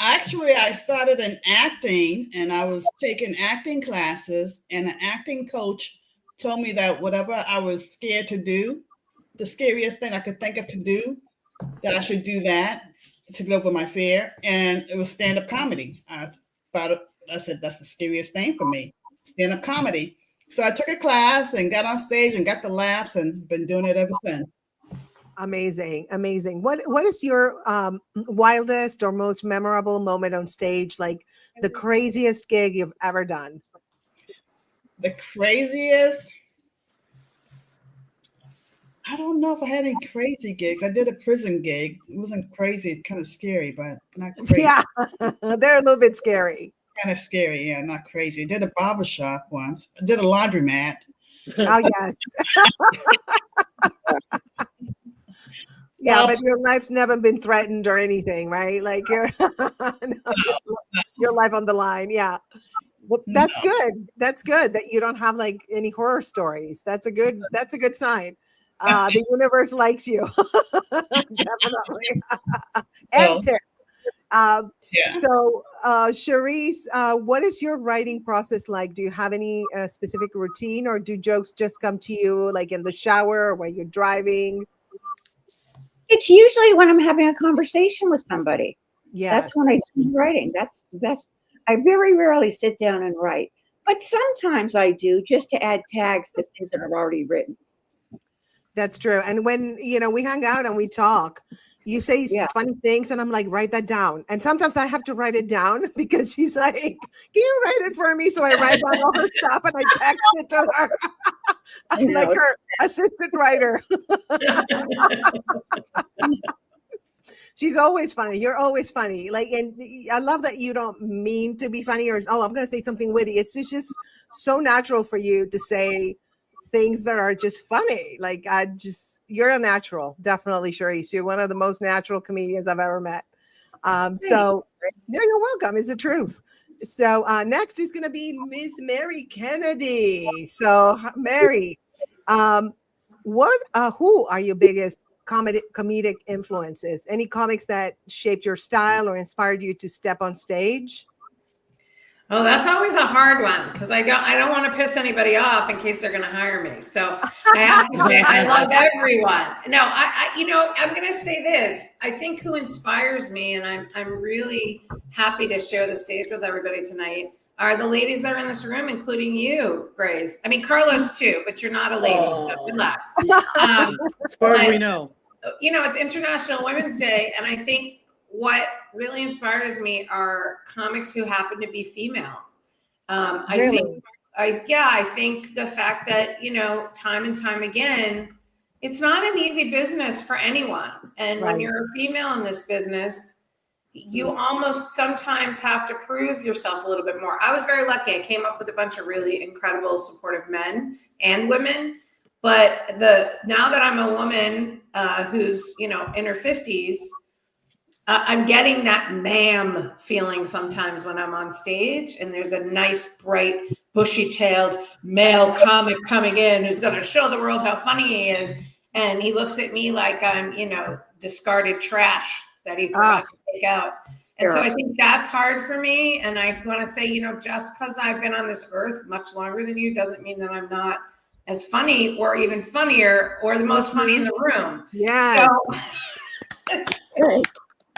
Actually, I started in acting, and I was taking acting classes, and an acting coach told me that whatever I was scared to do, the scariest thing I could think of to do, that I should do that to get over my fear. And it was stand-up comedy. I said, that's the scariest thing for me, stand-up comedy. So I took a class and got on stage and got the laughs and been doing it ever since. Amazing. What is your wildest or most memorable moment on stage? Like the craziest gig you've ever done? The craziest? I don't know if I had any crazy gigs. I did a prison gig. It wasn't crazy, kind of scary, but not crazy. Yeah, they're a little bit scary. Kind of scary, yeah, not crazy. I did a barbershop once. I did a laundromat. Oh, yes. Yeah, but your life's never been threatened or anything, right? Like your life on the line. Yeah. Well, that's good. That's good that you don't have like any horror stories. That's a good sign. The universe likes you. Definitely. And Tim. So, Charisse, what is your writing process like? Do you have any specific routine, or do jokes just come to you like in the shower or while you're driving? It's usually when I'm having a conversation with somebody. Yes. That's when I do writing. That's the best. I very rarely sit down and write, but sometimes I do, just to add tags to things that are already written. That's true. And when, we hang out and we talk, you say funny things and I'm like, write that down. And sometimes I have to write it down because she's like, can you write it for me? So I write down all her stuff and I text it to her. I'm like her assistant writer. She's always funny. You're always funny. Like, and I love that you don't mean to be funny or, I'm going to say something witty. It's just so natural for you to say things that are just funny. Like, you're a natural. Definitely, Charisse. You're one of the most natural comedians I've ever met. So yeah, you're welcome. It's the truth. So next is going to be Miss Mary Kennedy. So Mary, who are your biggest comedic influences? Any comics that shaped your style or inspired you to step on stage? Oh, that's always a hard one because I don't want to piss anybody off in case they're going to hire me. So I have to say I love everyone. No, I'm going to say this. I think who inspires me, and I'm really happy to share the stage with everybody tonight, are the ladies that are in this room, including you, Grace. I mean, Carlos too, but you're not a lady, so relax. As far as we know. It's International Women's Day, and I think what really inspires me are comics who happen to be female. I Really? think, I think the fact that, you know, time and time again, it's not an easy business for anyone. And when Right. you're a female in this business, you almost sometimes have to prove yourself a little bit more. I was very lucky. I came up with a bunch of really incredible, supportive men and women. But now that I'm a woman who's, you know, in her 50s, I'm getting that ma'am feeling sometimes when I'm on stage and there's a nice, bright, bushy-tailed male comic coming in who's going to show the world how funny he is. And he looks at me like I'm, you know, discarded trash that he forgot to take out. And so I think that's hard for me. And I want to say, you know, just because I've been on this earth much longer than you doesn't mean that I'm not as funny or even funnier or the most funny in the room. Yes.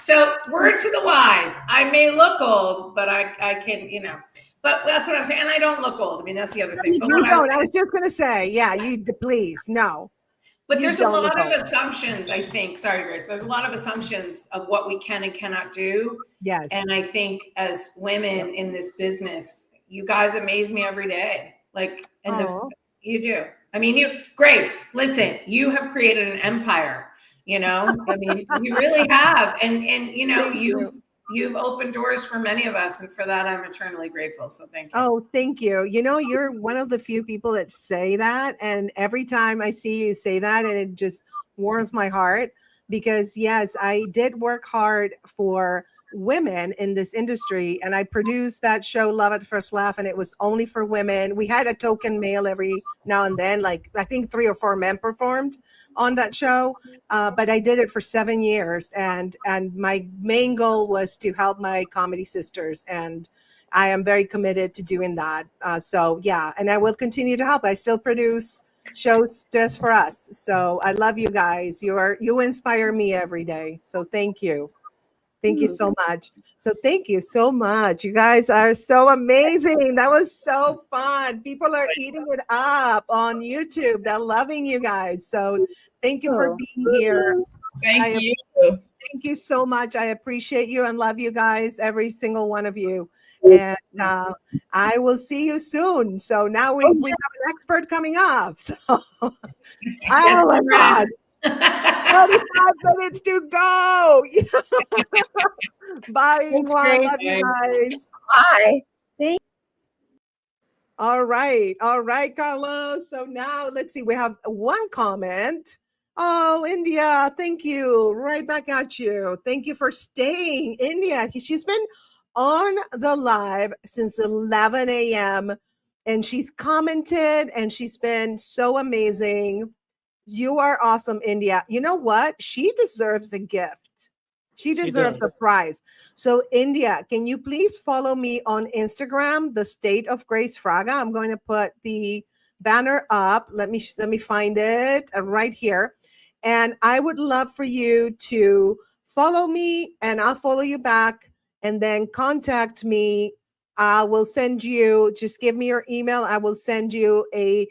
So word to the wise, I may look old, but I can, you know, but that's what I'm saying. And I don't look old. I mean, that's the other thing. You don't. I was just going to say, yeah, please, no. But You there's a don't lot look of old. assumptions, I think. Sorry, Grace. There's a lot of assumptions of what we can and cannot do. Yes. And I think as women in this business, you guys amaze me every day. Like, and you do. I mean, Grace, listen, you have created an empire. You know, I mean, you really have, and you know, you've opened doors for many of us, and for that, I'm eternally grateful. So thank you. Oh, thank you. You know, you're one of the few people that say that, and every time I see you say that, and it just warms my heart because yes, I did work hard for women in this industry, and I produced that show Love at First Laugh, and it was only for women. We had a token male every now and then, like I think 3 or 4 men performed on that show, but I did it for 7 years, and my main goal was to help my comedy sisters, and I am very committed to doing that. So yeah, and I will continue to help. I still produce shows just for us. So I love you guys. You inspire me every day. So thank you. Thank you so much. So thank you so much. You guys are so amazing. That was so fun. People are eating it up on YouTube. They're loving you guys. So thank you for being here. Thank you. Thank you so much. I appreciate you and love you guys, every single one of you. And I will see you soon. So now we have an expert coming up. So oh my God. 35 minutes to go. Bye. Mwah. Love you guys. Bye. Thank All right. All right, Carlos. So now let's see. We have one comment. Oh, India. Thank you. Right back at you. Thank you for staying. India. She's been on the live since 11 a.m. and she's commented and she's been so amazing. You are awesome, India. You know what? She deserves a gift. She deserves a prize. So, India, can you please follow me on Instagram, The State of Grace Fraga? I'm going to put the banner up. Let me find it right here. And I would love for you to follow me, and I'll follow you back, and then contact me. I will send you. Just give me your email. I will send you a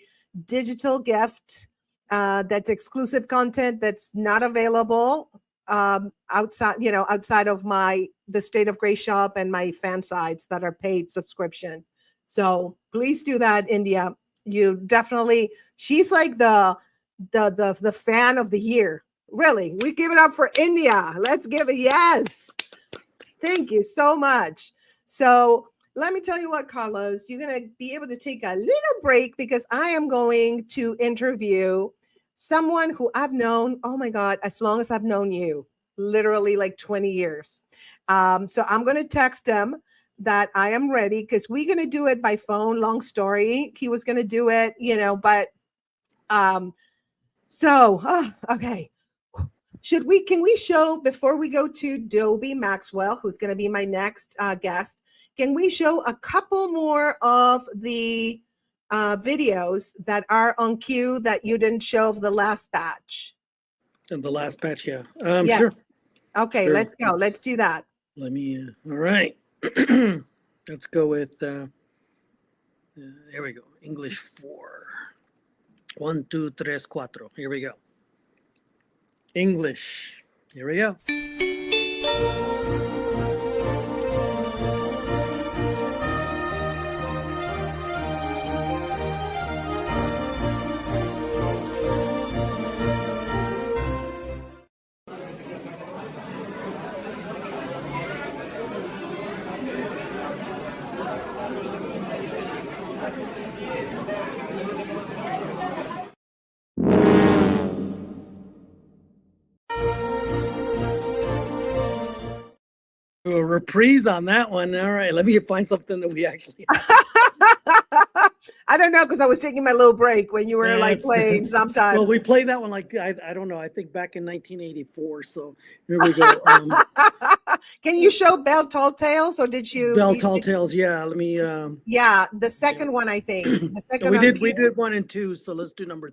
digital gift. That's exclusive content that's not available outside of the State of Grace shop and my fan sites that are paid subscriptions. So please do that, India. You definitely, she's like the fan of the year. Really, we give it up for India. Let's give it. Yes. Thank you so much. So let me tell you what, Carlos, you're going to be able to take a little break because I am going to interview someone who I've known, oh my God, as long as I've known you, literally like 20 years. So I'm going to text him that I am ready because we're going to do it by phone. Long story. He was going to do it, but okay. Can we show, before we go to Dobie Maxwell, who's going to be my next guest, can we show a couple more of the videos that are on queue that you didn't show of the last batch? And the last batch, yeah. Yes. Sure. Okay, Sure. let's go. Let's do that. Let me, all right. Let's go with, here we go. English 4. 1, 2, 3, 4. Here we go. English. Here we go. A reprise on that one. All right, let me find something that we actually. I don't know because I was taking my little break when you were like playing sometimes. Well, we played that one like I don't know. I think back in 1984. So here we go. Can you show Belle Tall Tales or did you? Belle Tall Tales. Yeah, let me. Yeah, the second one I think. The second we one. did 1 and 2. So let's do number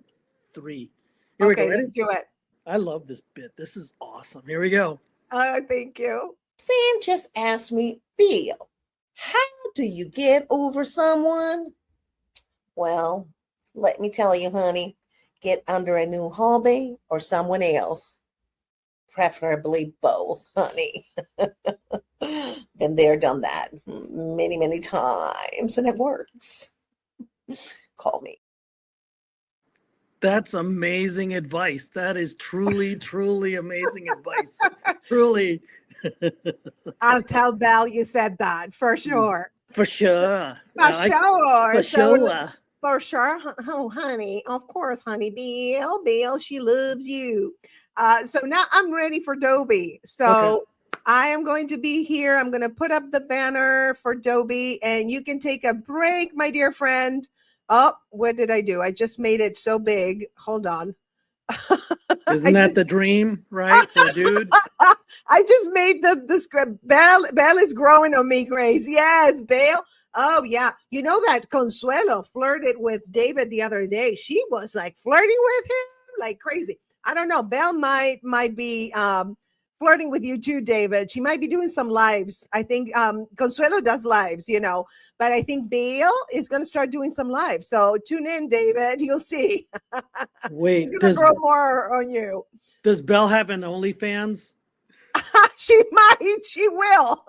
3. Here we go. Let's do it. I love this bit. This is awesome. Here we go. Thank you. Sam just asked me, Bill, how do you get over someone? Well, let me tell you, honey, get under a new hobby or someone else. Preferably both, honey. Been there, done that many, many times, and it works. Call me. That's amazing advice. That is truly, truly amazing advice. Truly. I'll tell Belle you said that for sure. For sure. For sure. For sure. For sure. Oh, honey. Of course, honey. Bill, she loves you. So now I'm ready for Dobie. So I am going to be here. I'm going to put up the banner for Dobie and you can take a break, my dear friend. Oh, what did I do? I just made it so big. Hold on. Isn't that the dream, right? For a dude. I just made the script. Belle is growing on me, Grace. Yes, Belle. Oh, yeah. You know that Consuelo flirted with David the other day. She was like flirting with him like crazy. I don't know. Belle might be flirting with you too, David. She might be doing some lives. I think Consuelo does lives, you know, but I think Belle is going to start doing some lives. So tune in, David. You'll see. Wait, she's going to grow more on you. Does Belle have an OnlyFans? She might. She will.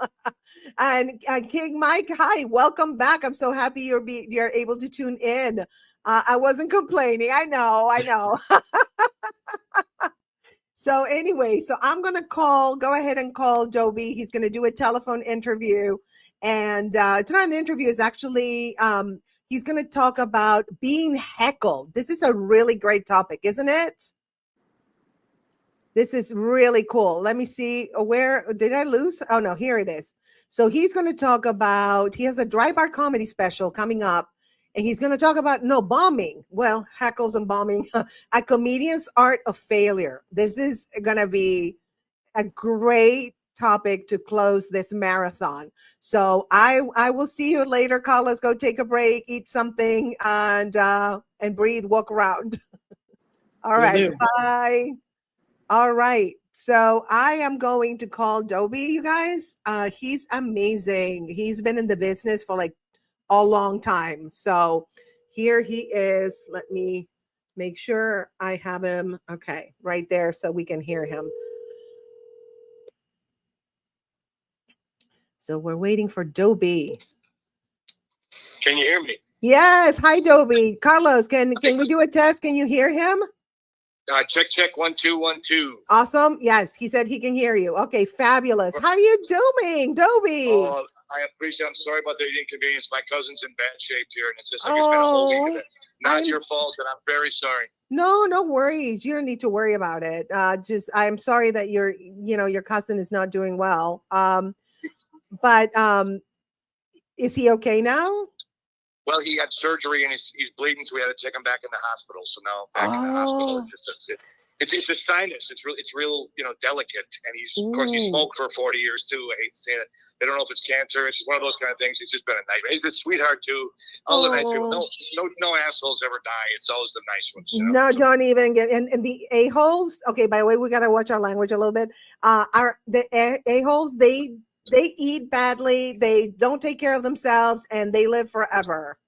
And King Mike, hi, welcome back. I'm so happy you're able to tune in. I wasn't complaining. I know. So anyway, so I'm going to go ahead and call Dobie. He's going to do a telephone interview. And it's not an interview. It's actually, he's going to talk about being heckled. This is a really great topic, isn't it? This is really cool. Let me see. Where did I lose? Oh, no, here it is. So he's going to talk about, he has a dry bar comedy special coming up. And he's going to talk about, bombing. Well, heckles and bombing. A comedian's art of failure. This is going to be a great topic to close this marathon. So I will see you later, Carlos. Go take a break, eat something, and breathe, walk around. All right. Bye. All right. So I am going to call Dobie, you guys. He's amazing. He's been in the business for like a long time. So here he is. Let me make sure I have him. Okay, right there so we can hear him. So we're waiting for Dobie. Can you hear me? Yes. Hi, Dobie. Carlos, can we do a test? Can you hear him? Check 1 2 1 2. Awesome. Yes, he said he can hear you. Okay, fabulous. How are you doing, Dobie? Oh, I appreciate. I'm sorry about the inconvenience. My cousin's in bad shape here, and it's just like it's been a whole week of it. Not your fault, and I'm very sorry. No worries. You don't need to worry about it. I'm sorry that your cousin is not doing well. But is he okay now? Well, he had surgery and he's bleeding, so we had to take him back in the hospital. So now back in the hospital, it's a sinus. It's real, delicate. And of course, he smoked for 40 years too. I hate to say it. They don't know if it's cancer. It's just one of those kind of things. It's just been a nightmare. He's a sweetheart too. All the nice people. No assholes ever die. It's always the nice ones. No, don't even get and the a-holes. Okay, by the way, we gotta watch our language a little bit. The a-holes, they eat badly, they don't take care of themselves, and they live forever.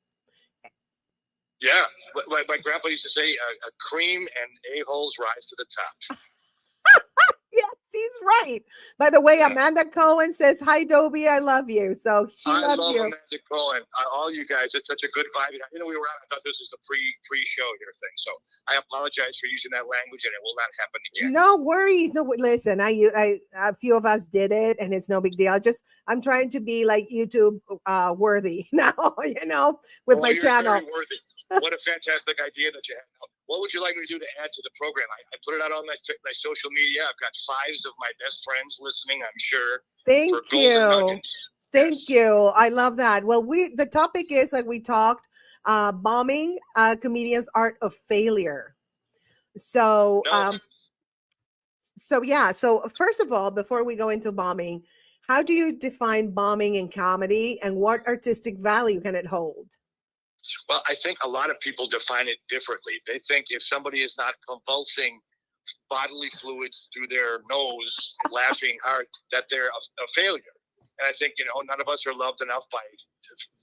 Yeah, my grandpa used to say, cream and a-holes rise to the top. Yes, he's right. By the way, Amanda Cohen says, hi, Dobie, I love you. So she loves you. Amanda Cohen, all you guys. It's such a good vibe. We were out. I thought this was a pre-show here thing. So I apologize for using that language, and it will not happen again. No worries. No, listen, a few of us did it, and it's no big deal. I'm trying to be like YouTube worthy now, with my channel. Very worthy. What a fantastic idea that you have. what would you like me to do to add to the program? I put it out on my social media. I've got 5 of my best friends listening, I'm sure. Thank for Golden you. Nuggets. Thank you. I love that. Well, the topic is, like we talked, bombing, comedians' art of failure. So, so first of all, before we go into bombing, how do you define bombing in comedy, and what artistic value can it hold? Well, I think a lot of people define it differently. They think if somebody is not convulsing bodily fluids through their nose, laughing hard, that they're a failure. And I think, none of us are loved enough by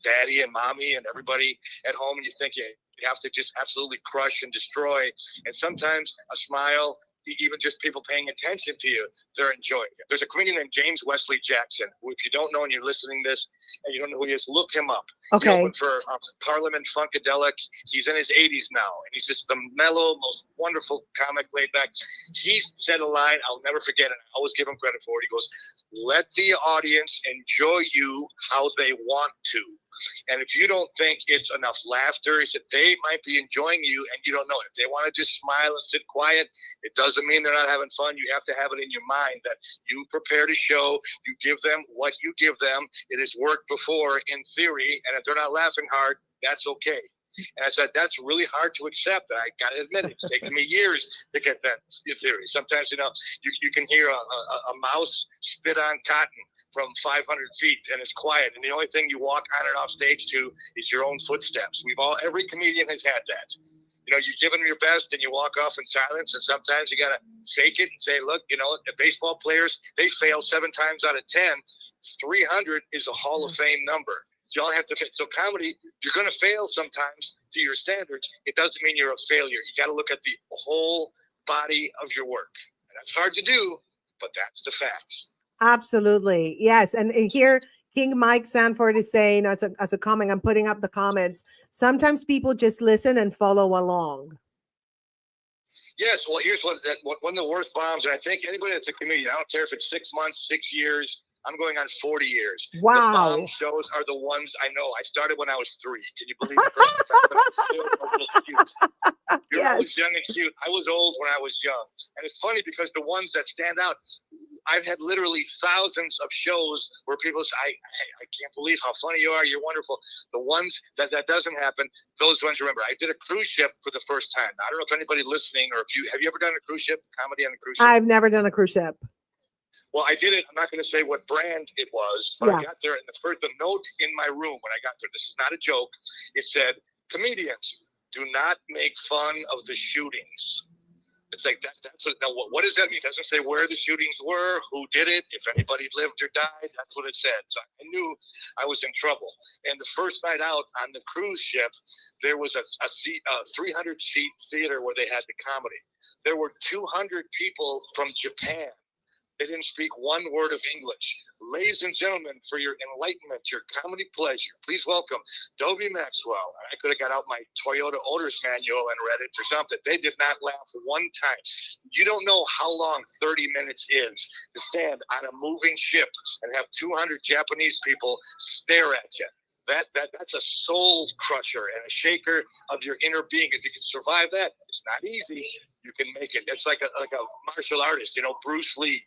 daddy and mommy and everybody at home. And you think you have to just absolutely crush and destroy. And sometimes a smile, even just people paying attention to you, they're enjoying it. There's a comedian named James Wesley Jackson, who, if you don't know and you're listening to this and you don't know who he is, look him up. Okay. He opened for Parliament Funkadelic. He's in his 80s now, and he's just the mellow, most wonderful comic, laid back. He said a line I'll never forget, and I always give him credit for it. He goes, "Let the audience enjoy you how they want to. And if you don't think it's enough laughter," he said, "they might be enjoying you and you don't know it. If they want to just smile and sit quiet, it doesn't mean they're not having fun. You have to have it in your mind that you've prepared a show. You give them what you give them. It has worked before in theory. And if they're not laughing hard, that's okay." And I said, that's really hard to accept. I got to admit, it's taken me years to get that theory. Sometimes, you can hear a mouse spit on cotton from 500 feet, and it's quiet. And the only thing you walk on and off stage to is your own footsteps. Every comedian has had that. You're giving your best and you walk off in silence. And sometimes you got to fake it and say, look, the baseball players, they fail 7 times out of 10. 300 is a Hall of Fame number. You all have to fit. So comedy, you're going to fail sometimes to your standards. It doesn't mean you're a failure. You got to look at the whole body of your work. And that's hard to do, but that's the facts. Absolutely. Yes. And here, King Mike Sanford is saying, as a comment, I'm putting up the comments, sometimes people just listen and follow along. Yes. Well, here's one of the worst bombs. And I think anybody that's a comedian, I don't care if it's 6 months, 6 years, I'm going on 40 years. Wow. The bomb shows are the ones I know. I started when I was 3. Can you believe it? I was still a little cute. You're always young and cute. I was old when I was young. And it's funny because the ones that stand out, I've had literally thousands of shows where people say, I can't believe how funny you are. You're wonderful. The ones that doesn't happen, those ones, remember, I did a cruise ship for the first time. I don't know if anybody listening or have you ever done a cruise ship, comedy on a cruise ship? I've never done a cruise ship. Well, I did it. I'm not going to say what brand it was, but I got there, and the note in my room when I got there, this is not a joke, it said, "Comedians, do not make fun of the shootings." It's like that. That's what does that mean? It doesn't say where the shootings were, who did it, if anybody lived or died. That's what it said. So I knew I was in trouble. And the first night out on the cruise ship, there was a 300-seat theater where they had the comedy. There were 200 people from Japan. They didn't speak one word of English. Ladies and gentlemen, for your enlightenment, your comedy pleasure, please welcome Dobie Maxwell. I could have got out my Toyota owner's manual and read it or something. They did not laugh one time. You don't know how long 30 minutes is to stand on a moving ship and have 200 Japanese people stare at you. That's a soul crusher and a shaker of your inner being. If you can survive that, it's not easy. You can make it. It's like a martial artist, Bruce Lee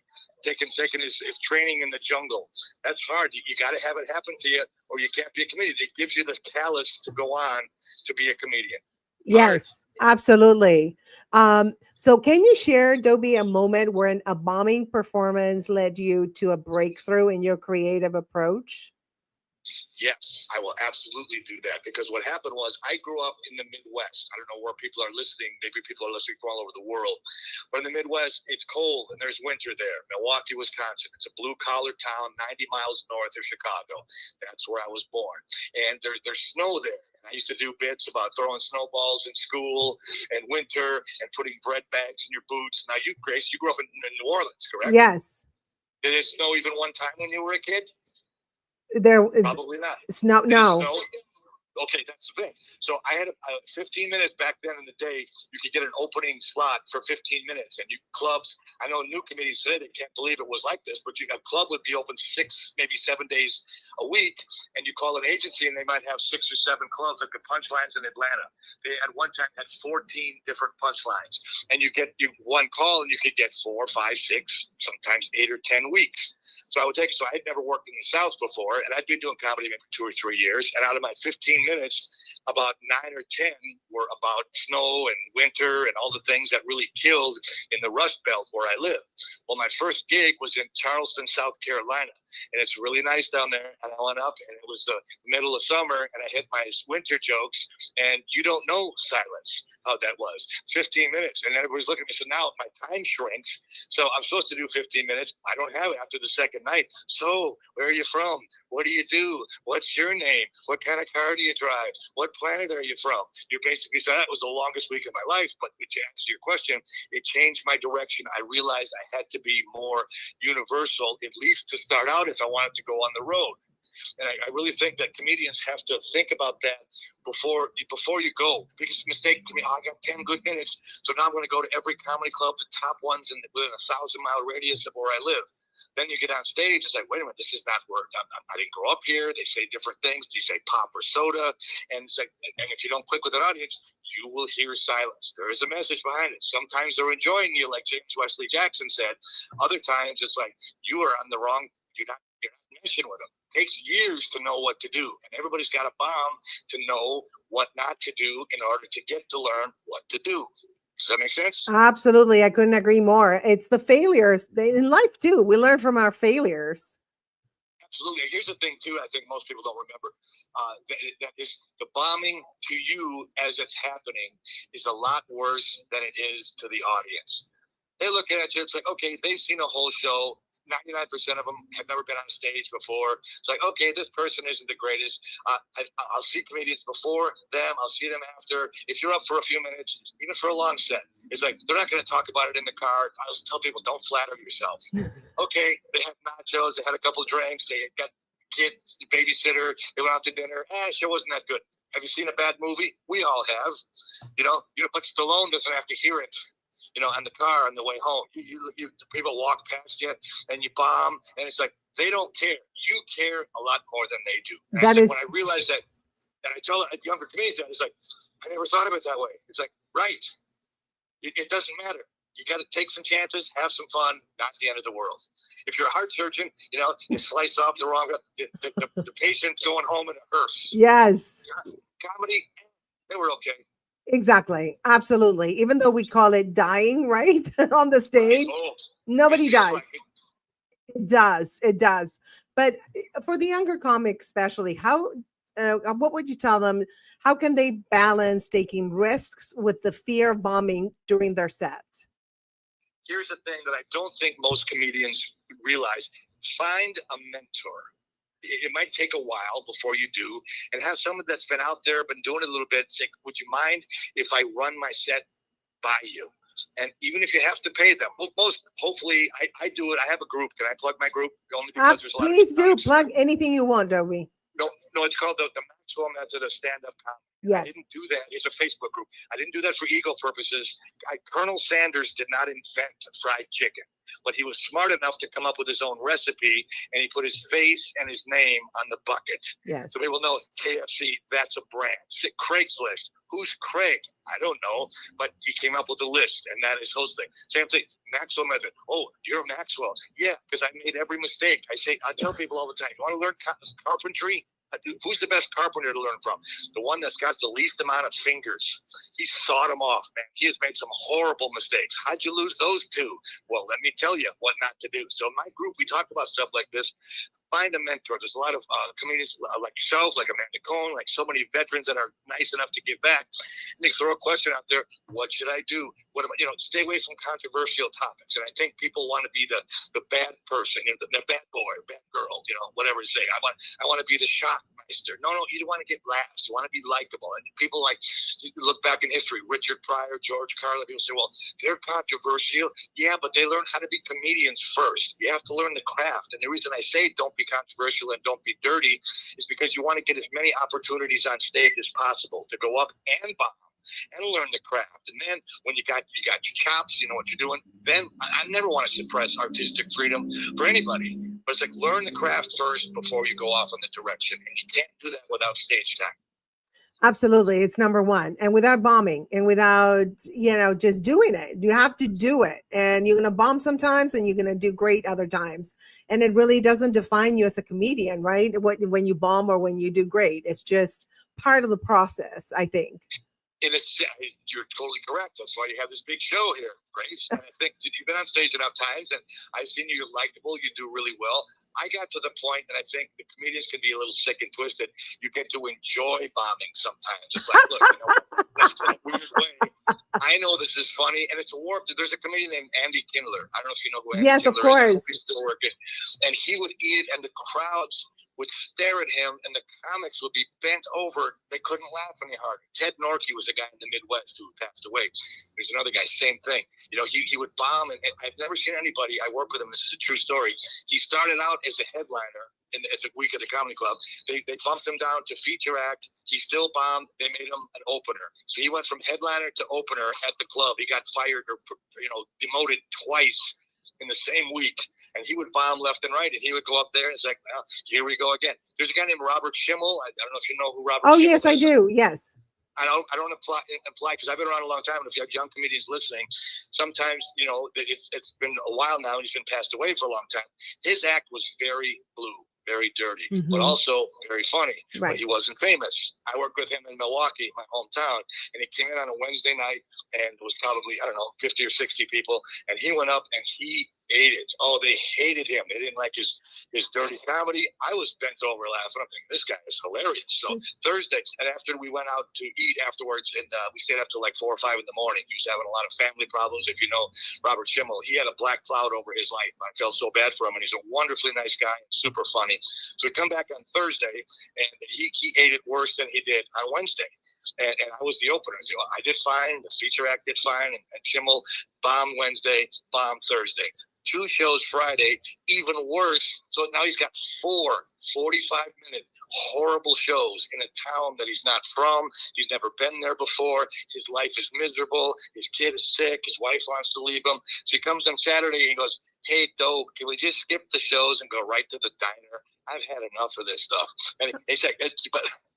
taking his training in the jungle. That's hard. You got to have it happen to you, or you can't be a comedian. It gives you the callus to go on to be a comedian. Yes, absolutely. So can you share, Dobie, a moment when a bombing performance led you to a breakthrough in your creative approach? Yes, I will absolutely do that, because what happened was I grew up in the Midwest. I don't know where people are listening. Maybe people are listening from all over the world. But in the Midwest, it's cold and there's winter there. Milwaukee, Wisconsin. It's a blue-collar town 90 miles north of Chicago. That's where I was born. And there's snow there. And I used to do bits about throwing snowballs in school and winter and putting bread bags in your boots. Now, you, Grace, you grew up in New Orleans, correct? Yes. Did it snow even one time when you were a kid? There Probably not. No. Okay, that's the thing. So I had 15 minutes back then in the day. You could get an opening slot for 15 minutes, and clubs. I know new comedians today, they can't believe it was like this, but a club would be open 6, maybe 7 days a week, and you call an agency, and they might have 6 or 7 clubs, like the Punchlines in Atlanta. They at one time had 14 different punchlines, and you one call, and you could get 4, 5, 6, sometimes 8 or 10 weeks. So I would take it. So I had never worked in the South before, and I'd been doing comedy maybe 2 or 3 years, and out of my 15 minutes, about 9 or 10 were about snow and winter and all the things that really killed in the Rust Belt where I live. Well, my first gig was in Charleston, South Carolina, and it's really nice down there. And I went up, and it was the middle of summer, and I hit my winter jokes, and you don't know silence. How that was 15 minutes, and everybody's looking at me. So now my time shrinks. So I'm supposed to do 15 minutes. I don't have it after the second night. So where are you from? What do you do? What's your name? What kind of car do you drive? What planet are you from? You basically said that was the longest week of my life. But to answer your question, it changed my direction. I realized I had to be more universal, at least to start out, if I wanted to go on the road. And I really think that comedians have to think about that before you go. Biggest mistake to me, I got 10 good minutes, so now I'm going to go to every comedy club, the top ones within a 1,000-mile radius of where I live. Then you get on stage, it's like, wait a minute, this is not where I didn't grow up here. They say different things. Do you say pop or soda? And it's like, and if you don't click with an audience, you will hear silence. There is a message behind it. Sometimes they're enjoying you, like James Wesley Jackson said. Other times it's like you are on the wrong. You're not mission with them. It takes years to know what to do, and everybody's got a bomb to know what not to do in order to get to learn what to do. Does that make sense? Absolutely. I couldn't agree more. It's the failures in life too. We learn from our failures. Absolutely. Here's the thing too. I think most people don't remember that is the bombing to you as it's happening is a lot worse than it is to the audience. They look at you. It's like, okay, they've seen a whole show. 99% of them have never been on stage before. It's like, okay, this person isn't the greatest. I'll see comedians before them. I'll see them after. If you're up for a few minutes, even for a long set, it's like they're not going to talk about it in the car. I always tell people, don't flatter yourselves. Okay, they had nachos. They had a couple of drinks. They got kids, babysitter. They went out to dinner. Show wasn't that good. Have you seen a bad movie? We all have. But Stallone doesn't have to hear it. On the car on the way home, people walk past you and you bomb, and it's like they don't care. You care a lot more than they do. When I realized that, and I tell younger comedians that, it's like I never thought of it that way. It's like right, it doesn't matter. You got to take some chances, have some fun. Not the end of the world. If you're a heart surgeon, you slice off the wrong. The patient's going home in a hearse. Yes. Comedy, they were okay. Exactly. Absolutely. Even though we call it dying, right? On the stage, nobody dies. It does. It does. But for the younger comics, especially, what would you tell them? How can they balance taking risks with the fear of bombing during their set? Here's the thing that I don't think most comedians realize. Find a mentor. It might take a while before you do, and have someone that's been out there, been doing it a little bit, say, would you mind if I run my set by you? And even if you have to pay them, hopefully I do it. I have a group. Can I plug my group? Only because there's a lot of Please do plug anything you want, Dobie. No, it's called the Maxwell Method of Stand-Up Comedy. Yes. I didn't do that. It's a Facebook group. I didn't do that for ego purposes. Colonel Sanders did not invent fried chicken, but he was smart enough to come up with his own recipe, and he put his face and his name on the bucket. Yes. So people know KFC, that's a brand. Craigslist. Who's Craig? I don't know, but he came up with a list, and that is his thing. Same thing, Maxwell Method. Oh, you're Maxwell. Yeah, because I made every mistake. I tell people all the time, you want to learn carpentry? Who's the best carpenter to learn from? The one that's got the least amount of fingers. He sawed them off, man. He has made some horrible mistakes. How'd you lose those two? Well, let me tell you what not to do. So in my group, we talk about stuff like this. Find a mentor. There's a lot of comedians like yourself, like Amanda Cohn, like so many veterans that are nice enough to give back. And they throw a question out there. What should I do? what am I, stay away from controversial topics. And I think people want to be the bad person, the bad boy, bad girl, whatever you say. I want to be the shockmeister. No, you want to get laughs. You want to be likable. And people you look back in history, Richard Pryor, George Carlin, people say, well, they're controversial. Yeah, but they learn how to be comedians first. You have to learn the craft. And the reason I say don't be controversial and don't be dirty is because you want to get as many opportunities on stage as possible to go up and bomb and learn the craft. And then when you got your chops, you know what you're doing, then I never want to suppress artistic freedom for anybody. But it's like learn the craft first before you go off in the direction. And you can't do that without stage time. Absolutely. It's number one. And without bombing and without, just doing it. You have to do it. And you're going to bomb sometimes and you're going to do great other times. And it really doesn't define you as a comedian, right? When you bomb or when you do great. It's just part of the process, I think. And you're totally correct. That's why you have this big show here, Grace. And I think you've been on stage enough times, and I've seen you're likable. You do really well. I got to the point that I think the comedians can be a little sick and twisted. You get to enjoy bombing sometimes. It's like, look, that's in a weird way. I know this is funny, and it's a warped. There's a comedian named Andy Kindler. I don't know if you know who Andy Yes, Kindler of course. is. He's still working. And he would eat, and the crowds would stare at him, and the comics would be bent over. They couldn't laugh any harder. Ted Norkey was a guy in the Midwest who passed away. There's another guy, same thing. He would bomb, and I've never seen anybody. I work with him. This is a true story. He started out as a headliner as a week at the comedy club. They bumped him down to feature act. He still bombed. They made him an opener. So he went from headliner to opener at the club. He got fired or demoted twice in the same week, and he would bomb left and right, and he would go up there and it's like, well, here we go again. There's a guy named Robert Schimmel. I don't know if you know who Robert Schimmel Yes, is. I do. Yes. I don't imply because I've been around a long time, and if you have young comedians listening, sometimes it's been a while now and he's been passed away for a long time. His act was very blue, very dirty, but also very funny. Right. But he wasn't famous. I worked with him in Milwaukee, my hometown, and he came in on a Wednesday night, and it was probably 50 or 60 people, and he went up and he ate it. Oh, they hated him. They didn't like his dirty comedy. I was bent over laughing. I'm thinking, this guy is hilarious. So Thursday, and after we went out to eat afterwards, and we stayed up till like 4 or 5 in the morning. He was having a lot of family problems. If you know Robert Schimmel, he had a black cloud over his life. I felt so bad for him, and he's a wonderfully nice guy and super funny. So we come back on Thursday, and he ate it worse than he did on Wednesday. And I was the opener. So I did fine. The feature act did fine. And Schimmel bombed Wednesday, bombed Thursday. 2 shows Friday, even worse. So now he's got 4 45-minute horrible shows in a town that he's not from. He's never been there before. His life is miserable. His kid is sick. His wife wants to leave him. So he comes on Saturday and he goes, hey, Doe, can we just skip the shows and go right to the diner? I've had enough of this stuff. And he's like,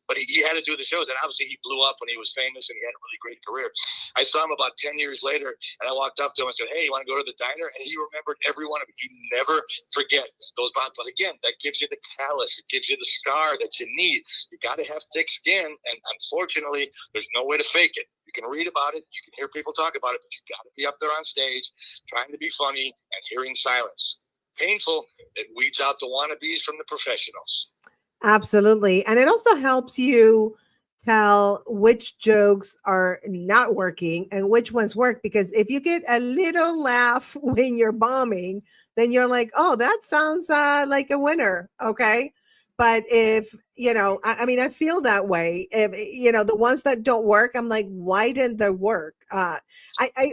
but he had to do the shows, and obviously he blew up when he was famous, and he had a really great career. I saw him about 10 years later, and I walked up to him and said, hey, you want to go to the diner? And he remembered every one of it. You never forget those bonds. But again, that gives you the callus. It gives you the scar that you need. You got to have thick skin, and unfortunately, there's no way to fake it. You can read about it. You can hear people talk about it, but you got to be up there on stage trying to be funny and hearing silence. Painful. It weeds out the wannabes from the professionals. Absolutely. And it also helps you tell which jokes are not working and which ones work, because if you get a little laugh when you're bombing, then you're like, oh, that sounds like a winner. Okay. But if, I feel that way. If, the ones that don't work, I'm like, why didn't they work? I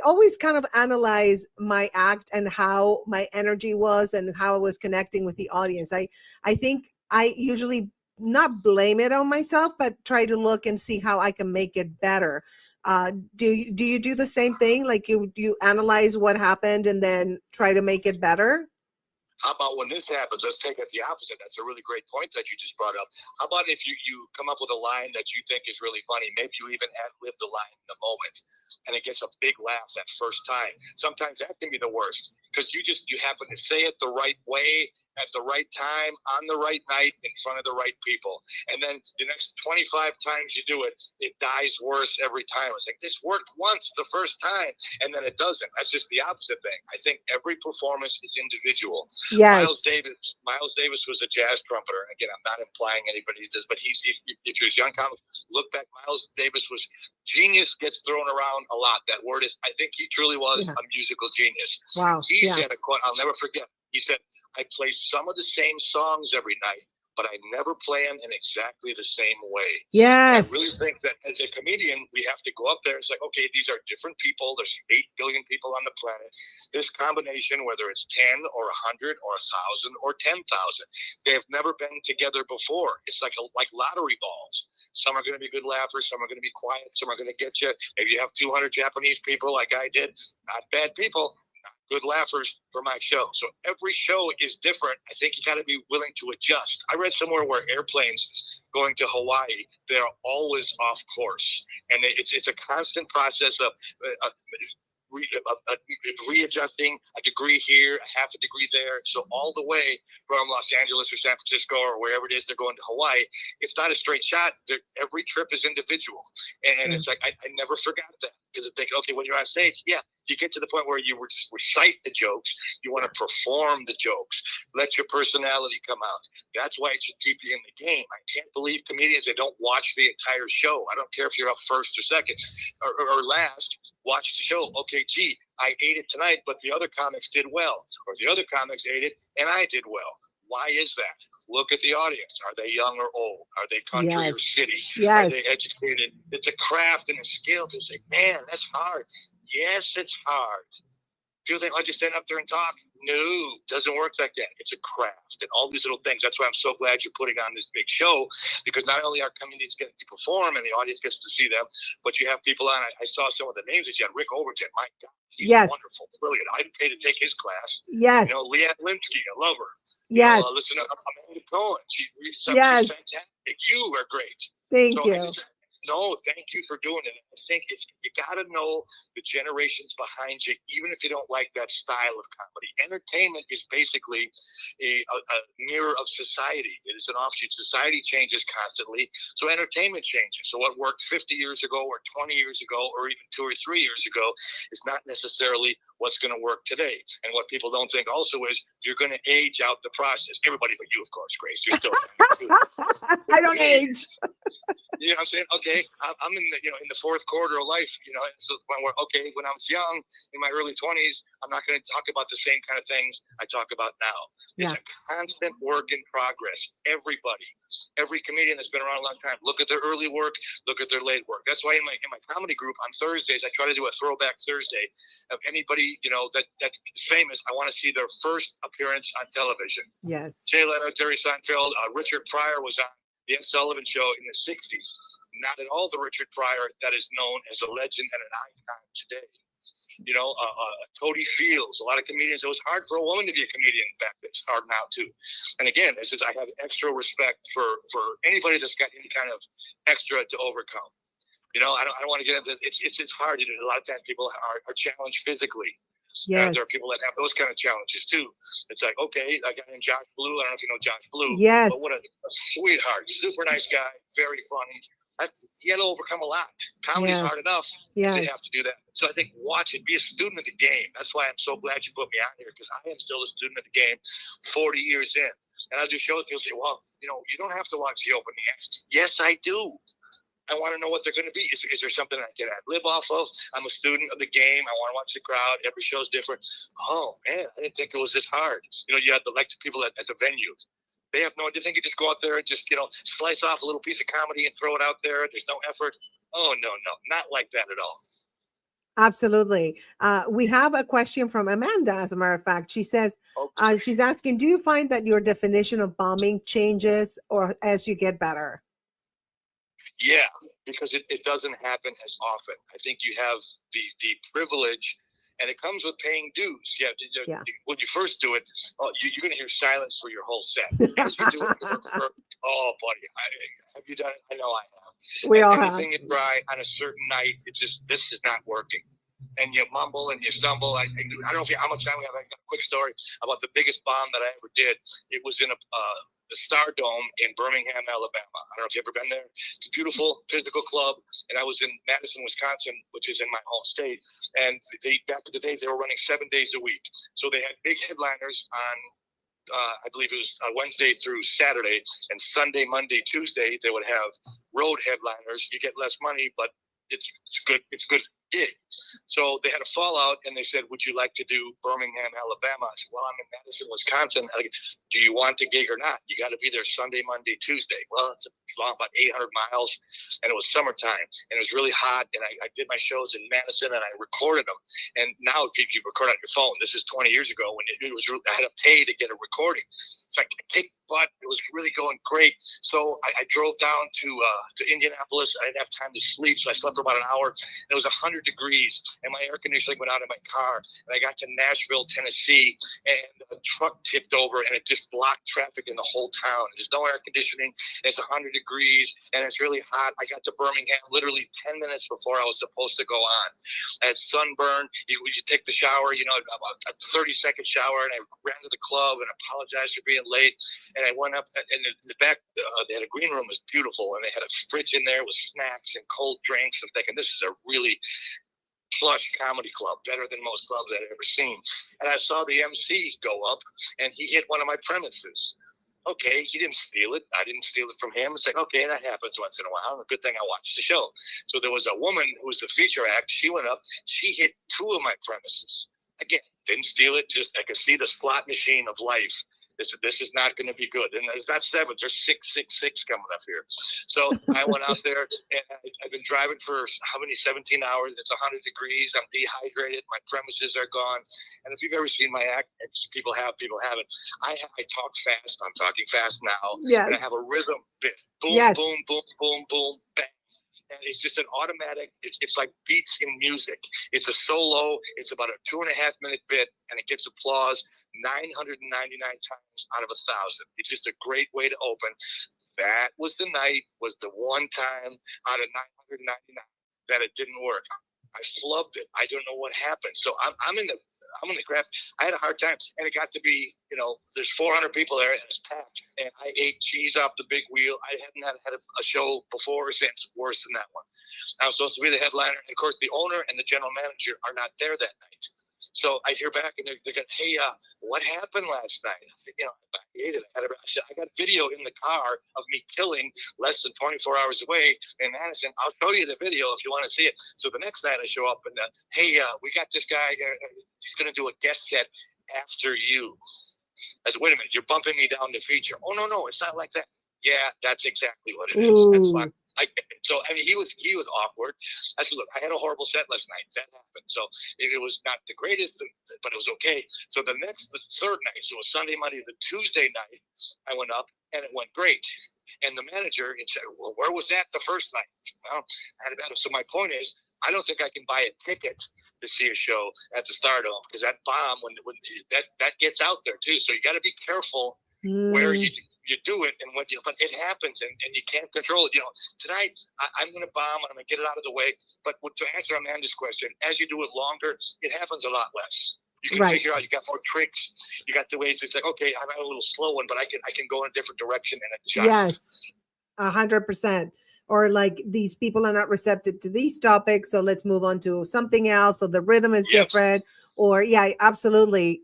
always kind of analyze my act and how my energy was and how I was connecting with the audience. I think I usually not blame it on myself, but try to look and see how I can make it better. Do you do the same thing? Like you analyze what happened and then try to make it better? How about when this happens? Let's take it the opposite. That's a really great point that you just brought up. How about if you come up with a line that you think is really funny? Maybe you even ad-lib the line in the moment, and it gets a big laugh that first time. Sometimes that can be the worst because you happen to say it the right way, at the right time, on the right night, in front of the right people. And then the next 25 times you do it, it dies worse every time. It's like, this worked once the first time, and then it doesn't. That's just the opposite thing. I think every performance is individual. Yes. Miles Davis was a jazz trumpeter. Again, I'm not implying anybody does, but if you're a young comic, look back. Miles Davis was genius. Gets thrown around a lot. That word is. I think he truly was a musical genius. Wow. He said a quote. I'll never forget. He said, "I play some of the same songs every night, but I never play them in exactly the same way." Yes. And I really think that as a comedian, we have to go up there. It's like, okay, these are different people. There's 8 billion people on the planet. This combination, whether it's 10 or 100 or 1,000 or 10,000, they have never been together before. It's like lottery balls. Some are going to be good laughers. Some are going to be quiet. Some are going to get you. Maybe you have 200 Japanese people like I did. Not bad people. Good laughers for my show. So every show is different. I think you got to be willing to adjust. I read somewhere where airplanes going to Hawaii, they're always off course. And it's a constant process of readjusting a degree here, a half a degree there. So all the way from Los Angeles or San Francisco or wherever it is they're going to Hawaii, it's not a straight shot. Every trip is individual. And it's like, I never forgot that. Because I think, okay, when you're on stage, you get to the point where you recite the jokes. You want to perform the jokes. Let your personality come out. That's why it should keep you in the game. I can't believe comedians that don't watch the entire show. I don't care if you're up first or second or last. Watch the show. Okay, gee, I ate it tonight, but the other comics did well. Or the other comics ate it, and I did well. Why is that? Look at the audience. Are they young or old? Are they country or city? Yes. Are they educated? It's a craft and a skill to say, man, that's hard. Yes, it's hard. Do they just stand up there and talk? No, doesn't work like that. It's a craft and all these little things. That's why I'm so glad you're putting on this big show, because not only are comedians getting to perform and the audience gets to see them, but you have people on. I saw some of the names that you had. Rick Overton, my God, he's wonderful, brilliant. I'd pay to take his class. Yes. You know, Leanne Linsky, I love her. Yes. Listen to Amanda Cohen. She's fantastic. You are great. Thank you. No, thank you for doing it. I think you got to know the generations behind you, even if you don't like that style of comedy. Entertainment is basically a mirror of society. It is an offshoot. Society changes constantly, so entertainment changes. So what worked 50 years ago or 20 years ago or even 2 or 3 years ago is not necessarily what's going to work today. And what people don't think also is you're going to age out the process. Everybody but you, of course, Grace. You're still I don't age. You know what I'm saying? Okay, I'm in the fourth quarter of life. So when when I was young, in my early 20s, I'm not going to talk about the same kind of things I talk about now. It's a constant work in progress. Every comedian that's been around a long time, look at their early work, look at their late work. That's why in my comedy group on Thursdays, I try to do a throwback Thursday of anybody that's famous. I want to see their first appearance on television. Yes. Jay Leno, Jerry Seinfeld, Richard Pryor was on The Ed Sullivan Show in the 60s. Not at all the Richard Pryor that is known as a legend and an icon today. Toady Fields. A lot of comedians, it was hard for a woman to be a comedian back then. It's hard now too. And again, I have extra respect for anybody that's got any kind of extra to overcome. I don't want to get into it. It's hard. A lot of times people are challenged physically. Yes. There are people that have those kind of challenges too. It's like, okay, I got in Josh Blue. I don't know if you know Josh Blue. Yes. But what a sweetheart, super nice guy, very funny. He had to overcome a lot. Comedy's hard enough. Yes. They have to do that. So I think watch it. Be a student of the game. That's why I'm so glad you put me on here, because I am still a student of the game 40 years in. And I do shows, people say, well, you don't have to watch the opening acts. Yes, I do. I want to know what they're going to be. Is there something I can live off of? I'm a student of the game. I want to watch the crowd. Every show's different. Oh, man, I didn't think it was this hard. You have to like the people as a venue. They have no idea. They think you just go out there and just, slice off a little piece of comedy and throw it out there. There's no effort. Oh, no, not like that at all. Absolutely. We have a question from Amanda, as a matter of fact. She says, she's asking, do you find that your definition of bombing changes or as you get better? Yeah, because it doesn't happen as often. I think you have the privilege, and it comes with paying dues. When you first do it, you're going to hear silence for your whole set. As you do it, oh, buddy, have you done it? I know I have. We all have. Anything you try on a certain night, it's just, this is not working. and you mumble and you stumble. I don't know how much time we have. I got a quick story about the biggest bomb that I ever did. It was in the Star Dome in Birmingham, Alabama. I don't know if you've ever been there. It's a beautiful physical club. And I was in Madison, Wisconsin, which is in my home state. And back in the day, they were running 7 days a week. So they had big headliners on I believe it was Wednesday through Saturday, and Sunday, Monday, Tuesday, they would have road headliners. You get less money, but it's good. It's a good gig. So they had a fallout, and they said, "Would you like to do Birmingham, Alabama?" I said, "Well, I'm in Madison, Wisconsin. Do you want the gig or not? You got to be there Sunday, Monday, Tuesday." Well, it's long, about 800 miles, and it was summertime, and it was really hot. And I did my shows in Madison, and I recorded them. And now you record on your phone. This is 20 years ago when it was. I had to pay to get a recording. So I kicked butt. It was really going great. So I drove down to Indianapolis. I didn't have time to sleep, so I slept for about an hour. It was 100 degrees, and my air conditioning went out in my car. And I got to Nashville, Tennessee, and a truck tipped over, and it just blocked traffic in the whole town. There's no air conditioning. And it's 100 degrees, and it's really hot. I got to Birmingham literally 10 minutes before I was supposed to go on. I had sunburn. You take the shower, a 30-second shower, and I ran to the club and apologized for being late. And I went up, and in the back, they had a green room. It was beautiful, and they had a fridge in there with snacks and cold drinks. I'm thinking, this is a really plush comedy club, better than most clubs I'd ever seen. And I saw the MC go up, and he hit one of my premises. Okay, he didn't steal it. I didn't steal it from him. It's like, okay, that happens once in a while. Good thing I watched the show. So there was a woman who was the feature act. She went up. She hit 2 of my premises. Again, didn't steal it. Just I could see the slot machine of life. This is not going to be good. And there's not 7, there's 666 coming up here. So I went out there, and I've been driving for 17 hours. It's 100 degrees. I'm dehydrated. My premises are gone. And if you've ever seen my act, people haven't. I talk fast. I'm talking fast now. Yes. And I have a rhythm bit. Boom, Yes. boom, boom, boom, boom, bang. And it's just an automatic, it's like beats in music. It's a solo. It's about a 2.5-minute bit, and it gets applause 999 times out of 1,000. It's just a great way to open. That was the one time out of 999 that it didn't work. I flubbed it. I don't know what happened. So I'm in the craft. I had a hard time, and it got to be, there's 400 people there, and it's packed. And I ate cheese off the big wheel. I hadn't had a show before or since worse than that one. I was supposed to be the headliner, and of course, the owner and the general manager are not there that night. So I hear back, and they're going, "Hey, what happened last night?" I ate it. I said, "I got video in the car of me killing less than 24 hours away in Madison. I'll show you the video if you want to see it." So the next night I show up, and "Hey, we got this guy. He's going to do a guest set after you." I said, "Wait a minute, you're bumping me down to feature." "Oh, no, it's not like that." "Yeah, that's exactly what it is." That's fine. He was awkward. I said, "Look, I had a horrible set last night. That happened. So it was not the greatest, but it was okay." So the third night, so it was Sunday, Monday, the Tuesday night, I went up, and it went great. And the manager said, "Well, where was that the first night?" Well, I had about it. So my point is, I don't think I can buy a ticket to see a show at the Stardome, because that bomb, when that gets out there too. So you got to be careful where you do it, and but it happens, and you can't control it. Tonight I'm going to bomb, and I'm going to get it out of the way. But to answer Amanda's question, as you do it longer, it happens a lot less. You can figure out. You got more tricks. You got the ways. It's like, okay, I'm at a little slow one, but I can go in a different direction and adjust. Yes, 100%. Or like, these people are not receptive to these topics, so let's move on to something else. So the rhythm is different. Or yeah, absolutely.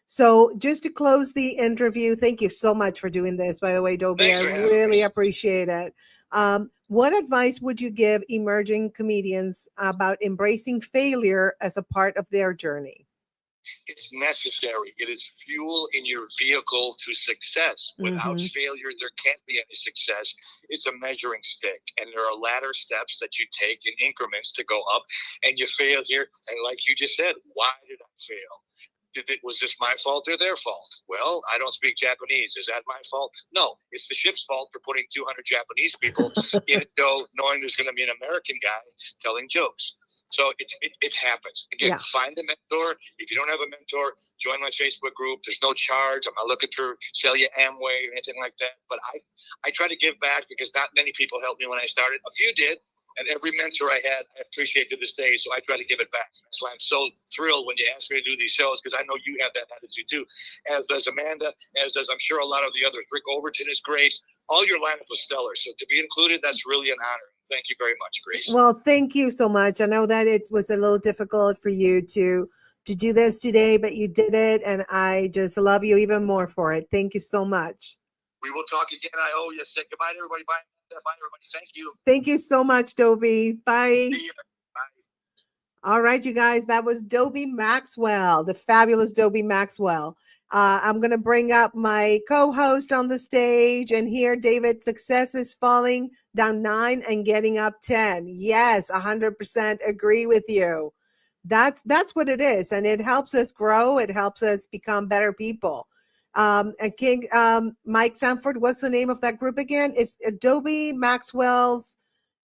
So just to close the interview, thank you so much for doing this, by the way, Dobie. I really appreciate it. What advice would you give emerging comedians about embracing failure as a part of their journey? It's necessary. It is fuel in your vehicle to success. Without failure, there can't be any success. It's a measuring stick, and there are ladder steps that you take in increments to go up, and you fail here. And like you just said, why did I fail? Was this my fault or their fault? Well, I don't speak Japanese. Is that my fault? No, it's the ship's fault for putting 200 Japanese people in a show, knowing there's going to be an American guy telling jokes. So it happens. Again, find a mentor. If you don't have a mentor, join my Facebook group. There's no charge. I'm not looking to sell you Amway or anything like that. But I try to give back, because not many people helped me when I started. A few did. And every mentor I had, I appreciate to this day. So I try to give it back. That's why I'm so thrilled when you ask me to do these shows, because I know you have that attitude too. As does Amanda, as does I'm sure a lot of the others. Rick Overton is great. All your lineup was stellar. So to be included, that's really an honor. Thank you very much, Grace. Well, thank you so much. I know that it was a little difficult for you to do this today, but you did it, and I just love you even more for it. Thank you so much. We will talk again. I owe you. Say goodbye to everybody. Bye. Bye, everybody. Thank you. Thank you so much, Dobie. Bye. See you. All right, you guys, that was Dobie Maxwell, the fabulous Dobie Maxwell. I'm going to bring up my co-host on the stage, and here, David, success is falling down 9 and getting up 10. Yes, 100% agree with you. That's what it is, and it helps us grow. It helps us become better people. And King Mike Sanford, what's the name of that group again? It's Dobie Maxwell's.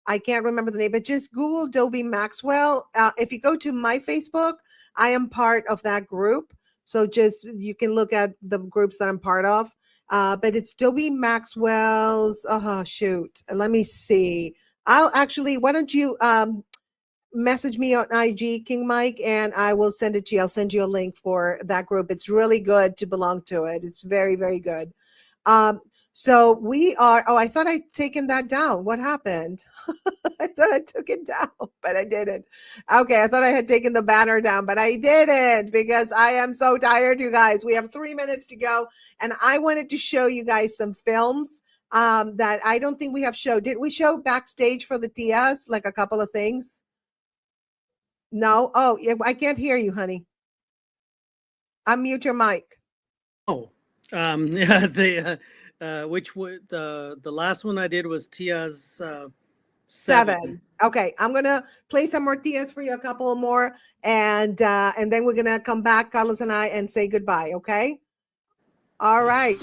I can't remember the name, but just Google Dobie Maxwell. If you go to my Facebook, I am part of that group. So just you can look at the groups that I'm part of. But it's Dobie Maxwell's. Oh, shoot. Let me see. I'll actually, why don't you message me on IG, King Mike, and I will send it to you. I'll send you a link for that group. It's really good to belong to it. It's very, very good. So we are, I thought I'd taken that down. What happened? I thought I took it down, but I didn't. Okay, I thought I had taken the banner down, but I didn't because I am so tired, you guys. We have 3 minutes to go, and I wanted to show you guys some films that I don't think we have showed. Did we show backstage for the Tias, like a couple of things? No? Oh, I can't hear you, honey. Unmute your mic. Oh, yeah, which would the last one I did was Tia's 7. Okay, I'm gonna play some more Tias for you, a couple more, and then we're gonna come back, Carlos and I, and say goodbye. Okay. All right.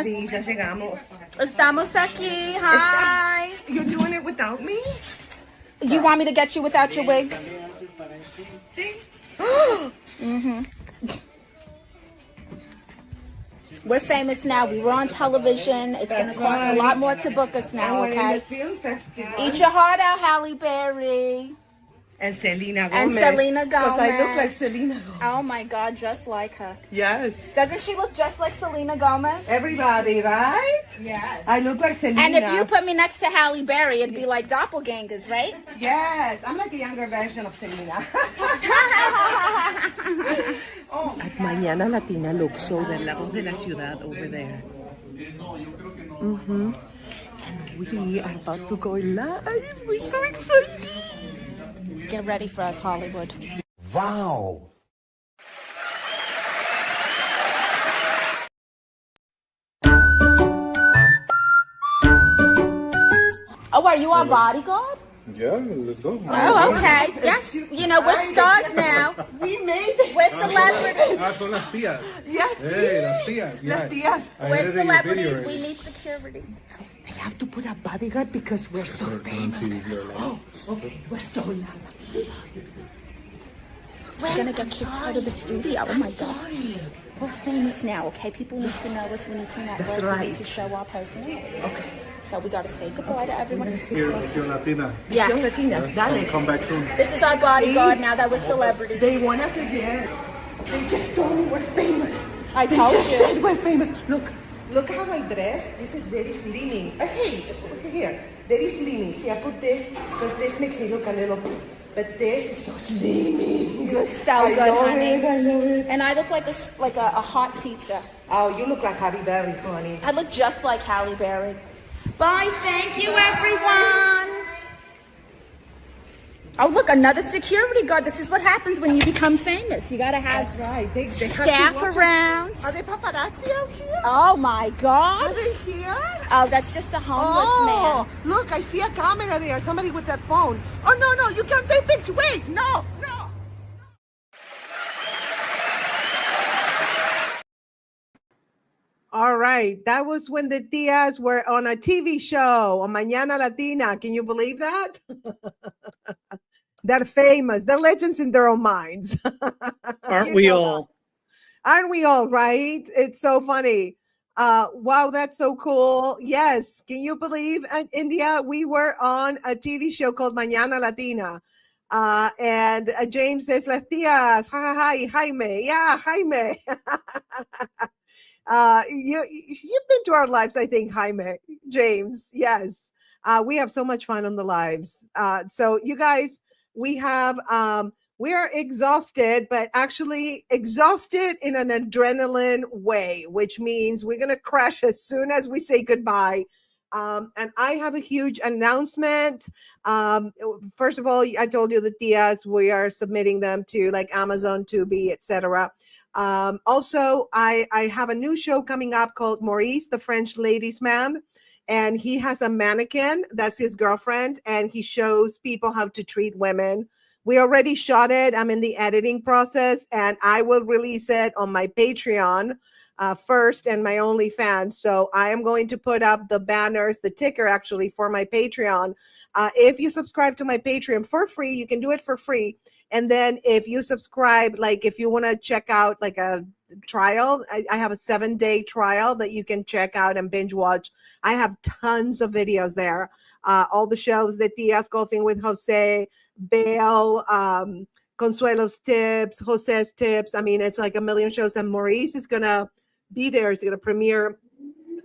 Sí, ya llegamos. Estamos aquí. Hi. You're doing it without me? You want me to get you without your wig? Mm-hmm. We're famous now. We were on television. It's going to cost a lot more to book us now, okay? Eat your heart out, Halle Berry. And Selena Gomez. And Selena Gomez. Because I look like Selena Gomez. Oh my God, just like her. Yes. Doesn't she look just like Selena Gomez? Everybody, right? Yes. I look like Selena. And if you put me next to Halle Berry, it'd be like doppelgangers, right? Yes. I'm like a younger version of Selena. At Mañana Latina Look Show de La Voz de la Ciudad over there. Mm-hmm. And we are about to go live. We're so excited. Get ready for us, Hollywood. Wow. Oh, are you our bodyguard? Yeah, let's go. Oh, okay. Yes, you know, we're stars now. We made it. We're celebrities. Son las tías. Yes. Hey, las tías. Las tías. We're celebrities. We need security. They have to put a bodyguard because we're so famous. Oh, okay. We're so loud. We're gonna get kicked out of the studio. Oh my God. We're famous now, okay? People need to know us. We need to network. That's right. We need to show our personality. Okay. So we gotta say goodbye to everyone. Here, Nación Latina. Yeah. Nación Latina. Dale. Come back soon. This is our bodyguard now that we're celebrities. They want us again. They just told me we're famous. I they told just you. said we're famous. Look how I dress. This is very slimming. Hey, look here. Very slimming. See, I put this because this makes me look a little. But this is so slimming. You look so I good, love honey. it, I love it. And I look like a hot teacher. Oh, you look like Halle Berry, honey. I look just like Halle Berry. Bye, thank you, everyone. Oh, look, another security guard. This is what happens when you become famous. You gotta have That's right. They staff have to watch around. Are they paparazzi out here? Oh my God. Are they here? Oh, that's just a homeless man. Look, I see a camera there. Somebody with that phone. Oh, no, you can't take pictures. Wait, no. All right. That was when the Tias were on a TV show on Mañana Latina. Can you believe that? They're famous. They're legends in their own minds. Aren't we all? Aren't we all right? It's so funny. Wow, that's so cool. Yes. Can you believe, India, we were on a TV show called Mañana Latina. And James says, Las tías, hi, Jaime. Yeah, Jaime. You've been to our lives, I think, Jaime, James. Yes. We have so much fun on the lives. So you guys, we are exhausted, but actually exhausted in an adrenaline way, which means we're going to crash as soon as we say goodbye. And I have a huge announcement. First of all, I told you the tias, we are submitting them to like Amazon, Tubi, etc. Also, I have a new show coming up called Maurice, the French Ladies Man. And he has a mannequin, that's his girlfriend, and he shows people how to treat women. We already shot it. I'm in the editing process, and I will release it on my Patreon first and my OnlyFans. So I am going to put up the banners, the ticker actually, for my Patreon. If you subscribe to my Patreon for free, you can do it for free. And then if you subscribe, like if you want to check out like a trial, I have a 7-day trial that you can check out and binge watch. I have tons of videos there. All the shows, the Tias Golfing with Jose, Bale, Consuelo's tips, Jose's tips. I mean, it's like a million shows. And Maurice is going to be there. He's going to premiere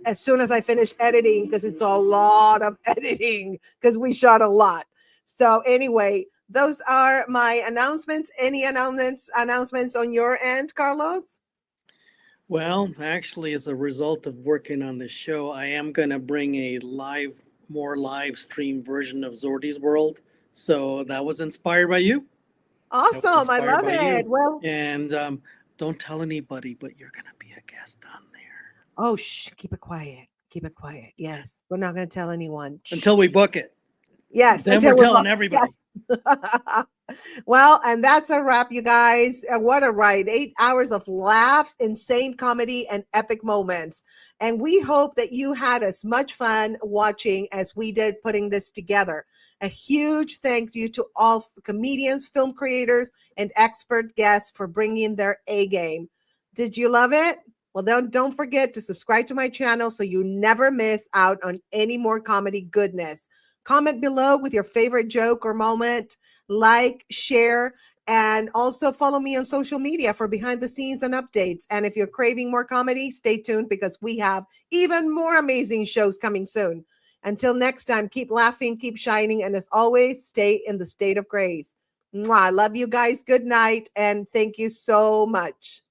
as soon as I finish editing, because it's a lot of editing because we shot a lot. So anyway, those are my announcements. Any announcements on your end, Carlos? Well, actually, as a result of working on this show, I am going to bring a more live stream version of Zordy's World. So that was inspired by you. Awesome. I love it. Well, and don't tell anybody, but you're going to be a guest on there. Oh, shh, keep it quiet. Keep it quiet. Yes. We're not going to tell anyone. Until we book it. Yes. Then we're telling everybody. Yes. Well, and that's a wrap, you guys. What a ride. 8 hours of laughs, insane comedy, and epic moments. And we hope that you had as much fun watching as we did putting this together. A huge thank you to all comedians, film creators, and expert guests for bringing their A game. Did you love it? Well, then don't forget to subscribe to my channel so you never miss out on any more comedy goodness. Comment below with your favorite joke or moment, like, share, and also follow me on social media for behind the scenes and updates. And if you're craving more comedy, stay tuned because we have even more amazing shows coming soon. Until next time, keep laughing, keep shining, and as always, stay in the state of grace. Mwah. I love you guys. Good night, and thank you so much.